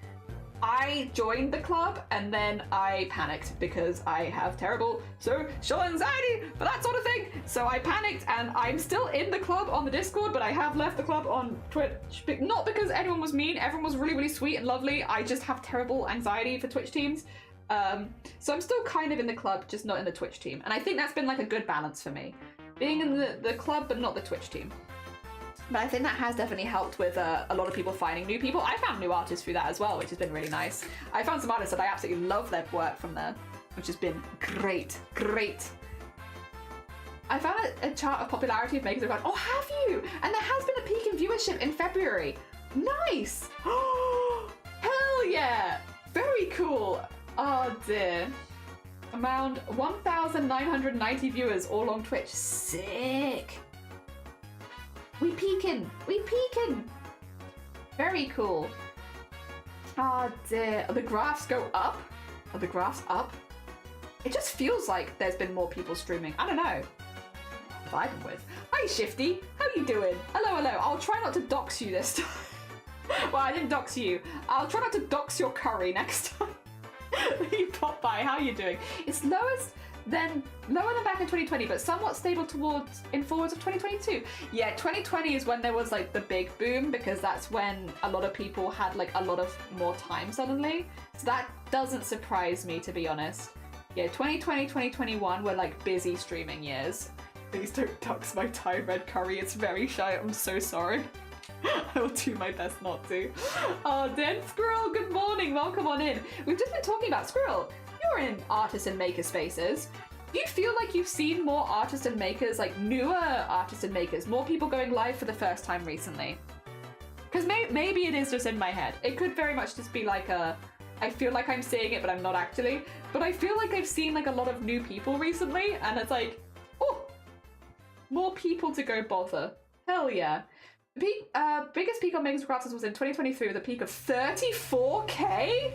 I joined the club and then I panicked because I have terrible social anxiety for that sort of thing. So I panicked and I'm still in the club on the Discord, but I have left the club on Twitch. Not because anyone was mean, everyone was really, really sweet and lovely. I just have terrible anxiety for Twitch teams. So I'm still kind of in the club, just not in the Twitch team. And I think that's been like a good balance for me. Being in the club, but not the Twitch team. But I think that has definitely helped with a lot of people finding new people. I found new artists through that as well, which has been really nice. I found some artists that I absolutely love their work from there, which has been great. I found a chart of popularity of Makers and Crafting. Oh, have you? And there has been a peak in viewership in February. Nice! Hell yeah! Very cool. Oh dear. Around 1,990 viewers all on Twitch. Sick! We peaking! Very cool. Oh dear. Are the graphs go up? Are the graphs up? It just feels like there's been more people streaming. I don't know. Vibing with. Hi Shifty, how you doing? Hello. I'll try not to dox you this time. Well, I didn't dox you. I'll try not to dox your curry next time. You pop by. How you doing? It's lower than back in 2020, but somewhat stable in forwards of 2022. Yeah, 2020 is when there was like the big boom because that's when a lot of people had like a lot of more time suddenly. So that doesn't surprise me, to be honest. Yeah, 2020, 2021 were like busy streaming years. Please don't dox my Thai red curry. It's very shy. I'm so sorry. I will do my best not to. Oh, Dan Squirrel, good morning. morning. Welcome on in. We've just been talking about Squirrel. You're in artist and maker spaces. Do you feel like you've seen more artists and makers, like newer artists and makers, more people going live for the first time recently? Because maybe it is just in my head. It could very much just be like I feel like I'm seeing it, but I'm not actually. But I feel like I've seen like a lot of new people recently, and it's like, oh, more people to go bother. Hell yeah. The biggest peak on Makers Crafts was in 2023 with a peak of 34K?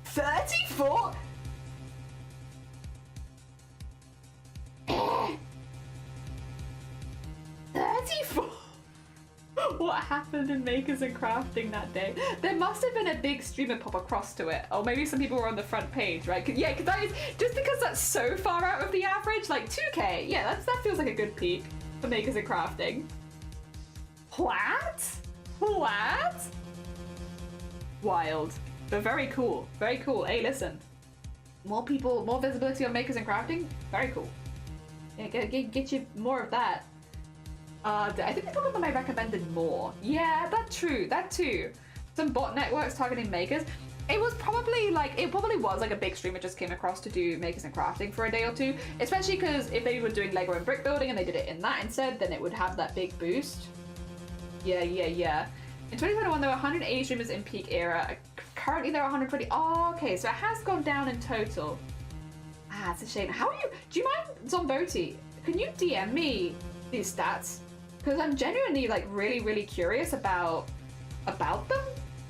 34? 34? What happened in Makers and Crafting that day? There must have been a big streamer pop across to it. Or maybe some people were on the front page, right? Yeah, because that is, just because that's so far out of the average, like 2K, yeah, that feels like a good peak for Makers and Crafting. What? What? Wild. But very cool. Very cool. Hey, listen. More people, more visibility on Makers and Crafting? Very cool. Yeah, get you more of that. I think they told them I recommended more. Yeah, that's true. That too. Some bot networks targeting makers. It probably was like a big streamer just came across to do Makers and Crafting for a day or two. Especially because if they were doing Lego and brick building and they did it in that instead, then it would have that big boost. Yeah. In 2021, there were 180 streamers in peak era. Currently, there are 120. Oh, okay, so it has gone down in total. Ah, it's a shame. How are you? Do you mind, Zomboti? Can you DM me these stats? Because I'm genuinely like really curious about them.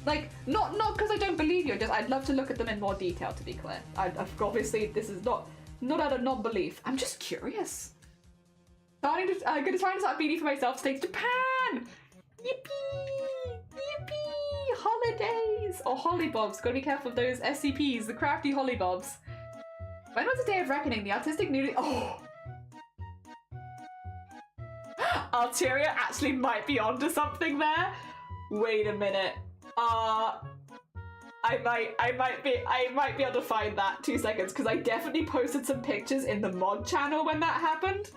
Like not because I don't believe you. Just I'd love to look at them in more detail. To be clear, I've obviously this is not out of non-belief. I'm just curious. I'm gonna try and start Beading for myself. States Japan. Yippee! Yippee! Holidays or hollybobs. Gotta be careful of those SCPs. The crafty hollybobs. When was the day of reckoning? The artistic nudity. Oh. Alteria actually might be onto something there. Wait a minute. I might be able to find that. 2 seconds, because I definitely posted some pictures in the mod channel when that happened.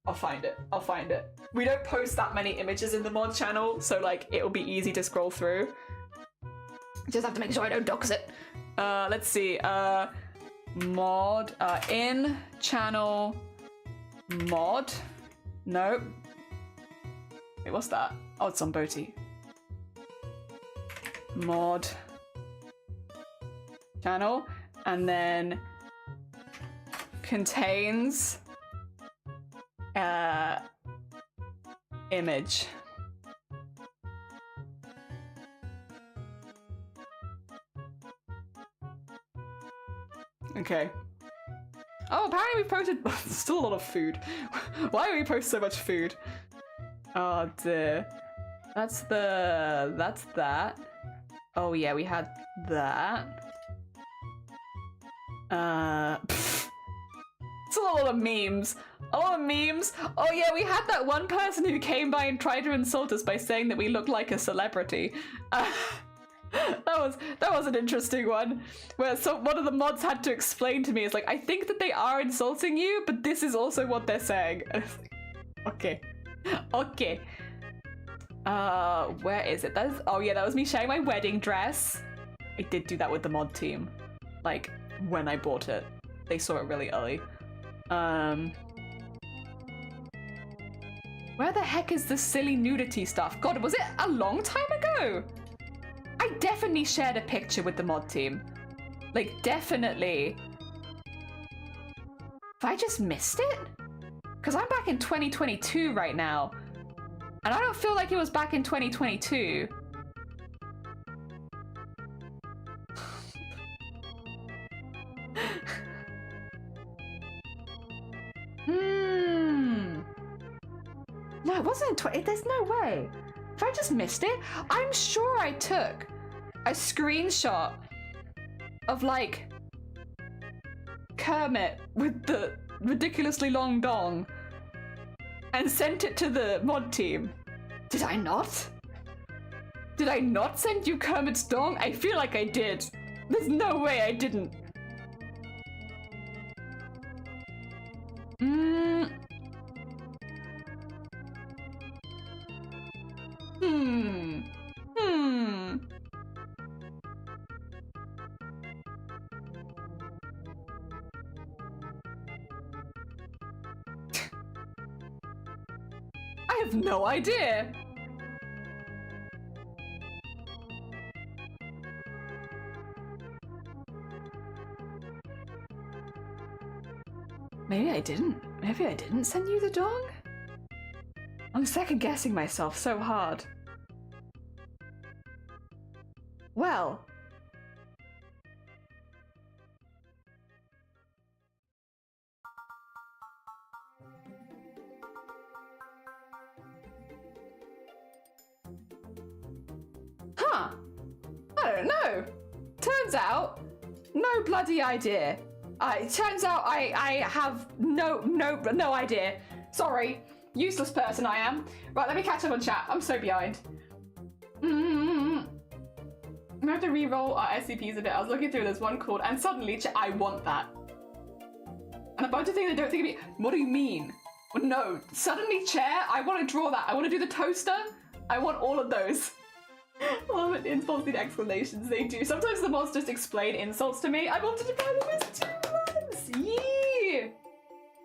I'll find it. We don't post that many images in the mod channel, so like it'll be easy to scroll through. Just have to make sure I don't dox it. Let's see. Mod in channel mod. No. Wait, what's that? Oh, it's on Boti. Mod channel, and then contains image. Okay. Oh, apparently we posted still a lot of food. Why do we post so much food? Oh dear. That's that. Oh yeah, we had that. It's a lot of memes. A lot of memes. Oh yeah, we had that one person who came by and tried to insult us by saying that we look like a celebrity. That was an interesting one, where one of the mods had to explain to me, it's like, I think that they are insulting you, but this is also what they're saying. And it's like, okay. Where is it? Oh yeah, that was me sharing my wedding dress. I did do that with the mod team. Like, when I bought it. They saw it really early. Where the heck is the silly nudity stuff? God, was it a long time ago? I definitely shared a picture with the mod team. Like, definitely. Have I just missed it? Because I'm back in 2022 right now. And I don't feel like it was back in 2022. No, it wasn't in there's no way. If I just missed it, I'm sure I took a screenshot of like Kermit with the ridiculously long dong and sent it to the mod team. Did I not? Did I not send you Kermit's dong? I feel like I did. There's no way I didn't. Hmm. I have no idea. Maybe I didn't. Maybe I didn't send you the dong? I'm second guessing myself so hard. Well. Huh. I don't know. Turns out, no bloody idea. It turns out I have no idea. Sorry, useless person I am. Right, let me catch up on chat. I'm so behind. I'm gonna have to re-roll our SCPs a bit. I was looking through, there's one called, and suddenly, I want that. And a bunch of things I don't think of me. What do you mean? No, suddenly chair, I want to draw that. I want to do the toaster. I want all of those. Oh, but insults need explanations. They do. Sometimes the mods just explain insults to me. I wanted to buy them as 2 months. Yeah.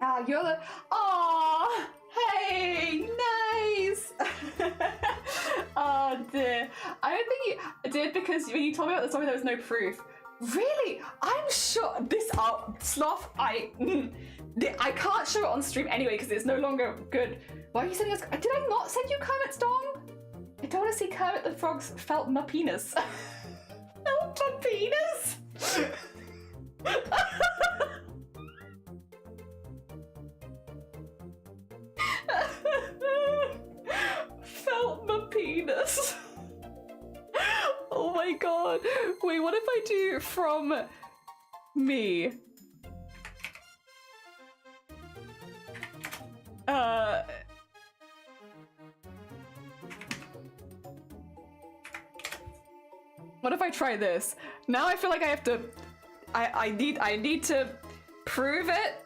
Ah, you're the. Aww. Hey, nice. Oh dear. I don't think you did because when you told me about the story, there was no proof. Really? I'm sure this sloth. I can't show it on stream anyway because it's no longer good. Why are you sending us? Did I not send you Kermit's dong? I don't want to see Kermit the Frog's felt my penis. Felt my penis? Felt my penis. Oh my god. Wait, what if I do from me? What if I try this? Now I feel like I have to. I need to prove it.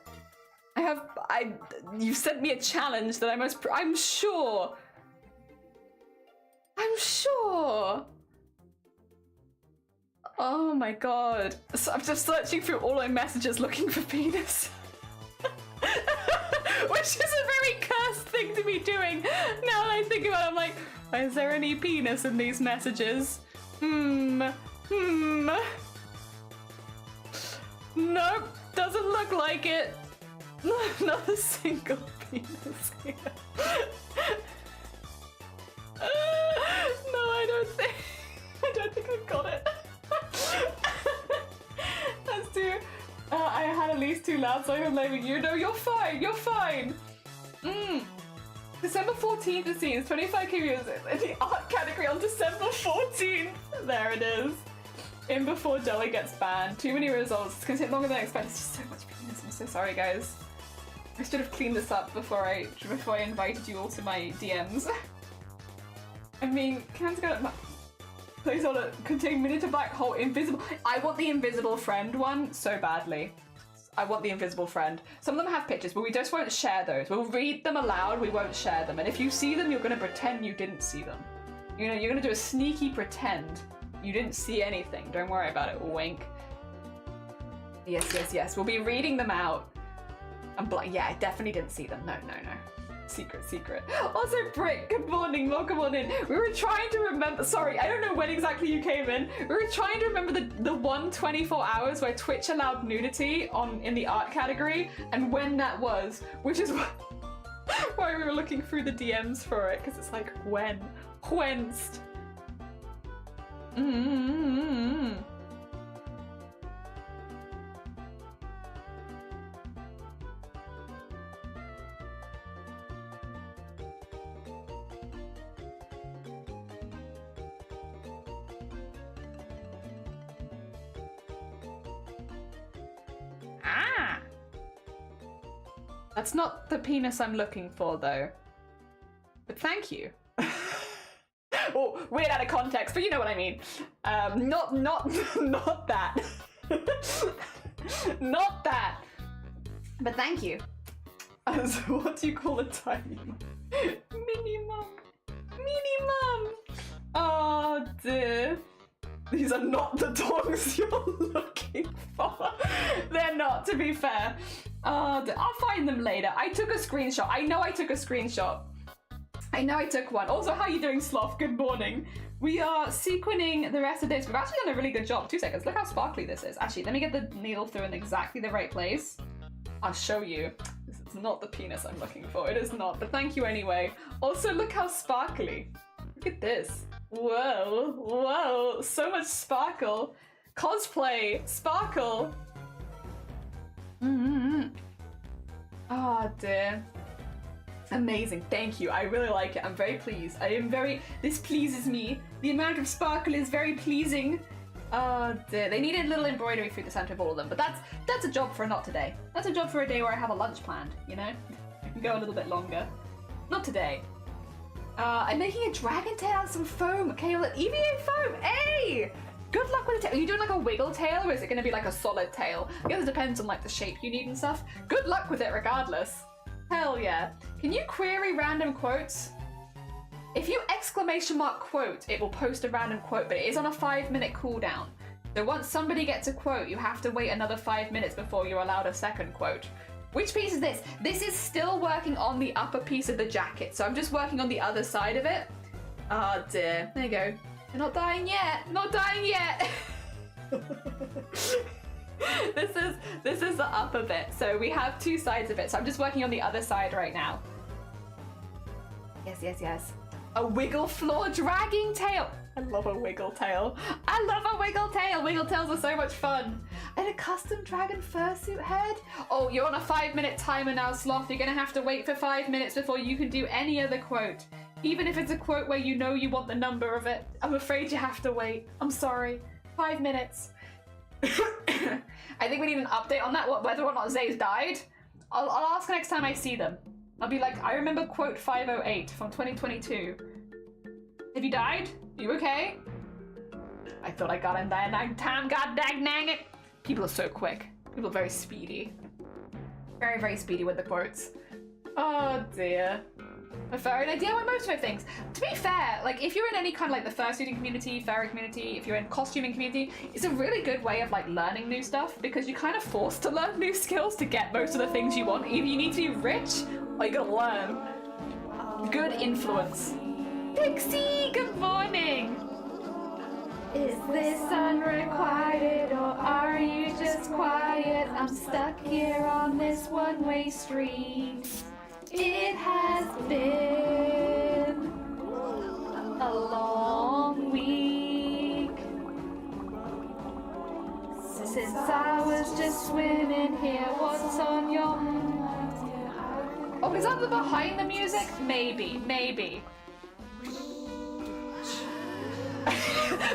You sent me a challenge that I must. I'm sure. Oh my god. So I'm just searching through all my messages looking for penis. Which is a very cursed thing to be doing. Now that I think about it, I'm like, is there any penis in these messages? Nope, doesn't look like it. Not a single penis here. No, I don't think I've got it. That's too. I had at least too loud, so I'm blaming you. No, you're fine. December 14th it seems. 25k views in the art category on December 14th. There it is. In before Jelly gets banned. Too many results. It's gonna take longer than I expected. It's just so much penis. I'm so sorry, guys. I should have cleaned this up before I invited you all to my DMs. I mean, Cam's got a placeholder containing miniature black hole invisible. I want the invisible friend one so badly. I want the invisible friend. Some of them have pictures, but we just won't share those. We'll read them aloud, we won't share them. And if you see them, you're gonna pretend you didn't see them. You know, you're gonna do a sneaky pretend you didn't see anything. Don't worry about it, wink. Yes. We'll be reading them out. Yeah, I definitely didn't see them. No. Secret. Also, Britt, good morning, welcome on in. We were trying to remember, sorry, I don't know when exactly you came in. We were trying to remember the 124 hours where Twitch allowed nudity in the art category and when that was, which is why we were looking through the DMs for it, because it's like, whenst? That's not the penis I'm looking for, though. But thank you. Oh, weird out of context, but you know what I mean. Not that. Not that. But thank you. So what do you call a tiny mum? Minimum. dear. These are not the tongs you're looking for. They're not, to be fair. I'll find them later. I took a screenshot. I know I took a screenshot. I know I took one. Also, how are you doing, Sloth? Good morning. We are sequining the rest of this. We've actually done a really good job. 2 seconds. Look how sparkly this is. Actually, let me get the needle through in exactly the right place. I'll show you. This is not the penis I'm looking for. It is not, but thank you anyway. Also, look how sparkly. Look at this. Whoa, whoa, so much sparkle. Cosplay, sparkle. Oh dear. Amazing, thank you. I really like it. I'm very pleased. This pleases me. The amount of sparkle is very pleasing. Oh dear. They needed a little embroidery through the center of all of them, but that's a job for not today. That's a job for a day where I have a lunch planned, you know? I can go a little bit longer. Not today. I'm making a dragon tail out of some foam. Okay, well, EVA foam. Hey! Good luck with the tail. Are you doing like a wiggle tail, or is it going to be like a solid tail? I guess it depends on like the shape you need and stuff. Good luck with it regardless. Hell yeah. Can you query random quotes? If you !quote, it will post a random quote, but it is on a 5-minute cooldown. So once somebody gets a quote, you have to wait another 5 minutes before you're allowed a second quote. Which piece is this? This is still working on the upper piece of the jacket, so I'm just working on the other side of it. Oh dear. There you go. You're not dying yet. Not dying yet. This is the upper bit. So we have 2 sides of it. So I'm just working on the other side right now. Yes, yes, yes. A wiggle floor dragging tail. I love a wiggle tail. I love a wiggle tail. Wiggle tails are so much fun. And a custom dragon fursuit head. Oh, you're on a 5-minute timer now, Sloth. You're gonna have to wait for 5 minutes before you can do any other quote. Even if it's a quote where you know you want the number of it. I'm afraid you have to wait. I'm sorry. 5 minutes. I think we need an update on that, whether or not Zay's died. I'll ask next time I see them. I'll be like, I remember quote 508 from 2022. Have you died? You okay? I thought I got in there that time, god dang it. People are so quick. People are very speedy. Very, very speedy with the quotes. Oh dear. A furry, I DIY most of my things. To be fair, like if you're in any kind of like the fursuiting community, furry community, if you're in costuming community, it's a really good way of like learning new stuff because you're kind of forced to learn new skills to get most of the things you want. Either you need to be rich or you gotta learn. Good influence. Pixie, good morning. Is this unrequited or are you just quiet? I'm stuck here on this one-way street. It has been a long week since I was just swimming here. What's on your mind? Oh, is that the behind the music? Maybe, maybe.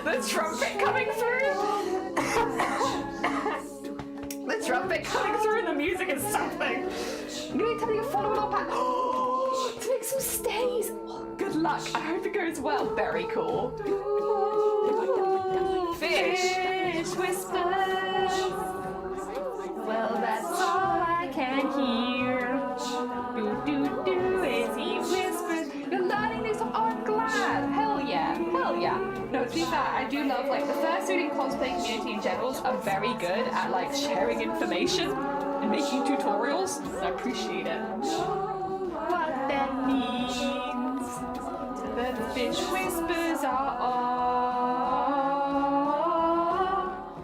The trumpet coming through. The trumpet coming through and the music is something. I'm gonna tell you to follow it on back. To make some stays. Good luck. I hope it goes well. Very cool. Fish whispers. Well, that's all I can hear. Do do do as he whispers. You're learning new stuff. Oh, I'm glad. Hell yeah. Hell yeah. No, to be fair, I do love like the fursuit and cosplay community in general are very good at like sharing information and making tutorials. I appreciate it. What that means, the fish whispers are all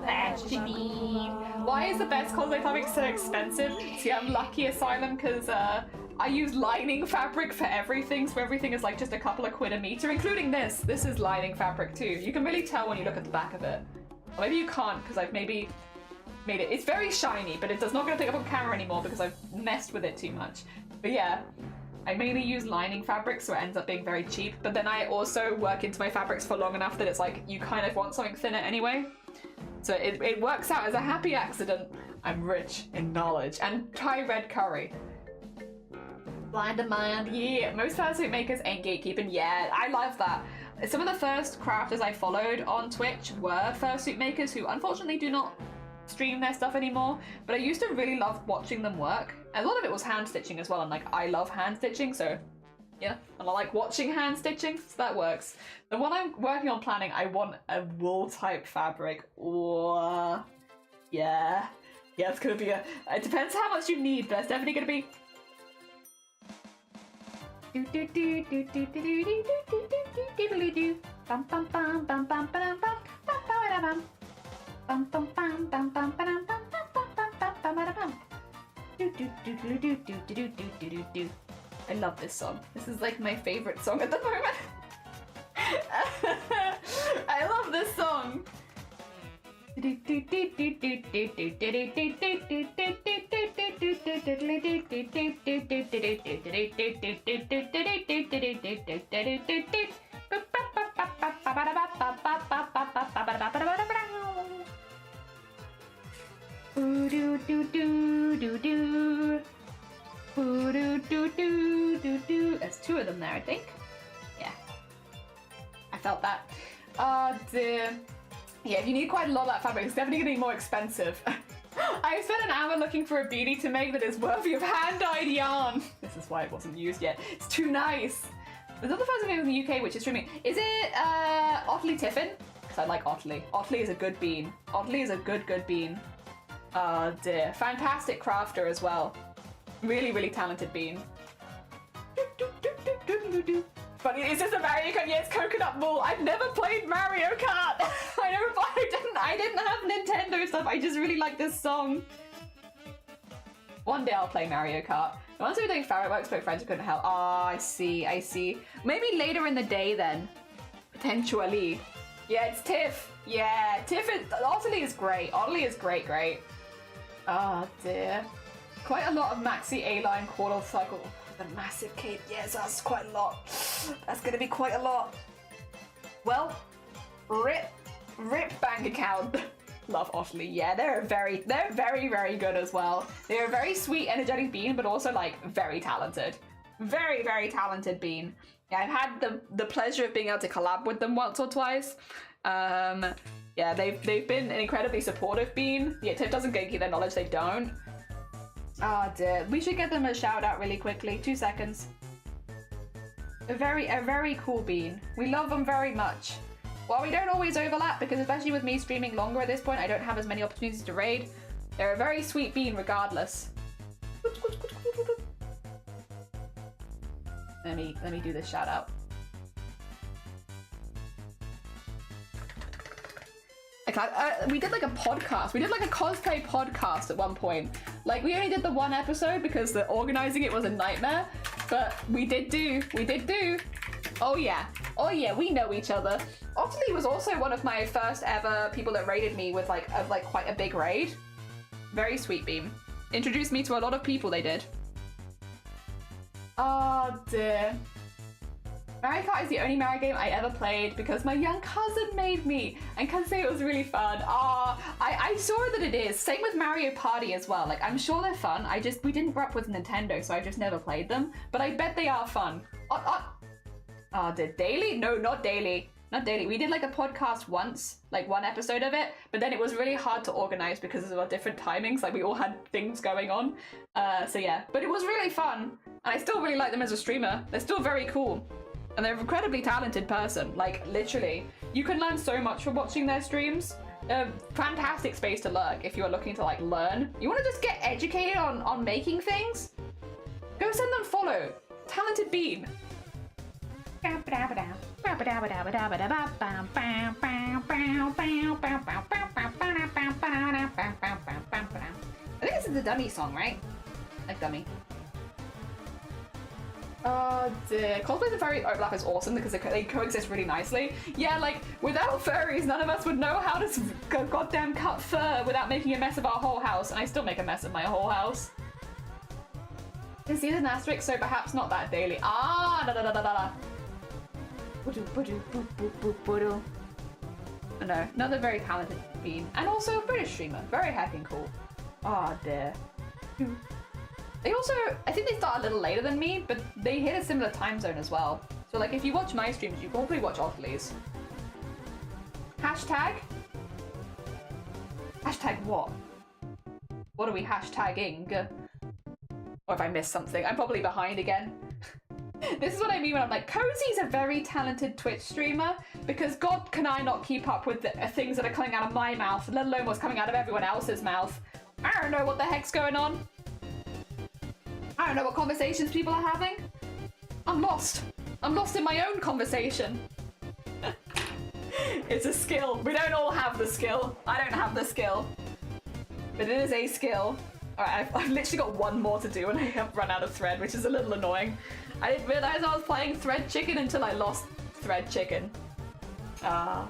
that you need. Why is the best cosplay fabric so expensive? See, I'm lucky, Asylum, because I use lining fabric for everything, so everything is like just a couple of quid a meter, including this. This is lining fabric too. You can really tell when you look at the back of it. Or maybe you can't, because I've maybe made it. It's very shiny, but it does not going to pick up on camera anymore because I've messed with it too much. But yeah, I mainly use lining fabric, so it ends up being very cheap. But then I also work into my fabrics for long enough that it's like, you kind of want something thinner anyway. So it works out as a happy accident. I'm rich in knowledge. And try red curry. Blind demand, yeah. Most fursuit makers ain't gatekeeping, yeah. I love that. Some of the first crafters I followed on Twitch were fursuit makers who unfortunately do not stream their stuff anymore, but I used to really love watching them work. And a lot of it was hand stitching as well, and like I love hand stitching, so Yeah, and I like watching hand stitching, so that works. The one I'm working on planning, I want a wool type fabric. Ooh, yeah. Yeah, it's gonna be a... It depends how much you need, but it's definitely gonna be... I love this song. This is like my favorite song at the moment. I love this song. There's two of them there, I think. Yeah. I felt that. Oh dear. Yeah, if you need quite a lot of that fabric, it's definitely going to be more expensive. I spent an hour looking for a beanie to make that is worthy of hand-dyed yarn. This is why it wasn't used yet. It's too nice. There's other person in the UK which is streaming. Is it Otley Tiffin? Because I like Otley. Otley is a good bean. Otley is a good bean. Oh dear. Fantastic crafter as well. Really, really talented bean. Funny, is this a Mario Kart? Yeah, it's coconut wool. I've never played Mario Kart. I didn't have Nintendo stuff. I just really like this song. One day I'll play Mario Kart. Once we were doing fireworks, but friends couldn't help. Oh, I see. Maybe later in the day then. Potentially. Yeah, it's Tiff. Yeah, Tiff is... Otley is great. Otley is great. Oh dear. Quite a lot of maxi A-line quarter cycle. The massive cape. Yes, that's quite a lot. That's gonna be quite a lot. Well, rip bank account. Love Otley. Yeah, they're very good as well. They're a very sweet, energetic bean, but also like very talented. Very talented bean. Yeah, I've had the pleasure of being able to collab with them once or twice. Yeah, they've been an incredibly supportive bean. Yeah, Tiff doesn't gatekeep their knowledge, they don't. Oh dear. We should get them a shout out really quickly. 2 seconds. A very cool bean. We love them very much. While we don't always overlap, because especially with me streaming longer at this point, I don't have as many opportunities to raid. They're a very sweet bean regardless. Let me do this shout out. We did like a podcast. We did like a cosplay podcast at one point. Like we only did the one episode because the organizing it was a nightmare. But we did do. Oh yeah, we know each other. Otley was also one of my first ever people that raided me with like quite a big raid. Very sweet beam. Introduced me to a lot of people, they did. Oh dear. Mario Kart is the only Mario game I ever played because my young cousin made me and can say it was really fun. I saw that it is. Same with Mario Party as well. Like, I'm sure they're fun. We didn't grow up with Nintendo, so I just never played them. But I bet they are fun. Did Daily? No, not Daily. Not Daily. We did like a podcast once, like one episode of it, but then it was really hard to organize because of our different timings. Like we all had things going on. So yeah, but it was really fun. And I still really like them as a streamer. They're still very cool. And they're an incredibly talented person, like literally. You can learn so much from watching their streams. Fantastic space to lurk if you're looking to like learn. You want to just get educated on making things? Go send them follow. Talented bean. I think this is the Dummy song, right? Like Dummy. Oh dear. Cosplay the furry overlap is awesome because they coexist really nicely. Yeah, like, without furries, none of us would know how to goddamn cut fur without making a mess of our whole house. And I still make a mess of my whole house. This is an asterisk, so perhaps not that daily. No, another very talented bean. And also a British streamer. Very heckin' cool. Oh dear. They also, I think they start a little later than me, but they hit a similar time zone as well. So like if you watch my streams, you probably watch Otley's. Hashtag? Hashtag what? What are we hashtagging? Or if I missed something, I'm probably behind again. This is what I mean when I'm like, Cozy's a very talented Twitch streamer, because God can I not keep up with the things that are coming out of my mouth, let alone what's coming out of everyone else's mouth. I don't know what the heck's going on. I don't know what conversations people are having. I'm lost. I'm lost in my own conversation. It's a skill. We don't all have the skill. I don't have the skill. But it is a skill. Alright, I've literally got one more to do and I have run out of thread, which is a little annoying. I didn't realise I was playing Thread Chicken until I lost Thread Chicken. Ah.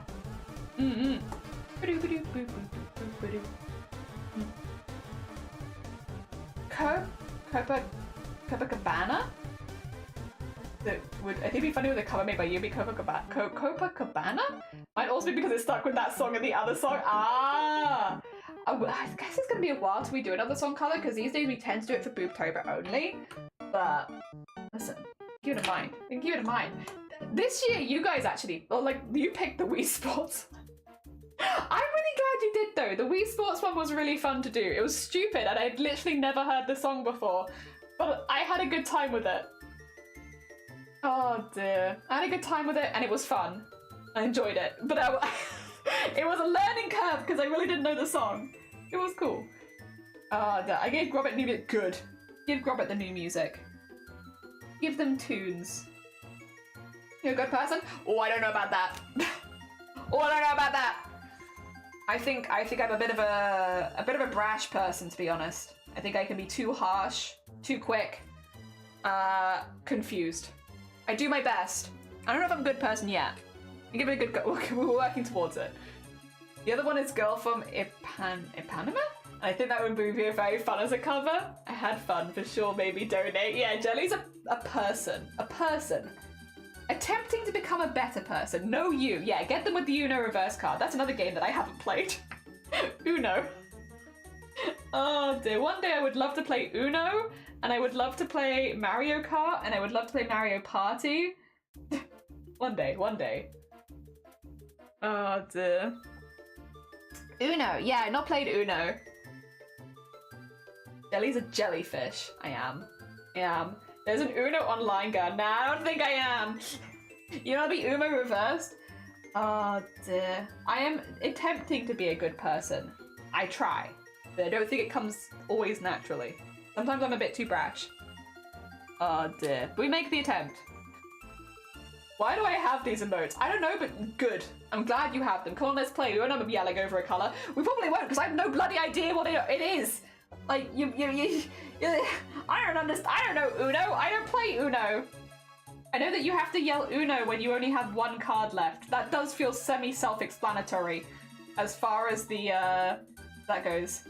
Copacabana? I think it'd be funny with a cover made by Yubi. Copacabana? Might also be because it's stuck with that song and the other song. Ah! I guess it's gonna be a while till we do another song color, because these days we tend to do it for Boobtober only. But listen, keep it in mind. Keep it in mind. This year, you guys actually, or like, you picked the Wii Sports. I'm really glad you did though. The Wii Sports one was really fun to do. It was stupid, and I'd literally never heard the song before, but I had a good time with it. Oh dear, I had a good time with it, and it was fun. I enjoyed it, but it was a learning curve because I really didn't know the song. It was cool. I gave Grobbit new music. Good. Give Grobbit the new music. Give them tunes. You're a good person? Oh, I don't know about that. Oh, I don't know about that. I think I'm a bit of a brash person, to be honest. I think I can be too harsh, too quick, confused. I do my best. I don't know if I'm a good person yet. I give it a good go. We're working towards it. The other one is Girl from Ipanema? I think that would be very fun as a cover. I had fun for sure, maybe donate. Yeah, Jelly's a person. A person. Attempting to become a better person. Know you. Yeah, get them with the Uno reverse card. That's another game that I haven't played. Uno. Oh dear. One day I would love to play Uno, and I would love to play Mario Kart, and I would love to play Mario Party. One day. Oh dear. Uno. Yeah, I've not played Uno. Jelly's a jellyfish. I am. There's an Uno online girl. Nah, I don't think I am. You wanna be Uno reversed? Oh dear. I am attempting to be a good person. I try. But I don't think it comes always naturally. Sometimes I'm a bit too brash. Oh dear. But we make the attempt. Why do I have these emotes? I don't know, but good. I'm glad you have them. Come on, let's play. We won't have them yelling over a colour. We probably won't, because I have no bloody idea what it is. Like, you I don't understand. I don't know Uno. I don't play Uno. I know that you have to yell Uno when you only have one card left. That does feel semi-self-explanatory as far as the, that goes.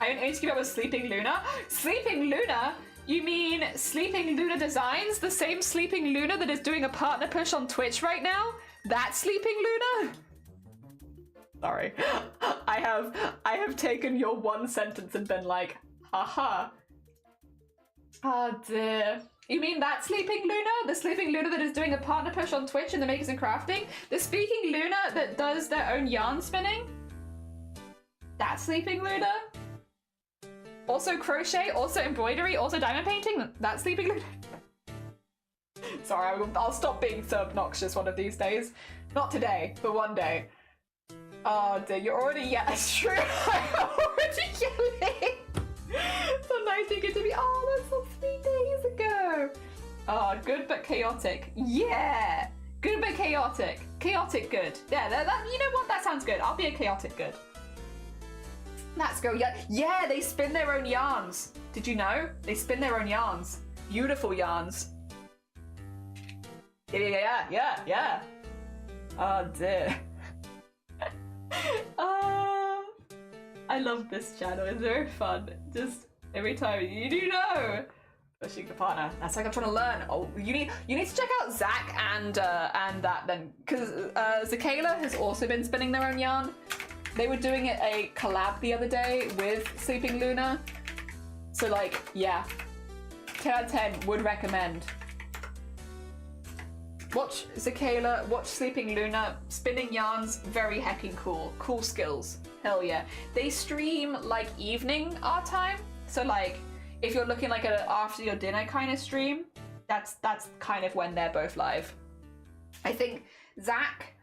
I need to keep up with Sleeping Luna. Sleeping Luna? You mean Sleeping Luna Designs? The same Sleeping Luna that is doing a partner push on Twitch right now? That Sleeping Luna? Sorry. I have taken your one sentence and been like, haha. Oh dear. You mean that Sleeping Luna? The Sleeping Luna that is doing a partner push on Twitch in the Makers and Crafting? The Speaking Luna that does their own yarn spinning? That Sleeping Luna? Also crochet, also embroidery, also diamond painting? That Sleeping Luna? Sorry, I'll stop being so obnoxious one of these days. Not today, but one day. Oh dear, you're already it's true. I'm already yelling. So nice you get to be. Oh, that's so 3 days ago. Oh, good but chaotic. Yeah, good but chaotic. Chaotic good. Yeah, that you know what? That sounds good. I'll be a chaotic good. Let's go. Yeah, they spin their own yarns. Did you know? They spin their own yarns. Beautiful yarns. Yeah. Oh dear. I love this channel. It's very fun. Just every time you do know. Pushing the partner. That's like I'm trying to learn. Oh, you need to check out Zach and that then, because Zakayla has also been spinning their own yarn. They were doing a collab the other day with Sleeping Luna. So like, yeah. 10 out of 10 would recommend. Watch Zakayla, watch Sleeping Luna, spinning yarns, very hecking cool. Cool skills, hell yeah. They stream like evening our time, so like if you're looking like an after your dinner kind of stream, That's kind of when they're both live. I think Zach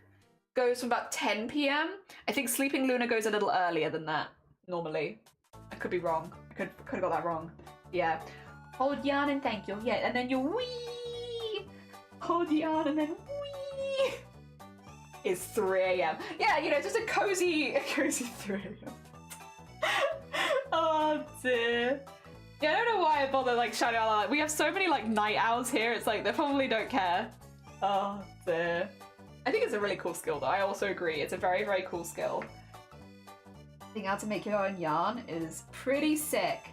goes from about 10 p.m. I think Sleeping Luna goes a little earlier than that, normally. I could be wrong. I could have got that wrong. Yeah. Hold yarn and thank you. Yeah, and then you wee. Hold yarn and then wee. It's 3 a.m. Yeah, you know, just a cozy 3 a.m. Oh dear. Yeah, I don't know why I bother like shouting out loud. We have so many like night owls here. It's like they probably don't care. Oh dear. I think it's a really cool skill though. I also agree. It's a very, very cool skill. Being able to make your own yarn is pretty sick.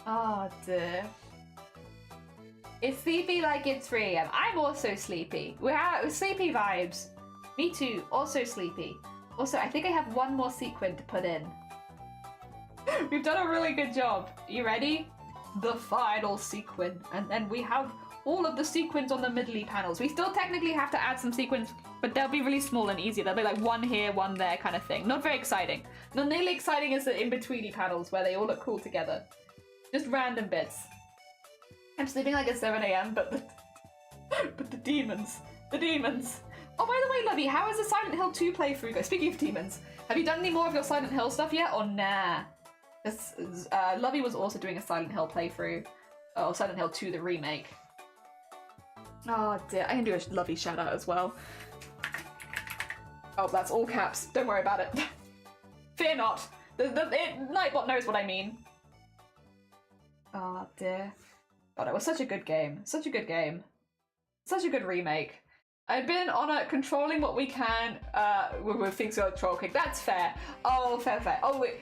Oh dear. It's sleepy like it's 3 a.m. I'm also sleepy. We're sleepy vibes. Me too. Also sleepy. Also, I think I have one more sequin to put in. We've done a really good job. You ready? The final sequin. And then we have all of the sequins on the middly panels. We still technically have to add some sequins, but they'll be really small and easy. They'll be like one here, one there kind of thing. Not very exciting. Not nearly exciting as the in-betweeny panels where they all look cool together. Just random bits. I'm sleeping like at 7 a.m, but the demons. The demons. Oh, by the way, Lovey, how is the Silent Hill 2 playthrough go? Speaking of demons, have you done any more of your Silent Hill stuff yet, or nah? Lovey was also doing a Silent Hill playthrough. Oh, Silent Hill 2, the remake. Oh dear, I can do a Lovey shout out as well. Oh, that's all caps. Don't worry about it. Fear not. Nightbot knows what I mean. Oh dear. God, it was such a good game. Such a good game. Such a good remake. I've been on a controlling what we can with things like troll kick. That's fair. Oh, fair. Oh, wait.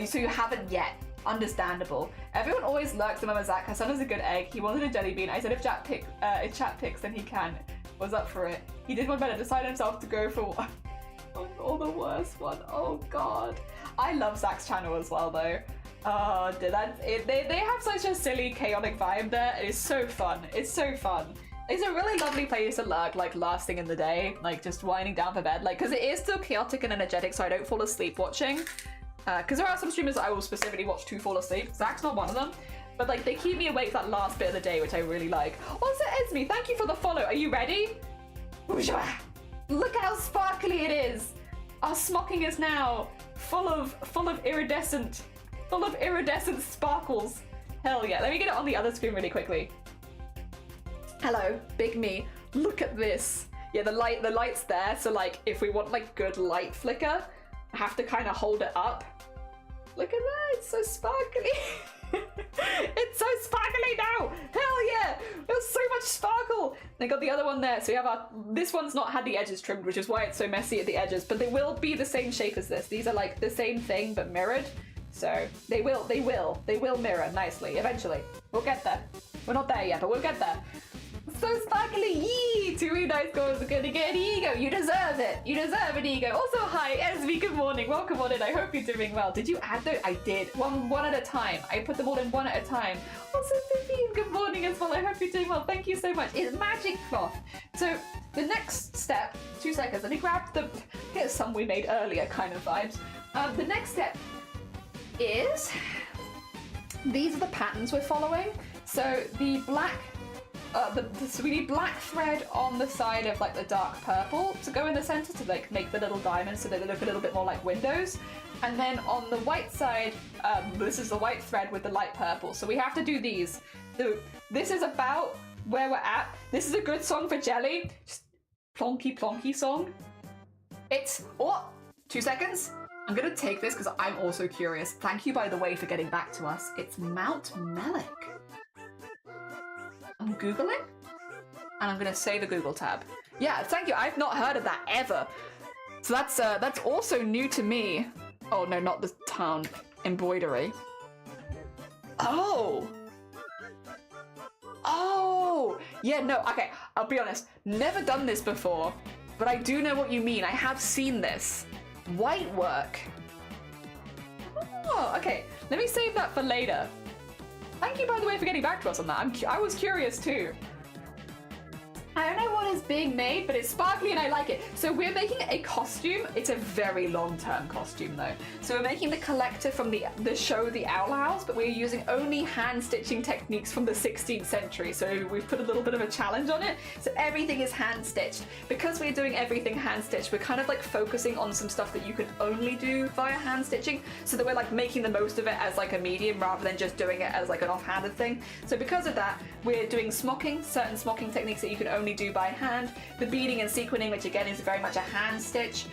So you haven't yet. Understandable. Everyone always lurks the moment Zach. Her son is a good egg. He wanted a jelly bean. I said if chat picks, then he can. Was up for it. He did one better. Decided himself to go for oh, the worst one. Oh God. I love Zach's channel as well though. Oh, that's it. They have such a silly, chaotic vibe there. It is so fun. It's so fun. It's a really lovely place to lurk, like last thing in the day, like just winding down for bed, like because it is still chaotic and energetic, so I don't fall asleep watching. Because there are some streamers that I will specifically watch to fall asleep. Zach's not one of them, but like they keep me awake that last bit of the day, which I really like. Also, Esme, thank you for the follow. Are you ready? Look how sparkly it is. Our smocking is now full of iridescent sparkles. Hell yeah! Let me get it on the other screen really quickly. Hello, big me. Look at this. Yeah, the light's there, so like if we want like good light flicker, I have to kind of hold it up. Look at that, it's so sparkly. It's so sparkly now. Hell yeah, there's so much sparkle. I got the other one there, so we have this one's not had the edges trimmed, which is why it's so messy at the edges, but they will be the same shape as this. These are like the same thing, but mirrored. So they will mirror nicely, eventually. We'll get there. We're not there yet, but we'll get there. So sparkly, yee! 2 nice goals are gonna get an ego. You deserve it. You deserve an ego. Also, hi, Esme. Good morning. Welcome on in. I hope you're doing well. Did you add those? I did. One at a time. I put them all in one at a time. Also, Vivian, good morning as well. I hope you're doing well. Thank you so much. It's magic cloth. So the next step. 2 seconds. Let me grab the. Here's some we made earlier kind of vibes. The next step is these are the patterns we're following. So the black. So we need black thread on the side of like the dark purple to go in the center to like make the little diamonds so they look a little bit more like windows. And then on the white side, this is the white thread with the light purple. So we have to do these. So this is about where we're at. This is a good song for Jelly. Just plonky plonky song. It's, 2 seconds. I'm gonna take this because I'm also curious. Thank you, by the way, for getting back to us. It's Mount Melek. I'm Googling, and I'm gonna say the Google tab. Yeah, thank you. I've not heard of that ever. So that's also new to me. Oh no, not the town. Embroidery. Oh, yeah, no, okay. I'll be honest. Never done this before, but I do know what you mean. I have seen this. White work. Oh, okay. Let me save that for later. Thank you, by the way, for getting back to us on that. I was curious too. I don't know what is being made, but it's sparkly and I like it. So we're making a costume. It's a very long-term costume though. So we're making the collector from the show The Owl House, but we're using only hand stitching techniques from the 16th century. So we've put a little bit of a challenge on it. So everything is hand stitched. Because we're doing everything hand stitched, we're kind of like focusing on some stuff that you can only do via hand stitching, so that we're like making the most of it as like a medium rather than just doing it as like an offhanded thing. So because of that, we're doing smocking, certain smocking techniques that you can only do by hand. The beading and sequinning, which again is very much a hand stitch.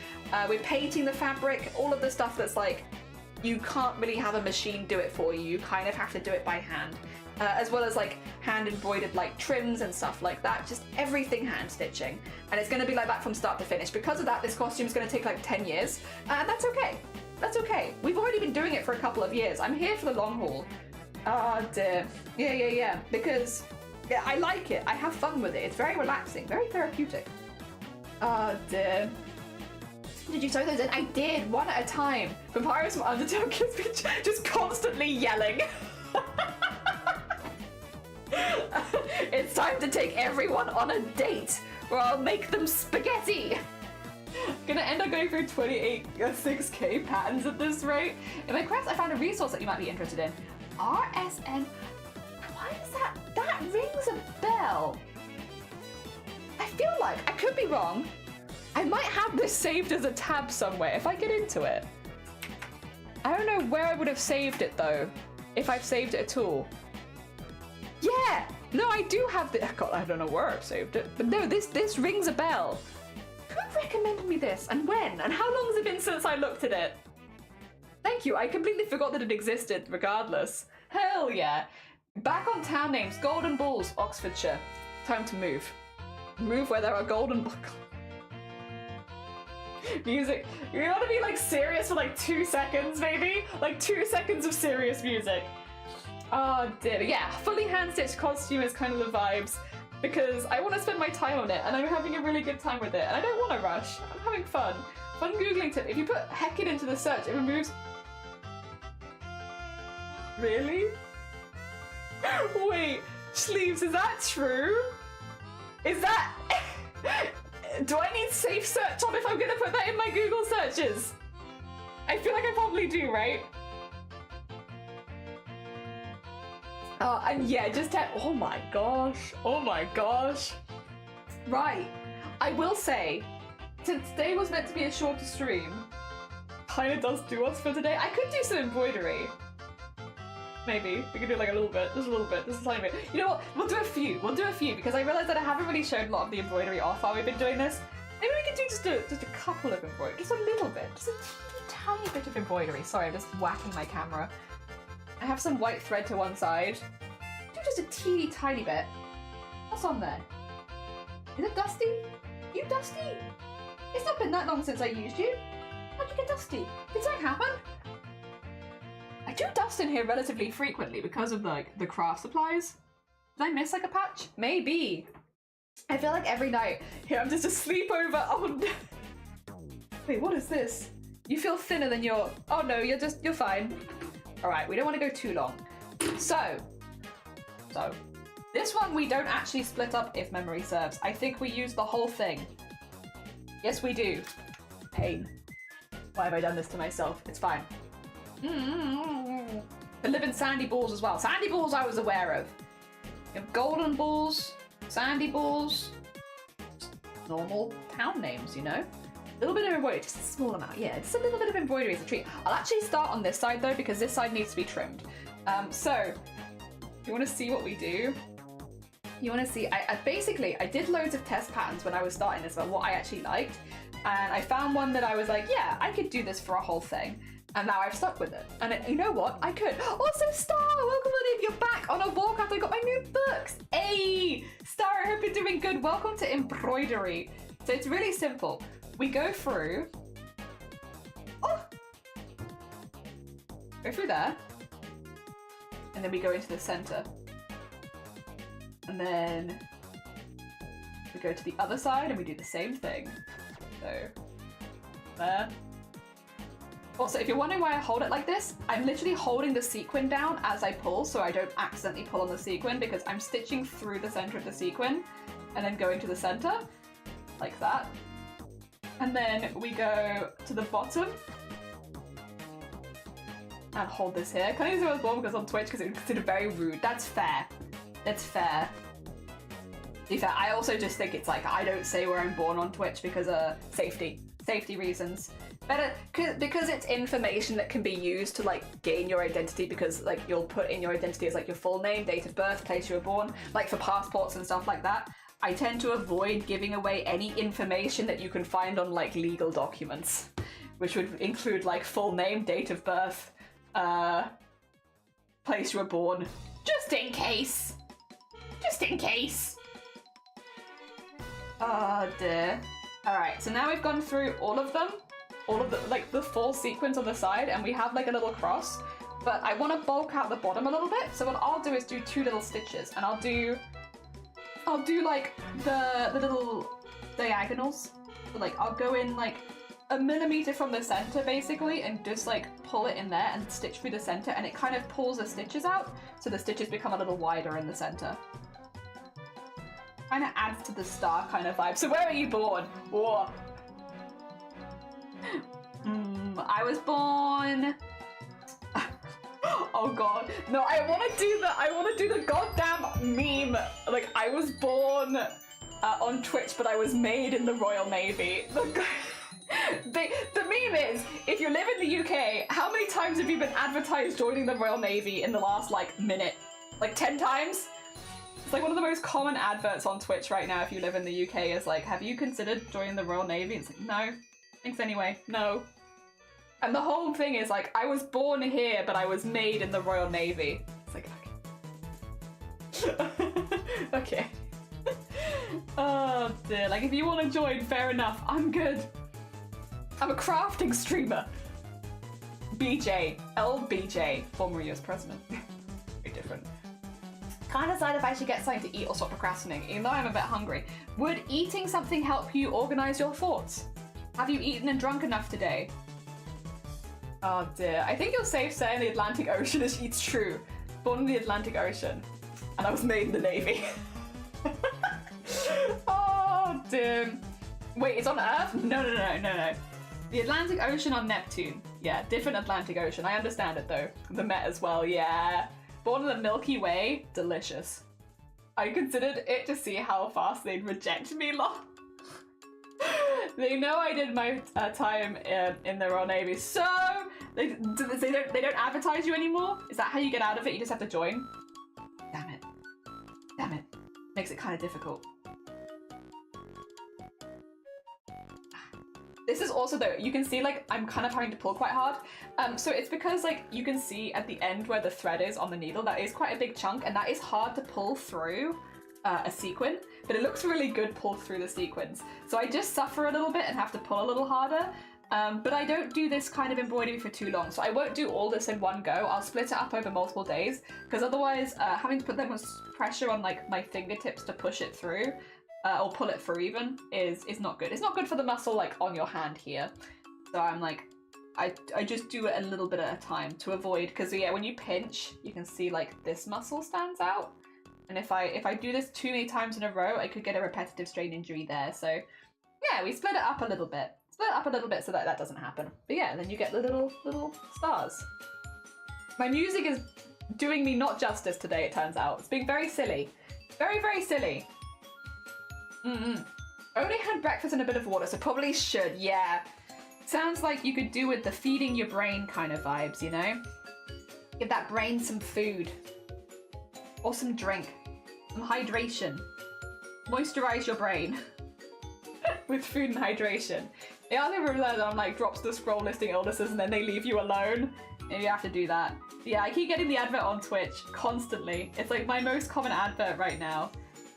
We're painting the fabric, all of the stuff that's like, you can't really have a machine do it for you. You kind of have to do it by hand. As well as like hand embroidered like trims and stuff like that. Just everything hand stitching. And it's going to be like that from start to finish. Because of that, this costume is going to take like 10 years. And that's okay. That's okay. We've already been doing it for a couple of years. I'm here for the long haul. Oh dear. Yeah. Because yeah, I like it. I have fun with it. It's very relaxing, very therapeutic. Oh dear. Did you sew those in? I did, one at a time. Papyrus from Undertale kids be just constantly yelling. It's time to take everyone on a date, or I'll make them spaghetti. Gonna end up going through 6K patterns at this rate. In my quest, I found a resource that you might be interested in. RSN. Why is that? That rings a bell. I feel like, I could be wrong, I might have this saved as a tab somewhere if I get into it. I don't know where I would have saved it though, if I've saved it at all. Yeah! No, I do have the. God, I don't know where I've saved it, but no, this rings a bell. Who recommended me this, and when, and how long has it been since I looked at it? Thank you. I completely forgot that it existed. Regardless, hell yeah. Back on town names: Golden Balls, Oxfordshire. Time to move. Move where there are golden balls. Music. You want to be like serious for like 2 seconds, maybe? Like 2 seconds of serious music. Oh dear. Yeah, fully hand-stitched costume is kind of the vibes because I want to spend my time on it and I'm having a really good time with it and I don't want to rush. I'm having fun. Fun Googling tip. If you put Heckin into the search, it removes... Really? Wait, sleeves, is that true? Is that... Do I need safe search on if I'm gonna put that in my Google searches? I feel like I probably do, right? And yeah, just oh my gosh, oh my gosh. Right, I will say, since today was meant to be a shorter stream, kinda does do us for today. I could do some embroidery. Maybe. We could do like a little bit, just a tiny bit. You know what, we'll do a few, because I realised that I haven't really shown a lot of the embroidery off while we've been doing this. Maybe we could do just a couple of embroidery, just a little bit, just a tiny bit of embroidery. Sorry, I'm just whacking my camera. I have some white thread to one side. Do just a teeny tiny bit. What's on there? Is it dusty? You dusty? It's not been that long since I used you. How'd you get dusty? Did something happen? I do dust in here relatively frequently because of like the craft supplies. Did I miss like a patch? Maybe. I feel like every night here I'm just a sleepover. Oh, wait, what is this? You feel thinner than your... Oh no, you're fine. All right, we don't want to go too long. So, this one we don't actually split up if memory serves. I think we use the whole thing. Yes, we do. Pain. Why have I done this to myself? It's fine. I live in sandy balls as well. Sandy balls I was aware of. You have golden balls, sandy balls, normal town names, you know? A little bit of embroidery, just a small amount, yeah, just a little bit of embroidery as a treat. I'll actually start on this side though, because this side needs to be trimmed. So, if you want to see what we do, you want to see, I did loads of test patterns when I was starting this about what I actually liked, and I found one that I was like, yeah, I could do this for a whole thing. And now I've stuck with it. And you know what? I could. Also, Star, welcome on in. You're back on a walk after I got my new books. Hey, Star, I hope you're doing good. Welcome to embroidery. So it's really simple. We go through. Oh! Go through there. And then we go into the center. And then we go to the other side and we do the same thing. So, there. Also, if you're wondering why I hold it like this, I'm literally holding the sequin down as I pull so I don't accidentally pull on the sequin because I'm stitching through the center of the sequin. and then going to the center, like that. And then we go to the bottom and hold this here. Can I use the word born because on Twitch because it's considered very rude? That's fair. That's fair. To be fair, I also just think it's like I don't say where I'm born on Twitch because safety reasons. Better because it's information that can be used to like gain your identity, because like you'll put in your identity as like your full name, date of birth, place you were born, like for passports and stuff like that. I tend to avoid giving away any information that you can find on like legal documents, which would include like full name, date of birth, place you were born, just in case. Just in case. Oh dear. Alright, so now we've gone through all of them, like the full sequence on the side, and we have like a little cross, but I want to bulk out the bottom a little bit, so what I'll do is do 2 little stitches, and I'll do like the little diagonals. So, like I'll go in like a millimeter from the center basically and just like pull it in there and stitch through the center, and it kind of pulls the stitches out so the stitches become a little wider in the center. Kind of adds to the star kind of vibe. So where are you born? Whoa. I was born. Oh god. No, I want to do the goddamn meme. Like I was born on Twitch, but I was made in the Royal Navy. The meme is, if you live in the UK, how many times have you been advertised joining the Royal Navy in the last like minute? Like 10 times? It's like one of the most common adverts on Twitch right now if you live in the UK is like, have you considered joining the Royal Navy? It's like, no. Thanks anyway. No. And the whole thing is like, I was born here, but I was made in the Royal Navy. It's like, okay. Okay. Oh dear. Like, if you want to join, fair enough. I'm good. I'm a crafting streamer. BJ. LBJ. Former US president. Very different. Can't decide if I should get something to eat or stop procrastinating, even though I'm a bit hungry. Would eating something help you organize your thoughts? Have you eaten and drunk enough today? Oh dear. I think you're safe saying the Atlantic Ocean is it's true. Born in the Atlantic Ocean. And I was made in the Navy. Oh dear. Wait, it's on Earth? No. The Atlantic Ocean on Neptune. Yeah, different Atlantic Ocean. I understand it though. The Met as well, yeah. Born in the Milky Way, delicious. I considered it to see how fast they'd reject me, lol. They know I did my time in the Royal Navy, so they don't advertise you anymore? Is that how you get out of it? You just have to join? Damn it. Damn it. Makes it kind of difficult. This is also though, you can see like I'm kind of having to pull quite hard. So it's because like you can see at the end where the thread is on the needle, that is quite a big chunk, and that is hard to pull through a sequin, but it looks really good pulled through the sequins. So I just suffer a little bit and have to pull a little harder. But I don't do this kind of embroidery for too long, so I won't do all this in one go. I'll split it up over multiple days, because otherwise having to put that much pressure on like my fingertips to push it through, or pull it through even, is not good. It's not good for the muscle like on your hand here. So I'm like, I just do it a little bit at a time to avoid, because yeah, when you pinch, you can see like this muscle stands out. And if I do this too many times in a row, I could get a repetitive strain injury there. So yeah, we split it up a little bit. Split it up a little bit so that doesn't happen. But yeah, then you get the little stars. My music is doing me not justice today, it turns out. It's being very silly. Very, very silly. Only had breakfast and a bit of water, so probably should, yeah. Sounds like you could do with the feeding your brain kind of vibes, you know? Give that brain some food. Or some drink. Some hydration. Moisturize your brain. With food and hydration. The other thing that I'm like, drops the scroll listing illnesses and then they leave you alone. And you have to do that. Yeah, I keep getting the advert on Twitch constantly. It's like my most common advert right now.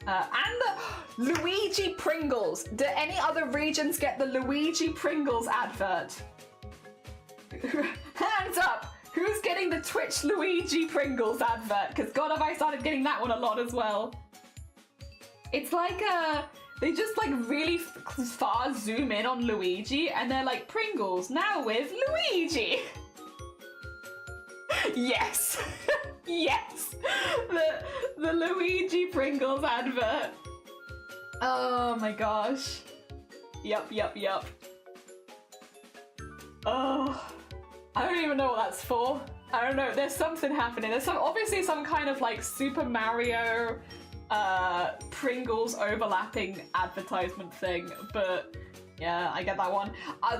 And the Luigi Pringles. Do any other regions get the Luigi Pringles advert? Hands up! Who's getting the Twitch Luigi Pringles advert? Because God, have I started getting that one a lot as well. It's like they just like really far zoom in on Luigi and they're like, Pringles now with Luigi. Yes. Yes. The Luigi Pringles advert. Oh my gosh. Yup. Oh, I don't even know what that's for. I don't know, there's something happening. There's obviously some kind of like Super Mario, Pringles overlapping advertisement thing, but yeah, I get that one.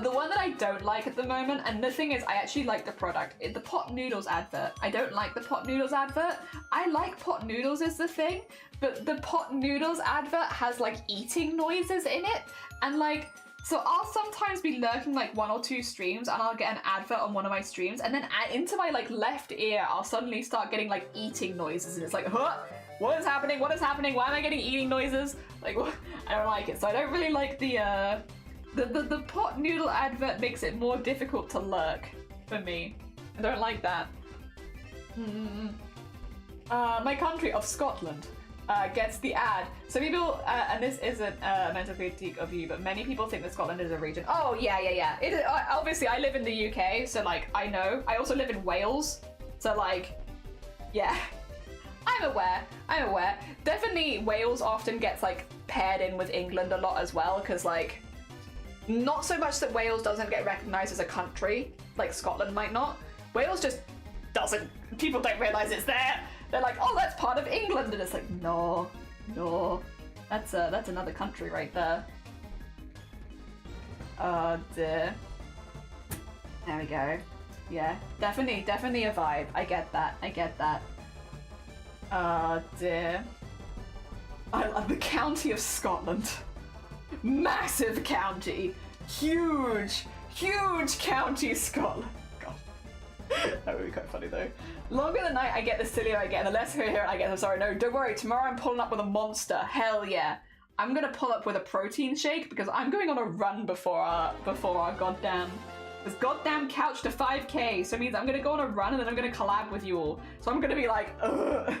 The one that I don't like at the moment, and the thing is, I actually like the product, the pot noodles advert. I don't like the pot noodles advert. I like pot noodles is the thing, but the pot noodles advert has like eating noises in it, and like, so I'll sometimes be lurking like 1 or 2 streams and I'll get an advert on one of my streams, and then into my like left ear I'll suddenly start getting like eating noises, and it's like, huh? What is happening? What is happening? Why am I getting eating noises? Like, what? I don't like it. So I don't really like the pot noodle advert. Makes it more difficult to lurk for me. I don't like that. My country of Scotland gets the ad. So people, and this isn't meant to be a critique of you, but many people think that Scotland is a region. Oh yeah. It, obviously, I live in the UK, so like I know. I also live in Wales, so like, yeah. I'm aware. Definitely Wales often gets like paired in with England a lot as well, because like, not so much that Wales doesn't get recognised as a country, like Scotland might not. Wales just doesn't, people don't realise it's there. They're like, oh, that's part of England, and it's like, no, that's another country right there. Oh dear. There we go. Yeah, definitely a vibe. I get that. Oh dear. I love the county of Scotland. Massive county. Huge county, Scotland. God. That would be quite funny though. Longer the night I get, the sillier I get, and the less coherent I get. I'm sorry, no, don't worry. Tomorrow I'm pulling up with a monster. Hell yeah. I'm gonna pull up with a protein shake because I'm going on a run before our goddamn couch to 5k. So it means I'm gonna go on a run and then I'm gonna collab with you all. So I'm gonna be like, ugh.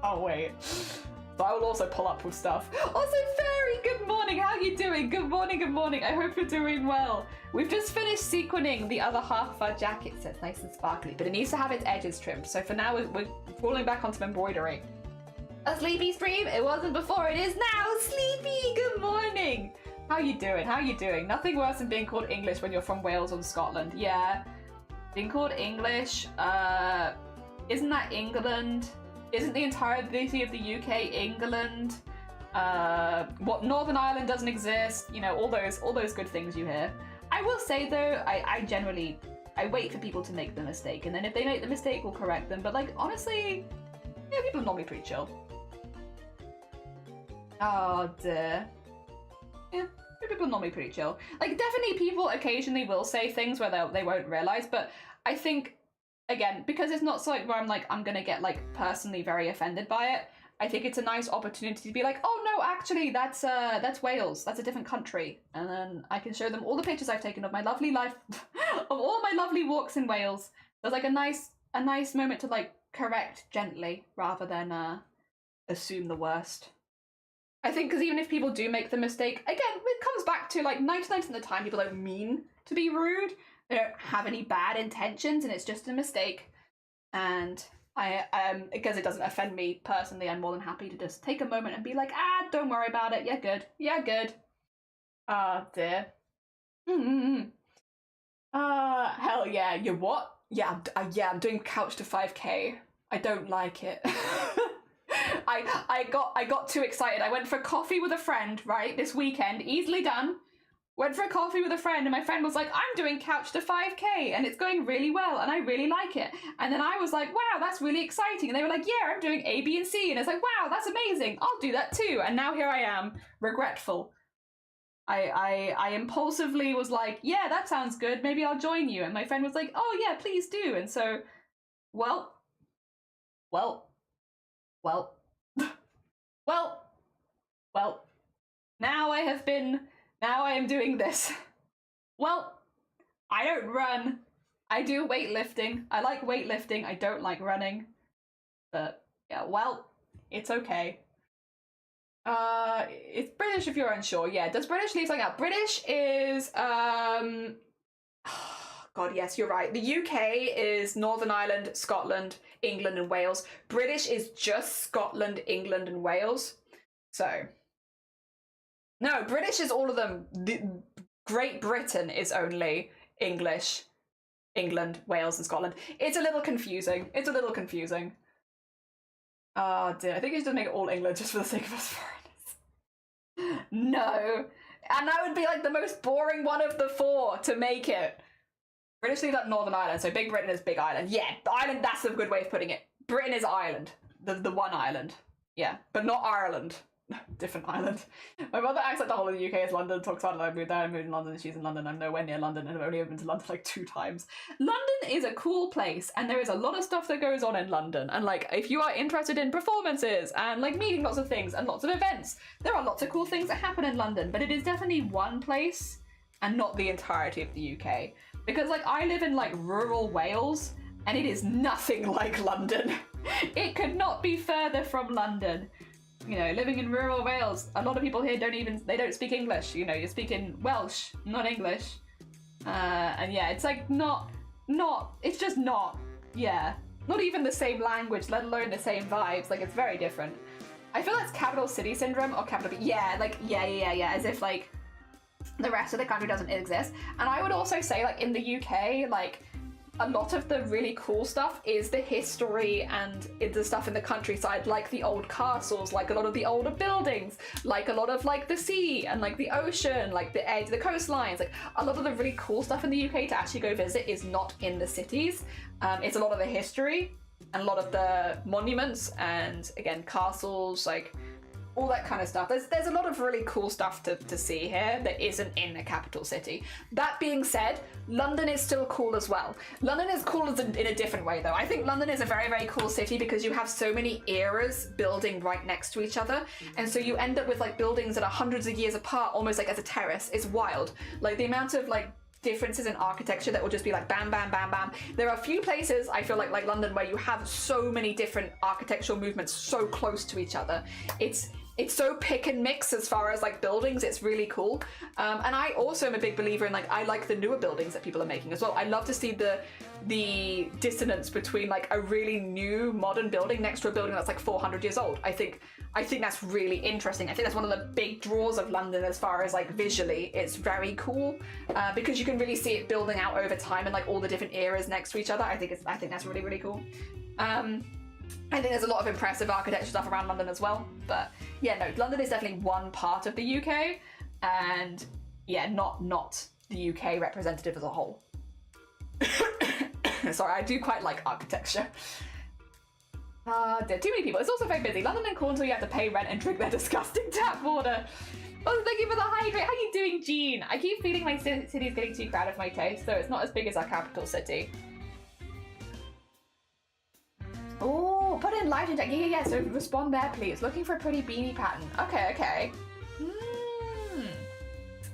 Oh wait. So I will also pull up with stuff. Also, Fairy, good morning. How are you doing? Good morning. I hope you're doing well. We've just finished sequining the other half of our jacket, so it's nice and sparkly, but it needs to have its edges trimmed. So for now, we're falling back on some embroidery. A sleepy stream? It wasn't before, it is now. Sleepy, good morning. How you doing? Nothing worse than being called English when you're from Wales or Scotland. Yeah. Being called English, isn't that England? Isn't the entirety of the UK England? What, Northern Ireland doesn't exist? You know, all those good things you hear. I will say though, I generally wait for people to make the mistake, and then if they make the mistake, we'll correct them. But like, honestly, yeah, people are normally pretty chill. Oh dear. Yeah, people are normally pretty chill. Like, definitely people occasionally will say things where they won't realise, but I think, again, because it's not so like where I'm gonna get like personally very offended by it, I think it's a nice opportunity to be like, oh no, actually that's Wales, that's a different country, and then I can show them all the pictures I've taken of my lovely life, of all my lovely walks in Wales. There's like a nice moment to like correct gently rather than assume the worst. I think because even if people do make the mistake, again, it comes back to like 99% of the time people don't mean to be rude. They don't have any bad intentions, and it's just a mistake. And I because it doesn't offend me personally, I'm more than happy to just take a moment and be like, don't worry about it. Yeah, good. Ah, dear. Hell yeah. You what? Yeah, I'm doing couch to 5k. I don't like it. I got too excited. I went for coffee with a friend, right, this weekend. Easily done. Went for a coffee with a friend, and my friend was like, I'm doing couch to 5k and it's going really well and I really like it. And then I was like, wow, that's really exciting. And they were like, yeah, I'm doing A, B, and C. And it's like, wow, that's amazing. I'll do that too. And now here I am, regretful. I impulsively was like, yeah, that sounds good. Maybe I'll join you. And my friend was like, oh yeah, please do. And so, well, now I am doing this. Well, I don't run. I do weightlifting. I like weightlifting. I don't like running. But yeah, well, it's okay. It's British if you're unsure. Yeah, does British leave something out? British is, God, yes, you're right. The UK is Northern Ireland, Scotland, England, and Wales. British is just Scotland, England, and Wales. So, No, British is all of them. Great Britain is only English, England, Wales, and Scotland. It's a little confusing. Oh dear, I think you should just make it all England just for the sake of us foreigners. No. And that would be like the most boring one of the four to make it. British leave out Northern Ireland, so Big Britain is Big Island. Yeah, the island, that's a good way of putting it. Britain is Ireland. The one island. Yeah, but not Ireland. Different island. My mother acts like the whole of the UK is London, talks about it like I moved there, I moved in London, she's in London, I'm nowhere near London, and I've only ever been to London like 2 times. London is a cool place, and there is a lot of stuff that goes on in London, and like, if you are interested in performances, and like meeting lots of things, and lots of events, there are lots of cool things that happen in London, but it is definitely one place, and not the entirety of the UK. Because like, I live in like rural Wales, and it is nothing like London. It could not be further from London. You know, living in rural Wales, a lot of people here don't speak English. You know, you're speaking Welsh, not English. And yeah, it's like not, it's just not, yeah. Not even the same language, let alone the same vibes. Like, it's very different. I feel that's capital city syndrome, or capital B. Yeah, like, yeah, as if like the rest of the country doesn't exist. And I would also say, like, in the UK, like, a lot of the really cool stuff is the history and the stuff in the countryside, like the old castles, like a lot of the older buildings, like a lot of like the sea and like the ocean, like the edge, the coastlines. Like a lot of the really cool stuff in the UK to actually go visit is not in the cities. It's a lot of the history and a lot of the monuments and again castles, like all that kind of stuff. There's a lot of really cool stuff to see here that isn't in a capital city. That being said, London is still cool as well. London is cool in a different way though. I think London is a very, very cool city because you have so many eras building right next to each other. And so you end up with like buildings that are hundreds of years apart, almost like as a terrace. It's wild. Like the amount of like differences in architecture that will just be like bam, bam, bam, bam. There are a few places I feel like London where you have so many different architectural movements so close to each other. It's so pick and mix as far as like buildings. It's really cool. And I also am a big believer in like, I like the newer buildings that people are making as well. I love to see the dissonance between like a really new modern building next to a building that's like 400 years old. I think that's really interesting. I think that's one of the big draws of London as far as like visually. It's very cool because you can really see it building out over time and like all the different eras next to each other. I think that's really, really cool. I think there's a lot of impressive architecture stuff around London as well. But yeah, no, London is definitely one part of the UK, and yeah, not the UK representative as a whole. Sorry, I do quite like architecture. There are too many people. It's also very busy. London and Cornwall, you have to pay rent and drink their disgusting tap water. Oh, thank you for the hydrate. How you doing, Jean? I keep feeling my city is getting too crowded for my taste, so it's not as big as our capital city. Oh, put in light inject. Yeah. So respond there, please. Looking for a pretty beanie pattern. Okay.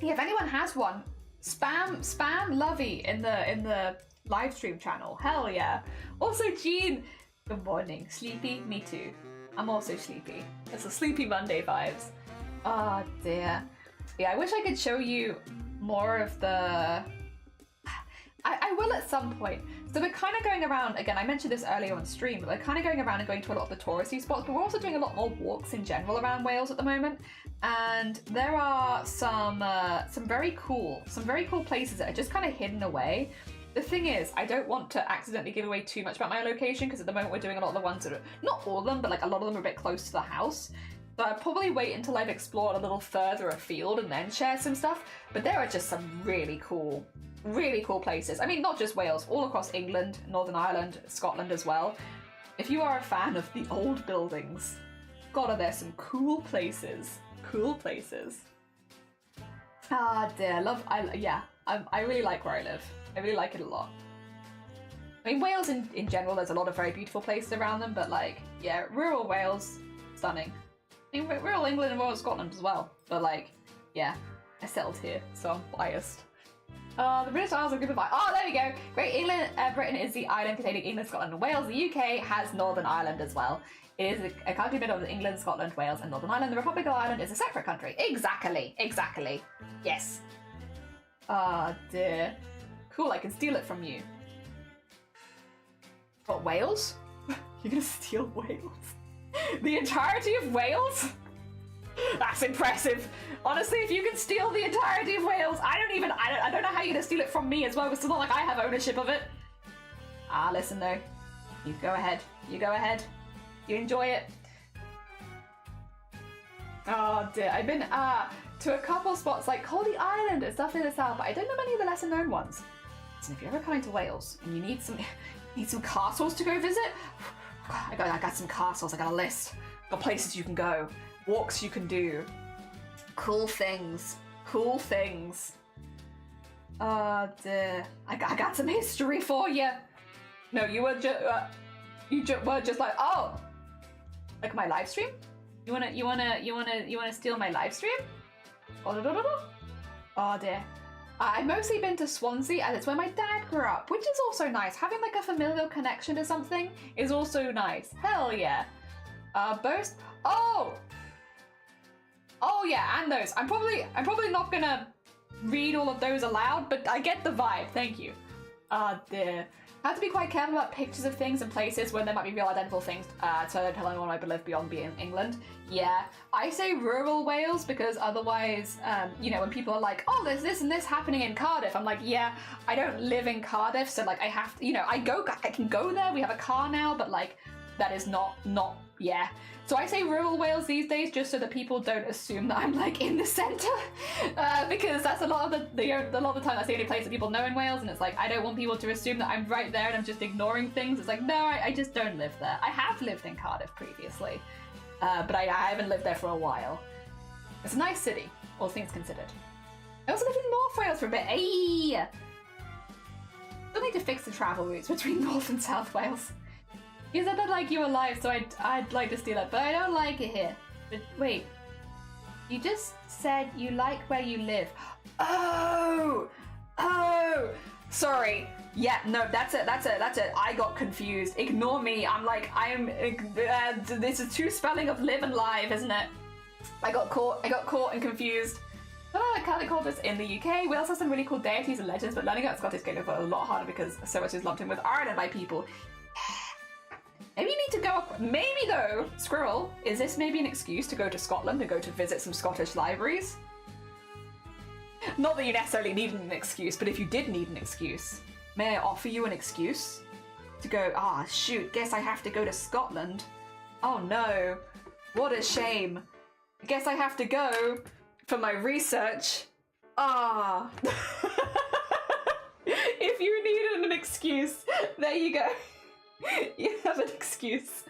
Yeah, if anyone has one, spam Lovey in the live stream channel. Hell yeah. Also, Jean. Good morning. Sleepy? Me too. I'm also sleepy. It's a sleepy Monday vibes. Oh dear. Yeah, I wish I could show you more of the. I will at some point. So we're kind of going around, again, I mentioned this earlier on stream, but we're kind of going around and going to a lot of the touristy spots, but we're also doing a lot more walks in general around Wales at the moment. And there are some very cool places that are just kind of hidden away. The thing is, I don't want to accidentally give away too much about my location, because at the moment we're doing a lot of the ones that are, not all of them, but like a lot of them are a bit close to the house. So I'll probably wait until I've explored a little further afield and then share some stuff. But there are just some really cool places. I mean, not just Wales, all across England, Northern Ireland, Scotland as well. If you are a fan of the old buildings, God, are there some cool places. Ah dear, I really like where I live. I really like it a lot. I mean, Wales in general, there's a lot of very beautiful places around them, but like, yeah, rural Wales, stunning. I mean, rural England and rural Scotland as well, but like, yeah, I settled here, so I'm biased. The British Isles are good goodbye. Oh, there we go. Great Britain is the island containing England, Scotland, and Wales. The UK has Northern Ireland as well. It is a country made of England, Scotland, Wales, and Northern Ireland. The Republic of Ireland is a separate country. Exactly. Yes. Ah, dear. Cool, I can steal it from you. What, Wales? You're gonna steal Wales? The entirety of Wales? That's impressive. Honestly, if you can steal the entirety of Wales, I don't know how you're gonna steal it from me as well, but it's not like I have ownership of it. Listen though. You go ahead. You go ahead. You enjoy it. Oh dear. I've been to a couple spots like Coldy Island and stuff in the south, but I don't know many of the lesser known ones. So if you're ever coming to Wales and you need some castles to go visit, I got some castles. I got a list. Got places you can go, walks you can do, cool things. Oh dear. I got some history for you. No, you were just were just like, oh, like my live stream. You wanna steal my live stream? Oh dear. I've mostly been to Swansea, and it's where my dad grew up, which is also nice. Having like a familial connection to something is also nice. Hell yeah. Boast. Oh yeah, and those. I'm probably not gonna read all of those aloud, but I get the vibe. Thank you. Dear. I have to be quite careful about pictures of things and places when there might be real identical things, so I don't tell anyone I live beyond being England. Yeah, I say rural Wales because otherwise, when people are like, oh, there's this and this happening in Cardiff, I'm like, yeah, I don't live in Cardiff, so like I have to, I can go there, we have a car now, but like, that is not, yeah. So I say rural Wales these days just so that people don't assume that I'm like in the centre, because that's a lot of the time that's the only place that people know in Wales, and it's like I don't want people to assume that I'm right there and I'm just ignoring things. It's like no, I just don't live there. I have lived in Cardiff previously, but I haven't lived there for a while. It's a nice city, all things considered. I also lived in North Wales for a bit. Ayy! Still need to fix the travel routes between North and South Wales. You said that like you were alive, so I'd like to steal it, but I don't like it here. But wait, you just said you like where you live. Oh, sorry. Yeah, no, that's it. I got confused. Ignore me. This is two spelling of live and live, isn't it? I got caught and confused. I can't call this in the UK. We also have some really cool deities and legends, but learning about Scottish Gaelic got a lot harder because so much is lumped in with Ireland by people. Maybe you need to go up. Maybe though, Squirrel, is this maybe an excuse to go to Scotland and go to visit some Scottish libraries? Not that you necessarily needed an excuse, but if you did need an excuse, may I offer you an excuse to go, shoot, guess I have to go to Scotland. Oh no, what a shame. Guess I have to go for my research. If you needed an excuse, there you go. You have an excuse.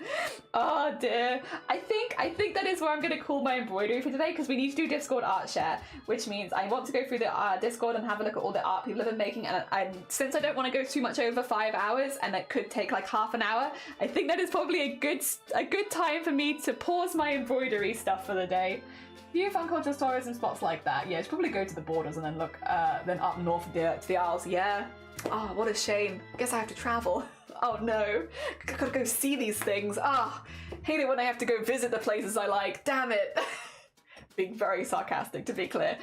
Oh dear. I think that is where I'm going to call my embroidery for today, because we need to do Discord art share, which means I want to go through the Discord and have a look at all the art people have been making, and since I don't want to go too much over 5 hours, and it could take like half an hour, I think that is probably a good time for me to pause my embroidery stuff for the day. Few fun cultural stories and spots like that. Yeah, just probably go to the borders and then look then up north to the Isles. Yeah. Oh, what a shame. Guess I have to travel. Oh no, I gotta go see these things. Hate it when I have to go visit the places I like. Damn it. Being very sarcastic, to be clear.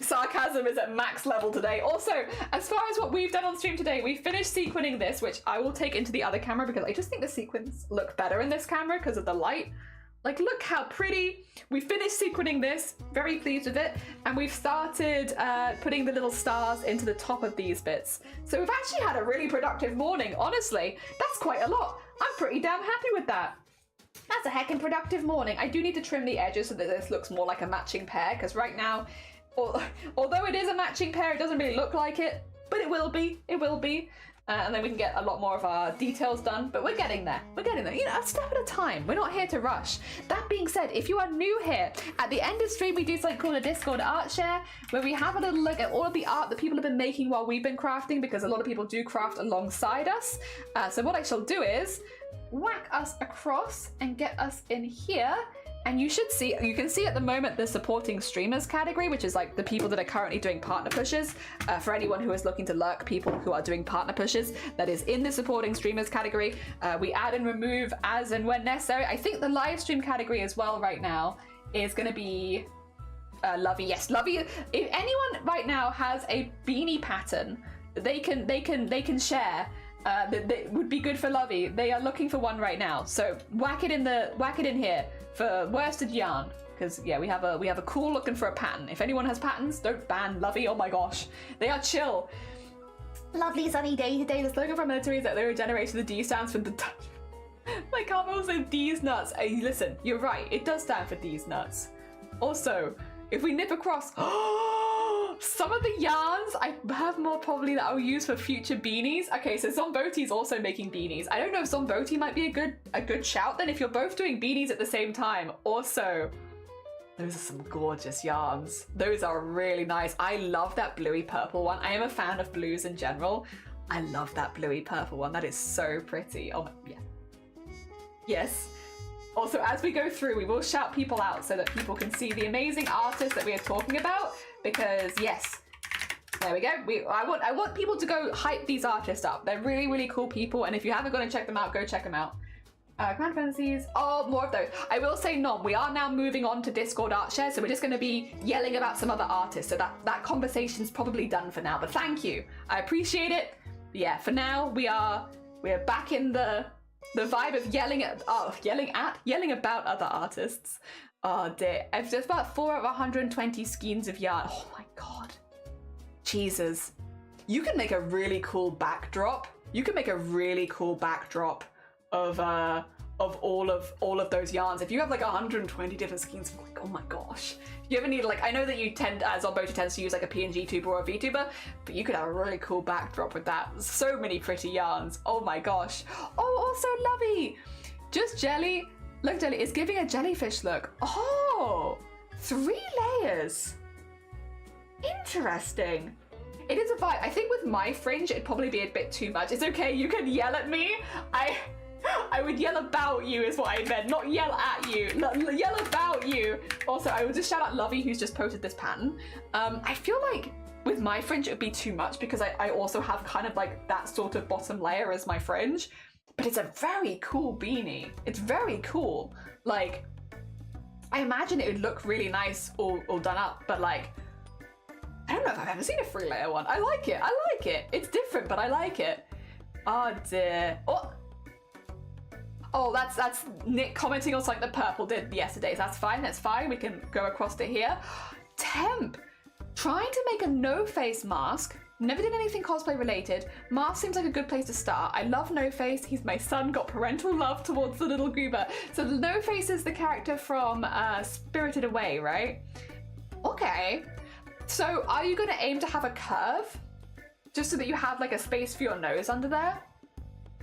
Sarcasm is at max level today. Also, as far as what we've done on stream today, we finished sequining this, which I will take into the other camera because I just think the sequins look better in this camera because of the light. Like, look how pretty. We finished sequining this, very pleased with it, and we've started putting the little stars into the top of these bits. So we've actually had a really productive morning, honestly. That's quite a lot. I'm pretty damn happy with that. That's a heckin' productive morning. I do need to trim the edges so that this looks more like a matching pair, because right now, although it is a matching pair, it doesn't really look like it, but it will be. And then we can get a lot more of our details done, but we're getting there. A step at a time. We're not here to rush. That being said, if you are new here, at the end of stream we do something called a Discord art share, where we have a little look at all of the art that people have been making while we've been crafting, because a lot of people do craft alongside us. So what I shall do is whack us across and get us in here. And you can see at the moment the supporting streamers category, which is like the people that are currently doing partner pushes. For anyone who is looking to lurk people who are doing partner pushes, that is in the supporting streamers category. We add and remove as and when necessary. I think the live stream category as well right now is going to be Lovey. Yes, Lovey. If anyone right now has a beanie pattern that they can share, that would be good for Lovey. They are looking for one right now. So whack it in here for worsted yarn, because yeah, we have a cool looking for a pattern. If anyone has patterns, don't ban Lovey. Oh my gosh, they are chill. Lovely sunny day today. The slogan for our military is that they're a generation. The D stands for the Dutch. Like Carmel said, D's nuts. Hey, listen, you're right. It does stand for D's nuts. Also, if we nip across, some of the yarns I have more probably that I'll use for future beanies. Okay, so Zomboti's also making beanies. I don't know if Zomboti might be a good shout then if you're both doing beanies at the same time. Also, those are some gorgeous yarns. Those are really nice. I love that bluey purple one. I am a fan of blues in general. I love that bluey purple one. That is so pretty. Oh, yeah. Yes. Also, as we go through, we will shout people out so that people can see the amazing artists that we are talking about. Because yes, there we go. I want people to go hype these artists up. They're really, really cool people. And if you haven't gone and checked them out, go check them out. Command Fantasies. Oh, more of those. I will say, Nom, we are now moving on to Discord art share, so we're just going to be yelling about some other artists. So that conversation's probably done for now. But thank you. I appreciate it. Yeah, for now we are back in the vibe of yelling about other artists. Oh dear. There's about 4 of 120 skeins of yarn. Oh my god. Jesus. You can make a really cool backdrop. You can make a really cool backdrop of all of those yarns. If you have like 120 different skeins, I'm like, oh my gosh. If you ever need, like, I know that you tend, as Zomboti tends to use like a PNG tuber or a VTuber, but you could have a really cool backdrop with that. So many pretty yarns. Oh my gosh. Oh, also Lovey. Just jelly. Look, jelly, it's giving a jellyfish look. Oh, 3 layers. Interesting. It is a vibe. I think with my fringe, it'd probably be a bit too much. It's okay, you can yell at me. I would yell about you is what I meant, not yell at you. Yell about you. Also, I would just shout out Lovey, who's just posted this pattern. I feel like with my fringe, it would be too much because I also have kind of like that sort of bottom layer as my fringe. But it's a very cool beanie. It's very cool. Like, I imagine it would look really nice all done up, but like, I don't know if I've ever seen a 3-layer one. I like it. I like it. It's different, but I like it. Oh dear. Oh, that's Nick commenting on something that Purple did yesterday. So that's fine. That's fine. We can go across to here. Temp, trying to make a no-face mask. Never did anything cosplay related. Mask seems like a good place to start. I love No Face. He's my son, got parental love towards the little goober. So the No Face is the character from Spirited Away, right? Okay. So are you going to aim to have a curve? Just so that you have like a space for your nose under there?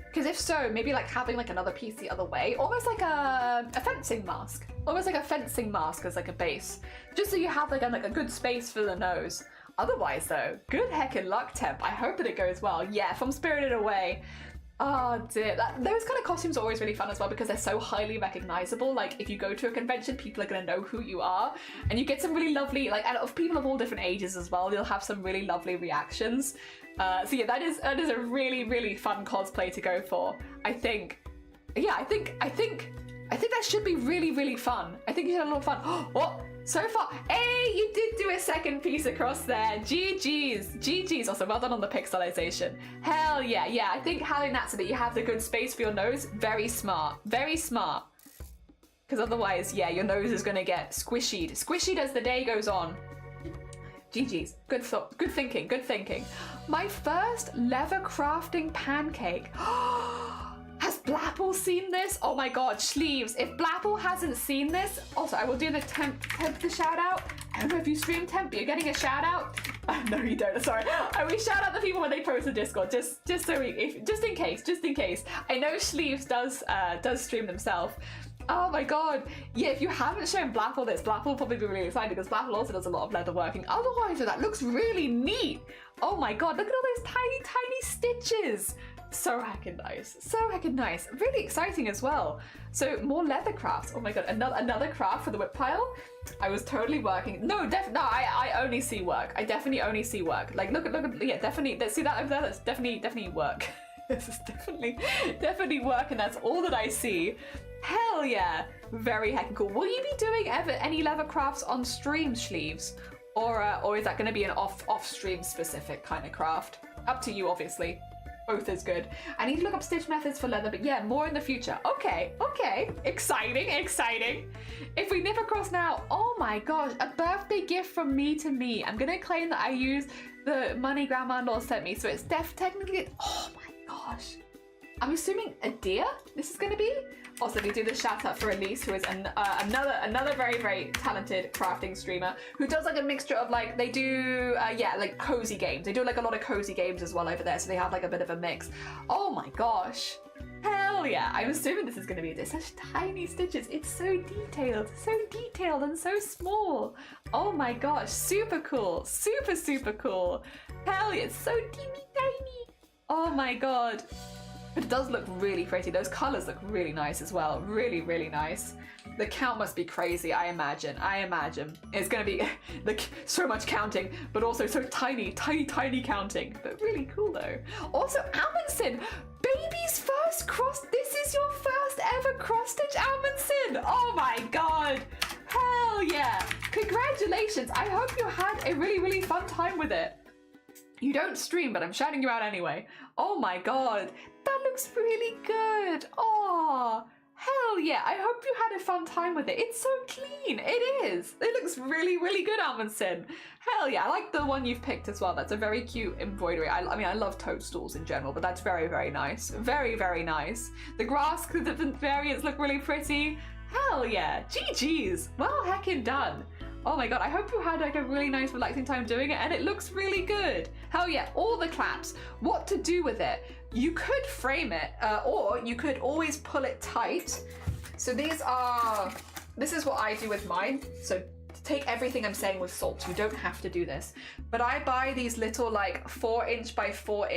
Because if so, maybe like having like another piece the other way, almost like a fencing mask. Almost like a fencing mask as like a base. Just so you have like a good space for the nose. Otherwise though, good heckin' luck, Temp. I hope that it goes well. Yeah, from Spirited Away. Oh dear, those kind of costumes are always really fun as well because they're so highly recognizable. Like if you go to a convention, people are gonna know who you are, and you get some really lovely, like, and of people of all different ages as well. You'll have some really lovely reactions. So yeah, that is a really, really fun cosplay to go for. I think, yeah, I think that should be really, really fun. I think you should have a lot of fun. Oh, so far, hey, you did do a second piece across there. GG's. Also, well done on the pixelization. Hell yeah, yeah. I think having that so that you have the good space for your nose, very smart, very smart. Because otherwise, yeah, your nose is gonna get squishied as the day goes on. GG's. Good thought. Good thinking. Good thinking. My first leather crafting pancake. Has Blapple seen this? Oh my god, sleeves. If Blapple hasn't seen this, also I will do the temp the shout out. I don't know if you stream Temp, but you're getting a shout out. No, you don't. Sorry. I will shout out the people when they post to Discord, just so just in case. I know Sleeves does stream themselves. Oh my god. Yeah, if you haven't shown Blapple this, Blapple will probably be really excited because Blapple also does a lot of leather working. Otherwise, that looks really neat. Oh my god, look at all those tiny stitches. So heckin' nice. So heckin' nice. Really exciting as well. So more leather crafts. Oh my god, another craft for the whip pile. I was totally working. No, I only see work. I definitely only see work. Like look at yeah, definitely. See that over there? That's definitely work. This is definitely work, and that's all that I see. Hell yeah. Very heckin' cool. Will you be doing ever any leather crafts on stream, Sleeves? Or is that gonna be an off stream specific kind of craft? Up to you, obviously. both is good. I need to look up stitch methods for leather, but yeah, more in the future. Okay, exciting, exciting. If we nip across now, oh my gosh, a birthday gift from me to me. I'm gonna claim that I used the money grandma-in-law sent me, so it's technically, oh my gosh. I'm assuming a deer this is gonna be? Also, we do the shout out for Elise, who is another very, very talented crafting streamer who does like a mixture of like, they do, like cozy games. They do like a lot of cozy games as well over there, so they have like a bit of a mix. Oh my gosh. Hell yeah. I'm assuming this is going to be this. Such tiny stitches. It's so detailed and so small. Oh my gosh. Super cool. Super, super cool. Hell yeah. It's so teeny tiny. Oh my god. But it does look really pretty. Those colors look really nice as well. Really, really nice. The count must be crazy, I imagine. It's gonna be like so much counting, but also so tiny counting. But really cool though. Also, Amundsen, baby's first cross. This is your first ever cross stitch, Amundsen. Oh my god. Hell yeah. Congratulations. I hope you had a really, really fun time with it. You don't stream, but I'm shouting you out anyway. Oh my god, that looks really good. Oh, hell yeah. I hope you had a fun time with it. It's so clean. It is. It looks really, really good, Amundsen. Hell yeah. I like the one you've picked as well. That's a very cute embroidery. I mean, I love toadstools in general, but that's very, very nice. Very, very nice. The grass, the different variants look really pretty. Hell yeah. GG's. Well heckin' done. Oh my god, I hope you had like a really nice relaxing time doing it, and it looks really good. Hell yeah, all the claps. What to do with it? You could frame it, or you could always pull it tight. So this is what I do with mine. So take everything I'm saying with salt. You don't have to do this. But I buy these little like 4" by 4"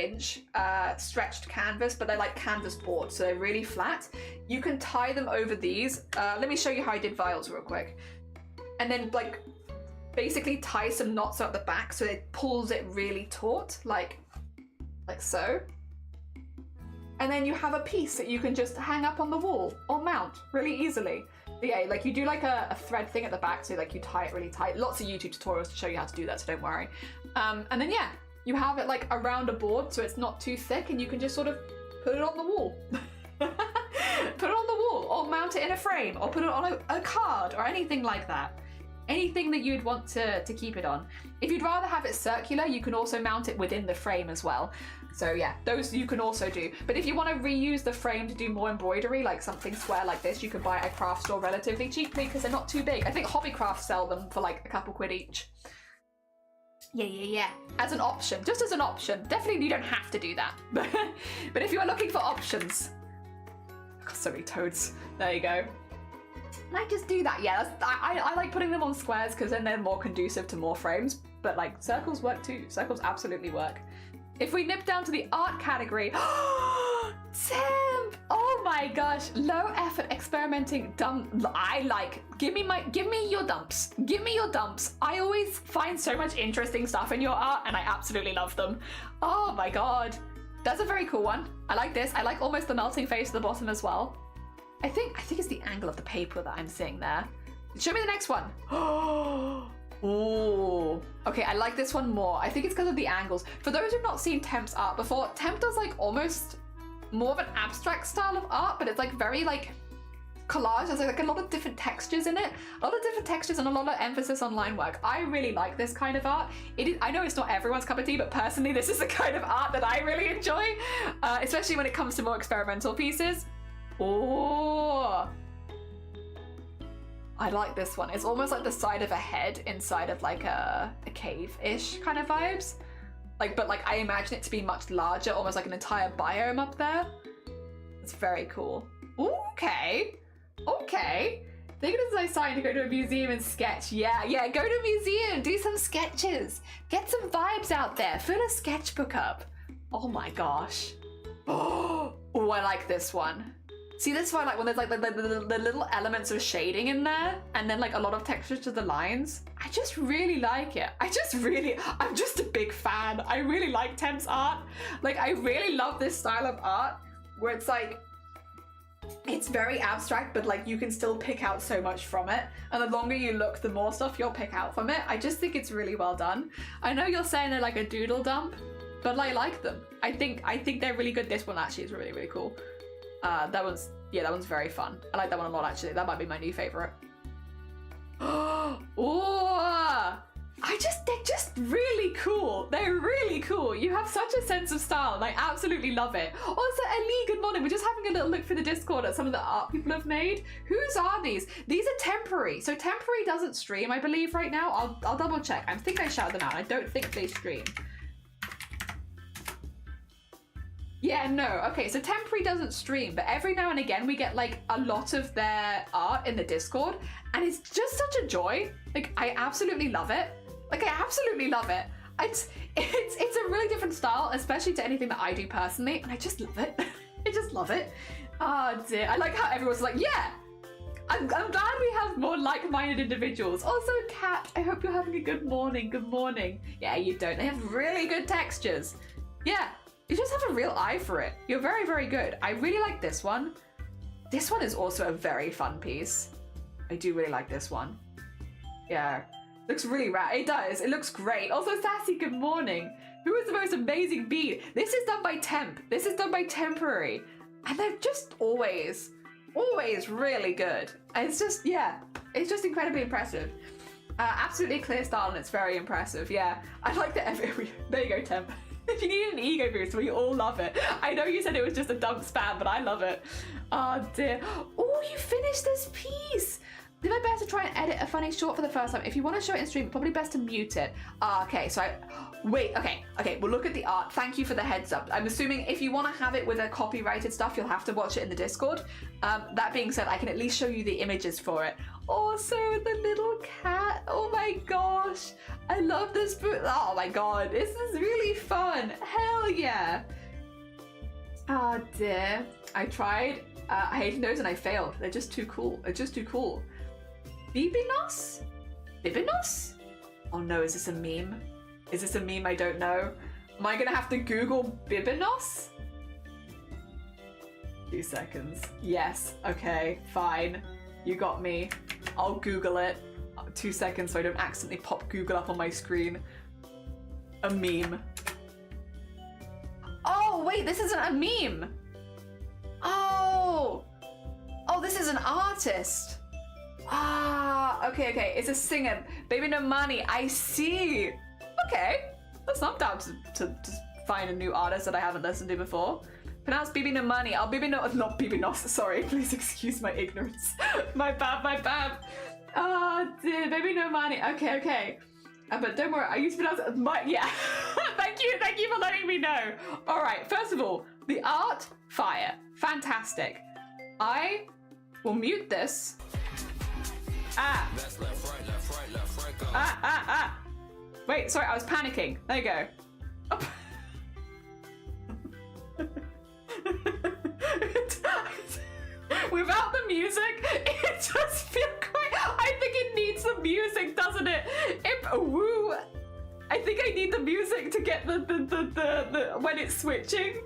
stretched canvas, but they're like canvas boards, so they're really flat. You can tie them over these. Let me show you how I did vials real quick. And then like basically tie some knots at the back so it pulls it really taut, like so. And then you have a piece that you can just hang up on the wall or mount really easily. But yeah, like you do like a thread thing at the back, so like you tie it really tight. Lots of YouTube tutorials to show you how to do that, so don't worry. And then yeah, you have it like around a board so it's not too thick, and you can just sort of put it on the wall. Put it on the wall, or mount it in a frame, or put it on a card, or anything like that. Anything that you'd want to keep it on. If you'd rather have it circular, you can also mount it within the frame as well. So yeah, those you can also do. But if you want to reuse the frame to do more embroidery, like something square like this, you can buy it at a craft store relatively cheaply because they're not too big. I think Hobbycraft sell them for like a couple quid each. Yeah. As an option, just as an option. Definitely you don't have to do that. But if you are looking for options. I've got so many toads. There you go. I just do that, yeah. I like putting them on squares because then they're more conducive to more frames. But like circles work too. Circles absolutely work. If we nip down to the art category, Temp! Oh my gosh, low effort experimenting dump. Give me your dumps. Give me your dumps. I always find so much interesting stuff in your art, and I absolutely love them. Oh my god, that's a very cool one. I like this. I like almost the melting face at the bottom as well. I think it's the angle of the paper that I'm seeing there. Show me the next one. Ooh. Okay, I like this one more. I think it's because of the angles. For those who've not seen Temp's art before, Temp does like almost more of an abstract style of art, but it's like very like collage. There's like a lot of different textures in it. A lot of different textures and a lot of emphasis on line work. I really like this kind of art. I know it's not everyone's cup of tea, but personally this is the kind of art that I really enjoy, especially when it comes to more experimental pieces. Oh, I like this one. It's almost like the side of a head inside of like a cave-ish kind of vibes. But I imagine it to be much larger, almost like an entire biome up there. It's very cool. Okay. Think it is like starting to go to a museum and sketch. Yeah, go to a museum, do some sketches. Get some vibes out there. Fill a sketchbook up. Oh my gosh. Oh, I like this one. See, this is why I like when there's like the little elements of shading in there, and then like a lot of texture to the lines. I just really like it. I'm just a big fan. I really like Temp's art. Like, I really love this style of art where it's like, it's very abstract, but like you can still pick out so much from it. And the longer you look, the more stuff you'll pick out from it. I just think it's really well done. I know you're saying they're like a doodle dump, but I like them. I think they're really good. This one actually is really, really cool. That one's very fun. I like that one a lot actually. That might be my new favorite. Oh, they're just really cool. They're really cool. You have such a sense of style and I absolutely love it. Also, Ellie, good morning. We're just having a little look through the Discord at some of the art people have made. Whose are these? These are temporary. So temporary doesn't stream, I believe, right now. I'll double check. I think I shouted them out. I don't think they stream. Yeah, no. Okay, so temporary doesn't stream, but every now and again we get like a lot of their art in the Discord and it's just such a joy. Like, I absolutely love it. Like, I absolutely love it. It's a really different style, especially to anything that I do personally, and I just love it. I just love it. Oh dear. I like how everyone's like, yeah, I'm glad we have more like-minded individuals. Also, Kat, I hope you're having a good morning. Good morning. Yeah, you don't. They have really good textures. Yeah, you just have a real eye for it. You're very, very good. I really like this one. This one is also a very fun piece. I do really like this one. Yeah. Looks really rad. It does. It looks great. Also, Sassy, good morning. Who is the most amazing bead? This is done by Temp. This is done by Temporary. And they're just always really good. It's just, yeah, it's just incredibly impressive. Absolutely clear style and it's very impressive. Yeah, I like that there you go, Temp. If you need an ego boost, we all love it. I know you said it was just a dump spam, but I love it. Oh dear. Oh, you finished this piece. Did my best to try and edit a funny short for the first time. If you want to show it in stream, probably best to mute it. Okay, so okay, we'll look at the art. Thank you for the heads up. I'm assuming if you want to have it with a copyrighted stuff, you'll have to watch it in the Discord. That being said, I can at least show you the images for it. Also, the little cat. Oh my gosh. I love this book. Oh my god, this is really fun. Hell yeah. Oh dear. I tried. I hated those and I failed. They're just too cool. They're just too cool. Bibinos? Bibinos? Oh no, is this a meme? Is this a meme I don't know? Am I gonna have to Google Bibinos? 2 seconds. Yes, okay, fine. You got me. I'll Google it. 2 seconds so I don't accidentally pop Google up on my screen. A meme. Oh, wait, this isn't a meme. Oh, this is an artist. Ah, okay, it's a singer. Baby No Money, I see. Okay, that's not bad to find a new artist that I haven't listened to before. Pronounce Bibi No Money. Oh, Bibi No, not Bibi Nos, sorry. Please excuse my ignorance. My bad. Oh dear, Baby No Money. Okay. But don't worry, I used to pronounce it, yeah. Thank you for letting me know. All right, first of all, the art, fire, fantastic. I will mute this. Wait, sorry, I was panicking. There you go. Without the music, it just feels quite. I think it needs the music, doesn't it? Woo! I think I need the music to get the when it's switching.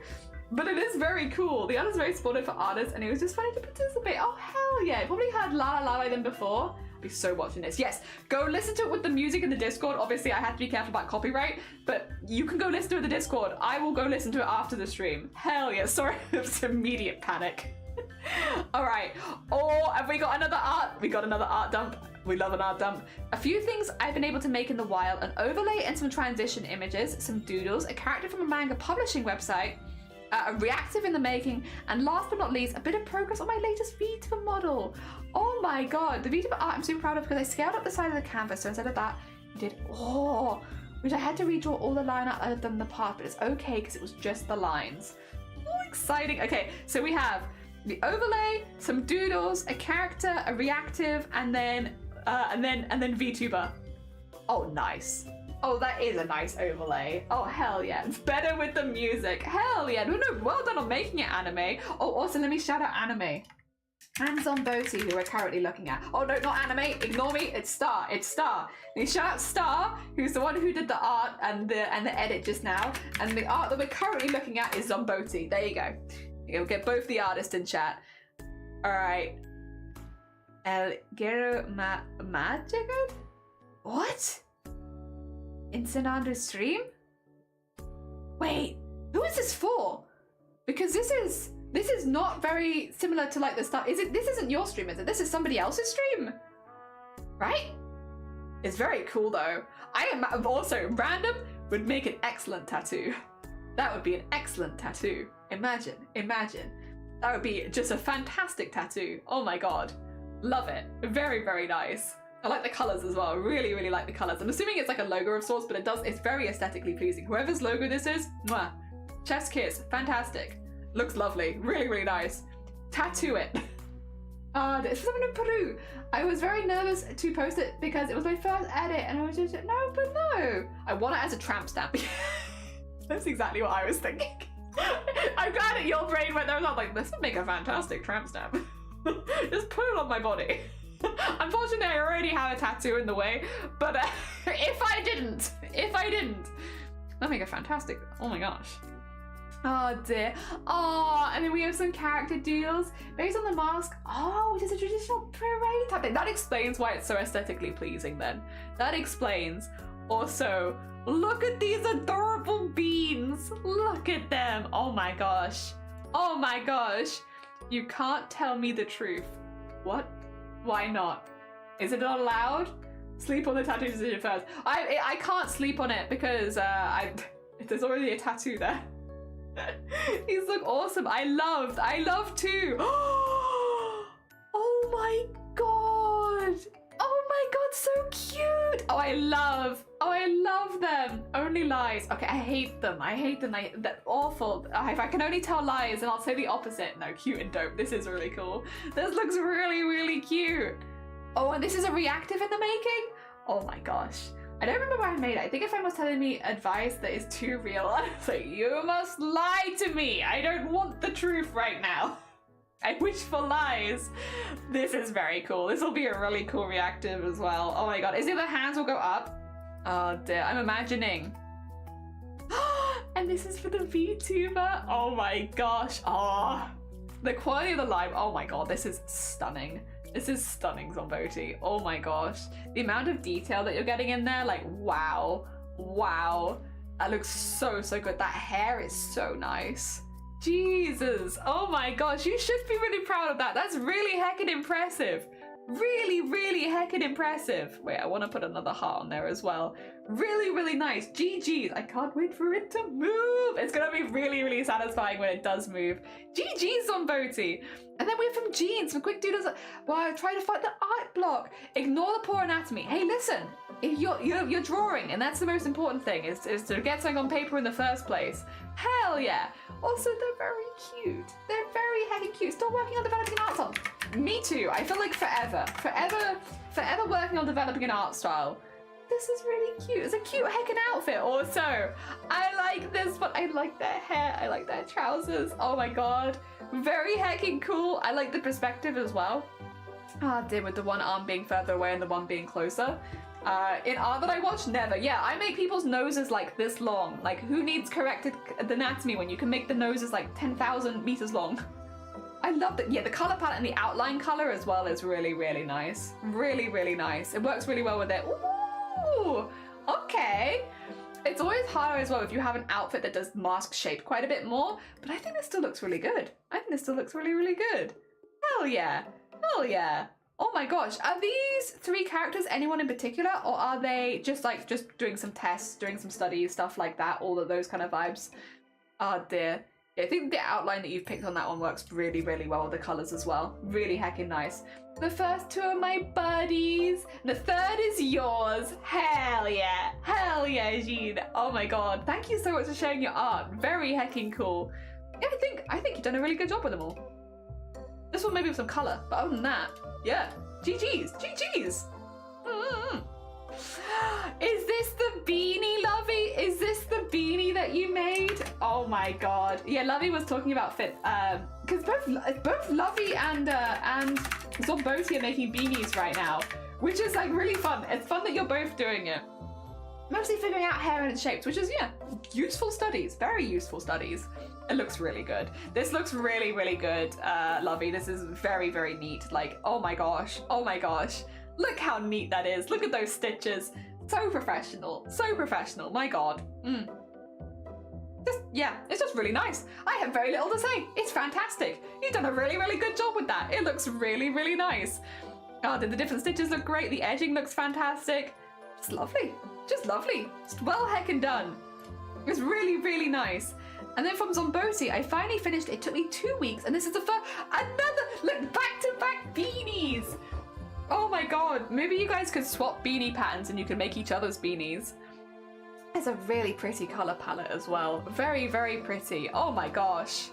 But it is very cool. The artist is very supportive for artists, and it was just funny to participate. Oh hell yeah! You probably heard La La La by them before. I'll be so watching this. Yes, go listen to it with the music in the Discord. Obviously, I have to be careful about copyright, but you can go listen to it in the Discord. I will go listen to it after the stream. Hell yeah! Sorry, it was immediate panic. All right. Oh, have we got another art? We got another art dump. We love an art dump. A few things I've been able to make in the wild: an overlay and some transition images, some doodles, a character from a manga publishing website. A reactive in the making, and last but not least, a bit of progress on my latest VTuber model. Oh my god, the VTuber art I'm super proud of because I scaled up the side of the canvas, so instead of that, I did, which I had to redraw all the line art I've done in the past, but it's okay because it was just the lines. Oh, exciting. Okay, so we have the overlay, some doodles, a character, a reactive, and then VTuber. Oh, nice. Oh, that is a nice overlay. Oh, hell yeah. It's better with the music. Hell yeah. No, well done on making it anime. Oh, also, let me shout out anime. And Zomboti, who we're currently looking at. Oh, no, not anime. Ignore me. It's Star. It's Star. Let me shout out Star, who's the one who did the art and the edit just now. And the art that we're currently looking at is Zomboti. There you go. We'll get both the artists in chat. All right. El Gero Magic? What? In Sanander's stream? Wait. this for? Because this is not very similar to like the stuff. This isn't your stream, is it? This is somebody else's stream, right? It's very cool though. I am also random would make an excellent tattoo. That would be an excellent tattoo. Imagine. That would be just a fantastic tattoo. Oh my god. Love it. Very, very nice. I like the colours as well. Really, really like the colours. I'm assuming it's like a logo of sorts, but it's very aesthetically pleasing. Whoever's logo this is, mwah. Chef's kiss. Fantastic. Looks lovely. Really, really nice. Tattoo it. This is something in Peru. I was very nervous to post it because it was my first edit and I was just no. I want it as a tramp stamp. That's exactly what I was thinking. I'm glad that your brain went there and I was like, this would make a fantastic tramp stamp. Just put it on my body. Unfortunately, I already have a tattoo in the way, but if I didn't, that'd make a fantastic, oh my gosh. Oh dear. Oh, and then we have some character deals based on the mask. Oh, which is a traditional parade type thing. That explains why it's so aesthetically pleasing then. That explains. Also, look at these adorable beans. Look at them. Oh my gosh. Oh my gosh. You can't tell me the truth. What? Why not? Is it not allowed? Sleep on the tattoo decision first. I can't sleep on it because there's already a tattoo there. These look awesome. I love too. Oh my god. Oh my god, so cute. Oh, I love them. Only lies. Okay, I hate them. They're awful. If I can only tell lies, then I'll say the opposite. No, cute and dope. This is really cool. This looks really, really cute. Oh, and this is a reactive in the making? Oh my gosh. I don't remember why I made it. I think a friend was telling me advice that is too real. I was like, you must lie to me. I don't want the truth right now. I wish for lies. This is very cool. This will be a really cool reactive as well. Oh my god. Is it the hands will go up? Oh dear. I'm imagining. And this is for the VTuber. Oh my gosh. Oh, the quality of the live. Oh my god. This is stunning. This is stunning, Zomboti. Oh my gosh. The amount of detail that you're getting in there, like, wow. Wow. That looks so, so good. That hair is so nice. Jesus. Oh my gosh. You should be really proud of that. That's really heckin' impressive. Really, really heckin' impressive. Wait, I want to put another heart on there as well. Really, really nice. GG's. I can't wait for it to move. It's gonna be really, really satisfying when it does move. GG's on Boaty. And then we have from Jean, some quick doodles. Well, try to fight the art block. Ignore the poor anatomy. Hey, listen. If you're drawing, and that's the most important thing, is to get something on paper in the first place. Hell yeah. Also, they're very cute. They're very heckin' cute. Still working on developing an art style. Me too. I feel like forever working on developing an art style. This is really cute. It's a cute heckin' outfit also. I like this one. I like their hair. I like their trousers. Oh my god. Very heckin' cool. I like the perspective as well. Ah, dear, with the one arm being further away and the one being closer. In art that I watch, never. Yeah, I make people's noses like this long. Like, who needs corrected anatomy when you can make the noses like 10,000 meters long? I love that. Yeah, the color palette and the outline color as well is really, really nice. Really, really nice. It works really well with it. Ooh, okay. It's always harder as well if you have an outfit that does mask shape quite a bit more, but I think this still looks really good. I think this still looks really, really good. Hell yeah. Hell yeah. Oh my gosh, are these three characters anyone in particular, or are they just doing some tests, doing some studies, stuff like that, all of those kind of vibes? Oh dear. Yeah, I think the outline that you've picked on that one works really, really well with the colours as well. Really heckin' nice. The first two are my buddies. The third is yours. Hell yeah. Hell yeah, Jean. Oh my god. Thank you so much for sharing your art. Very heckin' cool. Yeah, I think you've done a really good job with them all. This one maybe with some colour, but other than that, yeah. GG's. GG's. Is this the beanie, Lovey? Is this the beanie that you made? Oh my god. Yeah, Lovey was talking about fit, because both Lovey and Zomboti are making beanies right now, which is like really fun. It's fun that you're both doing it. Mostly figuring out hair and shapes, which is, yeah, useful studies. Very useful studies. It looks really good. This looks really, really good, Lovey. This is very, very neat. Like, oh my gosh. Oh my gosh. Look how neat that is. Look at those stitches. So professional. So professional. My god. Yeah, it's just really nice. I have very little to say. It's fantastic. You've done a really, really good job with that. It looks really, really nice. Oh, the different stitches look great. The edging looks fantastic. It's lovely. Just lovely. Just well heckin' done. It's really, really nice. And then from Zombosi, I finally finished. It took me 2 weeks, and this is the first, look, back-to-back beanies. Oh my god. Maybe you guys could swap beanie patterns and you could make each other's beanies. It's a really pretty color palette as well. Very, very pretty. Oh my gosh.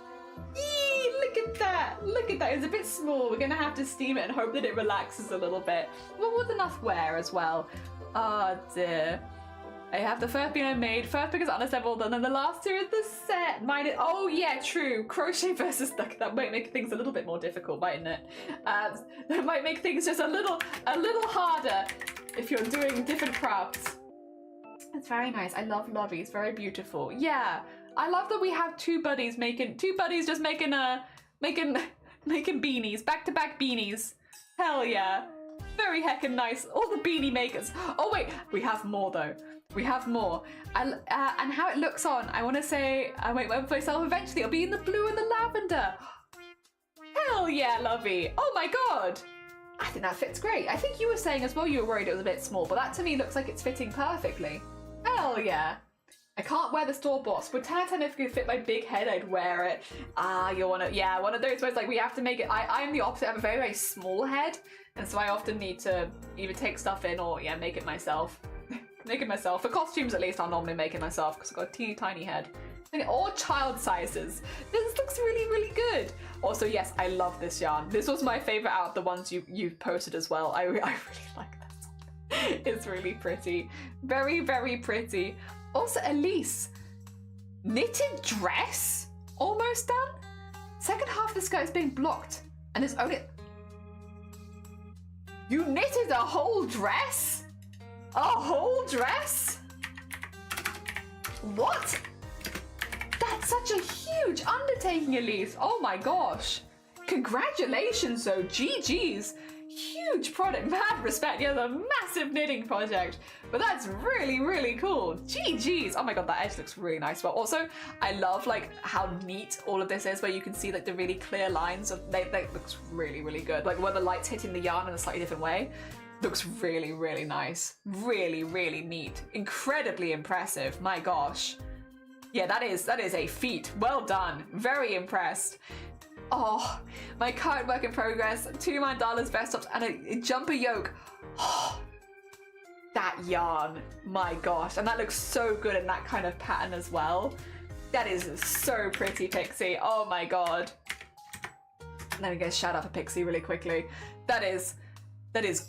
Yee, look at that. Look at that. It's a bit small. We're gonna have to steam it and hope that it relaxes a little bit. Well, with enough wear as well. Oh dear. I have the first bean I made. First pick is unassembled, and then the last two is the set. Mine is, oh yeah, true. Crochet versus that might make things a little bit more difficult, mightn't it? That might make things just a little harder if you're doing different crafts. It's very nice. I love Lobby. It's very beautiful. Yeah, I love that we have two buddies just making beanies, back-to-back beanies. Hell yeah. Very heckin' nice. All the beanie makers. Oh wait, we have more though. We have more. And how it looks on, I want to say, I might wait for myself eventually. It'll be in the blue and the lavender. Hell yeah, Lovey. Oh my god. I think that fits great. I think you were saying as well you were worried it was a bit small, but that to me looks like it's fitting perfectly. Hell yeah. I can't wear the store-bought, but 10 out of 10 if it could fit my big head, I'd wear it. You're one of those where it's like we have to make it, I'm the opposite, I have a very, very small head, and so I often need to either take stuff in or, yeah, make it myself. Make it myself. For costumes, at least, I'll normally make it myself, because I've got a teeny tiny head. And all child sizes. This looks really, really good. Also, yes, I love this yarn. This was my favorite out of the ones you've posted as well. I really like that. It's really pretty. Very, very pretty. Also, Elise, knitted dress, almost done. Second half of the skirt is being blocked, and there's only. You knitted a whole dress? A whole dress? What? That's such a huge undertaking, Elise. Oh my gosh. Congratulations, though. GG's. Huge product. Mad respect. Yeah, a massive knitting project. But that's really, really cool. GG's. Oh my god, that edge looks really nice. But also, I love like how neat all of this is, where you can see like the really clear lines of they looks really, really good. Like where the light's hitting the yarn in a slightly different way. Looks really, really nice. Really, really neat. Incredibly impressive. My gosh. Yeah, that is a feat. Well done. Very impressed. Oh, my current work in progress, 2 mandalas, vest tops, and a jumper yoke. Oh, that yarn, my gosh. And that looks so good in that kind of pattern as well. That is so pretty, Pixie. Oh my god. Let me get a shout out for Pixie really quickly. That is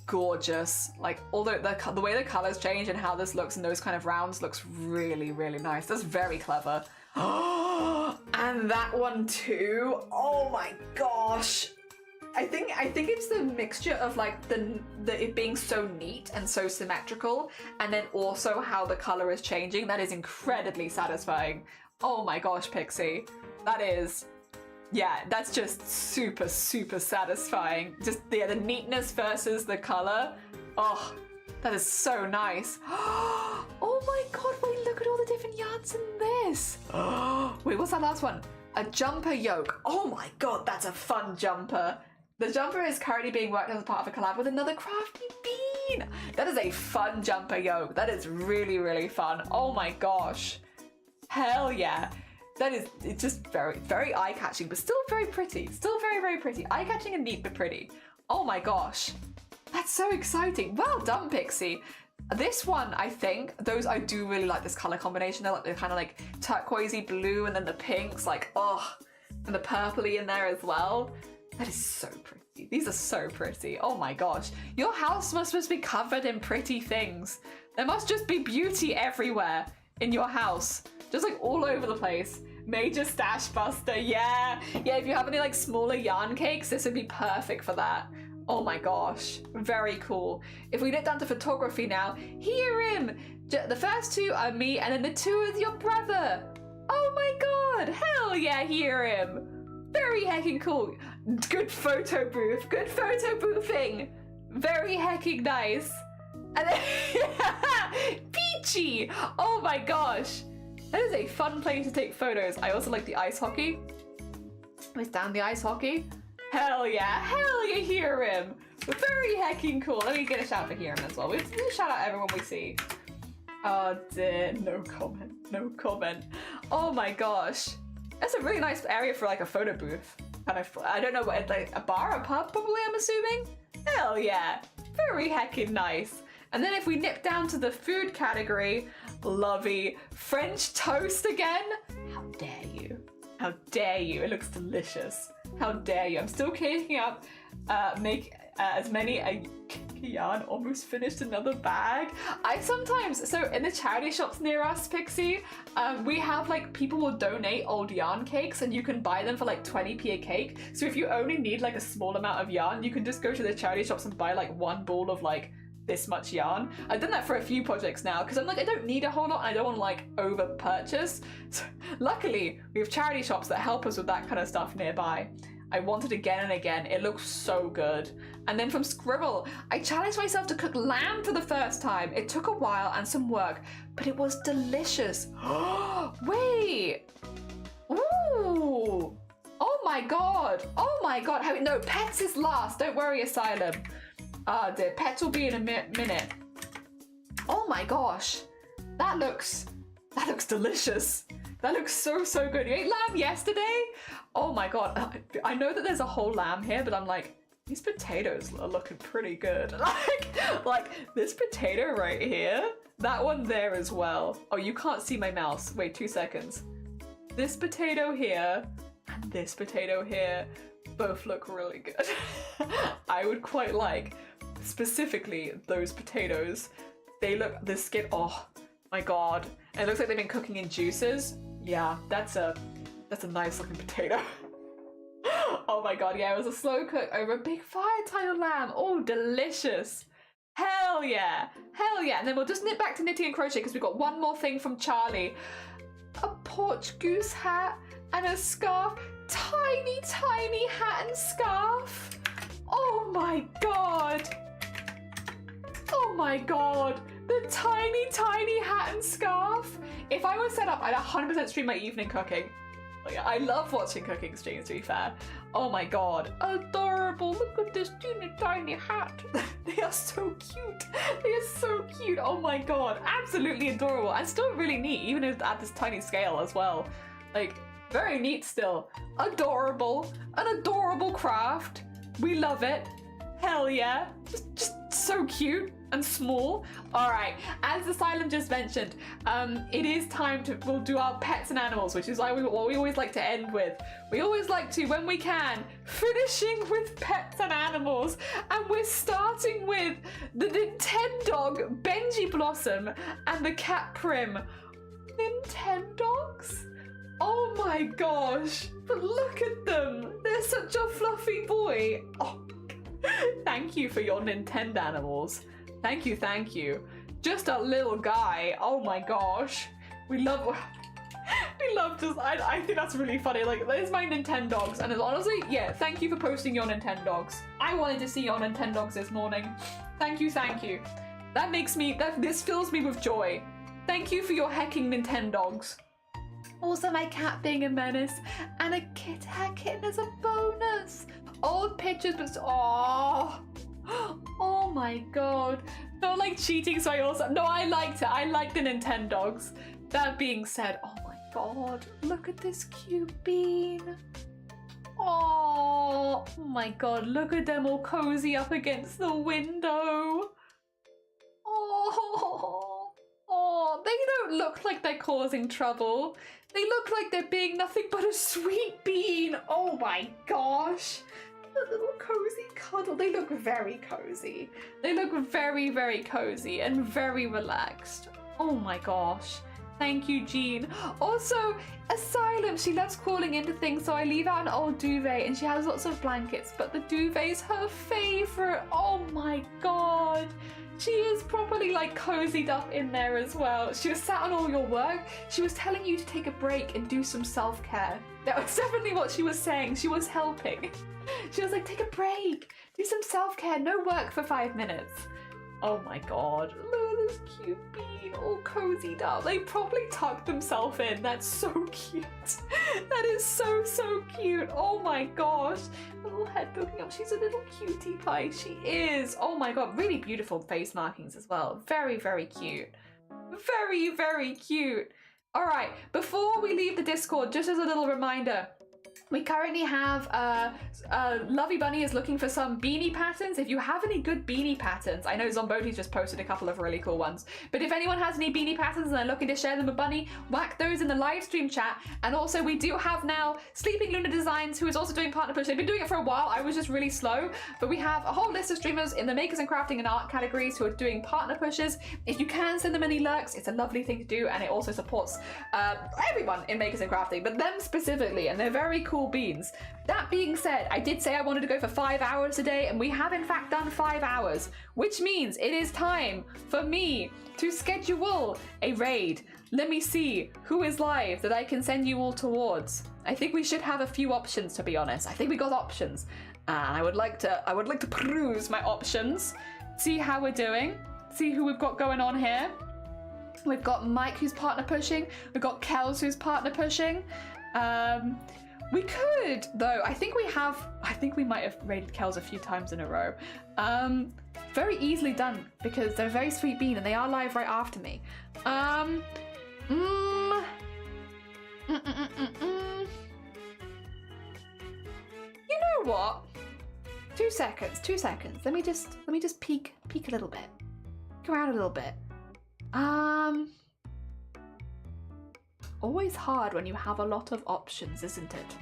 gorgeous. Like, although the way the colors change and how this looks in those kind of rounds looks really, really nice. That's very clever. Oh, and that one too. Oh my gosh. I think it's the mixture of like the it being so neat and so symmetrical, and then also how the color is changing. That is incredibly satisfying. Oh my gosh, Pixie. That is, yeah, that's just super, super satisfying. Just the neatness versus the color. Oh, that is so nice. Oh my god, wait, look at all the different yarns in this. Wait, what's that last one? A jumper yoke. Oh my god, that's a fun jumper. The jumper is currently being worked as a part of a collab with another crafty bean. That is a fun jumper yoke. That is really, really fun. Oh my gosh. Hell yeah. That is, it's just very, very eye-catching, but still very pretty. Still very, very pretty. Eye-catching and neat, but pretty. Oh my gosh. That's so exciting. Well done, Pixie. This one, I think, I do really like this color combination. They're like the kind of like turquoisey blue and then the pinks, like, oh, and the purpley in there as well. That is so pretty. These are so pretty. Oh my gosh. Your house must be covered in pretty things. There must just be beauty everywhere in your house. Just like all over the place. Major stash buster, yeah. Yeah, if you have any like smaller yarn cakes, this would be perfect for that. Oh my gosh, very cool. If we get down to photography now, hear him. The first 2 are me, and then the 2 is your brother. Oh my god, hell yeah, hear him. Very heckin' cool. Good photo booth, good photo boothing. Very heckin' nice. And then Peachy, oh my gosh. That is a fun place to take photos. I also like the ice hockey. Let's down the ice hockey. Hell yeah, Hiram. Very hecking cool. Let me get a shout for Hiram as well. We shout out everyone we see. Oh dear, no comment. Oh my gosh. That's a really nice area for like a photo booth. Kind of, I don't know what, like a bar, a pub probably, I'm assuming? Hell yeah, very heckin' nice. And then if we nip down to the food category, lovey, French toast again? How dare you? How dare you? It looks delicious. How dare you? I'm still caking up, make as many a yarn, almost finished another bag. I sometimes, so in the charity shops near us, Pixie, we have like, people will donate old yarn cakes and you can buy them for like 20p a cake. So if you only need like a small amount of yarn, you can just go to the charity shops and buy like one ball of like this much yarn. I've done that for a few projects now because I'm like, I don't need a whole lot and I don't want to like over purchase. So, luckily, we have charity shops that help us with that kind of stuff nearby. I want it again and again. It looks so good. And then from Scribble, I challenged myself to cook lamb for the first time. It took a while and some work, but it was delicious. Wait. Ooh. Oh my god. Oh my god. No, pets is last. Don't worry, Asylum. Ah, dear. Pets will be in a minute. Oh my gosh. That looks delicious. That looks so good. You ate lamb yesterday? Oh my god. I know that there's a whole lamb here, but I'm like, these potatoes are looking pretty good. Like this potato right here, that one there as well. Oh, you can't see my mouse. Wait 2 seconds. This potato here and this potato here both look really good. I would quite like, specifically those potatoes. They look, the skin, oh my god. And it looks like they've been cooking in juices. Yeah, that's a nice looking potato. Oh my god, yeah, it was a slow cook over a big fire tile lamb. Oh, delicious. Hell yeah. Hell yeah. And then we'll just nip back to knitting and crochet because we've got one more thing from Charlie. A porch goose hat and a scarf. Tiny, tiny hat and scarf. Oh my god. Oh my god. The tiny, tiny hat and scarf. If I was set up, I'd 100% stream my evening cooking. Like, I love watching cooking streams, to be fair. Oh my god. Adorable. Look at this teeny tiny hat. They are so cute. They are so cute. Oh my god. Absolutely adorable. And still really neat, even at this tiny scale as well. Like, very neat still. Adorable. An adorable craft. We love it. Hell yeah. Just so cute and small. All right, as Asylum just mentioned, it is time to, we'll do our pets and animals, which is what we always like to end with. We always like to, when we can, finishing with pets and animals. And we're starting with the Nintendog Benji Blossom and the cat Prim. Nintendogs? Oh my gosh, but look at them. They're such a fluffy boy. Oh, thank you for your Nintendo animals. Thank you. Just a little guy. Oh my gosh. We love just, I think that's really funny. Like, there's my Nintendogs, and it's honestly, yeah, thank you for posting your Nintendogs. I wanted to see your Nintendogs this morning. Thank you. That makes me, this fills me with joy. Thank you for your hecking Nintendogs. Also my cat being a menace, and a kitten as a bonus. Old pictures, but oh my god. Not like cheating, so I liked it. I like the Nintendogs. That being said, oh my god, look at this cute bean. Oh my god, look at them all cozy up against the window. Oh, they don't look like they're causing trouble. They look like they're being nothing but a sweet bean. Oh my gosh. A little cozy cuddle. They look very cozy. They look very, very cozy and very relaxed. Oh my gosh. Thank you, Jean. Also, Asylum, she loves crawling into things, so I leave out an old duvet, and she has lots of blankets, but the duvet's her favorite. Oh my god. She is properly like cozied up in there as well. She was sat on all your work. She was telling you to take a break and do some self-care. That was definitely what she was saying. She was helping. She was like, take a break, do some self-care, no work for 5 minutes. Oh my god. Look at this cute bean all cozied up. They probably tucked themselves in. That's so cute. That is so, so cute. Oh my gosh. A little head poking up. She's a little cutie pie. She is. Oh my god. Really beautiful face markings as well. Very, very cute. Very, very cute. All right. Before we leave the Discord, just as a little reminder, we currently have Lovey Bunny is looking for some beanie patterns. If you have any good beanie patterns, I know Zomboti's just posted a couple of really cool ones, but if anyone has any beanie patterns and they're looking to share them with Bunny, whack those in the live stream chat. And also we do have now Sleeping Luna Designs, who is also doing partner push. They've been doing it for a while. I was just really slow, but we have a whole list of streamers in the makers and crafting and art categories who are doing partner pushes. If you can send them any lurks, it's a lovely thing to do, and it also supports everyone in makers and crafting, but them specifically, and they're very cool beans. That being said, I did say I wanted to go for 5 hours today, and we have in fact done 5 hours, which means it is time for me to schedule a raid. Let me see who is live that I can send you all towards. I think we should have a few options, to be honest. I think we got options, and I would like to peruse my options, see how we're doing, see who we've got going on here. We've got Mike, who's partner pushing. We've got Kels, who's partner pushing. We could, though. I think we might have raided Kels a few times in a row. Very easily done, because they're a very sweet bean and they are live right after me. You know what? 2 seconds. Let me just peek a little bit. Peek around a little bit. Always hard when you have a lot of options, isn't it?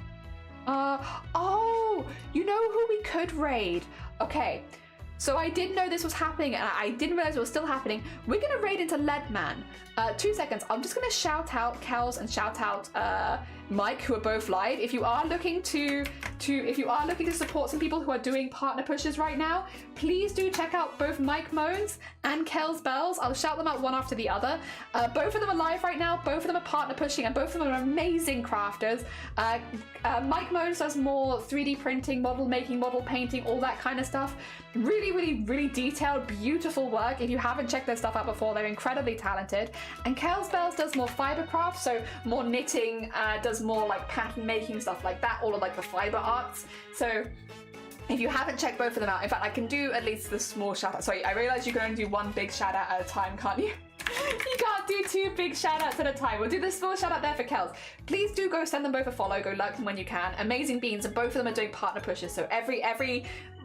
Oh, you know who we could raid? Okay, so I didn't know this was happening, and I didn't realize it was still happening. We're gonna raid into Leadman. 2 seconds. I'm just gonna shout out Kels and shout out Mike, who are both live. If you are looking to support some people who are doing partner pushes right now, please do check out both Mike Moans and Kels Bells. I'll shout them out one after the other. Both of them are live right now. Both of them are partner pushing, and both of them are amazing crafters. Mike Moans does more 3D printing, model making, model painting, all that kind of stuff. Really, really, really detailed, beautiful work. If you haven't checked their stuff out before, they're incredibly talented. And Kels Bells does more fiber craft, so more knitting, does more like pattern making, stuff like that, all of like the fiber arts. So if you haven't checked both of them out, in fact, I can do at least the small shout out. Sorry, I realize you can only do one big shout out at a time, can't you? You can't do 2 big shout outs at a time. We'll do the small shout out there for Kels. Please do go send them both a follow, go like them when you can. Amazing beans, and both of them are doing partner pushes, so every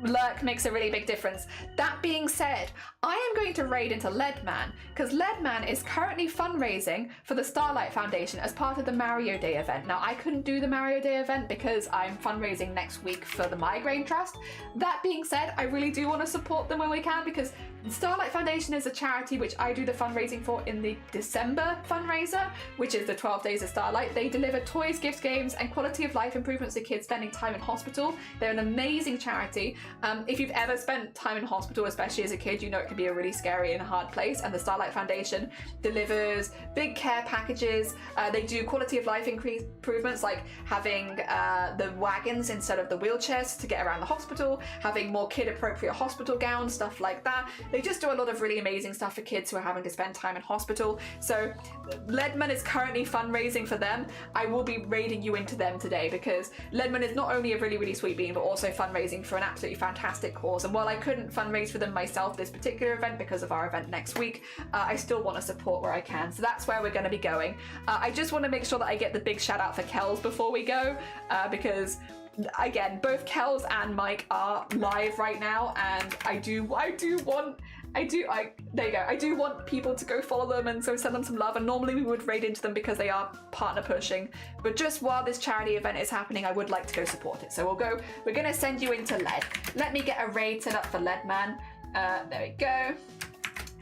lurk makes a really big difference. That being said, I am going to raid into Leadman, because Leadman is currently fundraising for the Starlight Foundation as part of the Mario Day event. Now, I couldn't do the Mario Day event because I'm fundraising next week for the Migraine Trust. That being said, I really do want to support them when we can, because Starlight Foundation is a charity which I do the fundraising for in the December fundraiser, which is the 12 Days of Starlight. They deliver toys, gifts, games, and quality of life improvements to kids spending time in hospital. They're an amazing charity. If you've ever spent time in hospital, especially as a kid, you know it can be a really scary and hard place, and the Starlight Foundation delivers big care packages. They do quality of life improvements, like having the wagons instead of the wheelchairs to get around the hospital, having more kid-appropriate hospital gowns, stuff like that. They just do a lot of really amazing stuff for kids who are having to spend time in hospital. So Leadman is currently fundraising for them. I will be raiding you into them today, because Leadman is not only a really, really sweet bean, but also fundraising for an absolutely fantastic cause. And while I couldn't fundraise for them myself this particular event because of our event next week, I still want to support where I can. So that's where we're going to be going. I just want to make sure that I get the big shout out for Kels before we go, because again, both Kels and Mike are live right now, and I do want people to go follow them, and so send them some love. And normally we would raid into them because they are partner pushing, but just while this charity event is happening, I would like to go support it. So we're gonna send you into Lead. Let me get a raid set up for Leadman. There we go.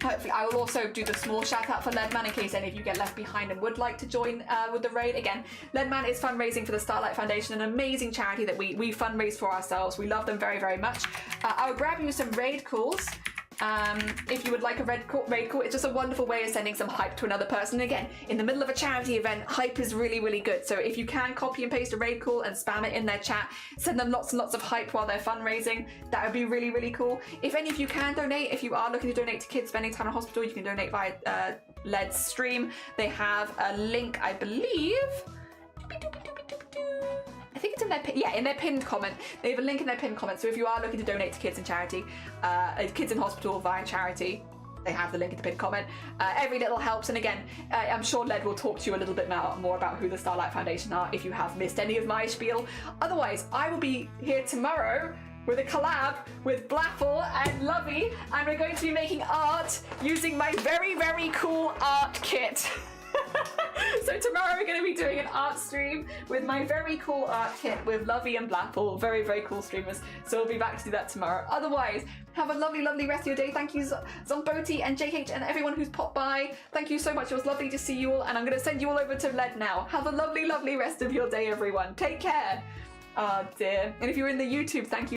Hopefully, I will also do the small shout out for Leadman in case any of you get left behind and would like to join with the raid. Again, Leadman is fundraising for the Starlight Foundation, an amazing charity that we fundraise for ourselves. We love them very, very much. I'll grab you some raid calls If you would like a raid call, it's just a wonderful way of sending some hype to another person. And again, in the middle of a charity event, hype is really, really good. So if you can copy and paste a raid call and spam it in their chat, send them lots and lots of hype while they're fundraising. That would be really, really cool. If any of you can donate, if you are looking to donate to kids spending time in hospital, you can donate via Led's stream. They have a link, I believe. I think it's in their in their pinned comment. They have a link in their pinned comment. So if you are looking to donate to kids in charity, kids in hospital via charity, they have the link in the pinned comment. Every little helps. And again, I'm sure Led will talk to you a little bit more about who the Starlight Foundation are if you have missed any of my spiel. Otherwise, I will be here tomorrow with a collab with Blaffle and Lovey, and we're going to be making art using my very, very cool art kit. So tomorrow we're going to be doing an art stream with my very cool art kit with Lovey and Blackpool. Very, very cool streamers. So we'll be back to do that tomorrow. Otherwise, have a lovely, lovely rest of your day. Thank you, Zomboti and JH and everyone who's popped by. Thank you so much. It was lovely to see you all. And I'm going to send you all over to Led now. Have a lovely, lovely rest of your day, everyone. Take care. Oh dear. And if you're in the YouTube, thank you.